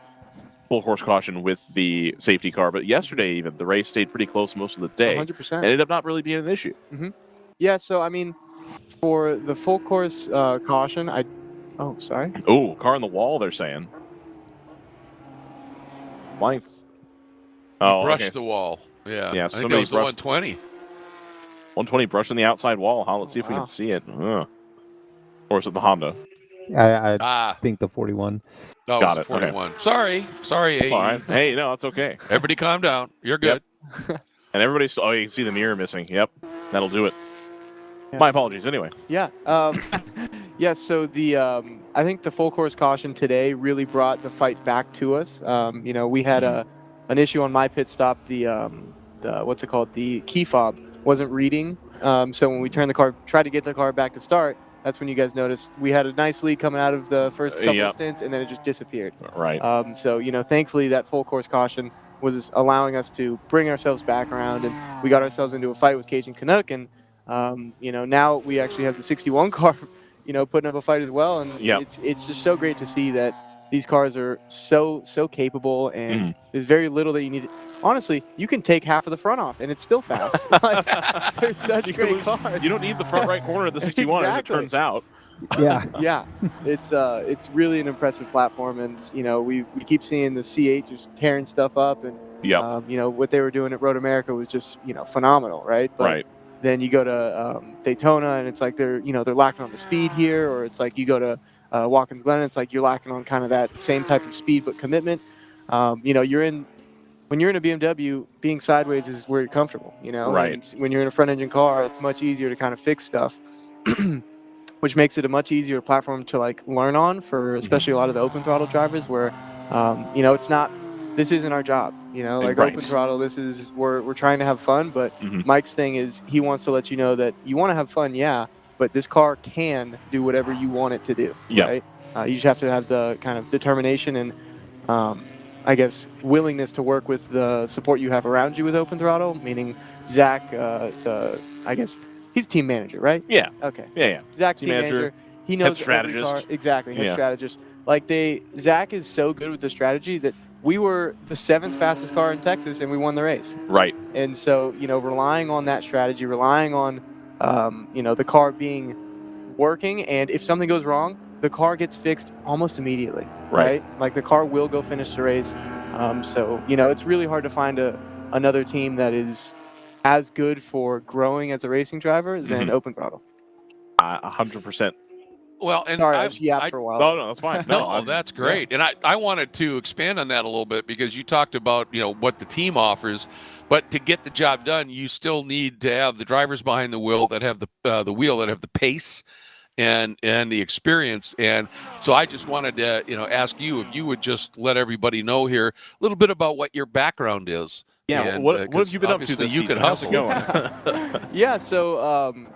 full course caution with the safety car, but yesterday even the race stayed pretty close most of the day. 100%. And ended up not really being an issue. Yeah, so I mean, for the full course caution, oh, sorry. Oh, car on the wall, they're saying. Length. Oh, brushed the wall. Yeah. Yeah, I think that was the 120. 120 brushing the outside wall. Let's see if we can see it. Or is it the Honda? I think the 41. Oh, got it. 41. Okay. Sorry. That's all right. Hey, no, it's okay. Everybody calm down. You're good. Yep. And everybody's... Oh, you can see the mirror missing. Yep. That'll do it. Yeah. My apologies. Anyway. Yeah. Yeah, so I think the full course caution today really brought the fight back to us. We had an issue on my pit stop. The what's it called? The key fob wasn't reading. So when we tried to get the car back to start, that's when you guys noticed we had a nice lead coming out of the first couple of stints, and then it just disappeared. Right. So thankfully that full course caution was allowing us to bring ourselves back around, and we got ourselves into a fight with Cajun Canuck, and now we actually have the 61 car, putting up a fight as well, and it's just so great to see that these cars are so capable, and there's very little that you need. Honestly, you can take half of the front off, and it's still fast. They're such great cars. You don't need the front right corner of the 61, as it turns out. Yeah. Yeah. It's really an impressive platform, and we keep seeing the C8 just tearing stuff up, and what they were doing at Road America was just phenomenal, right? But then you go to Daytona, and it's like they're lacking on the speed here, or it's like you go to Watkins Glen, it's like you're lacking on kind of that same type of speed but commitment. When you're in a BMW, being sideways is where you're comfortable, Right. And when you're in a front engine car, it's much easier to kind of fix stuff, which makes it a much easier platform to learn on for especially a lot of the open throttle drivers where, this isn't our job, open throttle, we're trying to have fun, but Mike's thing is he wants to let you know that you want to have fun, but this car can do whatever you want it to do, right? You just have to have the kind of determination and, I guess, willingness to work with the support you have around you with open throttle, meaning Zach, I guess, he's team manager, right? Yeah. Okay. Yeah. Zach, team manager. He knows head strategist. Every car. Exactly, head strategist. Zach is so good with the strategy that we were the 7th fastest car in Texas, and we won the race. Right. And so, relying on that strategy, relying on, the car being working, and if something goes wrong, the car gets fixed almost immediately, right? Like the car will go finish the race. So, it's really hard to find another team that is as good for growing as a racing driver than open throttle. 100%. Well, and sorry, I yapped for a while. No, that's fine. No, that's great. And I wanted to expand on that a little bit because you talked about, what the team offers, but to get the job done, you still need to have the drivers behind the wheel that have the pace and the experience. And so I just wanted to, ask you if you would just let everybody know here a little bit about what your background is. Yeah, and, what have you been up to that this you season? could hustle? How's it going? Yeah, so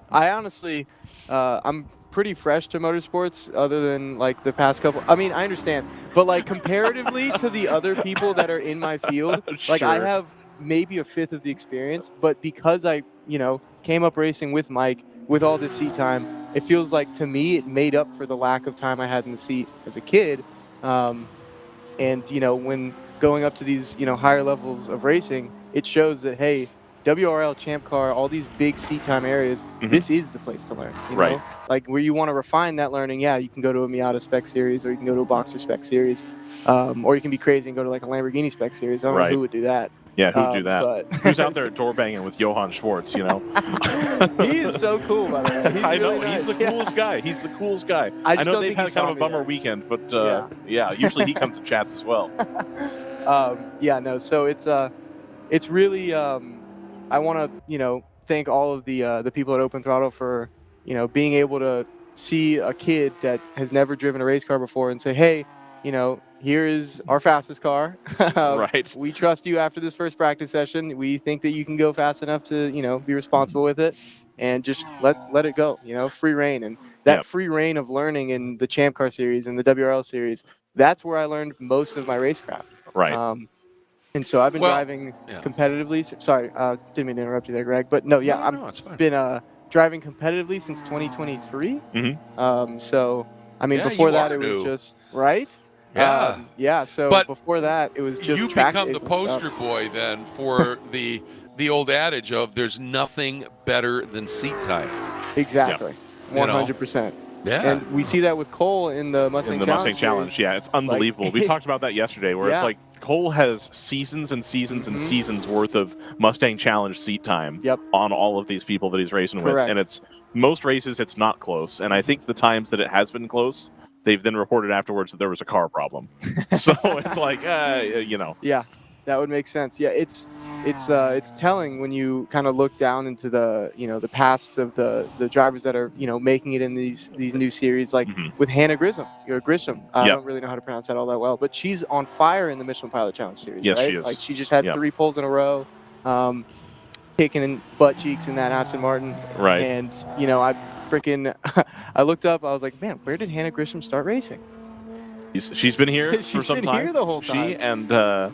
I honestly, I'm pretty fresh to motorsports other than the past couple. I mean, I understand, but comparatively to the other people that are in my field, I have maybe a fifth of the experience, but because I, came up racing with Mike with all this seat time, it feels like to me it made up for the lack of time I had in the seat as a kid. And when going up to these, higher levels of racing, it shows that, hey, WRL, Champ Car, all these big seat time areas, this is the place to learn. You know? Like where you want to refine that learning, yeah, you can go to a Miata spec series, or you can go to a Boxer spec series, or you can be crazy and go to like a Lamborghini spec series. I don't know who would do that. Yeah, who'd do that? But Who's out there door banging with Johann Schwartz, you know? He is so cool, by the way. He's I know, really he's the nice. coolest guy. He's the coolest guy. I know don't they've think had he kind saw of a me bummer there. weekend, but yeah, usually he comes and chats as well. Yeah, no, so it's really I want to, you know, thank all of the people at Open Throttle for, you know, being able to see a kid that has never driven a race car before and say, hey, you know, here is our fastest car. Right. We trust you after this first practice session. We think that you can go fast enough to, you know, be responsible with it, and just let it go, you know, free reign. And that free reign of learning in the Champ Car series and the WRL series, that's where I learned most of my racecraft. Right. And so I've been driving competitively. Sorry, didn't mean to interrupt you there, Greg. But no, yeah, I've been driving competitively since 2023. So, I mean, before that, it was just, right? Yeah. So but before that, it was just you track become the days and poster stuff. boy then for the old adage of there's nothing better than seat time. Exactly. 100%. Yeah. And we see that with Cole in the Mustang Challenge. Yeah, it's unbelievable. We talked about that yesterday, where it's like Cole has seasons and seasons and seasons worth of Mustang Challenge seat time on all of these people that he's racing with. And it's most races, it's not close. And I think the times that it has been close, they've then reported afterwards that there was a car problem. So it's like, you know. Yeah, that would make sense. Yeah, it's telling when you kind of look down into the, you know, the pasts of the drivers that are, you know, making it in these new series, like with Hannah Grisham. I don't really know how to pronounce that all that well, but she's on fire in the Michelin Pilot Challenge series. Yes, right? she is. Like she just had 3 poles in a row, kicking in butt cheeks in that Aston Martin. Right. And you know, I looked up. I was like, man, where did Hannah Grisham start racing? She's been here for some been time. Here the whole time. She and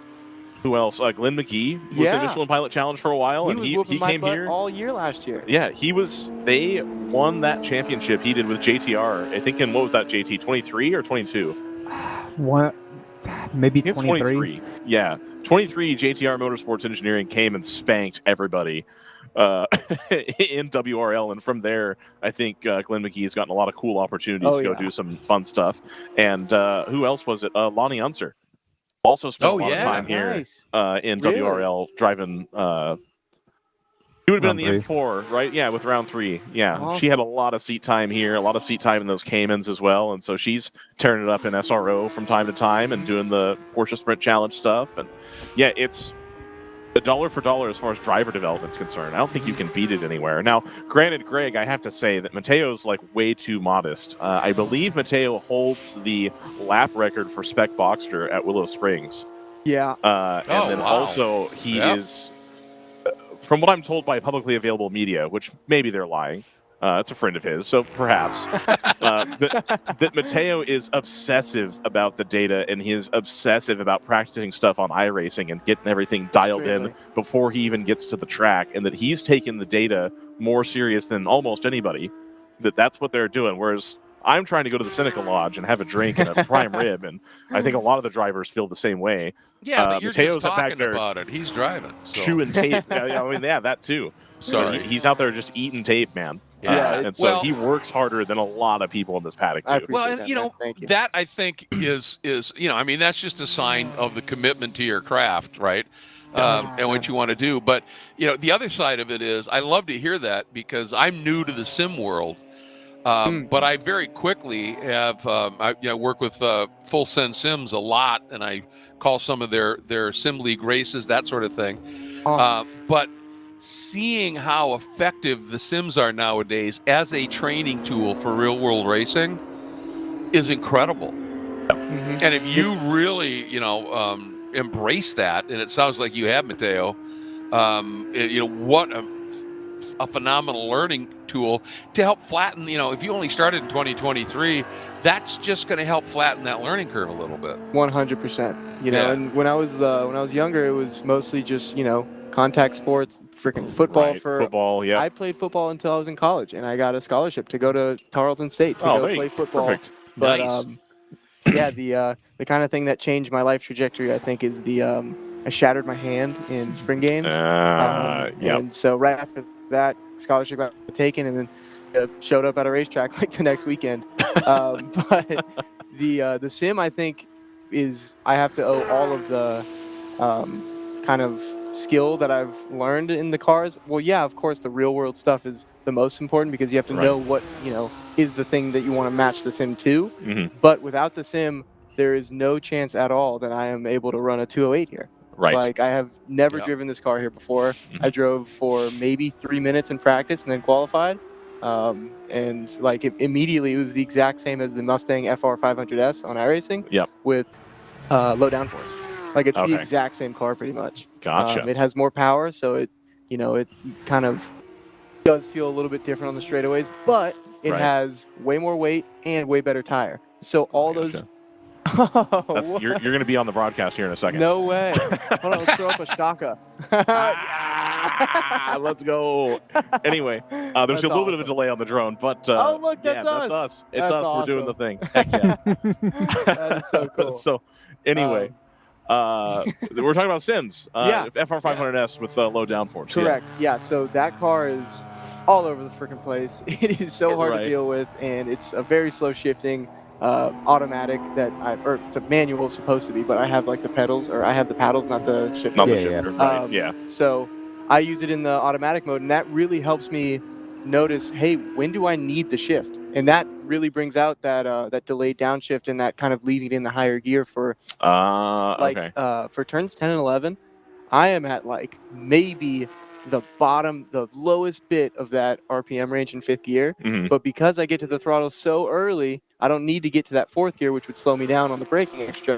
who else? Glenn McGee was in Michelin Pilot Challenge for a while, and he came here all year last year. Yeah, they won that championship he did with JTR. I think in, what was that, JT, 23 or 22? Maybe 23. Yeah, 23 JTR Motorsports Engineering came and spanked everybody in WRL, and from there, I think Glenn McGee has gotten a lot of cool opportunities to go do some fun stuff. And who else was it? Lonnie Unser also spent a lot of time here in WRL driving. He would have been in the M4, right? Yeah, with round 3. Yeah, awesome. She had a lot of seat time here, a lot of seat time in those Caymans as well, and so she's tearing it up in SRO from time to time and doing the Porsche Sprint Challenge stuff. And yeah, it's a dollar for dollar as far as driver development is concerned. I don't think you can beat it anywhere. Now, granted, Greg, I have to say that Mateo's like way too modest. I believe Mateo holds the lap record for Spec Boxster at Willow Springs. Yeah. And then also he is, from what I'm told by publicly available media, which maybe they're lying, it's a friend of his, so perhaps, that Mateo is obsessive about the data, and he is obsessive about practicing stuff on iRacing and getting everything dialed in before he even gets to the track, and that he's taken the data more serious than almost anybody, that's what they're doing, whereas I'm trying to go to the Seneca Lodge and have a drink and a prime rib, and I think a lot of the drivers feel the same way. Yeah, but you're Mateo's just back talking there about it. He's driving. So. Chewing tape. I mean, yeah, that too. Sorry. He's out there just eating tape, man. And so he works harder than a lot of people in this paddock, too. Well, and, you know, that I think is, you know, I mean, that's just a sign of the commitment to your craft, right? And what you want to do. But, you know, the other side of it is I love to hear that because I'm new to the sim world. But I very quickly have I work with Full Send Sims a lot, and I call some of their sim league races, that sort of thing. Awesome. But seeing how effective the sims are nowadays as a training tool for real world racing is incredible. And if you really, you know, embrace that, and it sounds like you have, Mateo, you know, what a phenomenal learning tool to help flatten, you know, if you only started in 2023, that's just going to help flatten that learning curve a little bit. 100%. You know, and when I was younger, it was mostly just, you know, contact sports, freaking football. Football, yeah. I played football until I was in college, and I got a scholarship to go to Tarleton State to go play football. Perfect. But yeah, the kind of thing that changed my life trajectory, I think, is the I shattered my hand in spring games. Yep. And so right after that, scholarship got taken, and then showed up at a racetrack like the next weekend. But the sim, I think, I have to owe all of the kind of skill that I've learned in the cars. Well, yeah, of course, the real world stuff is the most important because you have to know what, is the thing that you want to match the sim to. But without the sim, there is no chance at all that I am able to run a 208 here. Right. Like, I have never driven this car here before. I drove for maybe 3 minutes in practice and then qualified. And like immediately, it was the exact same as the Mustang FR 500S on iRacing. Yep. With low downforce. Like, it's the exact same car pretty much. Gotcha. It has more power, so it kind of does feel a little bit different on the straightaways, but it has way more weight and way better tire. So all those. You're going to be on the broadcast here in a second. No way. Hold on, let's throw up a shaka. Let's go. Anyway, there's a little bit of a delay on the drone, but oh, look, that's us. us. It's that's us. Awesome. We're doing the thing. Heck yeah. That is so cool. So anyway, we're talking about Sims. FR500S with low downforce. Correct. Yeah. So that car is all over the freaking place. It is so hard to deal with, and it's a very slow shifting automatic or it's a manual supposed to be, but I have like the pedals, or I have the paddles, not the shifter. Not the shifter. Right. So I use it in the automatic mode, and that really helps me notice, hey, when do I need the shift? And that really brings out that delayed downshift and that kind of leaving it in the higher gear for for turns 10 and 11. I am at like maybe the lowest bit of that RPM range in 5th gear. But because I get to the throttle so early, I don't need to get to that 4th gear, which would slow me down on the braking extra.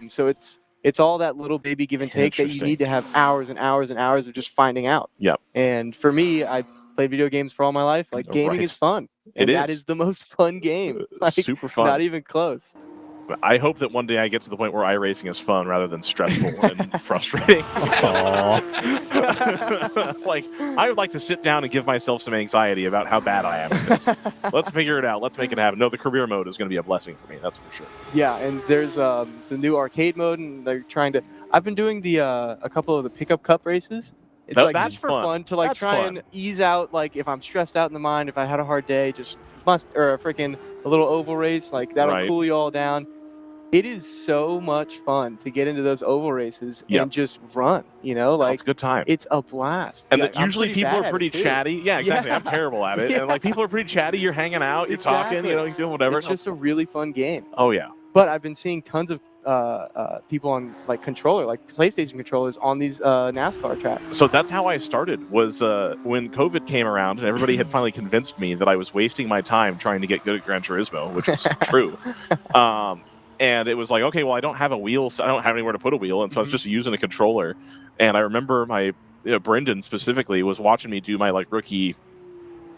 So it's all that little baby give and take that you need to have hours and hours and hours of just finding out. Yep. And for me, I played video games for all my life. Like, gaming is fun. And that is the most fun game. Like, super fun. Not even close. I hope that one day I get to the point where iRacing is fun rather than stressful and frustrating. Like, I would like to sit down and give myself some anxiety about how bad I am at this. Let's figure it out. Let's make it happen. No, the career mode is going to be a blessing for me. That's for sure. Yeah, and there's the new arcade mode, and they're trying to. I've been doing a couple of the pickup cup races. It's that's just for fun to like try and ease out, like if I'm stressed out in the mind, if I had a hard day, just a little oval race, like that'll cool you all down. It is so much fun to get into those oval races and just run, like it's a good time. It's a blast. And usually people are pretty chatty. Yeah, exactly. I'm terrible at it. And like people are pretty chatty. You're hanging out, you're talking, you're doing whatever. It's just a really fun game. Oh yeah. But I've been seeing tons of people on like PlayStation controllers on these NASCAR tracks. So that's how I started, was when COVID came around and everybody had finally convinced me that I was wasting my time trying to get good at Gran Turismo, which was true. And it was like, okay, well, I don't have a wheel, so I don't have anywhere to put a wheel, and so I was just using a controller. And I remember my Brendan specifically was watching me do my like rookie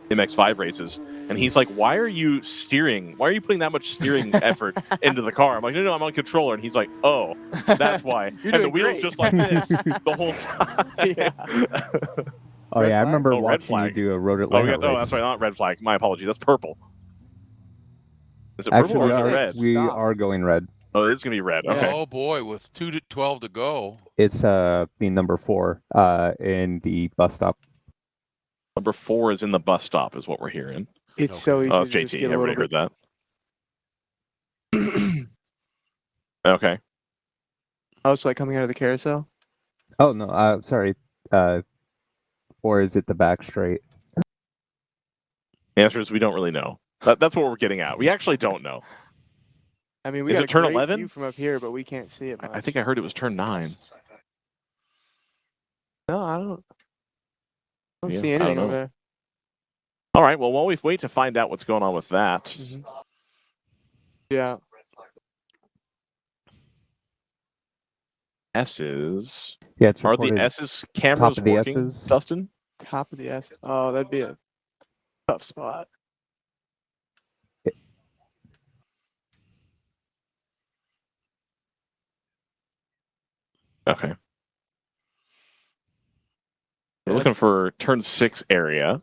MX5 races, and he's like, "Why are you steering? Why are you putting that much steering effort into the car?" I'm like, "No, I'm on controller," and he's like, "Oh, that's why." And the wheel's just like this the whole time. Oh yeah, I remember watching you do a road Atlanta race. No, that's right, not red flag. My apology. That's purple. Is it purple or is it red? We are going red. Oh, it's going to be red. Okay. Oh, boy, with 2:12 to go. It's the number 4 in the bus stop. Number 4 is in the bus stop, is what we're hearing. It's so easy. Oh, it's JT. Everybody heard that. Okay. Oh, it's like coming out of the carousel? Oh, no. Sorry. Or is it the back straight? The answer is we don't really know. That's what we're getting at. We actually don't know. I mean, we is got it turn a great 11 view from up here, but we can't see it much. I think I heard it was turn 9. No, I don't see anything over there. All right. Well, while we wait to find out what's going on with that. Yeah. S's. Yeah, it's are the S's cameras top of the working, S's. Dustin? Top of the S. Oh, that'd be a tough spot. Okay. We're looking for turn 6 area.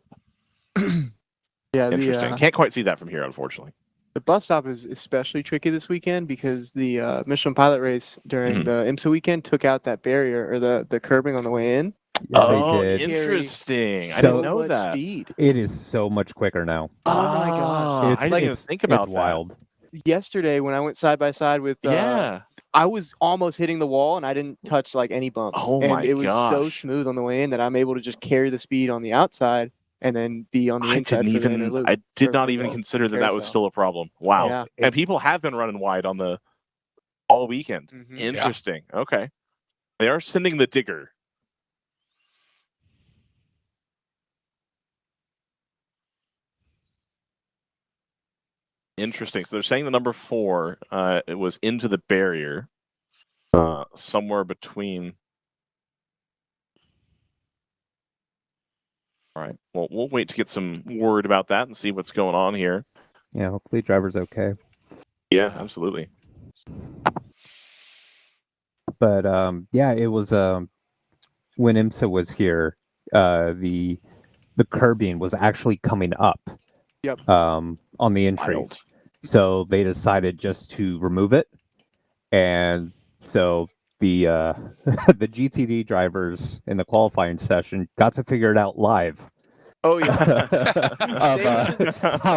Yeah, interesting. Can't quite see that from here, unfortunately. The bus stop is especially tricky this weekend because the Michelin Pilot race during Mhm. the IMSA weekend took out that barrier or the curbing on the way in. Yeah, Oh, they did. interesting. I So didn't know much that. speed. It is so much quicker now. Oh my gosh. I didn't even think about it's that. wild. Yesterday when I went side by side with Yeah. I was almost hitting the wall and I didn't touch like any bumps. Oh and my it was so gosh. smooth on the way in that I'm able to just carry the speed on the outside and then be on the inside for the inner loop. I did or not for even the consider that that was carousel. still a problem. Wow. Yeah. And people have been running wide on the all weekend. Mhm. Interesting. Okay. They are sending the digger. Interesting. So they're saying the number 4 it was into the barrier somewhere between. All right. Well, we'll wait to get some word about that and see what's going on here. Yeah, hopefully driver's okay. Yeah, absolutely. But yeah, it was when IMSA was here, the curbing was actually coming up. Yep. On the entry. Wild. So they decided just to remove it, and so the the GTD drivers in the qualifying session got to figure it out live. Oh yeah. Of,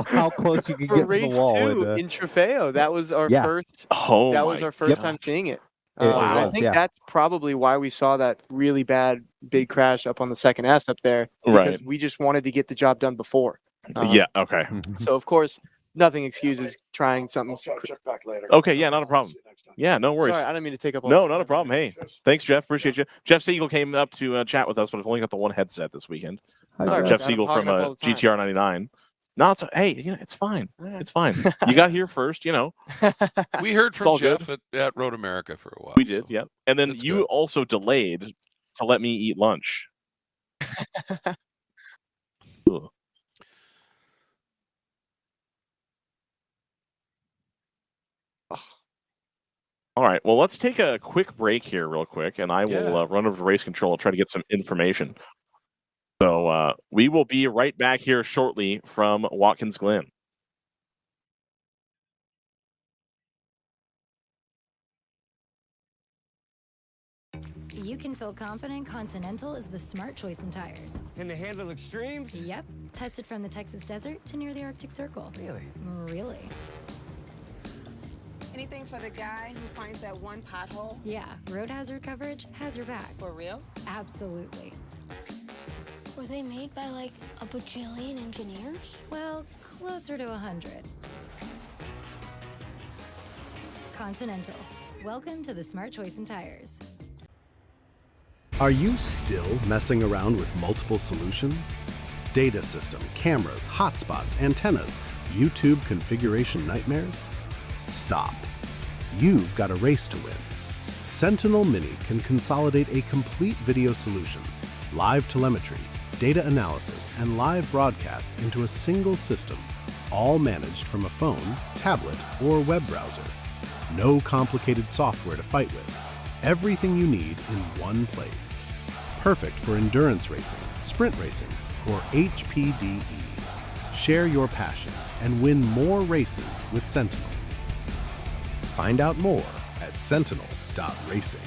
how close you could For get to race the wall. 2 in Trofeo, that was our Yeah. first. Oh That my was our first gosh. time seeing it. It And I was, think yeah. that's probably why we saw that really bad big crash up on the second S up there because Right. we just wanted to get the job done before. Yeah. Okay. So of course, nothing excuses trying something. Okay. Yeah. Not a problem. Yeah. No worries. Sorry, I didn't mean to take up all No, this not a time. problem. Hey, thanks, Jeff. Appreciate you. Jeff Siegel came up to chat with us, but I've only got the one headset this weekend. Sorry, Jeff about that. I'm Siegel from hogging up all the time. GTR 99. No, it's hey, it's fine. All right. It's fine. You got here first, We heard It's from all good. Jeff at Road America for a while. We did, so yeah. And then that's you good. also delayed to let me eat lunch. Ugh. All right. Well, let's take a quick break here, real quick, and I will run over to race control and try to get some information. So we will be right back here shortly from Watkins Glen. You can feel confident Continental is the smart choice in tires. And to handle extremes? Yep. Tested from the Texas desert to near the Arctic Circle. Really? Really? Anything for the guy who finds that one pothole? Yeah, road hazard coverage has your back. For real? Absolutely. Were they made by like a bajillion engineers? Well, closer to 100. Continental. Welcome to the smart choice in tires. Are you still messing around with multiple solutions? Data system, cameras, hotspots, antennas, YouTube configuration nightmares? Stop. You've got a race to win. Sentinel Mini can consolidate a complete video solution, live telemetry, data analysis, and live broadcast into a single system, all managed from a phone, tablet, or web browser. No complicated software to fight with. Everything you need in one place. Perfect for endurance racing, sprint racing, or HPDE. Share your passion and win more races with Sentinel. Find out more at sentinel.racing.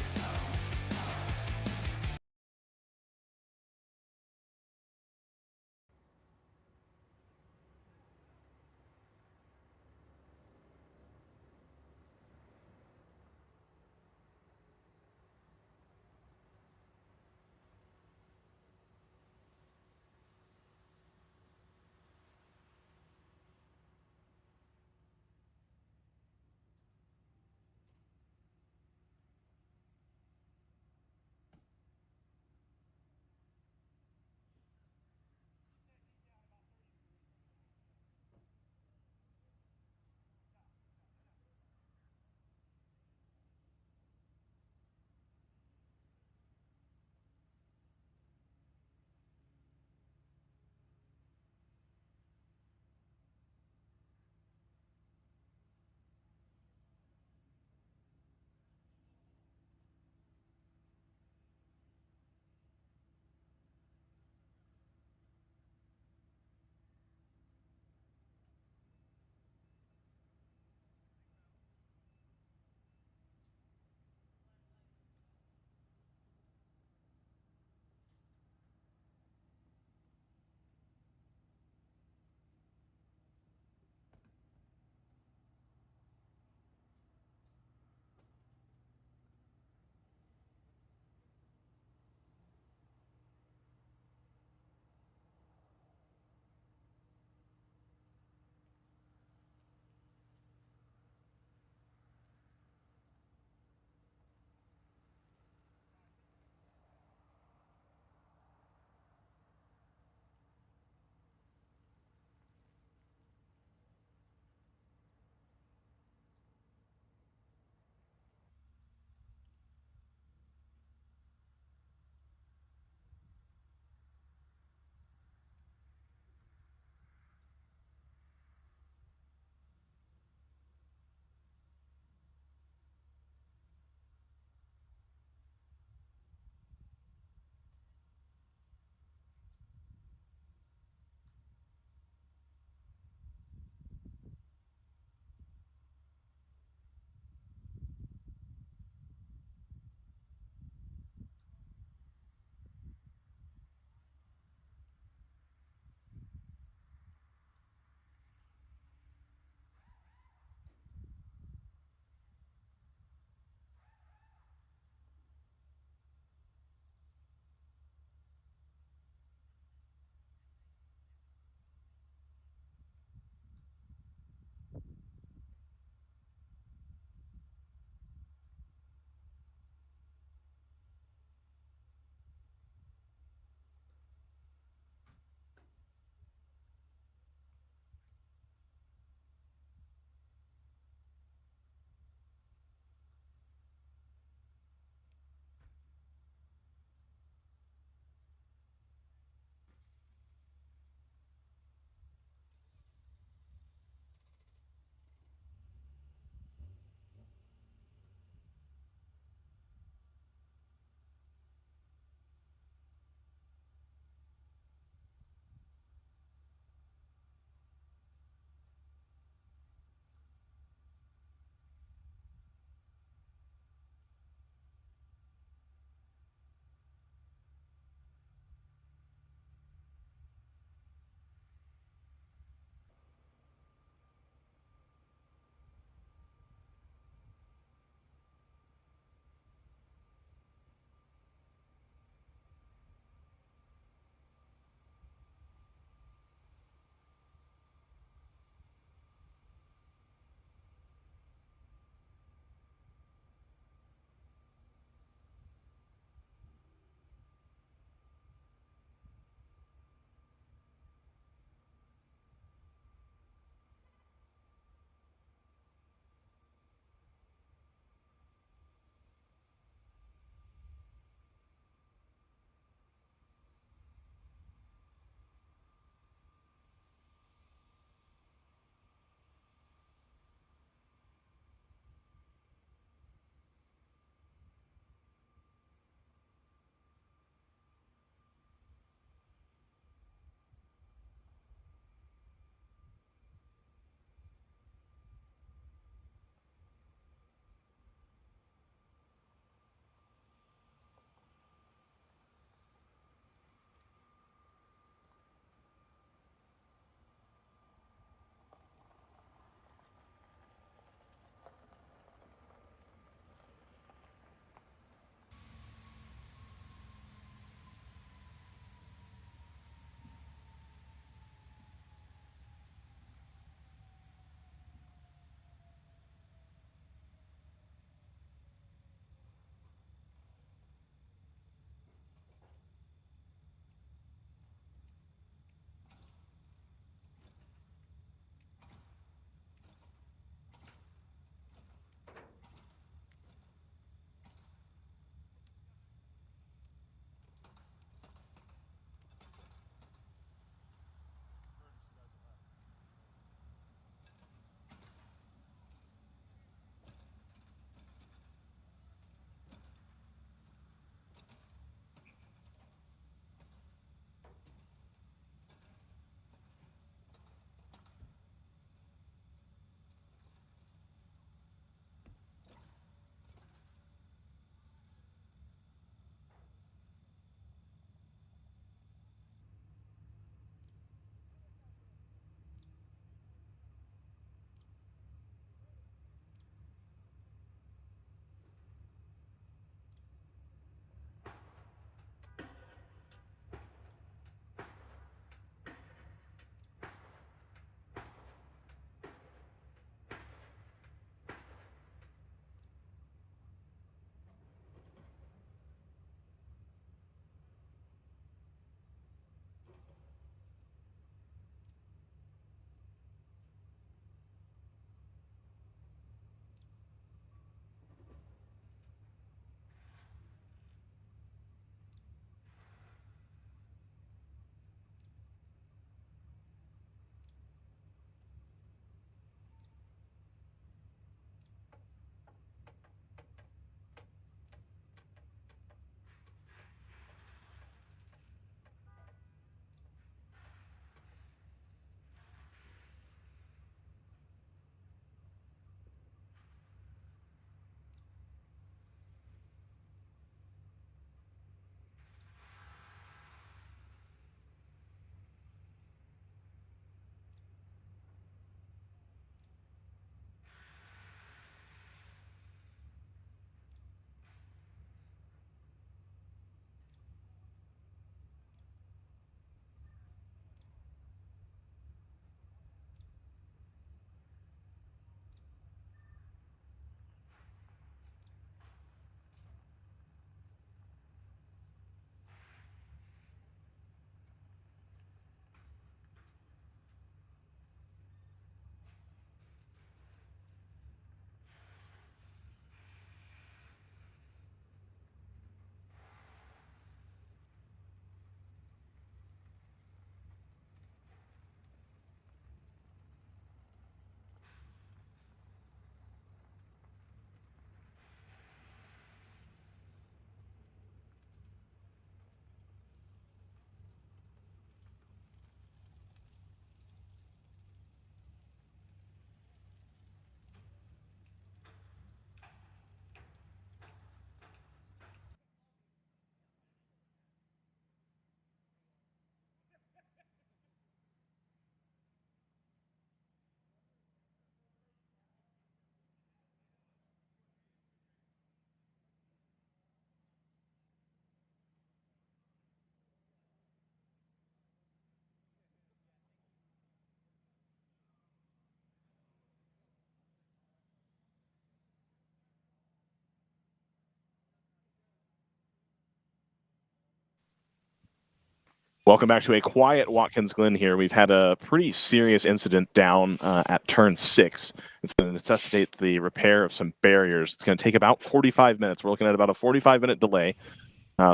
Welcome back to a quiet Watkins Glen here. We've had a pretty serious incident down at turn 6. It's going to necessitate the repair of some barriers. It's going to take about 45 minutes. We're looking at about a 45-minute delay.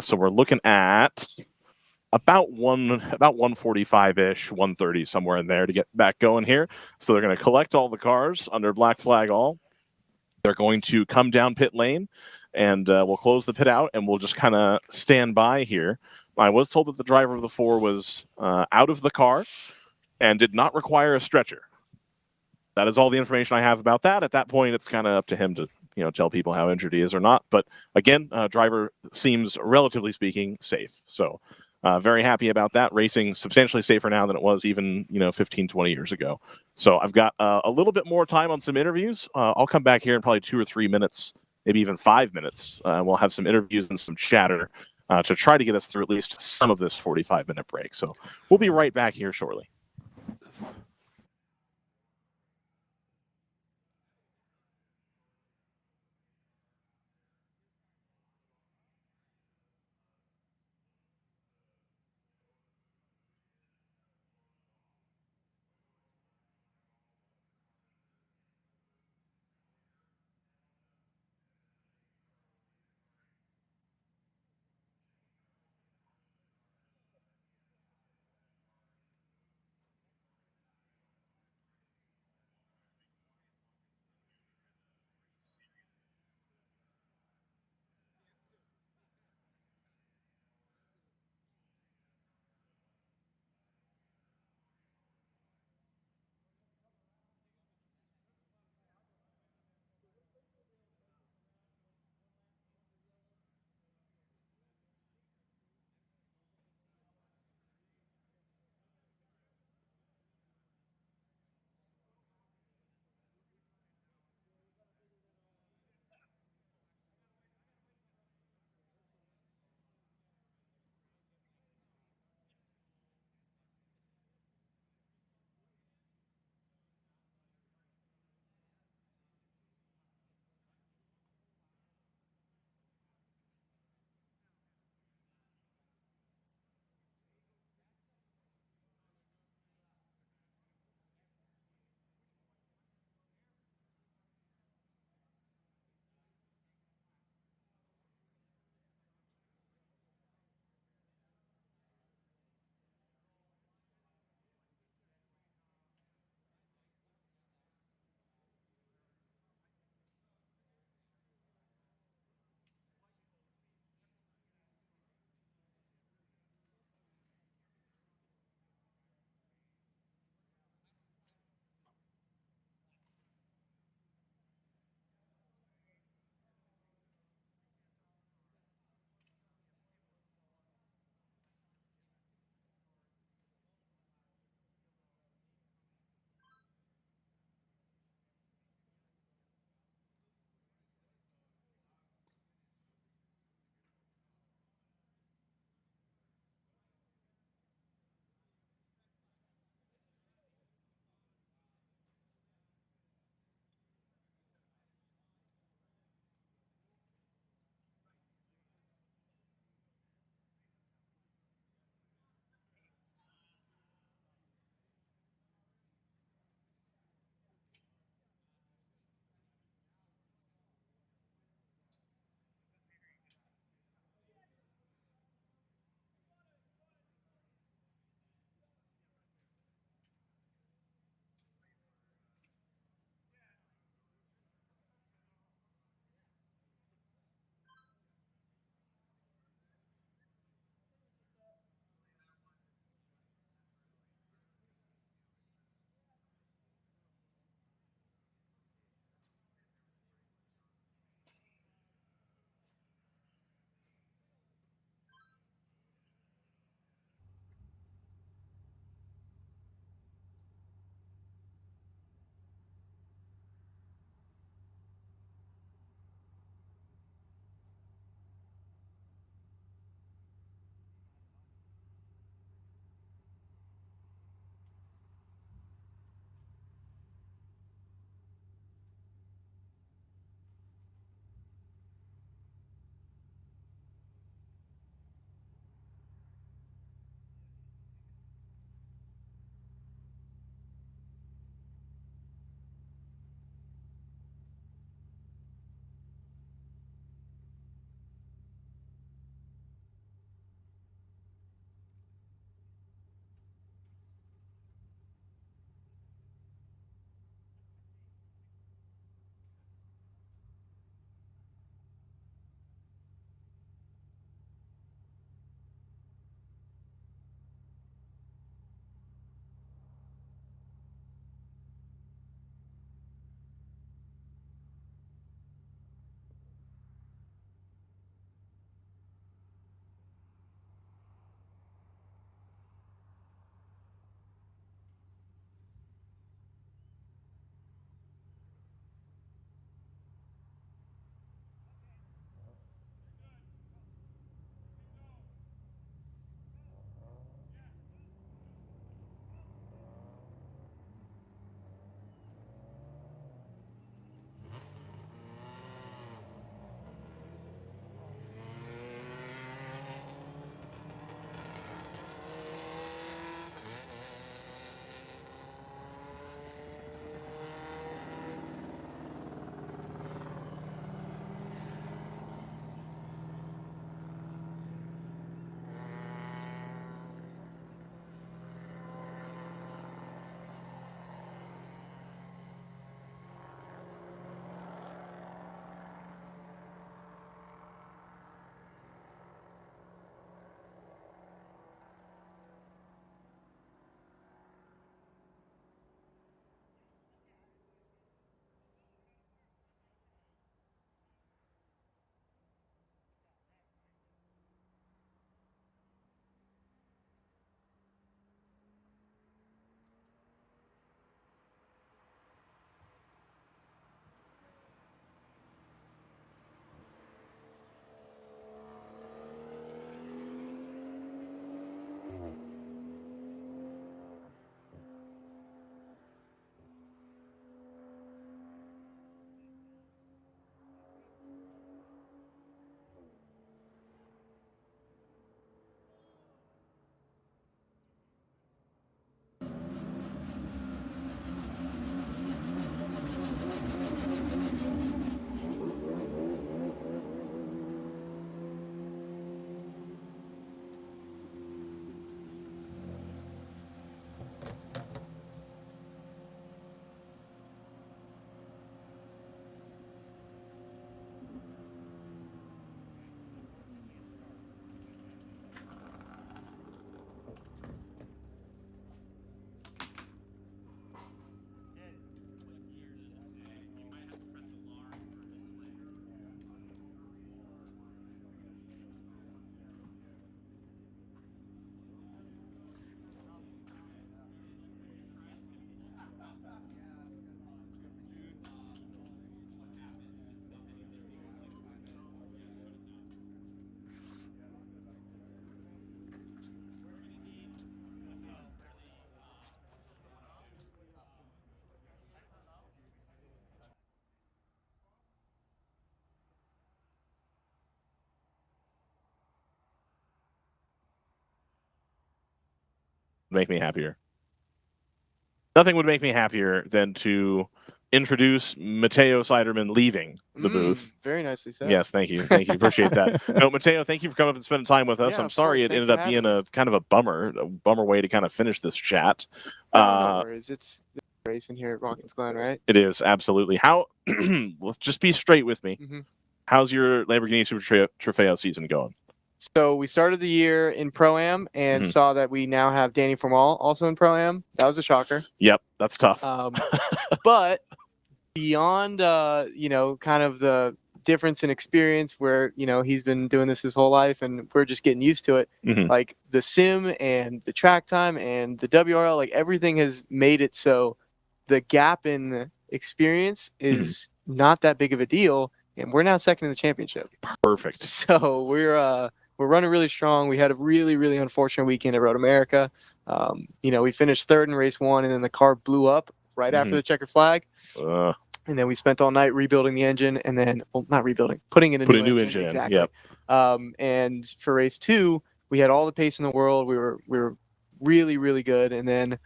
So we're looking at about 145-ish, 130, somewhere in there to get back going here. So they're going to collect all the cars under black flag all. They're going to come down pit lane, and we'll close the pit out, and we'll just kind of stand by here. I was told that the driver of the 4 was out of the car and did not require a stretcher. That is all the information I have about that. At that point, it's kind of up to him to tell people how injured he is or not. But again, driver seems, relatively speaking, safe. So very happy about that. Racing substantially safer now than it was even 15, 20 years ago. So I've got a little bit more time on some interviews. I'll come back here in probably 2 or 3 minutes, maybe even 5 minutes. We'll have some interviews and some chatter to try to get us through at least some of this 45-minute break. So we'll be right back here shortly. make me happier. Nothing would make me happier than to introduce Matteo Siderman leaving the booth. Very nicely said. Yes, thank you. Appreciate that. No, Matteo, thank you for coming up and spending time with us. Yeah, I'm of sorry course. it Thanks ended for up being having a kind of a bummer way to kind of finish this chat. No worries. It's racing here at Watkins Glen, right? It is, absolutely. How? Let's just be straight with me. How's your Lamborghini Super Trofeo season going? So we started the year in Pro-Am and saw that we now have Danny Formal also in Pro-Am. That was a shocker. Yep, that's tough. But beyond, kind of the difference in experience where, he's been doing this his whole life and we're just getting used to it. Like the sim and the track time and the WRL, like everything has made it so the gap in experience is not that big of a deal. And we're now second in the championship. Perfect. So we're running really strong. We had a really, really unfortunate weekend at Road America. We finished third in race 1, and then the car blew up right after the checkered flag. And then we spent all night rebuilding the engine, and then, not rebuilding, putting in a new engine. Exactly. Yep. And for race 2, we had all the pace in the world. We were really, really good. And then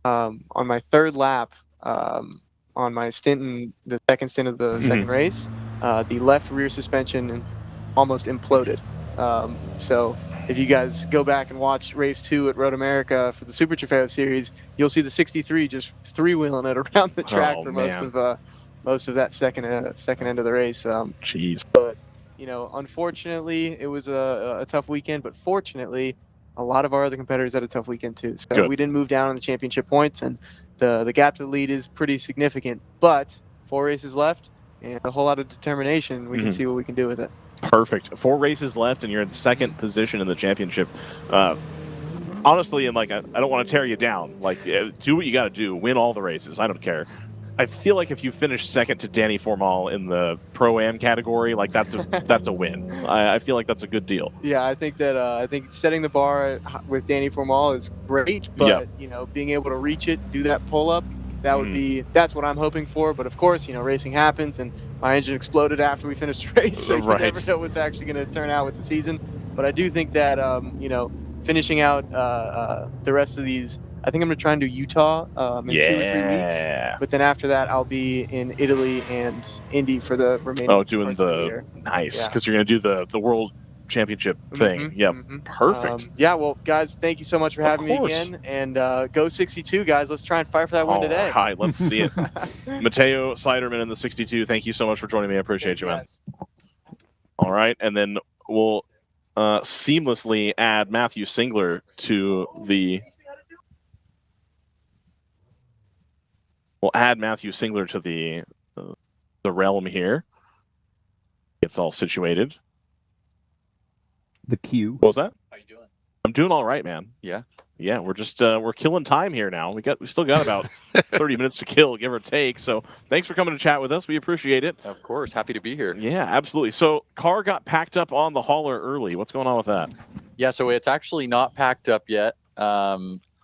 on my third lap, on my stint in the second stint of the second race, the left rear suspension almost imploded. So if you guys go back and watch race 2 at Road America for the Super Trofeo series, you'll see the 63 just three-wheeling it around the track for most of that second end of the race. Jeez. But unfortunately, it was a tough weekend. But fortunately, a lot of our other competitors had a tough weekend too. So we didn't move down on the championship points, and the gap to the lead is pretty significant. But 4 races left and a whole lot of determination. We can see what we can do with it. Perfect. 4 races left, and you're in second position in the championship. Honestly, and I don't want to tear you down. Do what you got to do. Win all the races. I don't care. I feel like if you finish second to Danny Formal in the Pro-Am category, that's a win. I feel like that's a good deal. Yeah, I think that setting the bar with Danny Formal is great, but being able to reach it, do that pull up, that's what I'm hoping for. But of course, racing happens, and my engine exploded after we finished the race, so you never know what's actually going to turn out with the season. But I do think that finishing out the rest of these. I think I'm going to try and do Utah in 2 or 3 weeks. But then after that, I'll be in Italy and Indy for the remaining doing parts of the year. Nice, because you're going to do the World Championship thing. Yep, perfect. Well, guys, thank you so much for having me again. And go 62, guys. Let's try and fight for that win today. All right, let's see it. Matteo Siderman in the 62, thank you so much for joining me. I appreciate you, man. All right, and then we'll seamlessly add Matthew Singler to the... We'll add Matthew Singler to the realm here. It's all situated. The queue. What was that? How you doing? I'm doing all right, man. Yeah. Yeah, we're just we're killing time here now. We still got about 30 minutes to kill, give or take. So thanks for coming to chat with us. We appreciate it. Of course, happy to be here. Yeah, absolutely. So car got packed up on the hauler early. What's going on with that? Yeah, so it's actually not packed up yet.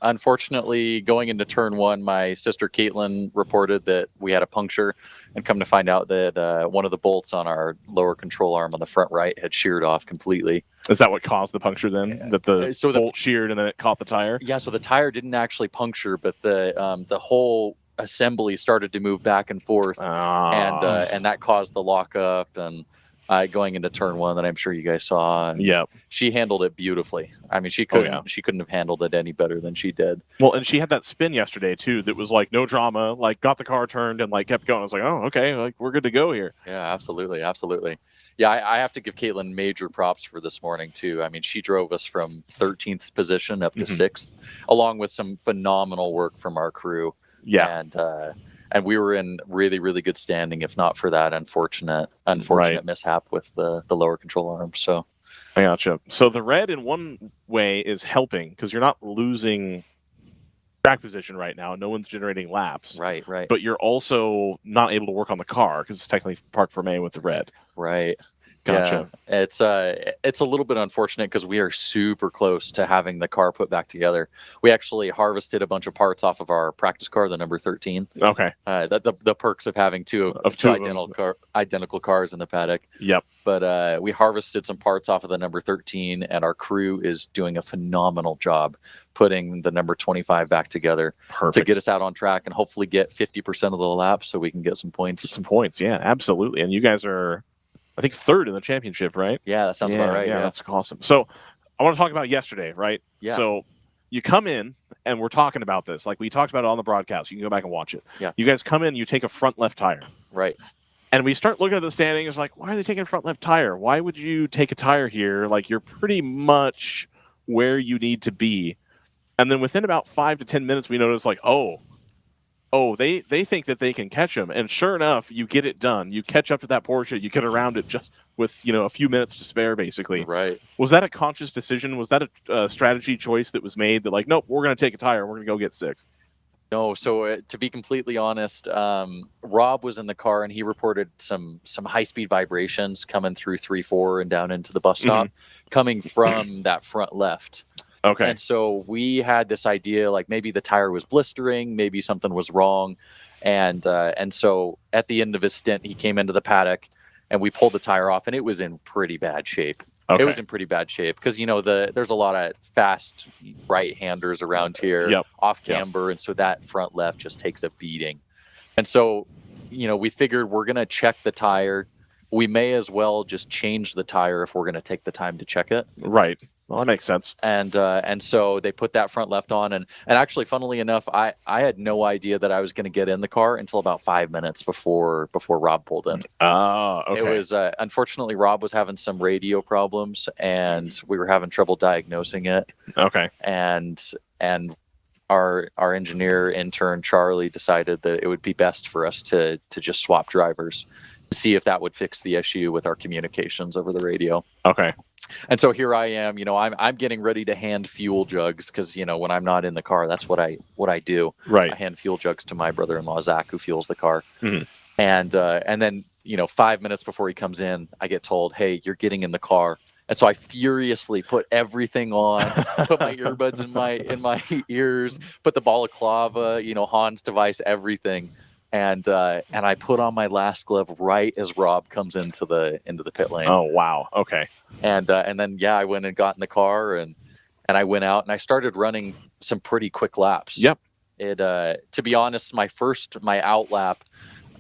Unfortunately, going into turn 1, my sister Caitlin reported that we had a puncture, and come to find out that one of the bolts on our lower control arm on the front right had sheared off completely. Is that what caused the puncture then? Yeah. That the bolt sheared and then it caught the tire? Yeah, so the tire didn't actually puncture, but the whole assembly started to move back and forth, and that caused the lockup and going into turn 1 that I'm sure you guys saw. Yeah, she handled it beautifully. I mean, she couldn't have handled it any better than she did. Well, and she had that spin yesterday too. That was no drama. Got the car turned and kept going. I was like, oh, okay, we're good to go here. Yeah, absolutely. Yeah, I have to give Caitlin major props for this morning too. I mean, she drove us from 13th position up to 6th, along with some phenomenal work from our crew. Yeah, and we were in really, really good standing, if not for that unfortunate mishap with the lower control arm. So I gotcha. So the red in one way is helping because you're not losing track position right now. No one's generating laps. Right. But you're also not able to work on the car because it's technically parked for May with the red. Right. Gotcha. Yeah, it's a little bit unfortunate because we are super close to having the car put back together. We actually harvested a bunch of parts off of our practice car, the number 13. Okay. The perks of having two identical cars in the paddock. Yep. but we harvested some parts off of the number 13, and our crew is doing a phenomenal job putting the number 25 back together to get us out on track and hopefully get 50% of the laps so we can get some points. Get some points, yeah, absolutely. And you guys are, I think, 3rd in the championship, right? Yeah, that sounds about right. Yeah, that's awesome. So I want to talk about yesterday, right? Yeah. So you come in, and we're talking about this. Like, we talked about it on the broadcast. You can go back and watch it. Yeah. You guys come in, you take a front left tire. Right. And we start looking at the standings, like, why are they taking a front left tire? Why would you take a tire here? Like, you're pretty much where you need to be. And then within about 5 to 10 minutes, we notice, like, they think that they can catch them. And sure enough, you get it done. You catch up to that Porsche. You get around it just with, a few minutes to spare, basically. Right. Was that a conscious decision? Was that a strategy choice that was made that, like, nope, we're going to take a tire. We're going to go get 6th? No, so to be completely honest, Rob was in the car and he reported some high-speed vibrations coming through 3-4 and down into the bus stop, coming from that front left. Okay. And so we had this idea, like maybe the tire was blistering, maybe something was wrong, and so at the end of his stint, he came into the paddock, and we pulled the tire off, and it was in pretty bad shape. Okay. It was in pretty bad shape because there's a lot of fast right-handers around here, off camber, and so that front left just takes a beating. And so, we figured we're gonna check the tire. We may as well just change the tire if we're gonna take the time to check it. Right. Well, that makes sense. And so they put that front left on, and actually, funnily enough, I had no idea that I was going to get in the car until about 5 minutes before Rob pulled in. Oh, okay. It was unfortunately Rob was having some radio problems, and we were having trouble diagnosing it. Okay. And our engineer intern Charlie decided that it would be best for us to just swap drivers, to see if that would fix the issue with our communications over the radio. Okay. And so here I am, I'm getting ready to hand fuel jugs because, when I'm not in the car, that's what I do. Right. I hand fuel jugs to my brother-in-law, Zach, who fuels the car. Mm-hmm. And then, 5 minutes before he comes in, I get told, hey, you're getting in the car. And so I furiously put everything on, put my earbuds in my ears, put the balaclava, Hans device, everything. And I put on my last glove right as Rob comes into the pit lane. Oh wow! Okay. And then I went and got in the car and I went out and I started running some pretty quick laps. Yep. It to be honest, my out lap,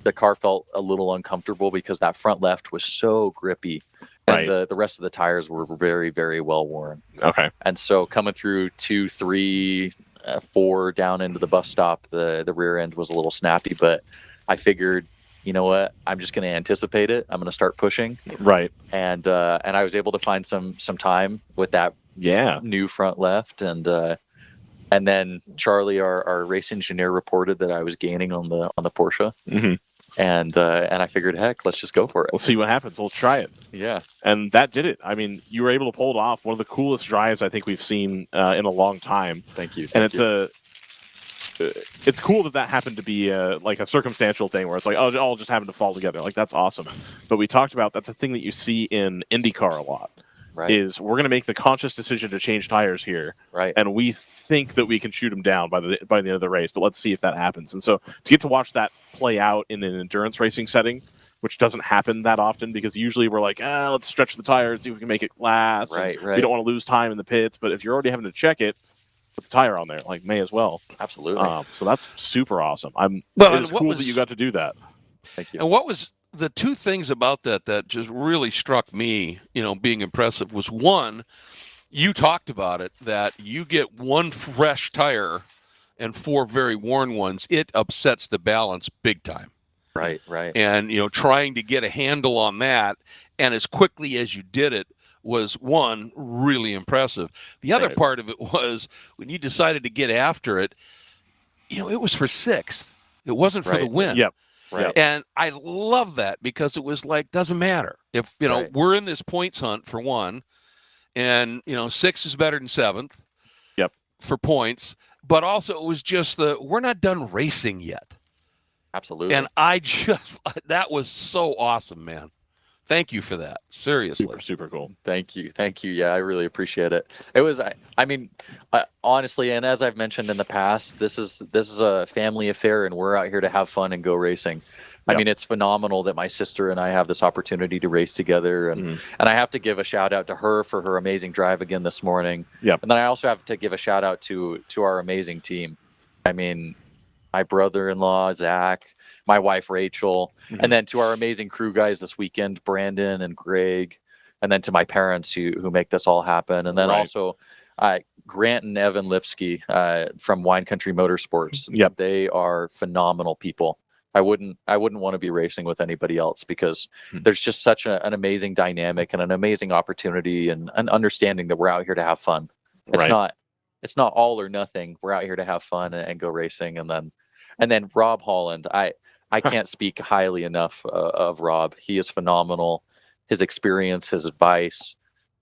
the car felt a little uncomfortable because that front left was so grippy, and the rest of the tires were very, very well worn. Okay. And so coming through 2, 3, 4 down into the bus stop, the rear end was a little snappy, but I figured, you know what, I'm just going to anticipate it. I'm going to start pushing. Right. And I was able to find some time with that new front left, and then Charlie, our race engineer, reported that I was gaining on the Porsche. Mm-hmm. And I figured, heck, let's just go for it. We'll see what happens. We'll try it. Yeah. And that did it. I mean, you were able to pull it off. One of the coolest drives I think we've seen in a long time. Thank you. And it's cool that happened to be like a circumstantial thing where it's like, oh, it all just happened to fall together. Like, that's awesome. But we talked about that's a thing that you see in IndyCar a lot. Right. Is we're going to make the conscious decision to change tires here. Right. And we think that we can shoot them down by the end of the race, but let's see if that happens. And so to get to watch that play out in an endurance racing setting, which doesn't happen that often because usually we're like, let's stretch the tires, see if we can make it last. Right. We don't want to lose time in the pits, but if you're already having to check it, put the tire on there, like, may as well. Absolutely. So that's super awesome. It's cool that you got to do that. Thank you. And what was the two things about that just really struck me, being impressive, was one, you talked about it, that you get one fresh tire and 4 very worn ones, it upsets the balance big time. Right. And, trying to get a handle on that, and as quickly as you did it, was one, really impressive. The other part of it was when you decided to get after it, it was for 6th. It wasn't for the win. Yep. Right. And I love that because it was like, doesn't matter. If, we're in this points hunt for one, and, 6th is better than 7th. Yep. For points. But also it was just we're not done racing yet. Absolutely. And that was so awesome, man. Thank you for that. Seriously. Super cool. Thank you. Yeah, I really appreciate it. It was, honestly, and as I've mentioned in the past, this is a family affair, and we're out here to have fun and go racing. I mean, it's phenomenal that my sister and I have this opportunity to race together, and I have to give a shout out to her for her amazing drive again this morning. Yep. And then I also have to give a shout out to our amazing team. I mean, my brother-in-law Zach, my wife Rachel, and then to our amazing crew guys this weekend, Brandon and Greg, and then to my parents who make this all happen, and then also Grant and Evan Lipsky from Wine Country Motorsports. Yep. They are phenomenal people. I wouldn't want to be racing with anybody else because there's just such an amazing dynamic and an amazing opportunity and an understanding that we're out here to have fun. It's not all or nothing. We're out here to have fun and go racing. And then Rob Holland, I can't speak highly enough of Rob. He is phenomenal. His experience, his advice,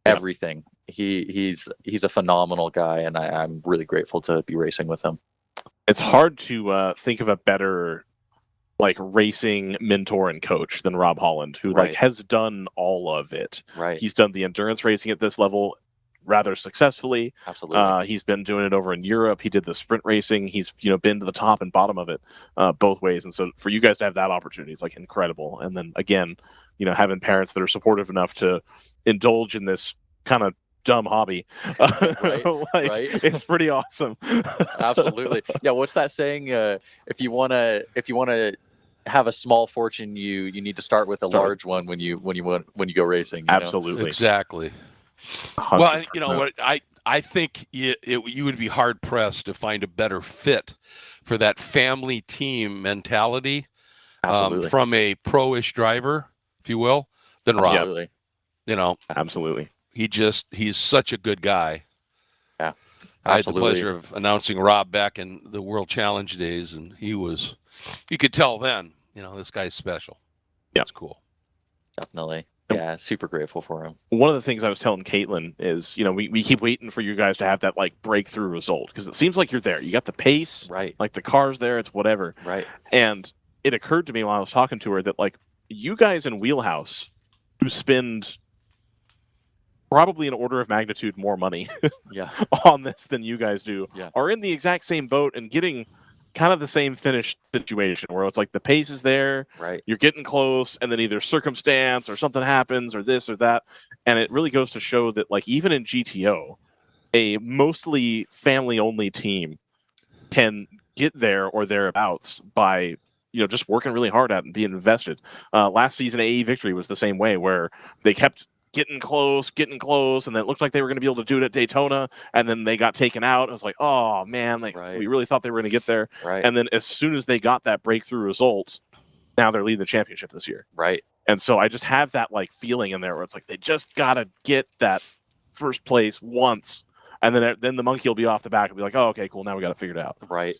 everything. He's a phenomenal guy, and I'm really grateful to be racing with him. It's hard to think of a better racing mentor and coach than Rob Holland, who has done all of it. Right. He's done the endurance racing at this level rather successfully. Absolutely. He's been doing it over in Europe. He did the sprint racing. He's been to the top and bottom of it both ways. And so for you guys to have that opportunity is incredible. And then again, having parents that are supportive enough to indulge in this kind of dumb hobby, it's pretty awesome. Absolutely. Yeah. What's that saying? If you want to have a small fortune, you need to start with a large one when you go racing. Absolutely. Exactly. 100%. Well, you know what, I think you would be hard pressed to find a better fit for that family team mentality from a pro-ish driver, if you will, than Rob. Absolutely. Absolutely. He's such a good guy. Yeah. I had the pleasure of announcing Rob back in the World Challenge days, and you could tell then, this guy's special. Yeah. It's cool. Definitely. Yeah, super grateful for him. One of the things I was telling Caitlin is, we keep waiting for you guys to have that breakthrough result because it seems like you're there. You got the pace, right? The car's there, it's whatever, right? And it occurred to me while I was talking to her that you guys in Wheelhouse who spend probably an order of magnitude more money on this than you guys do are in the exact same boat and getting kind of the same finish situation where it's the pace is there, right? You're getting close, and then either circumstance or something happens or this or that, and it really goes to show that even in GTO, a mostly family-only team can get there or thereabouts by just working really hard at it and being invested. Last season, AE Victory was the same way where they kept getting close, and then it looked like they were going to be able to do it at Daytona, and then they got taken out. I was oh man, we really thought they were going to get there. Right. And then as soon as they got that breakthrough result, now they're leading the championship this year. Right. And so I just have that feeling in there where it's they just got to get that first place once. And then the monkey will be off the back and be oh, okay, cool. Now we got to figure it out. Right.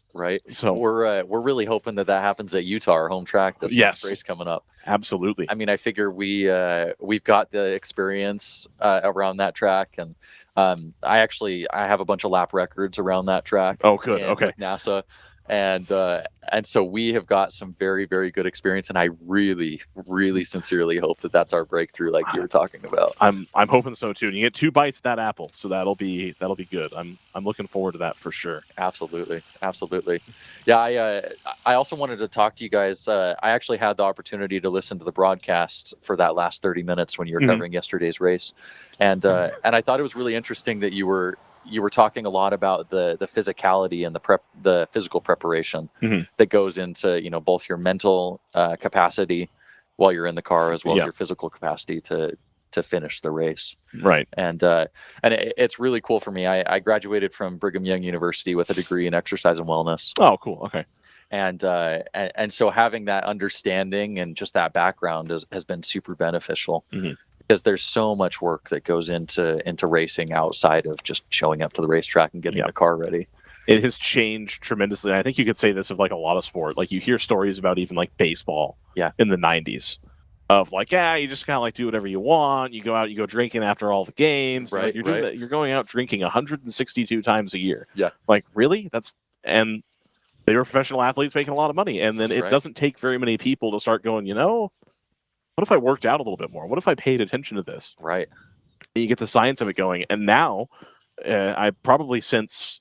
So we're really hoping that happens at Utah, our home track. This race coming up. Absolutely. I mean, I figure we've got the experience around that track, and I have a bunch of lap records around that track. Oh, good. Okay. With NASA. And so we have got some very, very good experience, and I really, really sincerely hope that that's our breakthrough, like you were talking about. I'm hoping so too. And you get 2 bites at that apple, so that'll be good. I'm looking forward to that for sure. Absolutely. Yeah, I also wanted to talk to you guys. I actually had the opportunity to listen to the broadcast for that last 30 minutes when you were covering yesterday's race, and I thought it was really interesting that you were talking a lot about the physicality and the physical preparation that goes into both your mental capacity while you're in the car as well as your physical capacity to finish the race. Right. And it's really cool for me. I graduated from Brigham Young University with a degree in exercise and wellness. Oh, cool. Okay. And so having that understanding and just that background has been super beneficial. Because there's so much work that goes into racing outside of just showing up to the racetrack and getting the car ready. It has changed tremendously. I think you could say this of a lot of sport. You hear stories about even baseball in the 90s of you just kind of do whatever you want. You go out, you go drinking after all the games. Right. You're doing that. You're going out drinking 162 times a year. Yeah. Really? And they were professional athletes making a lot of money. And then it doesn't take very many people to start going, what if I worked out a little bit more? What if I paid attention to this? Right. And you get the science of it going. And now, I probably since,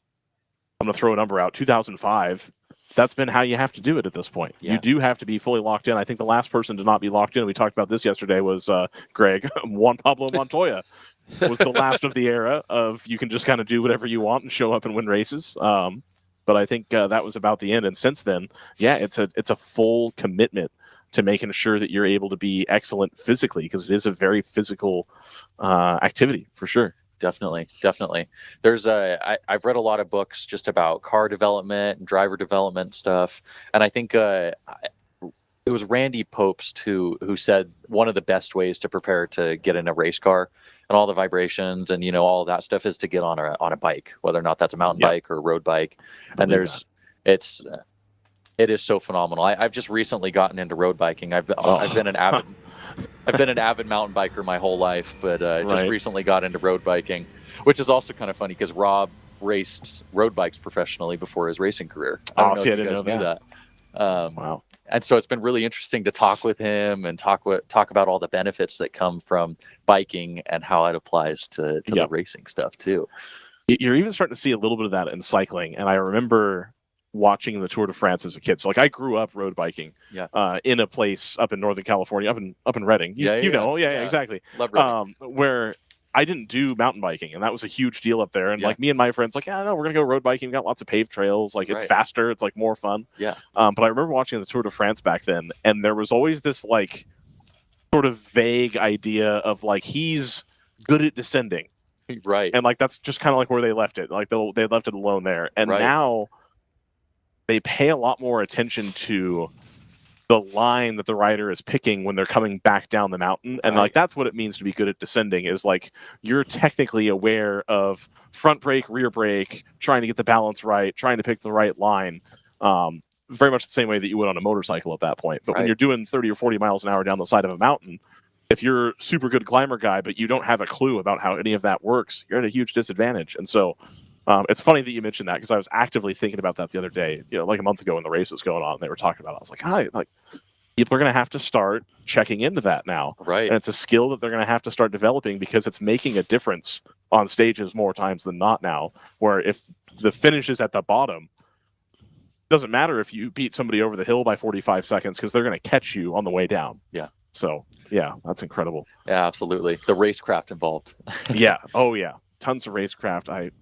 I'm going to throw a number out, 2005, that's been how you have to do it at this point. Yeah. You do have to be fully locked in. I think the last person to not be locked in, we talked about this yesterday, was Greg. Juan Pablo Montoya was the last of the era of you can just kind of do whatever you want and show up and win races. But I think that was about the end. And since then, yeah, it's a full commitment to making sure that you're able to be excellent physically, because it is a very physical activity for sure. Definitely. There's I've read a lot of books just about car development and driver development stuff, and I think it was Randy Popst who said one of the best ways to prepare to get in a race car and all the vibrations and all of that stuff is to get on a bike, whether or not that's a mountain bike or a road bike. And it is so phenomenal. I've just recently gotten into road biking. I've been an avid mountain biker my whole life, but just recently got into road biking, which is also kind of funny because Rob raced road bikes professionally before his racing career. I don't know if you guys knew that. Wow. And so it's been really interesting to talk with him and talk about all the benefits that come from biking and how it applies to the racing stuff too. You're even starting to see a little bit of that in cycling. And I remember watching the Tour de France as a kid. So like I grew up road biking in a place up in Northern California, up in Redding. You know, exactly. Love Redding. Where I didn't do mountain biking, and that was a huge deal up there. And like me and my friends, like, no, we're gonna go road biking. We got lots of paved trails. Like it's faster. It's like more fun. Yeah. But I remember watching the Tour de France back then, and there was always this like sort of vague idea of like he's good at descending, right? And like that's just kind of like where they left it. Like they left it alone there, and now they pay a lot more attention to the line that the rider is picking when they're coming back down the mountain. And like, that's what it means to be good at descending, is like, you're technically aware of front brake, rear brake, trying to get the balance right, trying to pick the right line. Very much the same way that you would on a motorcycle at that point. But when you're doing 30 or 40 miles an hour down the side of a mountain, if you're a super good climber guy, but you don't have a clue about how any of that works, you're at a huge disadvantage. And so it's funny that you mentioned that, because I was actively thinking about that the other day, like a month ago when the race was going on, and they were talking about it. I was like, hi, like people are going to have to start checking into that now. Right. And it's a skill that they're going to have to start developing, because it's making a difference on stages more times than not now, where if the finish is at the bottom, it doesn't matter if you beat somebody over the hill by 45 seconds, because they're going to catch you on the way down. Yeah. So, yeah, that's incredible. Yeah, absolutely. The racecraft involved. Yeah. Oh, yeah. Tons of racecraft.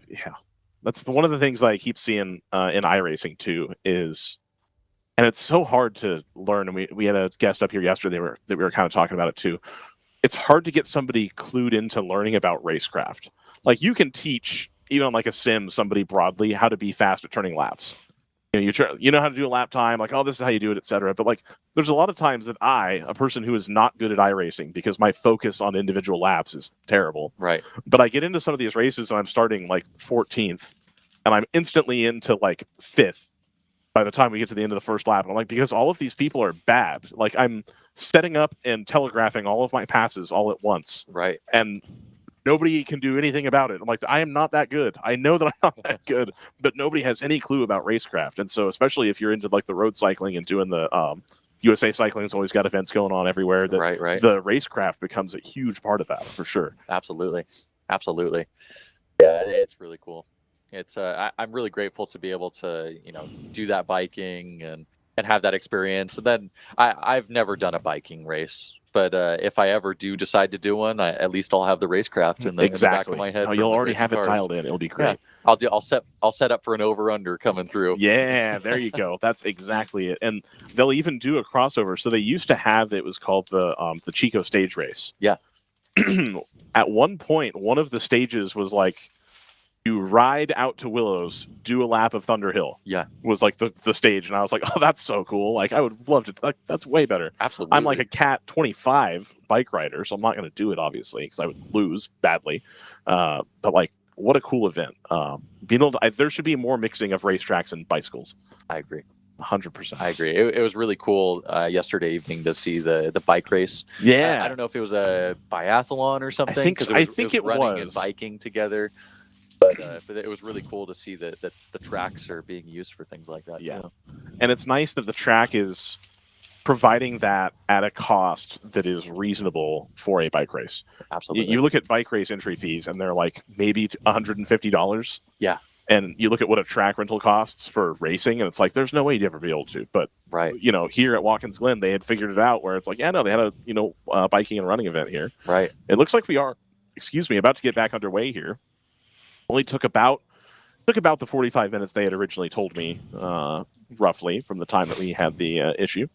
That's one of the things that I keep seeing in iRacing too, is, and it's so hard to learn. And we had a guest up here yesterday that we were kind of talking about it too. It's hard to get somebody clued into learning about racecraft. Like you can teach, even on like a sim, somebody broadly how to be fast at turning laps. You know how to do a lap time, like, oh, this is how you do it, etc. But like, there's a lot of times that a person who is not good at iRacing, because my focus on individual laps is terrible. Right. But I get into some of these races and I'm starting like 14th, and I'm instantly into like 5th by the time we get to the end of the first lap. And I'm like, because all of these people are bad. Like I'm setting up and telegraphing all of my passes all at once. Right. And nobody can do anything about it. I'm like, I am not that good. I know that I'm not that good, but nobody has any clue about racecraft. And so, especially if you're into like the road cycling and doing the USA Cycling's always got events going on everywhere, that the racecraft becomes a huge part of that for sure. Absolutely. Yeah, it's really cool. It's I'm really grateful to be able to do that biking and have that experience. And then I've never done a biking race. But if I ever do decide to do one, at least I'll have the racecraft in the back of my head. Oh, you'll already have it dialed in. It'll be great. Yeah, I'll set up for an over/under coming through. Yeah, there you go. That's exactly it. And they'll even do a crossover. So they used to have, it was called the Chico stage race. Yeah. At one point, one of the stages was like, you ride out to Willows, do a lap of Thunder Hill. Yeah. Was like the stage. And I was like, oh, that's so cool. Like, I would love to. Like, that's way better. Absolutely. I'm like a Cat 25 bike rider, so I'm not going to do it, obviously, because I would lose badly. But, like, what a cool event. Being able to, there should be more mixing of racetracks and bicycles. I agree. 100%. I agree. It was really cool yesterday evening to see the bike race. Yeah. I don't know if it was a biathlon or something. I think it was running and biking together. But it was really cool to see that the tracks are being used for things like that. Yeah. Too. And it's nice that the track is providing that at a cost that is reasonable for a bike race. Absolutely. You look at bike race entry fees and they're like maybe $150. Yeah. And you look at what a track rental costs for racing, and it's like there's no way you'd ever be able to. But right, here at Watkins Glen, they had figured it out where it's like, yeah, no, they had a biking and running event here. Right. It looks like we are, about to get back underway here. Only took about the 45 minutes they had originally told me, roughly from the time that we had the issue.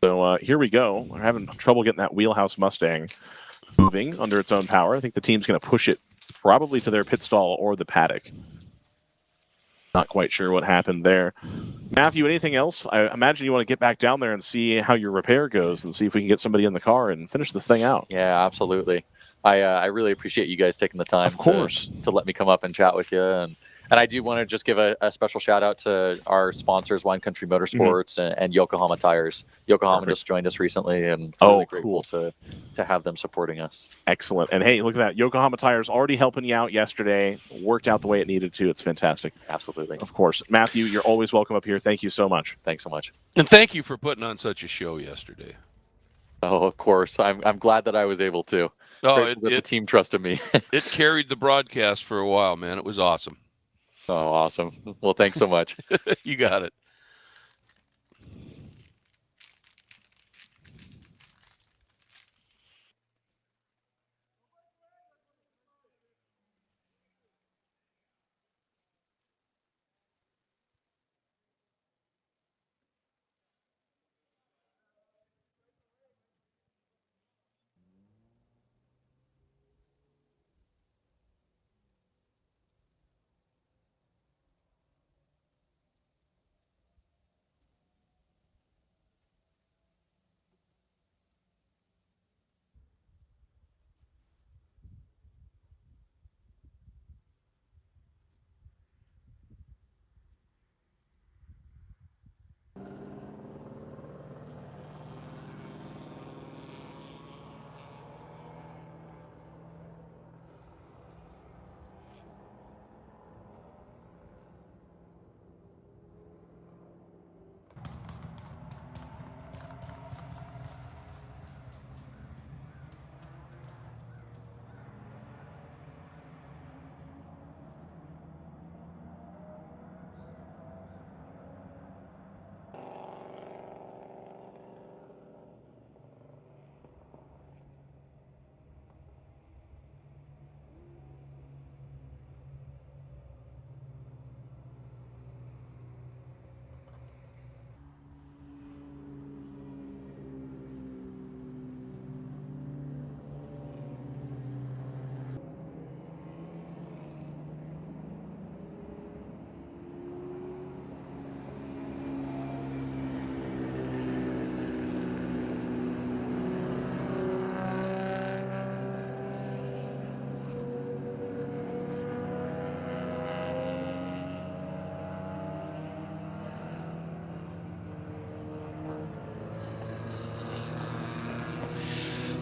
So here we go. We're having trouble getting that Wheelhouse Mustang moving under its own power. I think the team's going to push it probably to their pit stall or the paddock. Not quite sure what happened there. Matthew, anything else? I imagine you want to get back down there and see how your repair goes and see if we can get somebody in the car and finish this thing out. Yeah, absolutely. I really appreciate you guys taking the time of course. to let me come up and chat with you. And I do want to just give a special shout out to our sponsors, Wine Country Motorsports and Yokohama Tires. Yokohama just joined us recently, and really grateful to have them supporting us. Excellent. And hey, look at that. Yokohama Tires already helping you out yesterday. Worked out the way it needed to. It's fantastic. Absolutely. Of course. Matthew, you're always welcome up here. Thank you so much. Thanks so much. And thank you for putting on such a show yesterday. Oh, of course. I'm glad that I was able to. Oh, the team trusted me. It carried the broadcast for a while, man. It was awesome. Oh, awesome. Well, thanks so much. You got it.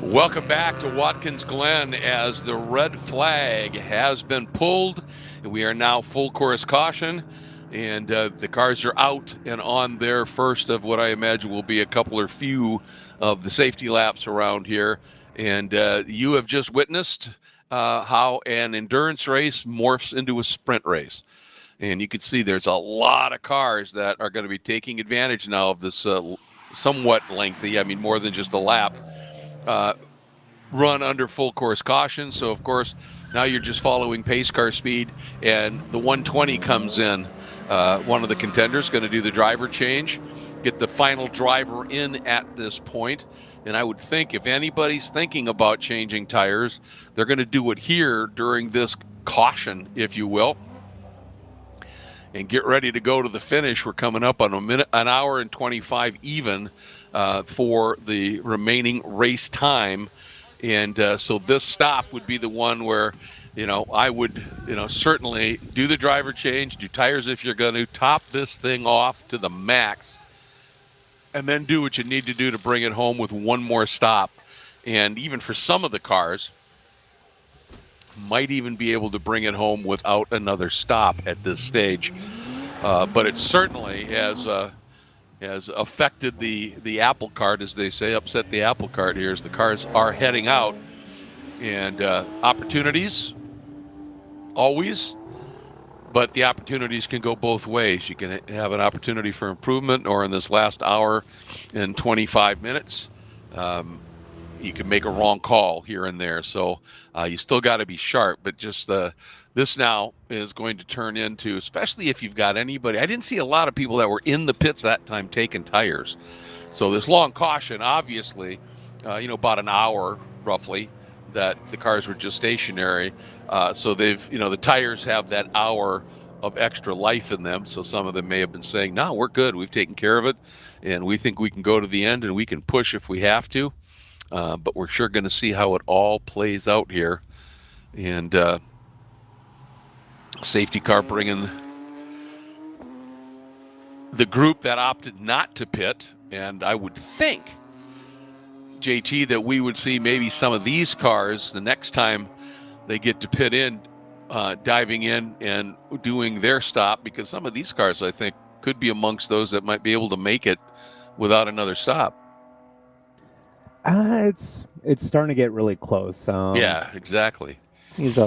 Welcome back to Watkins Glen as the red flag has been pulled. We are now full course caution, and the cars are out and on their first of what I imagine will be a couple or few of the safety laps around here. And you have just witnessed how an endurance race morphs into a sprint race. And you can see there's a lot of cars that are going to be taking advantage now of this somewhat lengthy, I mean more than just a lap, run under full course caution. So of course now you're just following pace car speed, and the 120 comes in. One of the contenders going to do the driver change, get the final driver in at this point. And I would think if anybody's thinking about changing tires, they're going to do it here during this caution, if you will, and get ready to go to the finish. We're coming up on an hour and 25 even for the remaining race time. And so this stop would be the one where, I would, certainly do the driver change, do tires if you're going to, top this thing off to the max, and then do what you need to do to bring it home with one more stop. And even for some of the cars, might even be able to bring it home without another stop at this stage. But it certainly has affected the apple cart, as they say, upset the apple cart here as the cars are heading out. And opportunities always, but the opportunities can go both ways. You can have an opportunity for improvement, or in this last hour and 25 minutes, you can make a wrong call here and there. So you still got to be sharp, but just this now is going to turn into, especially if you've got anybody. I didn't see a lot of people that were in the pits that time taking tires. So this long caution, obviously, about an hour roughly that the cars were just stationary. So they've, the tires have that hour of extra life in them. So some of them may have been saying, no, we're good. We've taken care of it. And we think we can go to the end and we can push if we have to. But we're sure going to see how it all plays out here. And safety car bringing the group that opted not to pit. And I would think, JT, that we would see maybe some of these cars the next time they get to pit in, diving in and doing their stop, because some of these cars, I think, could be amongst those that might be able to make it without another stop. It's starting to get really close. Yeah, exactly. There's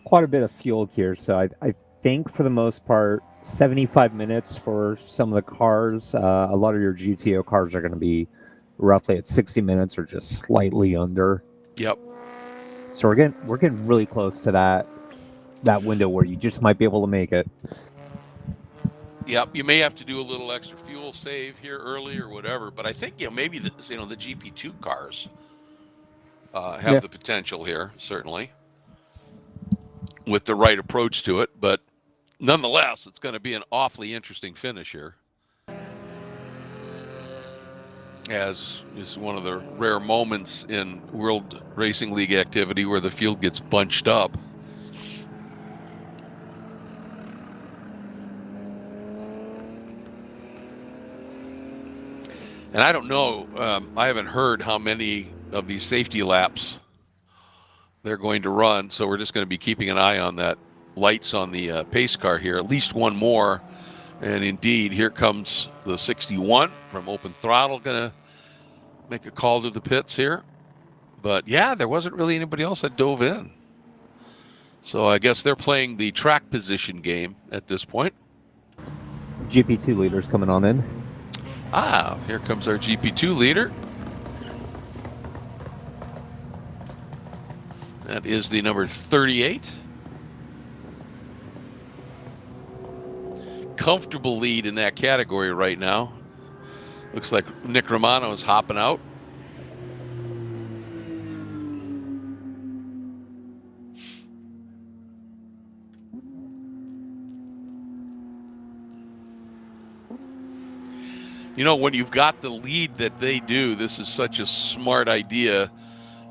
quite a bit of fuel here, so I think for the most part, 75 minutes for some of the cars. A lot of your GTO cars are going to be roughly at 60 minutes or just slightly under. Yep. So we're getting really close to that window where you just might be able to make it. Yep, you may have to do a little extra fuel save here early or whatever, but I think maybe the GP2 cars have the potential here, certainly, with the right approach to it. But nonetheless, it's going to be an awfully interesting finish here, as is one of the rare moments in World Racing League activity where the field gets bunched up. And I don't know, I haven't heard how many of these safety laps they're going to run, so we're just going to be keeping an eye on that lights on the pace car here. At least one more, and indeed, here comes the 61 from Open Throttle, going to make a call to the pits here. But yeah, there wasn't really anybody else that dove in. So I guess they're playing the track position game at this point. GP2 leaders coming on in. Ah, here comes our GP2 leader. That is the number 38. Comfortable lead in that category right now. Looks like Nick Romano is hopping out. When you've got the lead that they do, this is such a smart idea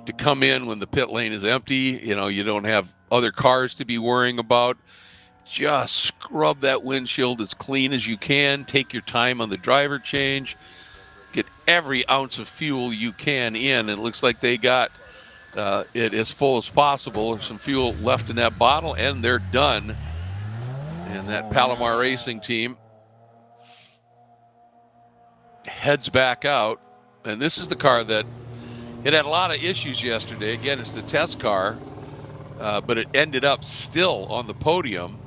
to come in when the pit lane is empty. You don't have other cars to be worrying about. Just scrub that windshield as clean as you can. Take your time on the driver change. Get every ounce of fuel you can in. It looks like they got it as full as possible. There's some fuel left in that bottle, and they're done. And that Palomar Racing team heads back out, and this is the car that it had a lot of issues yesterday. Again, it's the test car, but it ended up still on the podium,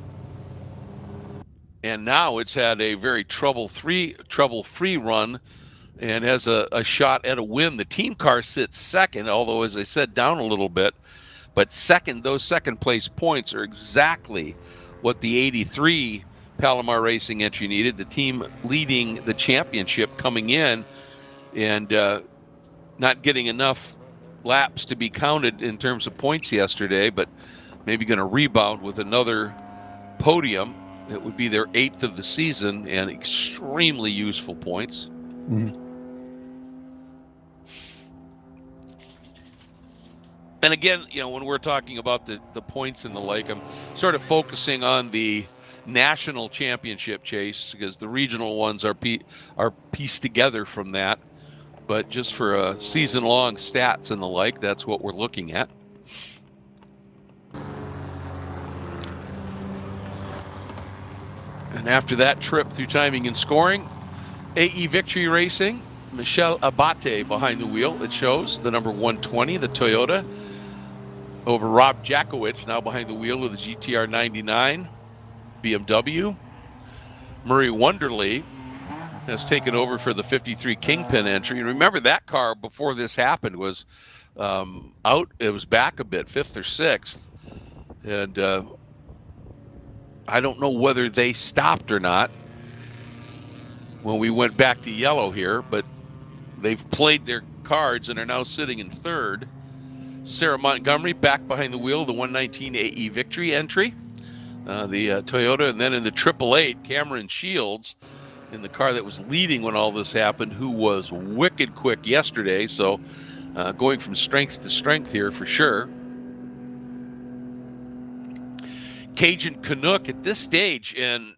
and now it's had a very trouble-free run and has a shot at a win. The team car sits second, although, as I said, down a little bit, but those second place points are exactly what the 83 Palomar Racing entry needed. The team leading the championship coming in and not getting enough laps to be counted in terms of points yesterday, but maybe going to rebound with another podium. It would be their 8th of the season and extremely useful points. Mm-hmm. And again, when we're talking about the points and the like, I'm sort of focusing on the national championship chase, because the regional ones are pieced together from that. But just for a season-long stats and the like, that's what we're looking at. And after that trip through timing and scoring, AE Victory Racing, Michel Abate behind the wheel. It shows the number 120, the Toyota. over Rob Jakowitz, now behind the wheel of the GTR 99 BMW. Murray Wonderly has taken over for the 53 Kingpin entry. And remember, that car before this happened was out. It was back a bit, 5th or 6th. And I don't know whether they stopped or not when we went back to yellow here, but they've played their cards and are now sitting in 3rd. Sarah Montgomery back behind the wheel of the 119 AE Victory entry, the Toyota. And then in the 888, Cameron Shields in the car that was leading when all this happened, who was wicked quick yesterday. So going from strength to strength here for sure. Cajun Canuck at this stage, and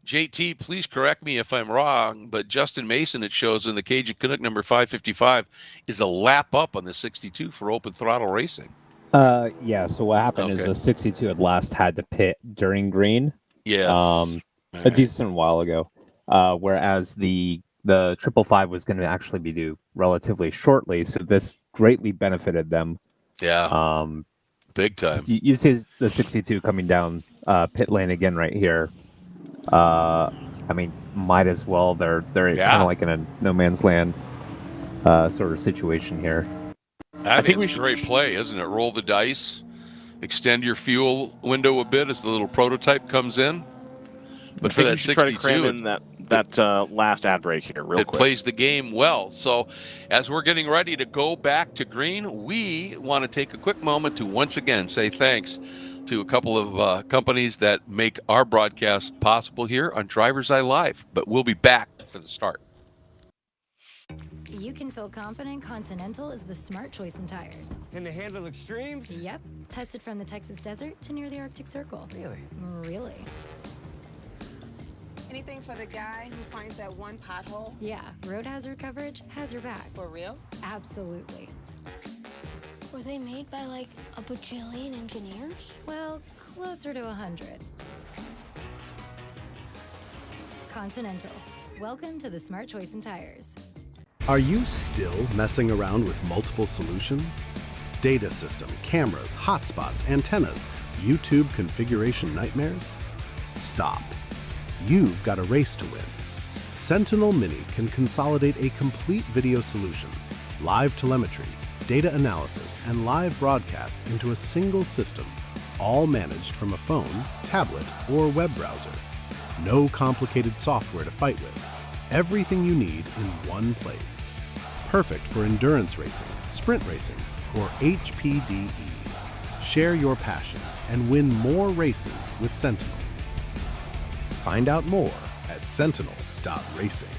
JT, please correct me if I'm wrong, but Justin Mason, it shows in the Cajun Canuck number 555, is a lap up on the 62 for open throttle racing. Yeah, so what happened is the 62 at last had to pit during green. Yes. A decent while ago. Whereas the 555 was going to actually be due relatively shortly, so this greatly benefited them. Yeah. Big time. You see the 62 coming down pit lane again right here. I mean, might as well. They're kind of like in a no man's land sort of situation here. I think it's a great play, isn't it? Roll the dice, extend your fuel window a bit as the little prototype comes in. But for that 62, try to cram in that last ad break here real quick. It plays the game well. So as we're getting ready to go back to green, we want to take a quick moment to once again say thanks to a couple of companies that make our broadcast possible here on DriversEye Live. But we'll be back for the start. You can feel confident Continental is the smart choice in tires. And they handle extremes? Yep. Tested from the Texas desert to near the Arctic Circle. Really? Really. Anything for the guy who finds that one pothole? Yeah, road hazard coverage has your back. For real? Absolutely. Were they made by like a bajillion engineers? Well, closer to 100. Continental. Welcome to the smart choice in tires. Are you still messing around with multiple solutions? Data system, cameras, hotspots, antennas, YouTube configuration nightmares? Stop. You've got a race to win. Sentinel Mini can consolidate a complete video solution, live telemetry, data analysis, and live broadcast into a single system, all managed from a phone, tablet, or web browser. No complicated software to fight with. Everything you need in one place. Perfect for endurance racing, sprint racing, or HPDE. Share your passion and win more races with Sentinel. Find out more at sentinel.racing.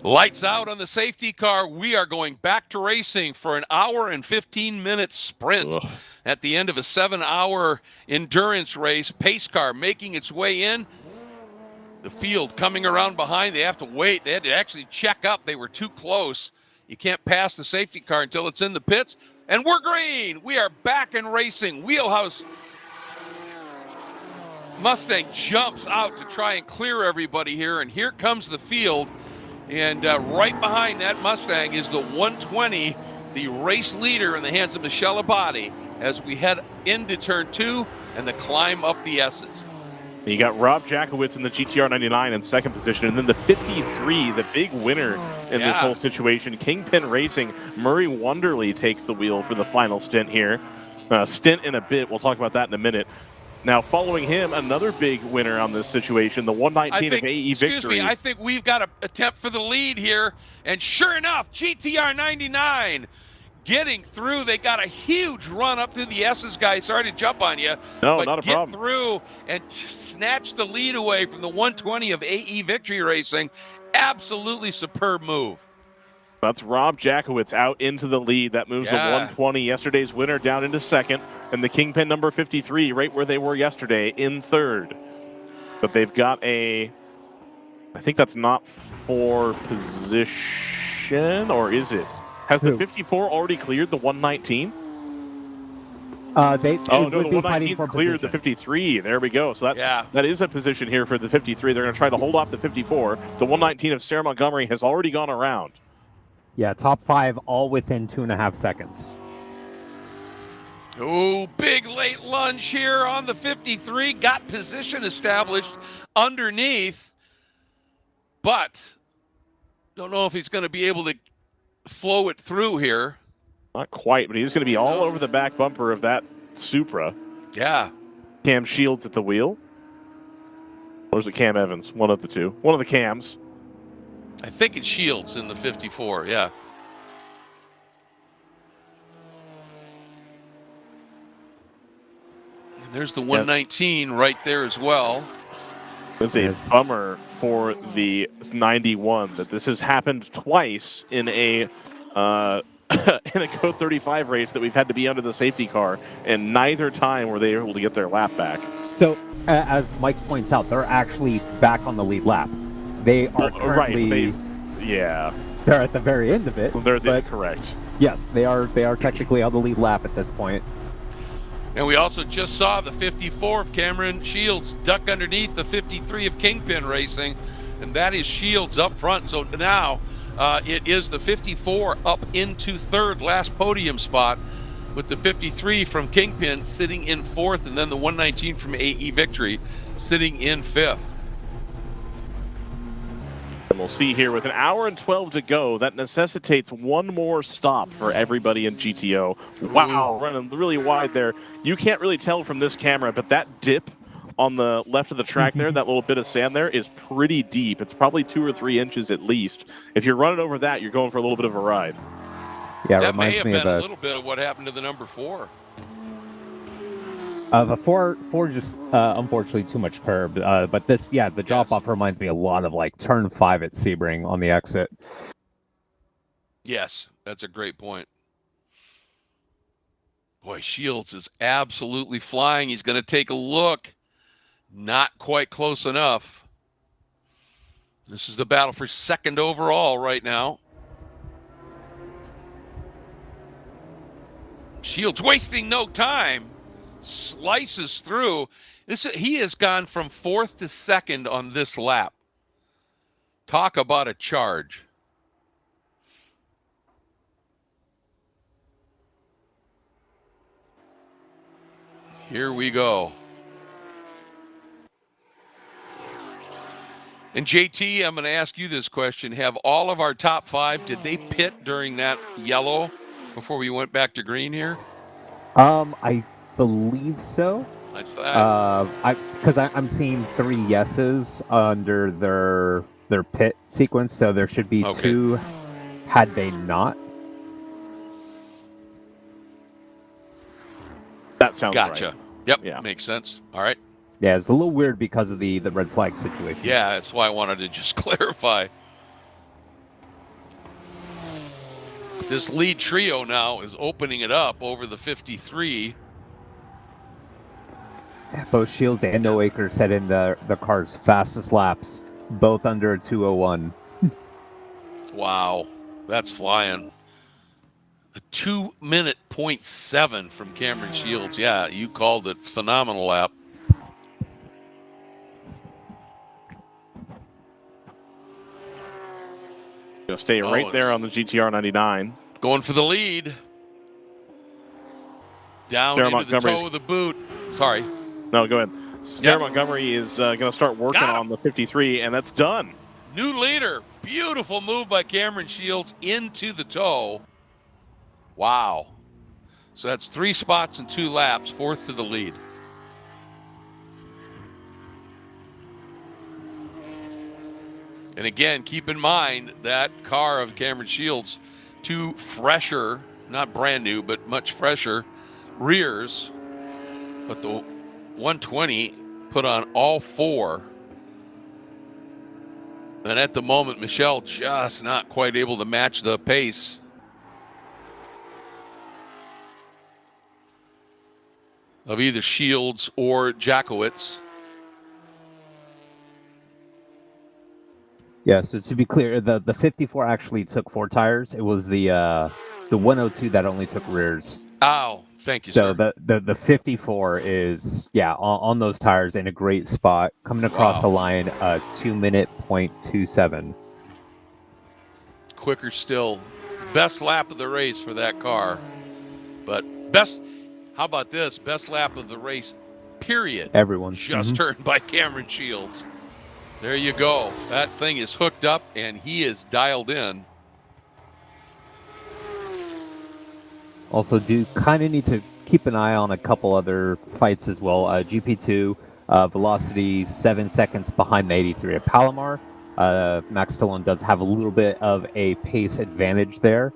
Lights out on the safety car. We are going back to racing for an hour and 15-minute sprint. At the end of a 7-hour endurance race. Pace car making its way in. The field coming around behind. They have to wait. They had to actually check up. They were too close. You can't pass the safety car until it's in the pits. And we're green. We are back in racing. Wheelhouse Mustang jumps out to try and clear everybody here. And here comes the field. And right behind that Mustang is the 120 the race leader in the hands of Michelle Abadi as we head into turn 2 and the climb up the S's. You got Rob Jakowitz in the GTR 99 in second position, and then the 53, the big winner in this whole situation. Kingpin Racing, Murray Wonderly takes the wheel for the final stint here. Stint in a bit, we'll talk about that in a minute. Now, following him, another big winner on this situation, the 119 of AE Victory. Excuse me, I think we've got an attempt for the lead here, and sure enough, GTR 99 getting through. They got a huge run up through the S's, guys. Sorry to jump on you. No, but not a problem. Get through and snatch the lead away from the 120 of AE Victory Racing. Absolutely superb move. That's Rob Jakowitz out into the lead. That moves the 120, yesterday's winner, down into second. And the Kingpin number 53, right where they were yesterday, in third. But they've got I think that's not for position, or is it? Has the 54 already cleared the 119? The 119 cleared the 53. There we go. So that is a position here for the 53. They're going to try to hold off the 54. The 119 of Sarah Montgomery has already gone around. Yeah, top 5 all within 2.5 seconds. Oh, big late lunge here on the 53. Got position established underneath, but don't know if he's going to be able to flow it through here. Not quite, but he's going to be all over the back bumper of that Supra. Yeah. Cam Shields at the wheel. Or is it Cam Evans? One of the two. One of the Cams. I think it's Shields in the 54, yeah. And there's the 119 right there as well. It's a bummer for the 91 that this has happened twice in a in a Code 35 race that we've had to be under the safety car, and neither time were they able to get their lap back. So, as Mike points out, they're actually back on the lead lap. They are currently, they're at the very end of it. They're correct. Yes, they are technically on the lead lap at this point. And we also just saw the 54 of Cameron Shields duck underneath the 53 of Kingpin Racing, and that is Shields up front. So now it is the 54 up into third, last podium spot, with the 53 from Kingpin sitting in fourth, and then the 119 from AE Victory sitting in fifth. And we'll see here with an hour and 12 to go, that necessitates one more stop for everybody in GTO. Wow, running really wide there. You can't really tell from this camera, but that dip on the left of the track there, that little bit of sand there, is pretty deep. It's probably 2 or 3 inches at least. If you're running over that, you're going for a little bit of a ride. Yeah, that may have been a little bit of what happened to the number 4. The four just unfortunately too much curb. But this, the drop off reminds me a lot of like turn 5 at Sebring on the exit. Yes, that's a great point. Boy, Shields is absolutely flying. He's going to take a look. Not quite close enough. This is the battle for second overall right now. Shields wasting no time. Slices through. He has gone from fourth to second on this lap. Talk about a charge. Here we go. And JT, I'm going to ask you this question. Have all of our top 5, did they pit during that yellow before we went back to green here? I believe so. Because I'm seeing 3 yeses under their pit sequence, so there should be 2 had they not. That sounds gotcha. Right. Yep, makes sense. All right. Yeah, it's a little weird because of the red flag situation. Yeah, that's why I wanted to just clarify. This lead trio now is opening it up over the 53. Both Shields and No Acres set in the car's fastest laps, both under a 2:01. Wow, that's flying. A 2-minute 0.7 from Cameron Shields. Yeah, you called it. Phenomenal lap. Stay right there on the GTR 99. Going for the lead. Down Sarah into Montgomery's- the toe of the boot. Sorry. No, go ahead. Sarah Montgomery is going to start working on the 53, and that's done. New leader. Beautiful move by Cameron Shields into the toe. Wow. So that's 3 spots and 2 laps, 4th to the lead. And again, keep in mind that car of Cameron Shields, 2 fresher, not brand new, but much fresher rears. But the 120 put on all 4. And at the moment, Michelle just not quite able to match the pace. Of either Shields or Jackowitz. Yeah, so to be clear, the 54 actually took 4 tires. It was the 102 that only took rears. Oh, thank you, so sir. the 54 is on those tires in a great spot, coming across the line 2-minute .27. Quicker still. Best lap of the race for that car. But how about this? Best lap of the race, period. Everyone. Just turned by Cameron Shields. There you go. That thing is hooked up, and he is dialed in. Also, do kind of need to keep an eye on a couple other fights as well. GP2, velocity 7 seconds behind the 83 at Palomar. Max Stallone does have a little bit of a pace advantage there.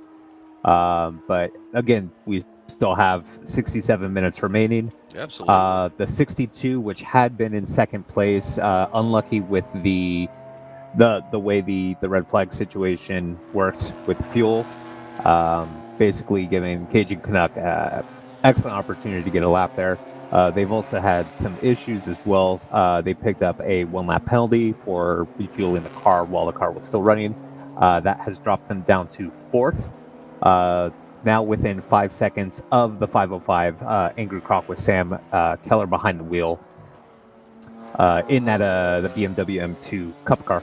But again, we still have 67 minutes remaining. Absolutely. The 62, which had been in second place, unlucky with the way the red flag situation works with fuel, basically giving Cajun Canuck excellent opportunity to get a lap there. They've also had some issues as well. They picked up a 1-lap penalty for refueling the car while the car was still running. That has dropped them down to 4th. Now within 5 seconds of the 505, Angry Croc with Sam Keller behind the wheel in that the BMW M2 Cup car.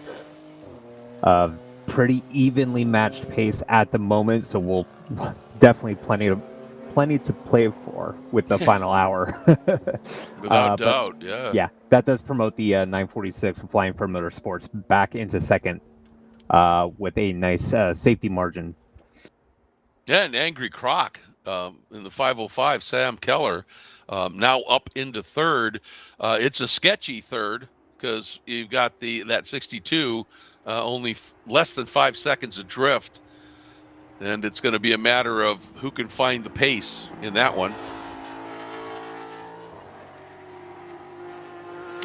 Pretty evenly matched pace at the moment, so we'll definitely plenty to play for with the final hour. Without doubt, yeah. Yeah, that does promote the 946 Flying for Motorsports back into second with a nice safety margin. Yeah, and Angry Croc in the 505, Sam Keller, now up into 3rd. It's a sketchy 3rd because you've got that 62, only less than 5 seconds adrift. And it's going to be a matter of who can find the pace in that one.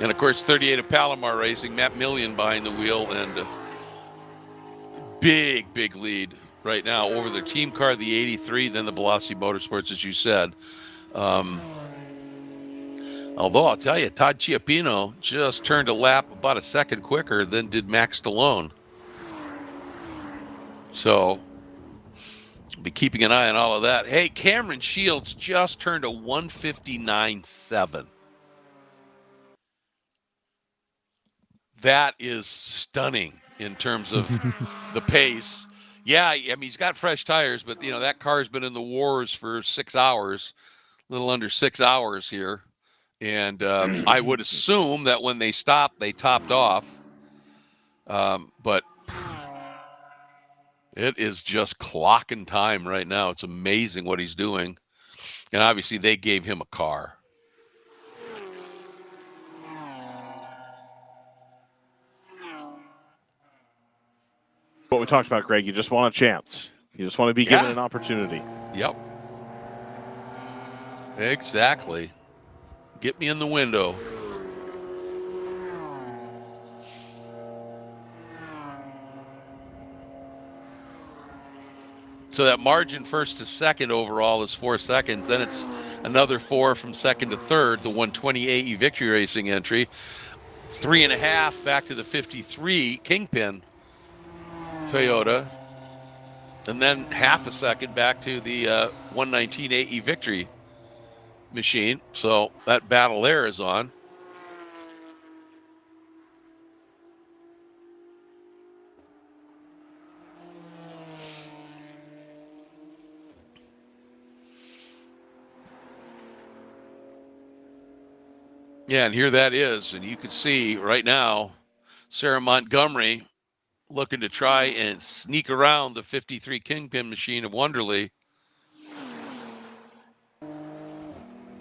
And, of course, 38 of Palomar Racing, Matt Million behind the wheel, and big lead right now over their team car, the 83, then the Velocity Motorsports, as you said. Although I'll tell you, Todd Chiappino just turned a lap about a second quicker than did Max Stallone. So be keeping an eye on all of that. Hey, Cameron Shields just turned a 159.7. That is stunning in terms of the pace. Yeah, I mean, he's got fresh tires, but, that car's been in the wars for 6 hours, a little under 6 hours here. And I would assume that when they stopped, they topped off. But it is just clocking time right now. It's amazing what he's doing. And obviously they gave him a car. What we talked about, Greg, you just want a chance. You just want to be given an opportunity. Yep. Exactly. Get me in the window. So that margin first to second overall is 4 seconds. Then it's another 4 from second to third, the 120 AE Victory Racing entry. 3.5 back to the 53 Kingpin Toyota. And then half a second back to the 119 AE Victory machine. So that battle there is on. Yeah, and here that is. And you can see right now, Sarah Montgomery looking to try and sneak around the 53 Kingpin machine of Wonderly.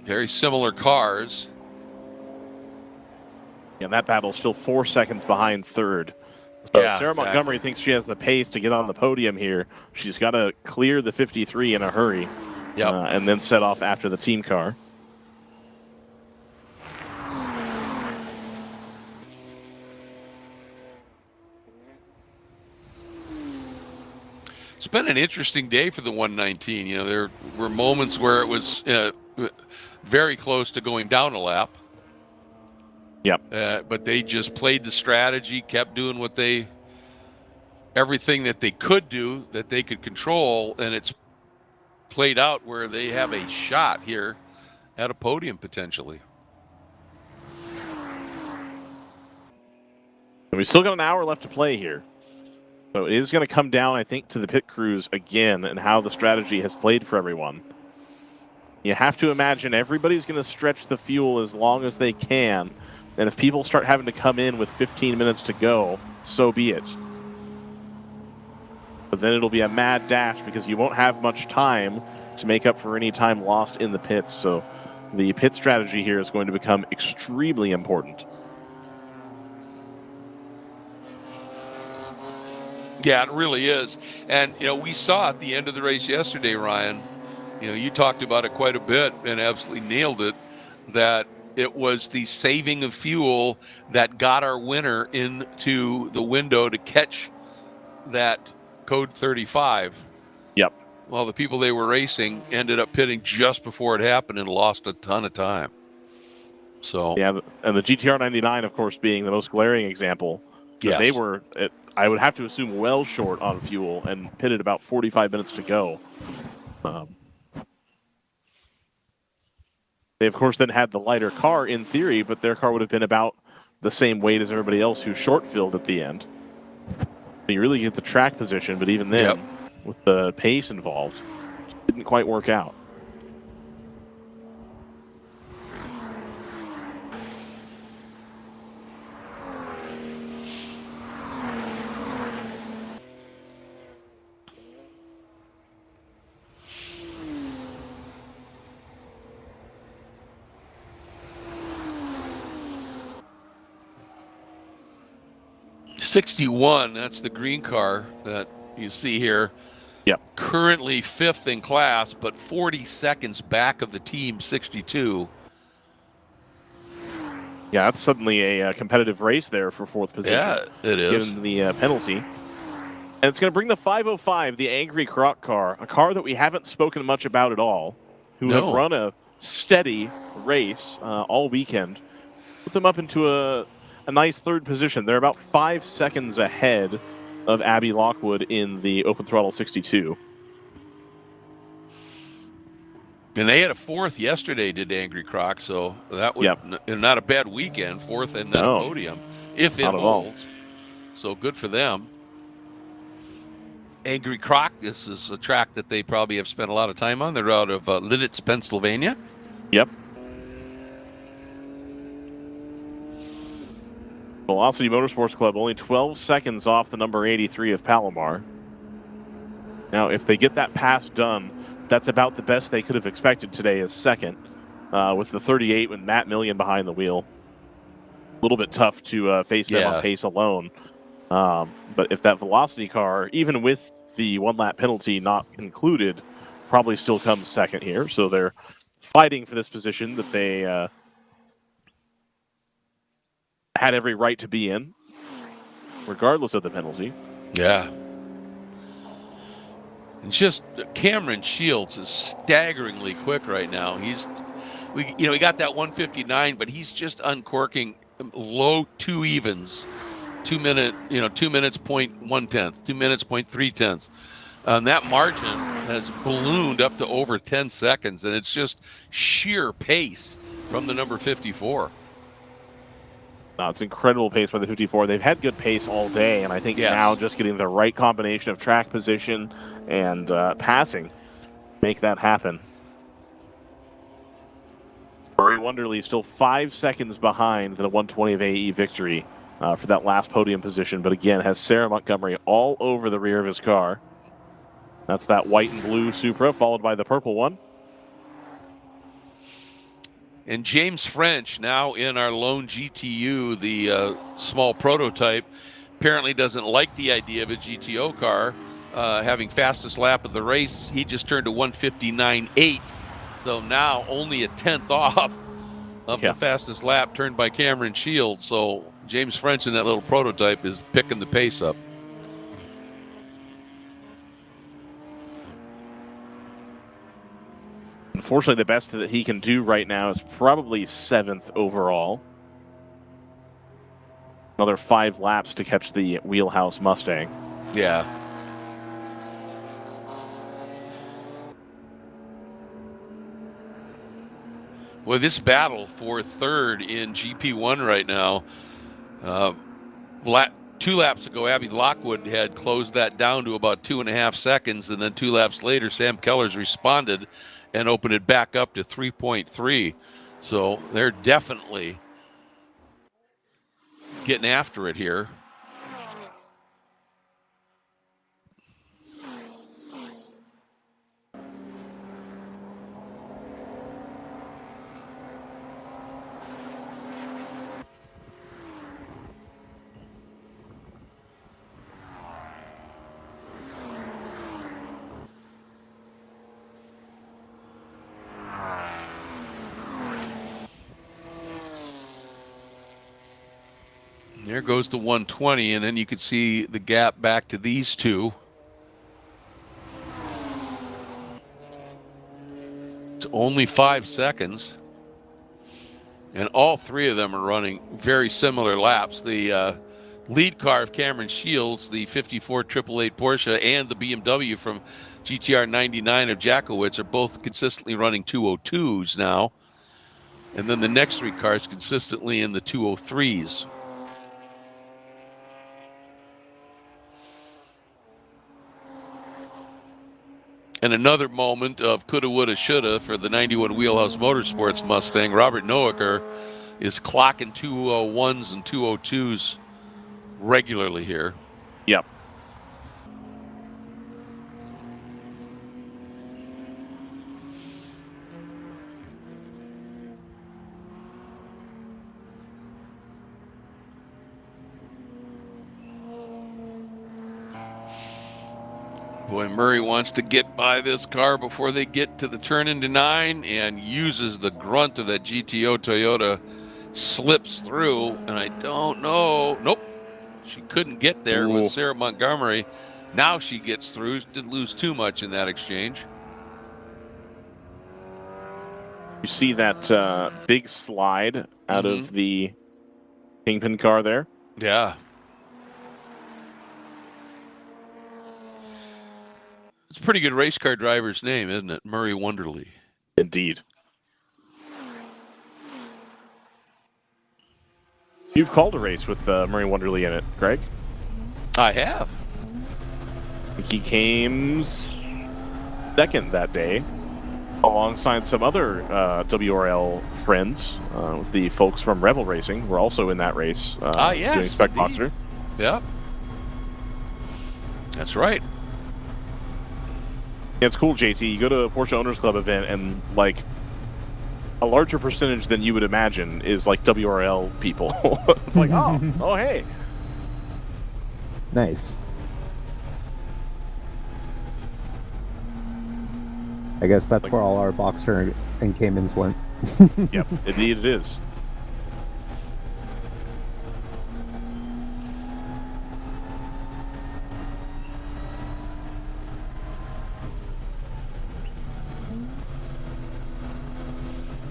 Very similar cars. And that battle's still 4 seconds behind third. So Yeah, Sarah Montgomery thinks she has the pace to get on the podium here. She's got to clear the 53 in a hurry. Yep. And then set off after the team car. It's been an interesting day for the 119. You know, there were moments where it was very close to going down a lap. Yep. But they just played the strategy, kept doing everything that they could do, that they could control, and it's played out where they have a shot here at a podium potentially. And we still got an hour left to play here. So it is going to come down, I think, to the pit crews again and how the strategy has played for everyone. You have to imagine everybody's going to stretch the fuel as long as they can. And if people start having to come in with 15 minutes to go, so be it. But then it'll be a mad dash because you won't have much time to make up for any time lost in the pits. So the pit strategy here is going to become extremely important. Yeah, it really is. And, you know, we saw at the end of the race yesterday, Ryan, you know, you talked about it quite a bit and absolutely nailed it, that it was the saving of fuel that got our winner into the window to catch that code 35. Yep. Well, the people they were racing ended up pitting just before it happened and lost a ton of time. So yeah, and the GTR 99, of course, being the most glaring example. Yes. They were, I would have to assume, well short on fuel and pitted about 45 minutes to go. They, of course, then had the lighter car in theory, but their car would have been about the same weight as everybody else who short-filled at the end. So you really get the track position, but even then, with the pace involved, it didn't quite work out. '61, that's the green car that you see here. Yep. Currently 5th in class, but 40 seconds back of the team 62. Yeah, that's suddenly a competitive race there for 4th position. Yeah, it is. Given the penalty. And it's going to bring the 505, the Angry Croc car, a car that we haven't spoken much about at all, who have run a steady race all weekend. Put them up into a nice 3rd position. They're about 5 seconds ahead of Abby Lockwood in the Open Throttle 62. And they had a 4th yesterday, did Angry Croc, so that would not a bad weekend, 4th and then a podium, if it holds. So good for them. Angry Croc, this is a track that they probably have spent a lot of time on. They're out of Lidditz, Pennsylvania. Yep. Velocity Motorsports Club only 12 seconds off the number 83 of Palomar. Now, if they get that pass done, that's about the best they could have expected today as second, with the 38 with Matt Million behind the wheel. A little bit tough to face them on pace alone. But if that velocity car, even with the 1-lap penalty not included, probably still comes second here. So they're fighting for this position that they had every right to be in, regardless of the penalty. Yeah. It's just Cameron Shields is staggeringly quick right now. He got that 159, but he's just uncorking low 2 evens. 2 minutes, 2 minutes, 0.1 2 minutes, 0.3. That margin has ballooned up to over 10 seconds, and it's just sheer pace from the number 54. No, it's incredible pace by the 54. They've had good pace all day, and I think now just getting the right combination of track position and passing make that happen. Murray Wonderly still 5 seconds behind the 120 of AE victory for that last podium position, but again has Sarah Montgomery all over the rear of his car. That's that white and blue Supra, followed by the purple one. And James French, now in our lone GTU, the small prototype, apparently doesn't like the idea of a GTO car having fastest lap of the race. He just turned to 159.8. So now only a 10th off of the fastest lap turned by Cameron Shields. So James French in that little prototype is picking the pace up. Unfortunately, the best that he can do right now is probably 7th overall. Another 5 laps to catch the Wheelhouse Mustang. Yeah. Well, this battle for third in GP1 right now, 2 laps ago, Abby Lockwood had closed that down to about 2.5 seconds, and then 2 laps later, Sam Kellers responded and opened it back up to 3.3. So they're definitely getting after it here. There goes the 120, and then you could see the gap back to these two. It's only 5 seconds. And all 3 of them are running very similar laps. The lead car of Cameron Shields, the 54 888 Porsche, and the BMW from GTR 99 of Jackowitz are both consistently running 202s now. And then the next 3 cars consistently in the 203s. And another moment of coulda, woulda, shoulda for the 91 Wheelhouse Motorsports Mustang. Robert Noacker is clocking 201s and 202s regularly here. Yep. Boy, Murray wants to get by this car before they get to the turn into 9 and uses the grunt of that GTO Toyota, slips through, and I don't know. Nope. She couldn't get there with Sarah Montgomery. Now she gets through. Didn't lose too much in that exchange. You see that big slide out of the Kingpin car there? Yeah. It's a pretty good race car driver's name, isn't it? Murray Wonderly. Indeed. You've called a race with Murray Wonderly in it, Greg? I have. I think he came second that day, alongside some other WRL friends. The folks from Rebel Racing were also in that race yes, doing Spec Monster. Yep. That's right. Yeah, it's cool, JT. You go to a Porsche Owners Club event and, like, a larger percentage than you would imagine is, like, WRL people. It's like, oh, hey. Nice. I guess that's where all our Boxster and Caymans went. Yep, indeed it is.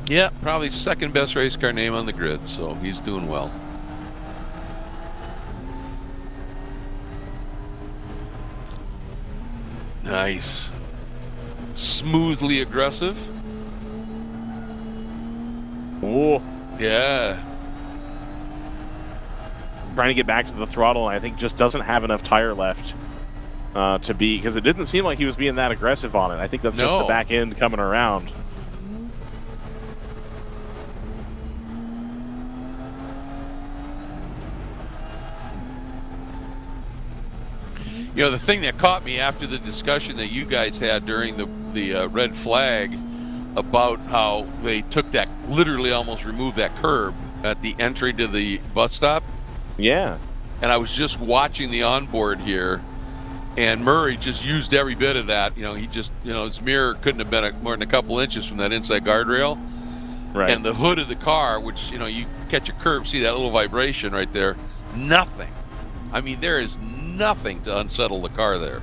Yeah, probably second best race car name on the grid, so he's doing well. Nice. Smoothly aggressive. Oh. Yeah. Trying to get back to the throttle, I think just doesn't have enough tire left to be, because it didn't seem like he was being that aggressive on it. I think that's just the back end coming around. You know, the thing that caught me after the discussion that you guys had during the red flag about how they took that, literally almost removed that curb at the entry to the bus stop. Yeah. And I was just watching the onboard here, and Murray just used every bit of that. You know, he just, you know, his mirror couldn't have been more than a couple inches from that inside guardrail. Right. And the hood of the car, which, you know, you catch a curb, see that little vibration right there. Nothing. I mean, there is nothing to unsettle the car there.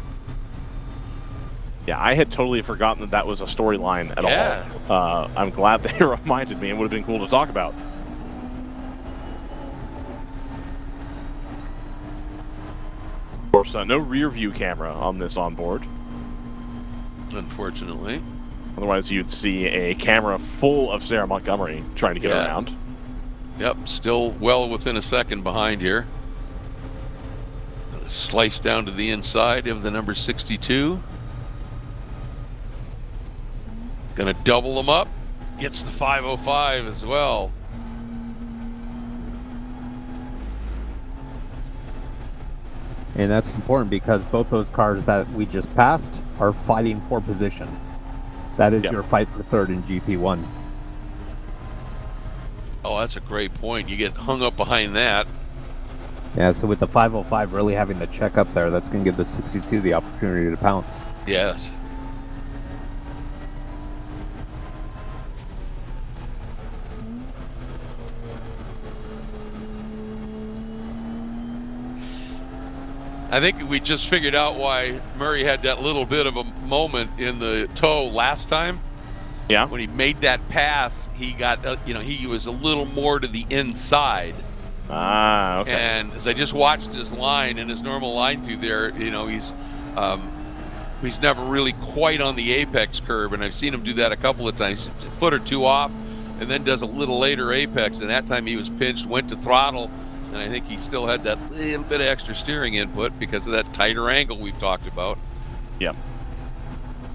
Yeah, I had totally forgotten that that was a storyline at all. I'm glad they reminded me. It would have been cool to talk about. Of course, no rear view camera on this onboard. Unfortunately. Otherwise, you'd see a camera full of Sarah Montgomery trying to get around. Yep, still well within a second behind here. Slice down to the inside of the number 62. Gonna double them up. Gets the 505 as well. And that's important because both those cars that we just passed are fighting for position. That is your fight for third in GP1. Oh, that's a great point. You get hung up behind that. Yeah, so with the 505 really having the check up there, that's going to give the 62 the opportunity to pounce. Yes. I think we just figured out why Murray had that little bit of a moment in the toe last time. Yeah. When he made that pass, he got, you know, he was a little more to the inside. Ah, okay. And as I just watched his line and his normal line through there, you know, he's never really quite on the apex curve, and I've seen him do that a couple of times, a foot or two off, and then does a little later apex. And that time he was pinched, went to throttle, and I think he still had that little bit of extra steering input because of that tighter angle we've talked about. Yep.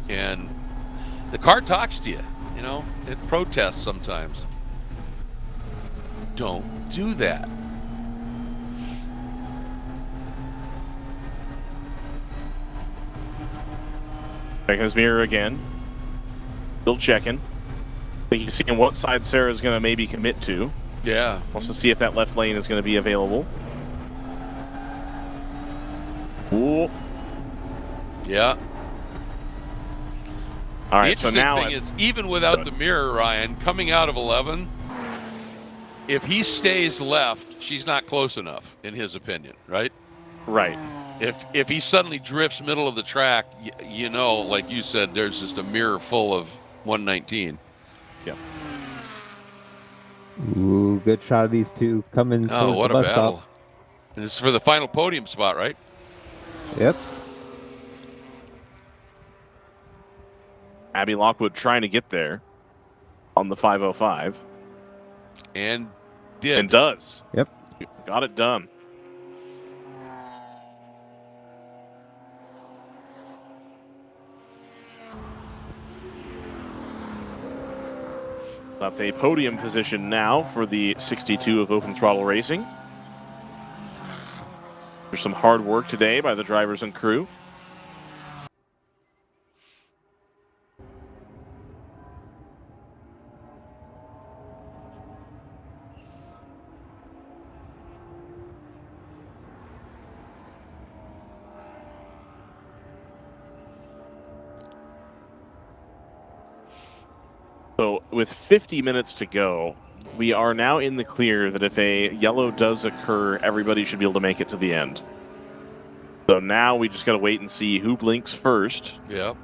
And the car talks to you, you know, it protests sometimes. Don't do that. Checking his mirror again. Still checking. I think he's seeing what side Sarah's going to maybe commit to. Yeah. Wants to see if that left lane is going to be available. Ooh. Yeah. All right, the so interesting now thing is, even without the mirror, Ryan, coming out of 11, if he stays left, she's not close enough, in his opinion, right? Right. If he suddenly drifts middle of the track, you know, like you said, there's just a mirror full of 119. Yeah. Ooh, good shot of these two coming Oh, towards what the a bus battle. stop. And this is for the final podium spot, right? Yep. Abby Lockwood trying to get there on the 505. And did. And does. Yep. Got it done. That's a podium position now for the 62 of Open Throttle Racing. There's some hard work today by the drivers and crew. So with 50 minutes to go, we are now in the clear that if a yellow does occur, everybody should be able to make it to the end. So now we just got to wait and see who blinks first. Yep.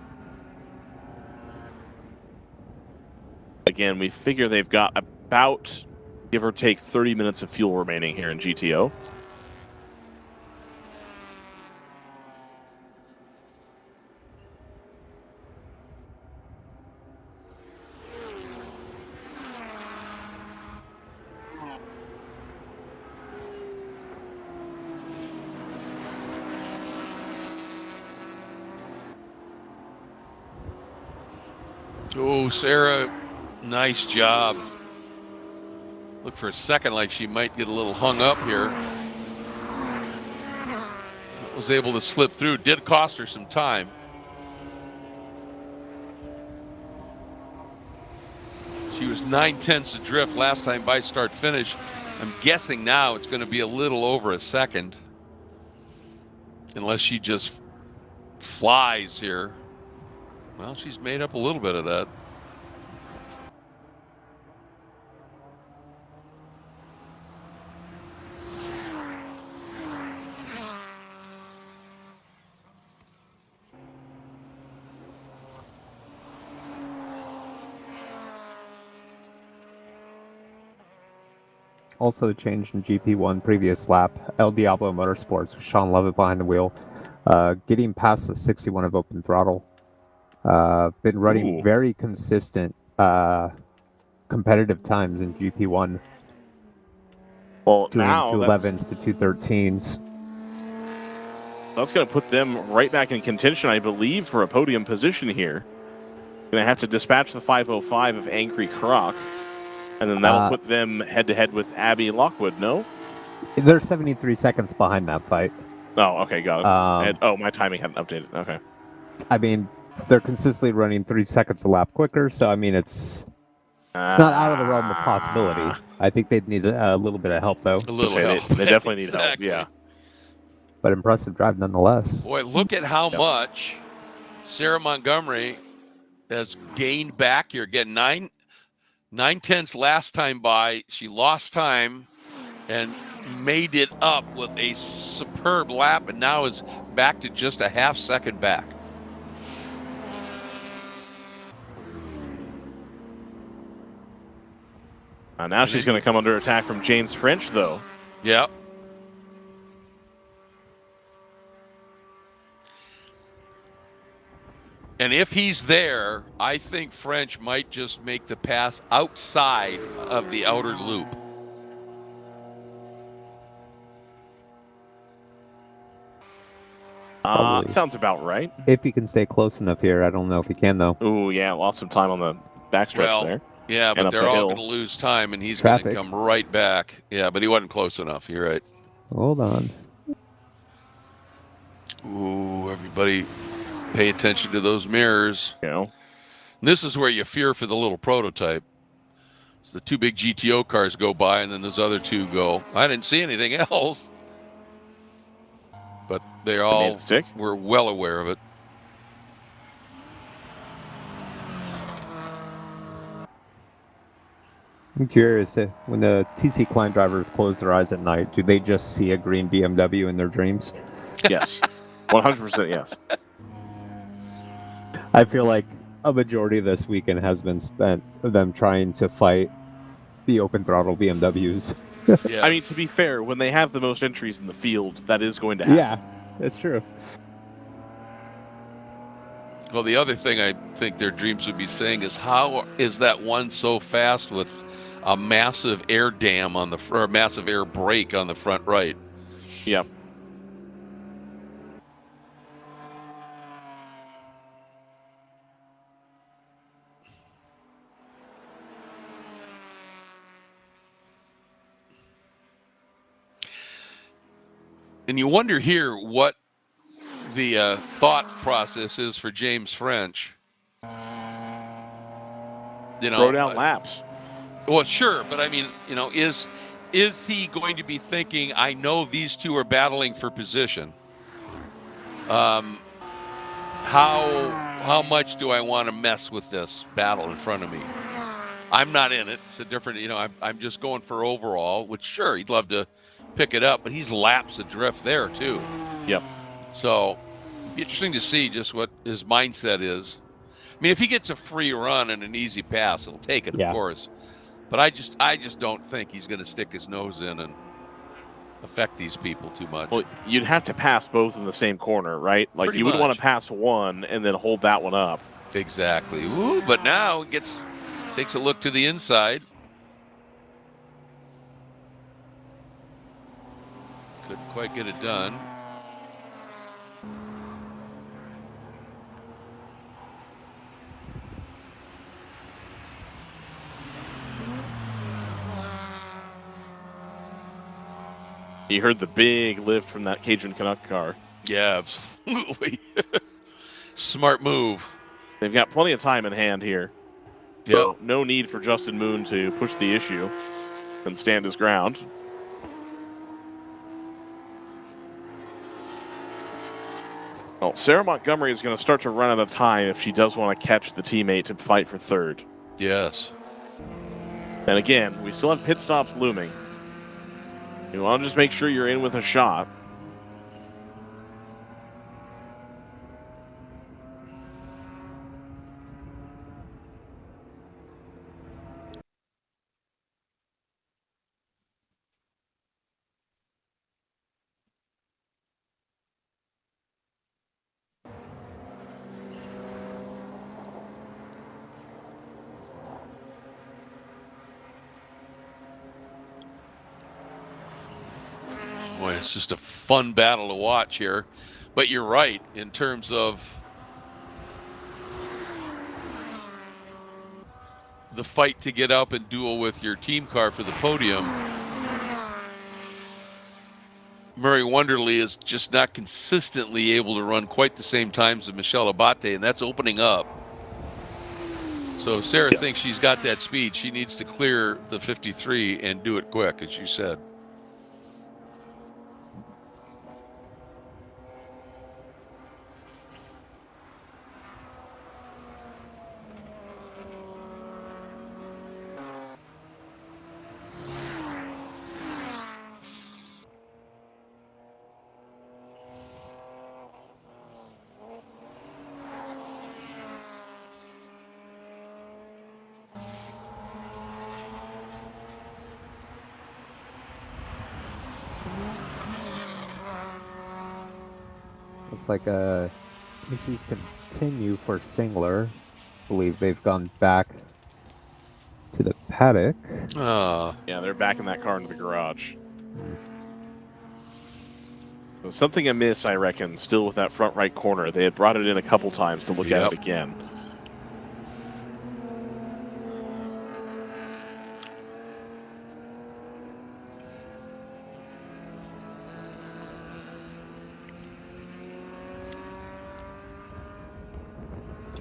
Again, we figure they've got about, give or take, 30 minutes of fuel remaining here in GTO. Oh, Sarah, nice job. Look for a second like she might get a little hung up here. was able to slip through. Did cost her some time. She was 9/10 adrift last time by start finish. I'm guessing now it's going to be a little over a second. Unless she just flies here. Well, she's made up a little bit of that. Also changed in GP1 previous lap. El Diablo Motorsports with Sean Lovett behind the wheel. Getting past the 61 of open throttle. Been running very consistent competitive times in GP1. Well, doing now 211s to 213s. That's going to put them right back in contention, I believe, for a podium position here. Going to have to dispatch the 505 of Angry Croc. And then that'll put them head-to-head with Abby Lockwood, no? They're 73 seconds behind that fight. Oh, okay, got it. My timing hadn't updated. Okay. I mean, they're consistently running 3 seconds a lap quicker, so I mean, it's not out of the realm of possibility. I think they'd need a little bit of help, though. A little help. They definitely need help, Exactly. yeah. But impressive drive nonetheless. Boy, look at how much Sarah Montgomery has gained back here. Again, 9/10 last time by. She lost time and made it up with a superb lap, and now is back to just a half second back. Now she's going to come under attack from James French, though. Yep. And if he's there, I think French might just make the pass outside of the outer loop. Sounds about right. If he can stay close enough here. I don't know if he can, though. Ooh, yeah, lost some time on the backstretch there. Yeah, but they're all going to lose time, and he's going to come right back. Yeah, but he wasn't close enough. You're right. Hold on. Ooh, everybody pay attention to those mirrors. You know, this is where you fear for the little prototype. So the two big GTO cars go by, and then those other two go. I didn't see anything else. But they all were well aware of it. I'm curious, when the TC Klein drivers close their eyes at night, do they just see a green BMW in their dreams? Yes. 100% yes. I feel like a majority of this weekend has been spent them trying to fight the open throttle BMWs. I mean, to be fair, when they have the most entries in the field, that is going to happen. Yeah, that's true. Well, the other thing I think their dreams would be saying is, how is that one so fast with a massive air dam on the front, or massive air brake on the front right? Yeah. And you wonder here what the thought process is for James French. You know, throw down laps. Well, sure, but I mean, you know, is he going to be thinking, I know these two are battling for position. How much do I want to mess with this battle in front of me? I'm not in it. It's a different, you know, I'm just going for overall, which sure, he'd love to pick it up, but he's laps adrift there too. Yep. So it'd be interesting to see just what his mindset is. I mean, if he gets a free run and an easy pass, he'll take it, of course. But I just don't think he's going to stick his nose in and affect these people too much. Well, you'd have to pass both in the same corner, right? Like Pretty you would much. want to pass one and then hold that one up. Exactly. Ooh, but now it takes a look to the inside. Couldn't quite get it done. You heard the big lift from that Cajun Canuck car. Yeah, absolutely. Smart move. They've got plenty of time in hand here. Yep. So no need for Justin Moon to push the issue and stand his ground. Well, Sarah Montgomery is going to start to run out of time if she does want to catch the teammate to fight for third. Yes. And again, we still have pit stops looming. You want to just make sure you're in with a shot. Boy, it's just a fun battle to watch here. But you're right in terms of the fight to get up and duel with your team car for the podium. Murray Wonderly is just not consistently able to run quite the same times as Michelle Abate, and that's opening up. So if Sarah thinks she's got that speed, she needs to clear the 53 and do it quick, as you said. Looks like issues continue for Singler. I believe they've gone back to the paddock. Yeah, they're backing that car into the garage. So something amiss, I reckon, still with that front right corner. They had brought it in a couple times to look at it again.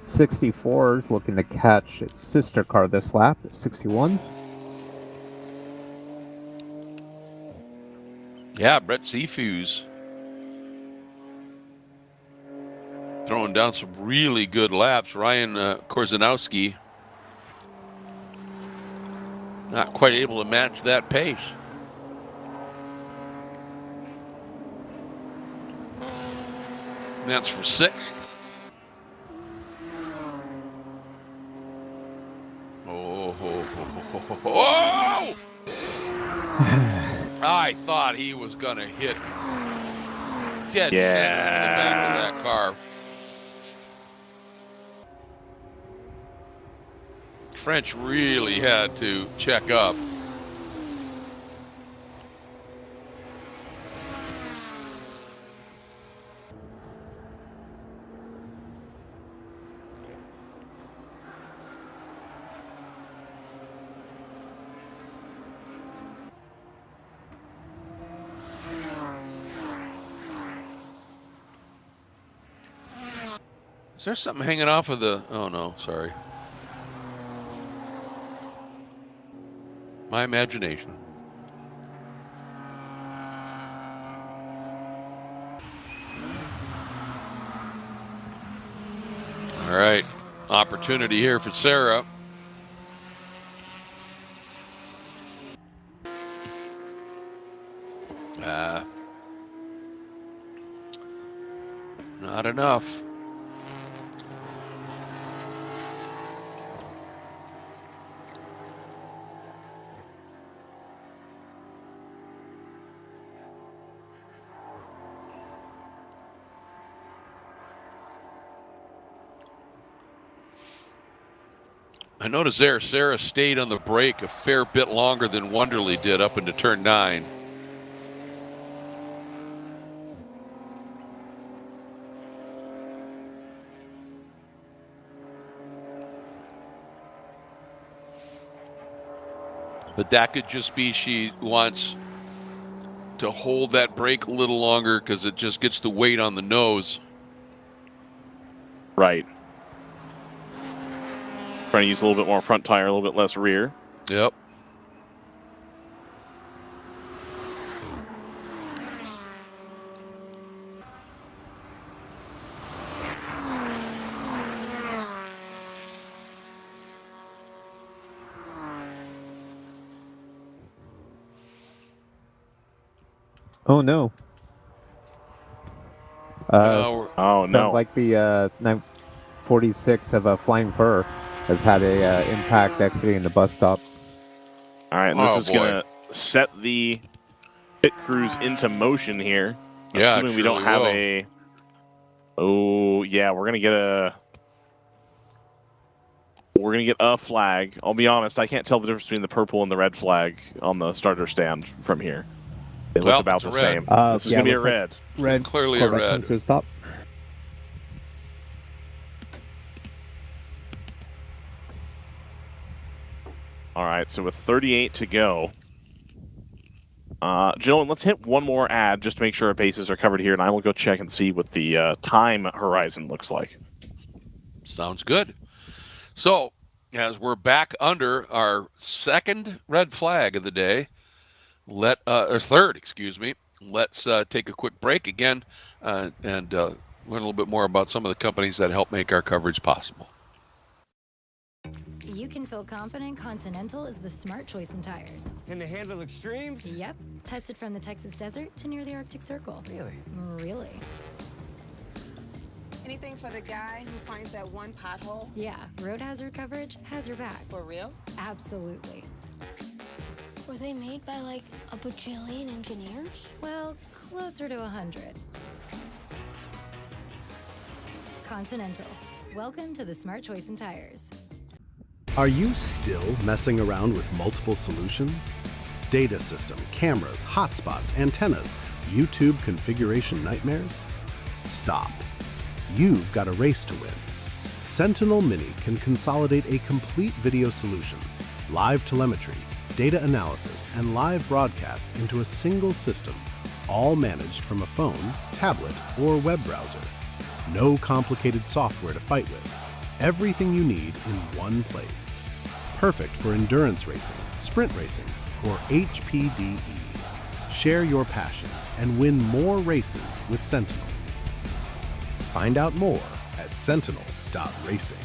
'64 is looking to catch its sister car this lap at 61. Yeah, Brett Seafuse throwing down some really good laps. Ryan Korzanowski not quite able to match that pace. And that's for sixth. Oh! I thought he was going to hit dead center in the back of that car. French really had to check up. Is there something hanging off of the... Oh, no, sorry. My imagination. All right. Opportunity here for Sarah. Not enough. I noticed there, Sarah stayed on the brake a fair bit longer than Wonderly did up into turn 9. But that could just be she wants to hold that brake a little longer because it just gets the weight on the nose. Right. Trying to use a little bit more front tire, a little bit less rear. Yep. Oh no. Oh Sounds no. like the 946 of a Flying Fur has had a impact exiting the bus stop. All right, and this Oh, is boy. going to set the pit crews into motion here. Yeah, it assuming we don't surely have will. a. Oh yeah, we're gonna get a. We're gonna get a flag. I'll be honest, I can't tell the difference between the purple and the red flag on the starter stand from here. They look Well, about the it's a red. same. This is yeah, gonna be a looks like red. Red. Clearly a Corvette red. comes to a stop. All right, so with 38 to go. Gentlemen, let's hit one more ad just to make sure our bases are covered here, and I will go check and see what the time horizon looks like. Sounds good. So, as we're back under our second red flag of the day, or third, excuse me, let's take a quick break again and learn a little bit more about some of the companies that help make our coverage possible. You can feel confident Continental is the smart choice in tires. Can they handle extremes? Yep. Tested from the Texas desert to near the Arctic Circle. Really? Really? Anything for the guy who finds that one pothole? Yeah, road hazard coverage has your back. For real? Absolutely. Were they made by like a bajillion engineers? Well, closer to 100. Continental. Welcome to the smart choice in tires. Are you still messing around with multiple solutions? Data system, cameras, hotspots, antennas, YouTube configuration nightmares? Stop. You've got a race to win. Sentinel Mini can consolidate a complete video solution, live telemetry, data analysis, and live broadcast into a single system, all managed from a phone, tablet, or web browser. No complicated software to fight with. Everything you need in one place. Perfect for endurance racing, sprint racing, or HPDE. Share your passion and win more races with Sentinel. Find out more at sentinel.racing.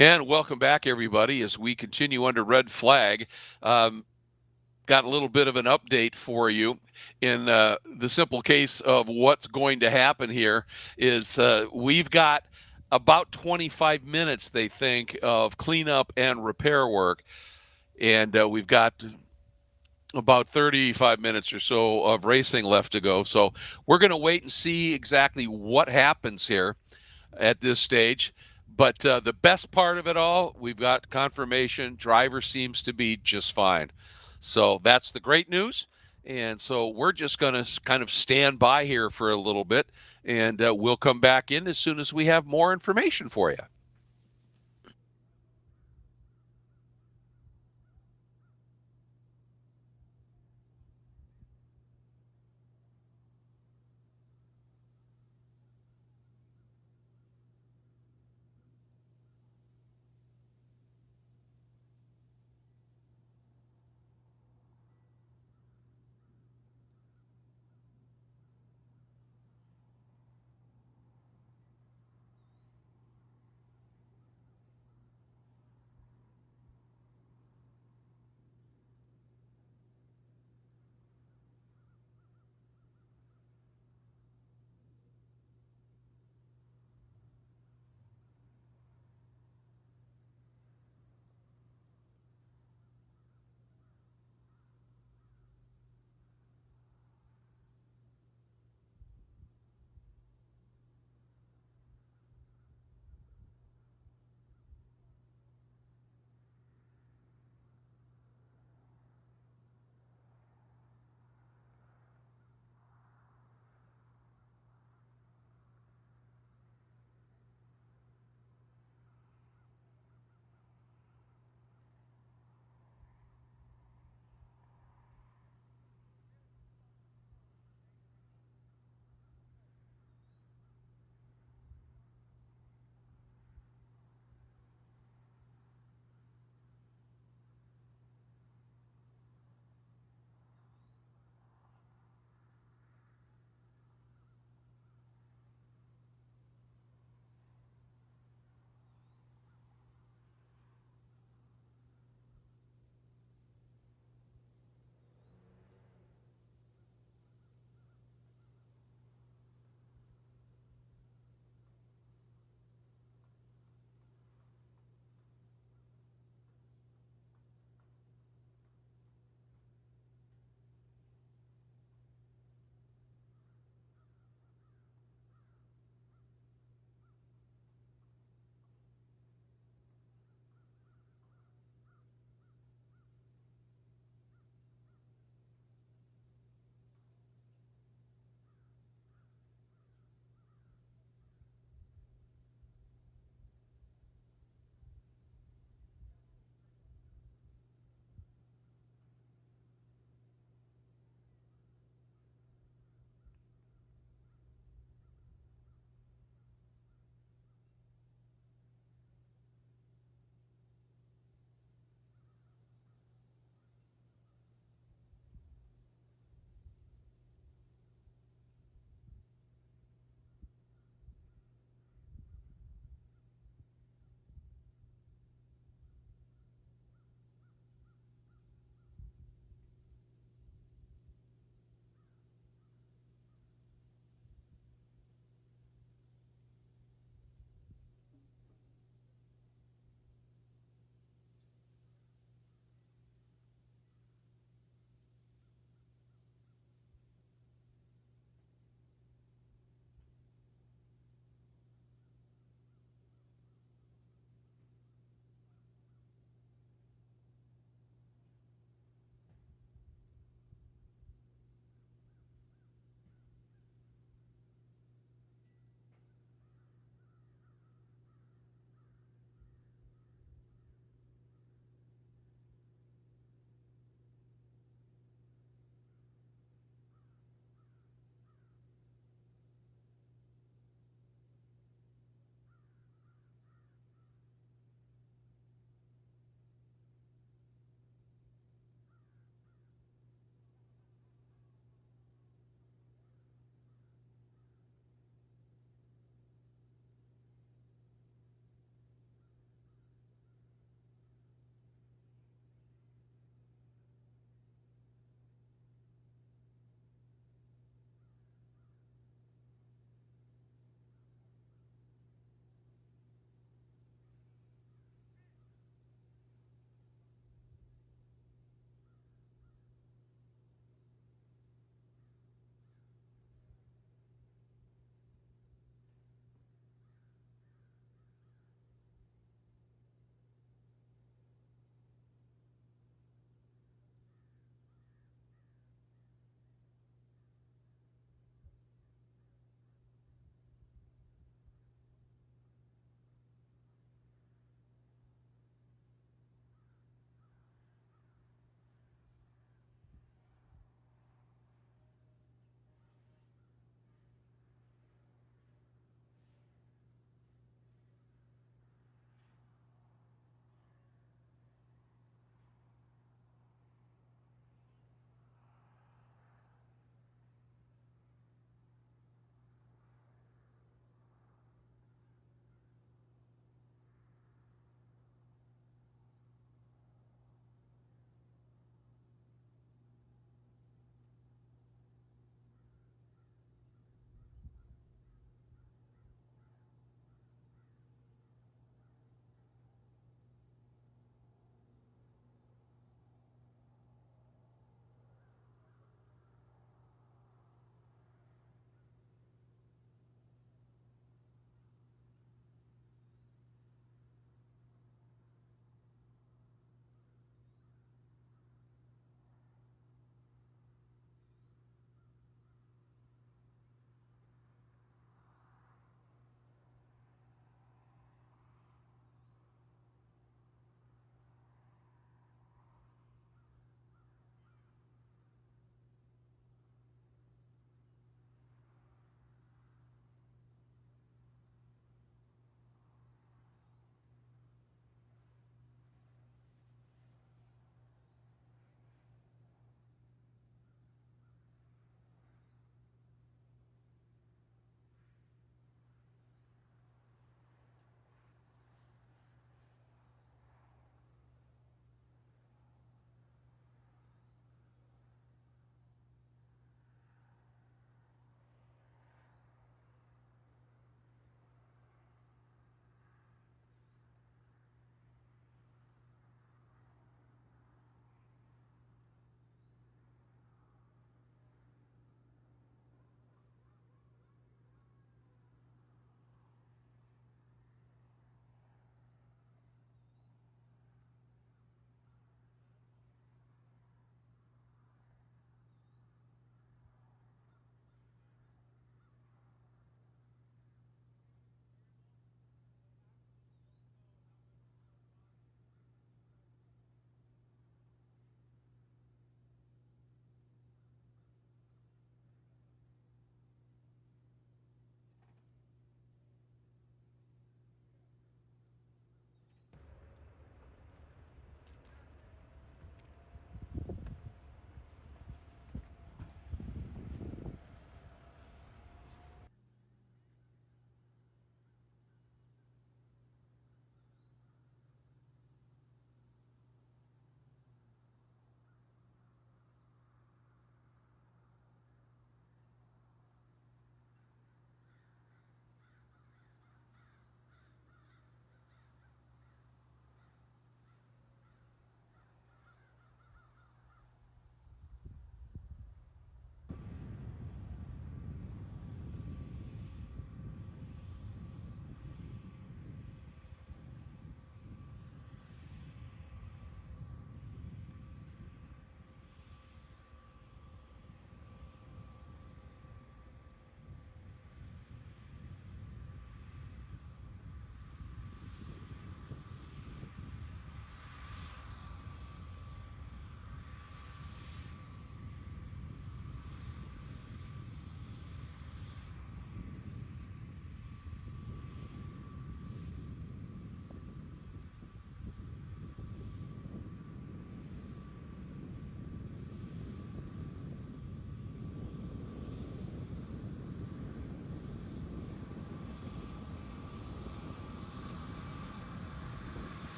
And welcome back, everybody, as we continue under red flag. Got a little bit of an update for you. In the simple case of what's going to happen here is we've got about 25 minutes, they think, of cleanup and repair work. And we've got about 35 minutes or so of racing left to go. So we're going to wait and see exactly what happens here at this stage. But the best part of it all, we've got confirmation. Driver seems to be just fine. So that's the great news. And so we're just going to kind of stand by here for a little bit, and we'll come back in as soon as we have more information for you.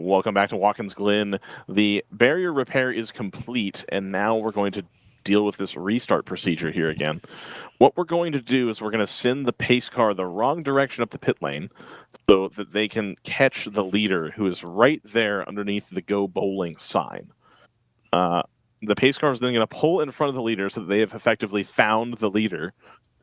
Welcome back to Watkins Glen. The barrier repair is complete, and now we're going to deal with this restart procedure here again. What we're going to do is we're going to send the pace car the wrong direction up the pit lane so that they can catch the leader, who is right there underneath the Go Bowling sign. The pace car is then going to pull in front of the leader so that they have effectively found the leader.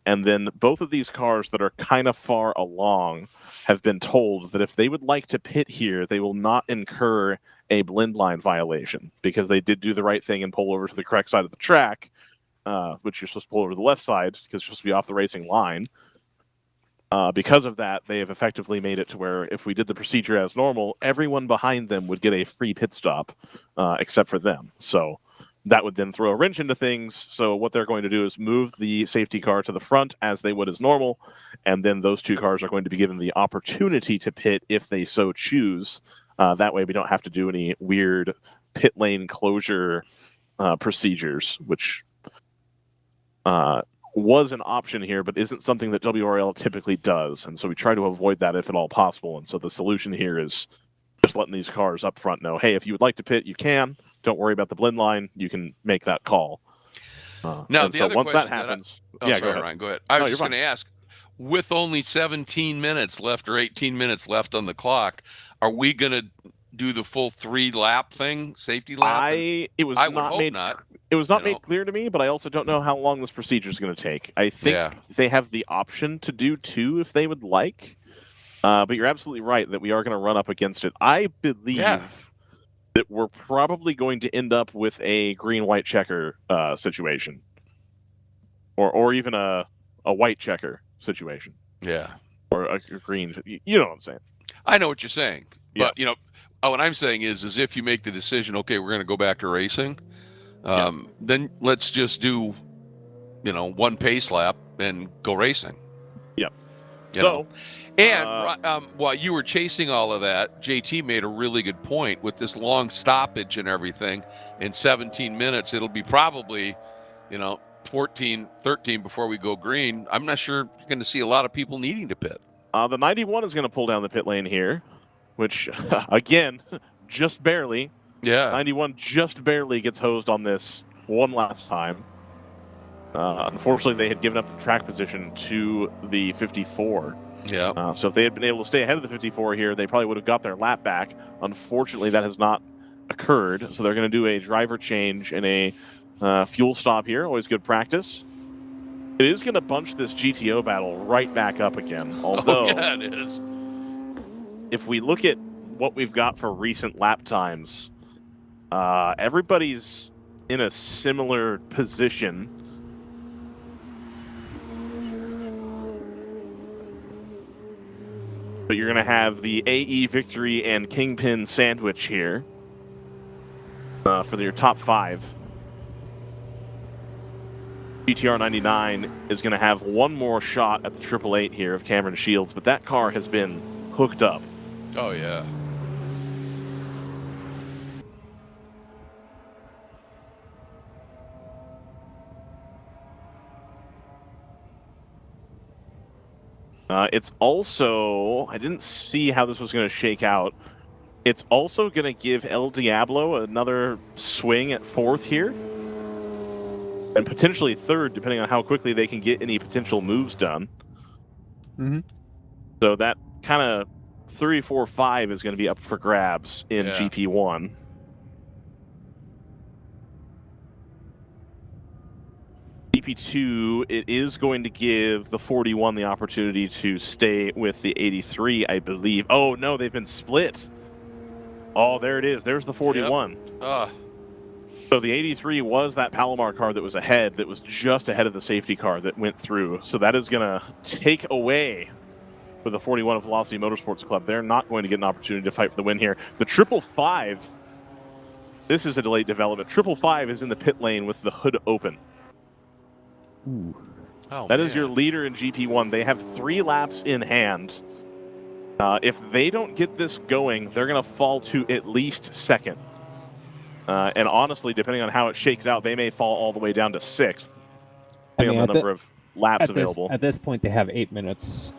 And then both of these cars that are kind of far along have been told that if they would like to pit here, they will not incur a blend line violation because they did do the right thing and pull over to the correct side of the track, which you're supposed to pull over to the left side because you're supposed to be off the racing line. Because of that, they have effectively made it to where if we did the procedure as normal, everyone behind them would get a free pit stop except for them. So that would then throw a wrench into things. So what they're going to do is move the safety car to the front as they would as normal, and then those two cars are going to be given the opportunity to pit if they so choose. That way we don't have to do any weird pit lane closure procedures, which was an option here, but isn't something that WRL typically does. And so we try to avoid that if at all possible. And so the solution here is just letting these cars up front know, hey, if you would like to pit, you can. Don't worry about the blend line. You can make that call. Now, the other once question that happens, go ahead. Ryan, go ahead. I was just going to ask, with only 17 minutes left or 18 minutes left on the clock, are we going to do the full 3-lap thing, safety lap? It was not made clear to me, but I also don't know how long this procedure is going to take. I think they have the option to do 2 if they would like. But you're absolutely right that we are going to run up against it. I believe that we're probably going to end up with a green-white checker situation, or even a white checker situation. Yeah, or a green. You know what I'm saying? I know what you're saying, but what I'm saying is if you make the decision, okay, we're going to go back to racing, then let's just do, 1 pace lap and go racing. Yep. You know? And while you were chasing all of that, JT made a really good point with this long stoppage and everything. In 17 minutes, it'll be probably, 14, 13 before we go green. I'm not sure you're going to see a lot of people needing to pit. The 91 is going to pull down the pit lane here, which, again, just barely. Yeah. 91 just barely gets hosed on this one last time. Unfortunately, they had given up the track position to the 54. Yeah. So if they had been able to stay ahead of the 54 here, they probably would have got their lap back. Unfortunately, that has not occurred. So they're going to do a driver change and a fuel stop here. Always good practice. It is going to bunch this GTO battle right back up again. Although, it is. If we look at what we've got for recent lap times, everybody's in a similar position. But you're going to have the AE Victory and Kingpin sandwich here for your top 5. GTR 99 is going to have one more shot at the 888 here of Cameron Shields, but that car has been hooked up. Oh, yeah. It's also, I didn't see how this was going to shake out. It's also going to give El Diablo another swing at 4th here. And potentially 3rd, depending on how quickly they can get any potential moves done. Mm-hmm. So that kind of 3, 4, 5 is going to be up for grabs in GP1. GP2, it is going to give the 41 the opportunity to stay with the 83, I believe. Oh, no, they've been split. Oh, there it is. There's the 41. Yep. So the 83 was that Palomar car that was ahead, that was just ahead of the safety car that went through. So that is going to take away with the 41 of Velocity Motorsports Club. They're not going to get an opportunity to fight for the win here. The 555, this is a delayed development. 555 is in the pit lane with the hood open. Ooh. Oh, that is your leader in GP1. They have 3 laps in hand. If they don't get this going, they're going to fall to at least 2nd. And honestly, depending on how it shakes out, they may fall all the way down to 6th, depending on the number of laps available. At this point, they have 8 minutes.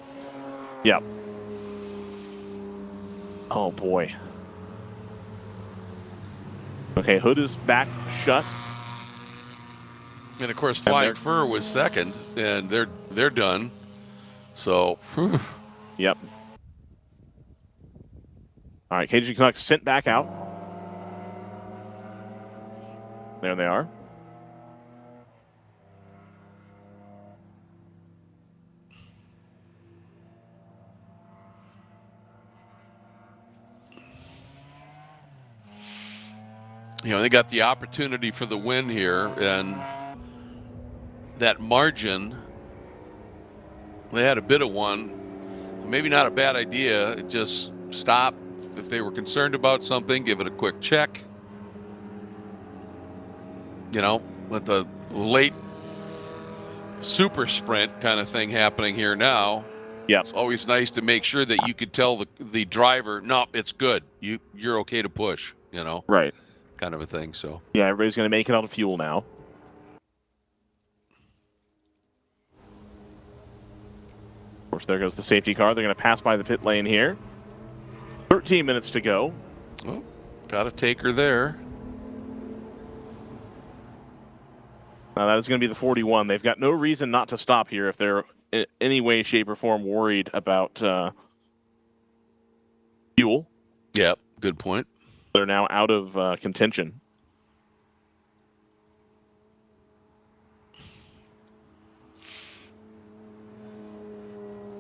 Yeah. Oh, boy. Okay, hood is back shut. And of course, Flying Fur was second, and they're done. So, yep. All right, KG Canucks sent back out. There they are. you know, they got the opportunity for the win here, and that margin, they had a bit of one. Maybe not a bad idea. Just stop. If they were concerned about something, give it a quick check. You know, with the late super sprint kind of thing happening here now. Yeah, it's always nice to make sure that you could tell the driver, no, it's good. You're okay to push. You know, right, kind of a thing. So yeah, everybody's going to make it out of fuel now. Of course, there goes the safety car. They're going to pass by the pit lane here. 13 minutes to go. Oh, got a taker there. Now that is going to be the 41. They've got no reason not to stop here if they're in any way, shape, or form worried about fuel. Yep, good point. They're now out of contention.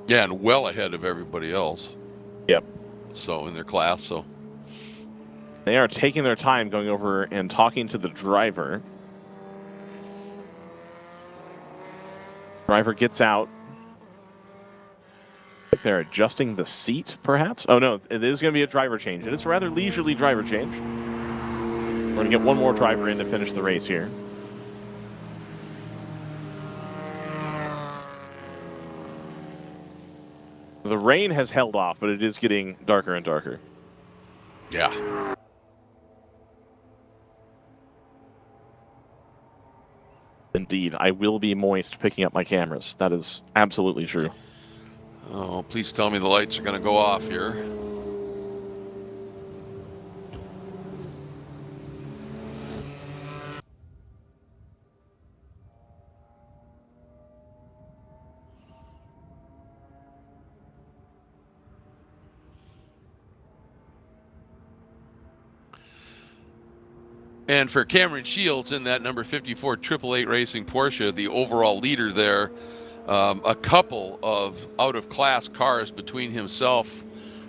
Yeah, and well ahead of everybody else. Yep. So in their class, so they are taking their time going over and talking to the driver. Driver gets out. I think they're adjusting the seat, perhaps? Oh, no, it is going to be a driver change. And it's a rather leisurely driver change. We're going to get one more driver in to finish the race here. The rain has held off, but it is getting darker and darker. Yeah. Indeed, I will be moist picking up my cameras. That is absolutely true. Oh, please tell me the lights are going to go off here. And for Cameron Shields in that number 54 888 Racing Porsche, the overall leader there, a couple of out-of-class cars between himself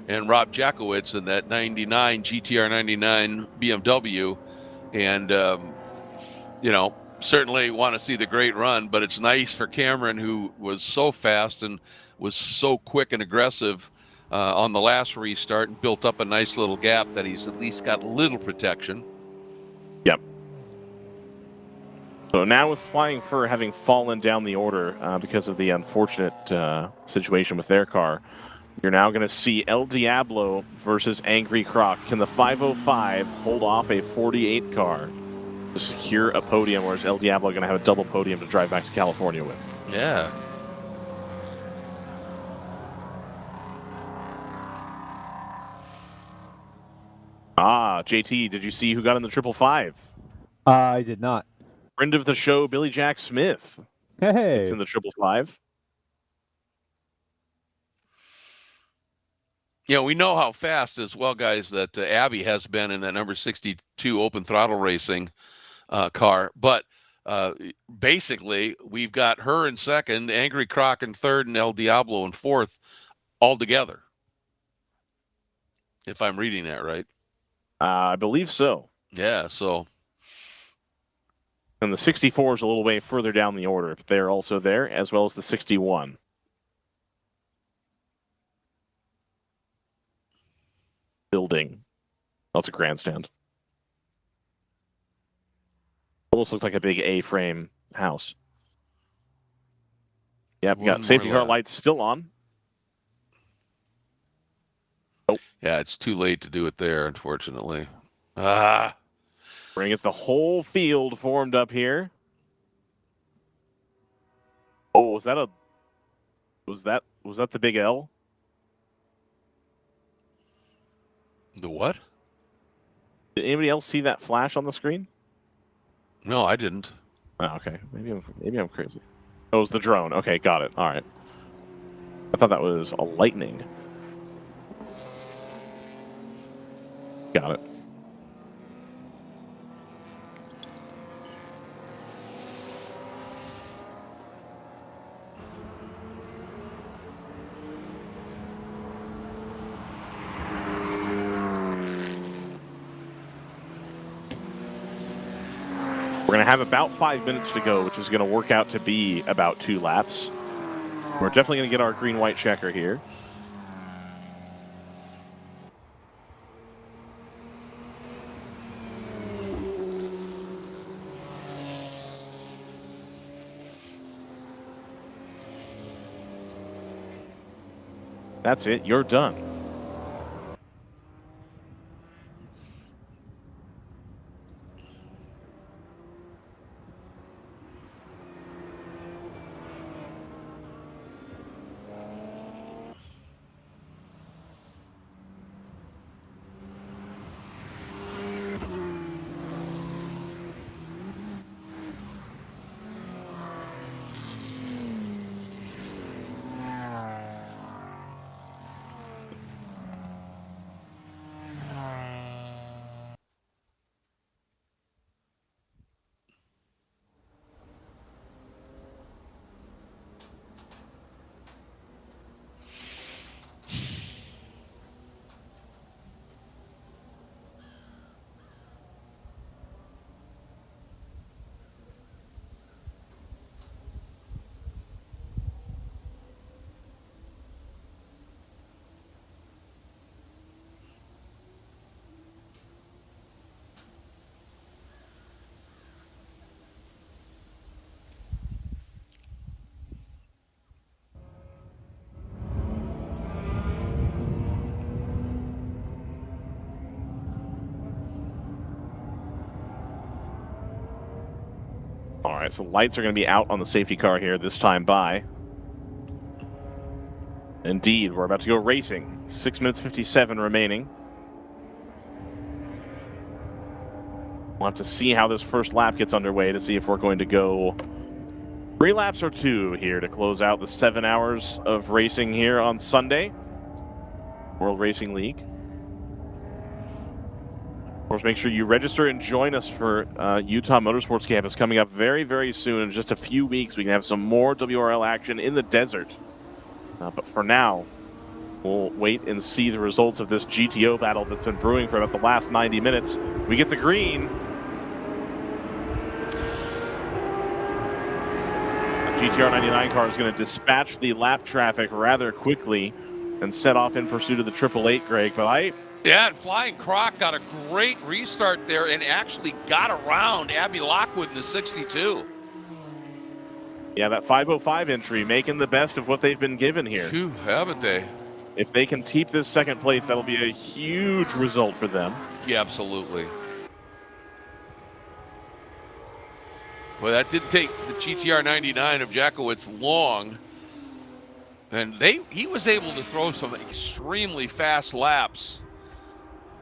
and Rob Jakowitz in that 99 GTR 99 BMW. And, you know, certainly want to see the great run, but it's nice for Cameron, who was so fast and was so quick and aggressive on the last restart and built up a nice little gap, that he's at least got a little protection. Yep. So now with Flying Fur having fallen down the order because of the unfortunate situation with their car, you're now going to see El Diablo versus Angry Croc. Can the 505 hold off a 48 car to secure a podium, or is El Diablo going to have a double podium to drive back to California with? Yeah. Ah, JT, did you see who got in the 555? I did not. Friend of the show, Billy Jack Smith. Hey. It's in the 555. You know, we know how fast as well, guys, that Abby has been in that number 62 open throttle racing car. But basically, we've got her in second, Angry Croc in third, and El Diablo in fourth all together. If I'm reading that right. I believe so. Yeah, so. And the 64 is a little way further down the order, but they're also there, as well as the 61. Building. That's a grandstand. Almost looks like a big A-frame house. Yep, we got safety car lights still on. Oh. Yeah, it's too late to do it there, unfortunately. Ah. We're going to get the whole field formed up here. Oh, was that the big L? The what? Did anybody else see that flash on the screen? No, I didn't. Oh, okay. Maybe I'm crazy. Oh, it was the drone. Okay, got it. All right. I thought that was a lightning. Got it. We're going to have about 5 minutes to go, which is going to work out to be about 2 laps. We're definitely going to get our green-white checker here. That's it. You're done. All right, so lights are going to be out on the safety car here this time by. Indeed, we're about to go racing. 6 minutes 57 remaining. We'll have to see how this first lap gets underway to see if we're going to go 3 laps or 2 here to close out the 7 hours of racing here on Sunday. World Racing League. Of course, make sure you register and join us for Utah Motorsports Campus coming up very, very soon. In just a few weeks, we can have some more WRL action in the desert. But for now, we'll wait and see the results of this GTO battle that's been brewing for about the last 90 minutes. We get the green. The GTR 99 car is going to dispatch the lap traffic rather quickly and set off in pursuit of the 888, Greg. But Yeah, and Flying Croc got a great restart there and actually got around Abby Lockwood in the 62. Yeah, that 505 entry making the best of what they've been given here. Phew, haven't they? If they can keep this second place, that'll be a huge result for them. Yeah, absolutely. Well, that did take the GTR 99 of Jackowitz long. And he was able to throw some extremely fast laps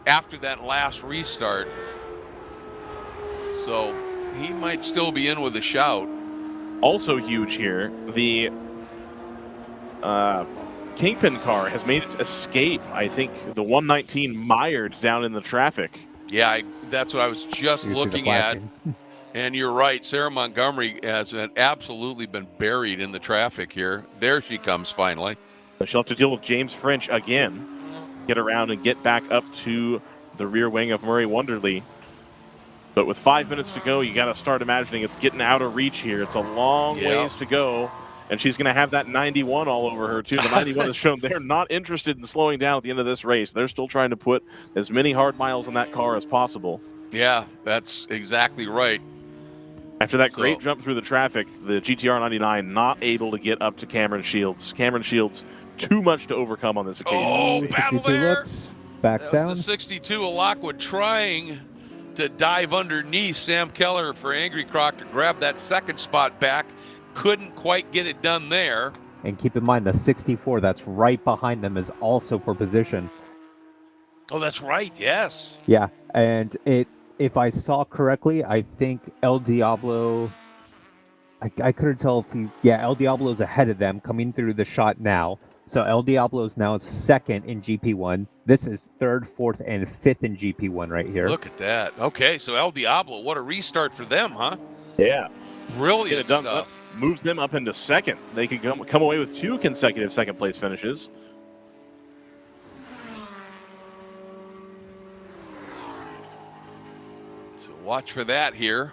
after that last restart. So he might still be in with a shout. Also huge here, the Kingpin car has made its escape. I think the 119 mired down in the traffic. Yeah, that's what I was just looking at. And you're right, Sarah Montgomery has absolutely been buried in the traffic here. There she comes finally. She'll have to deal with James French again. Get around and get back up to the rear wing of Murray Wonderly. But with 5 minutes to go, you got to start imagining it's getting out of reach here. It's a long ways to go. And she's going to have that 91 all over her, too. The 91 has shown they're not interested in slowing down at the end of this race. They're still trying to put as many hard miles in that car as possible. Yeah, that's exactly right. After that great jump through the traffic, the GTR 99 not able to get up to Cameron Shields. Cameron Shields, too much to overcome on this occasion. Oh, battle there. Looks, backs down. The 62 of Lockwood trying to dive underneath Sam Keller for Angry Croc to grab that second spot back. Couldn't quite get it done there. And keep in mind, the 64 that's right behind them is also for position. Oh, that's right. Yes. Yeah, and if I saw correctly, I think El Diablo. I couldn't tell if El Diablo's ahead of them coming through the shot now. So El Diablo's now second in GP1. This is third, fourth, and fifth in GP1 right here. Look at that. Okay, so El Diablo, what a restart for them, huh? Yeah. Brilliant Get it done. stuff. Moves them up into second. They could come away with 2 consecutive second-place finishes. So watch for that here.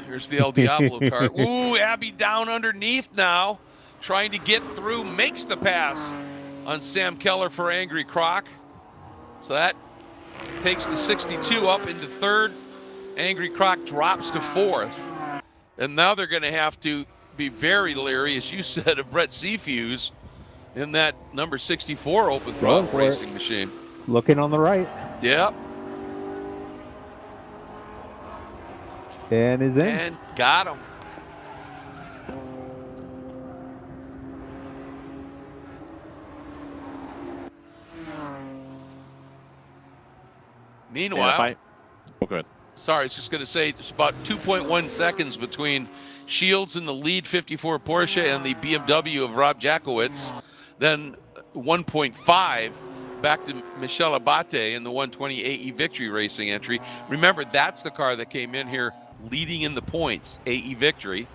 Here's the El Diablo car. Ooh, Abby down underneath now, trying to get through, makes the pass on Sam Keller for Angry Croc. So that takes the 62 up into third. Angry Croc drops to fourth. And now they're going to have to be very leery, as you said, of Brett Seafuse in that number 64 open throttle racing machine. Looking on the right. Yep. And is in. And got him. Meanwhile, good. Sorry, I was just going to say it's about 2.1 seconds between Shields in the lead 54 Porsche and the BMW of Rob Jakowitz. Then 1.5 back to Michel Abate in the 120 AE Victory Racing entry. Remember, that's the car that came in here leading in the points, AE Victory.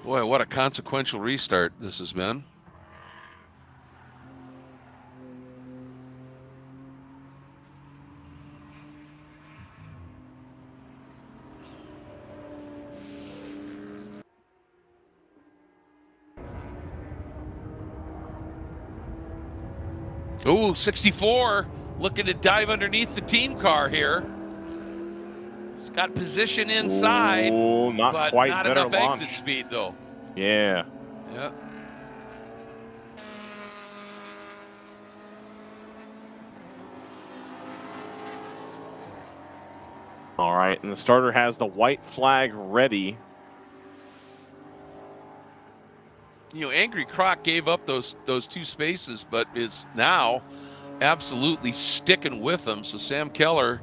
Boy, what a consequential restart this has been. Ooh, 64 looking to dive underneath the team car here. It's got position inside. Oh, not but quite. Not better enough launch. exit speed, though. Yeah. Yeah. All right, and the starter has the white flag ready. You know, Angry Croc gave up those 2 spaces, but is now absolutely sticking with them. So Sam Keller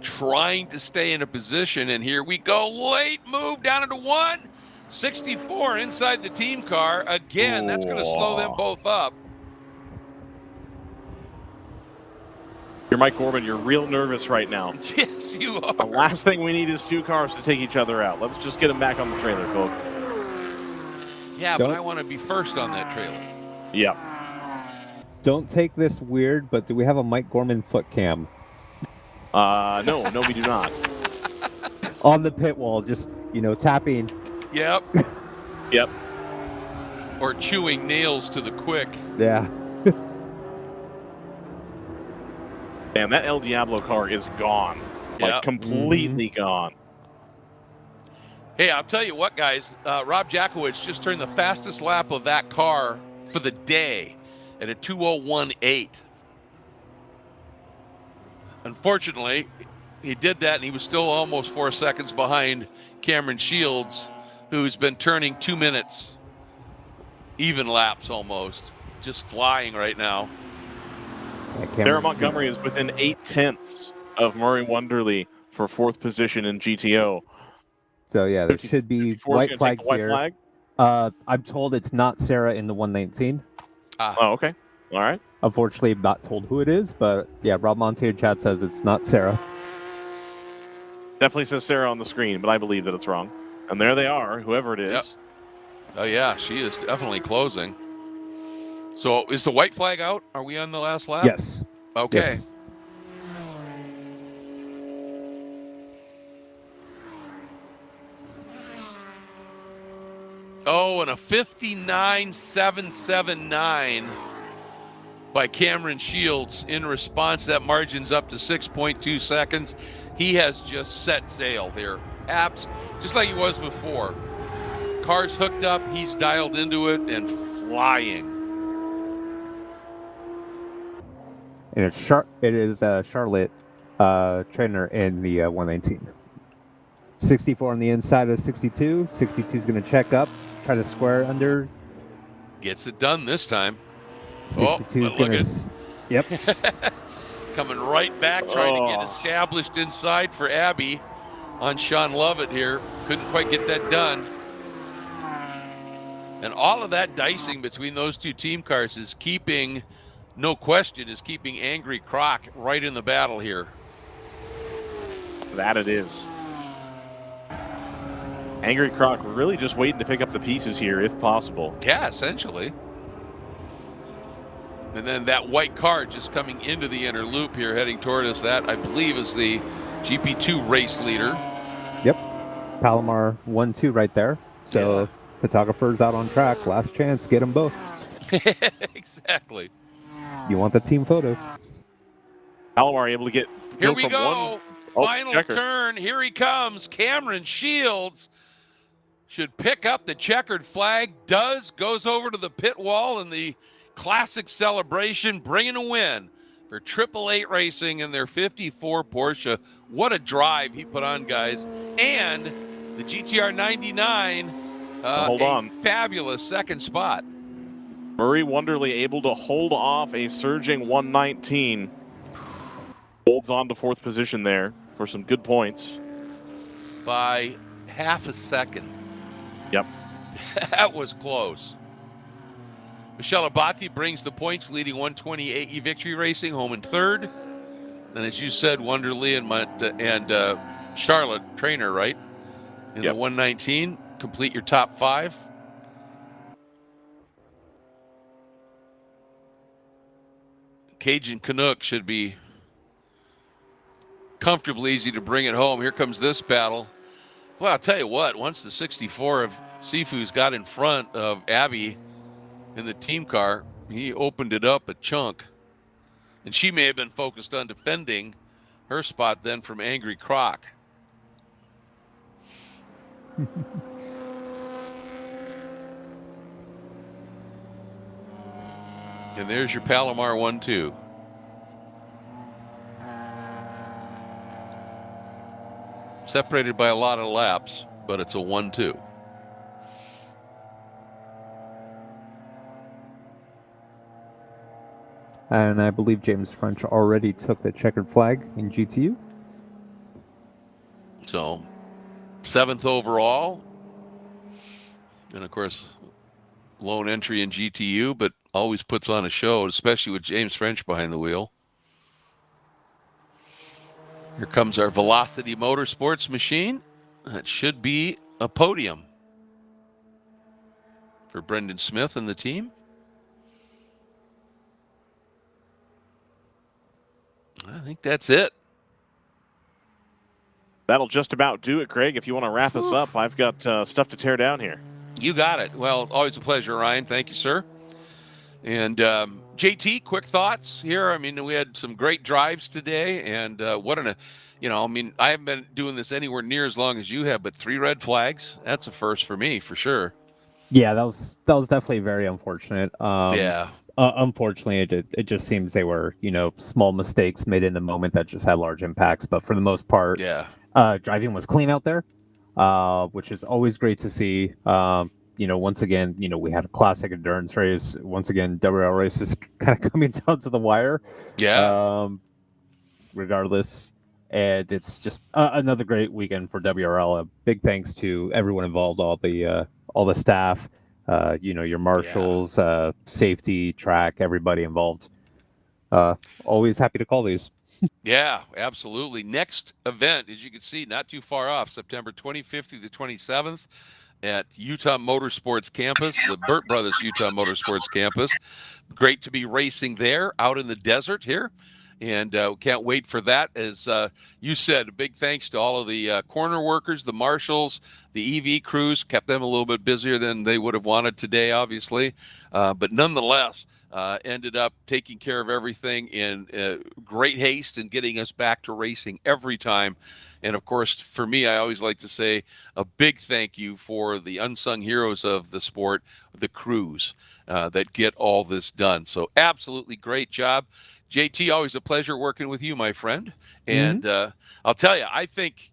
trying to stay in a position, and here we go. Late move down into 164 inside the team car. Again, that's going to slow them both up. You're Mike Gorman. You're real nervous right now. Yes, you are. The last thing we need is 2 cars to take each other out. Let's just get them back on the trailer, folks. Yeah, but I want to be first on that trailer. Yeah. Don't take this weird, but do we have a Mike Gorman foot cam? No, we do not. On the pit wall, just, tapping. Yep. Yep. Or chewing nails to the quick. Yeah. And that El Diablo car is gone. Like, completely gone. Hey, I'll tell you what, guys. Rob Jakowitz just turned the fastest lap of that car for the day at a 2:01.8. Unfortunately, he did that, and he was still almost 4 seconds behind Cameron Shields, who's been turning 2 minutes, even laps almost, just flying right now. Sarah Montgomery is within 8/10 of Murray Wonderly for 4th position in GTO. So yeah, there should be white flag white here. flag? I'm told it's not Sarah in the 119. Oh, okay. All right. Unfortunately, I'm not told who it is, but yeah, Rob Monte in chat says it's not Sarah. Definitely says Sarah on the screen, but I believe that it's wrong. And there they are, whoever it is. Yep. Oh yeah, she is definitely closing. So is the white flag out? Are we on the last lap? Yes. Okay. Yes. Oh, and a 59.779 by Cameron Shields in response. That margin's up to 6.2 seconds. He has just set sail here. Just like he was before. Car's hooked up, he's dialed into it and flying. And it is Charlotte trainer in the 119. 64 on the inside of 62. 62 is going to check up, try to square under. Gets it done this time. 62 is going to. Yep. Coming right back, trying to get established inside for Abby on Sean Lovett here. Couldn't quite get that done. And all of that dicing between those two team cars is keeping, no question, is keeping Angry Croc right in the battle here. That it is. Angry Croc really just waiting to pick up the pieces here, if possible. Yeah, essentially. And then that white car just coming into the inner loop here, heading toward us. That, I believe, is the GP2 race leader. Yep. Palomar 1-2 right there. So photographers out on track. Last chance. Get them both. Exactly. You want the team photo. Palomar able to get... Here we go. Final turn. Here he comes. Cameron Shields should pick up the checkered flag. Goes over to the pit wall in the classic celebration, bringing a win for 888 Racing and their 54 Porsche. What a drive he put on, guys. And the GTR 99, hold on. Fabulous second spot. Murray Wonderly able to hold off a surging 119. Holds on to fourth position there for some good points. By half a second. Yep. That was close. Michelle Abati brings the points, leading 128 Victory Racing home in third. Then, as you said, Wonderly and Charlotte Trainer, right? In the 119, complete your top five. Cajun Canuck should be comfortably easy to bring it home. Here comes this battle. Well, I'll tell you what, once the 64 of Sifu's got in front of Abby in the team car, he opened it up a chunk. And she may have been focused on defending her spot then from Angry Croc. And there's your Palomar 1-2. Separated by a lot of laps, but it's a 1-2. And I believe James French already took the checkered flag in GTU. So, 7th overall. And, of course, lone entry in GTU, but always puts on a show, especially with James French behind the wheel. Here comes our Velocity Motorsports machine. That should be a podium for Brendan Smith and the team. I think that's it. That'll just about do it, Craig. If you want to wrap us up, I've got stuff to tear down here. You got it. Well, always a pleasure, Ryan. Thank you, sir. And JT, quick thoughts here. I mean, we had some great drives today, and I haven't been doing this anywhere near as long as you have, but 3 red flags, that's a first for me, for sure. Yeah, that was definitely very unfortunate. Unfortunately, it just seems they were, small mistakes made in the moment that just had large impacts. But for the most part, driving was clean out there, which is always great to see. Once again, we had a classic endurance race. Once again, WRL race is kind of coming down to the wire. Yeah. Regardless, and it's just another great weekend for WRL. A big thanks to everyone involved, all the staff. Your marshals, safety, track, everybody involved. Always happy to call these. Yeah, absolutely. Next event, as you can see, not too far off, September 25th through the 27th at Utah Motorsports Campus, the Burt Brothers Utah Motorsports Campus. Great to be racing there out in the desert here. And can't wait for that. As you said, a big thanks to all of the corner workers, the marshals, the EV crews. Kept them a little bit busier than they would have wanted today, obviously. But nonetheless, ended up taking care of everything in great haste and getting us back to racing every time. And, of course, for me, I always like to say a big thank you for the unsung heroes of the sport, the crews that get all this done. So absolutely great job. JT, always a pleasure working with you, my friend. And I'll tell you, I think,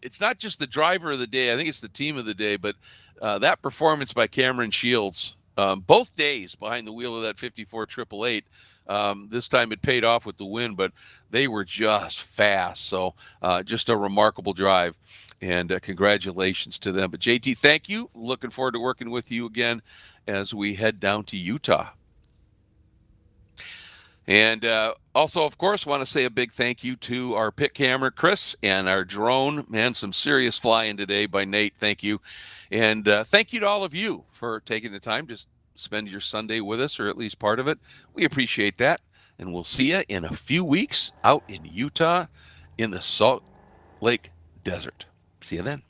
it's not just the driver of the day. I think it's the team of the day. But that performance by Cameron Shields, both days behind the wheel of that 54 888, this time it paid off with the win, but they were just fast. So just a remarkable drive. And congratulations to them. But JT, thank you. Looking forward to working with you again as we head down to Utah. And also, of course, want to say a big thank you to our pit camera, Chris, and our drone. Man, some serious flying today by Nate. Thank you. And thank you to all of you for taking the time to spend your Sunday with us, or at least part of it. We appreciate that. And we'll see you in a few weeks out in Utah in the Salt Lake Desert. See you then.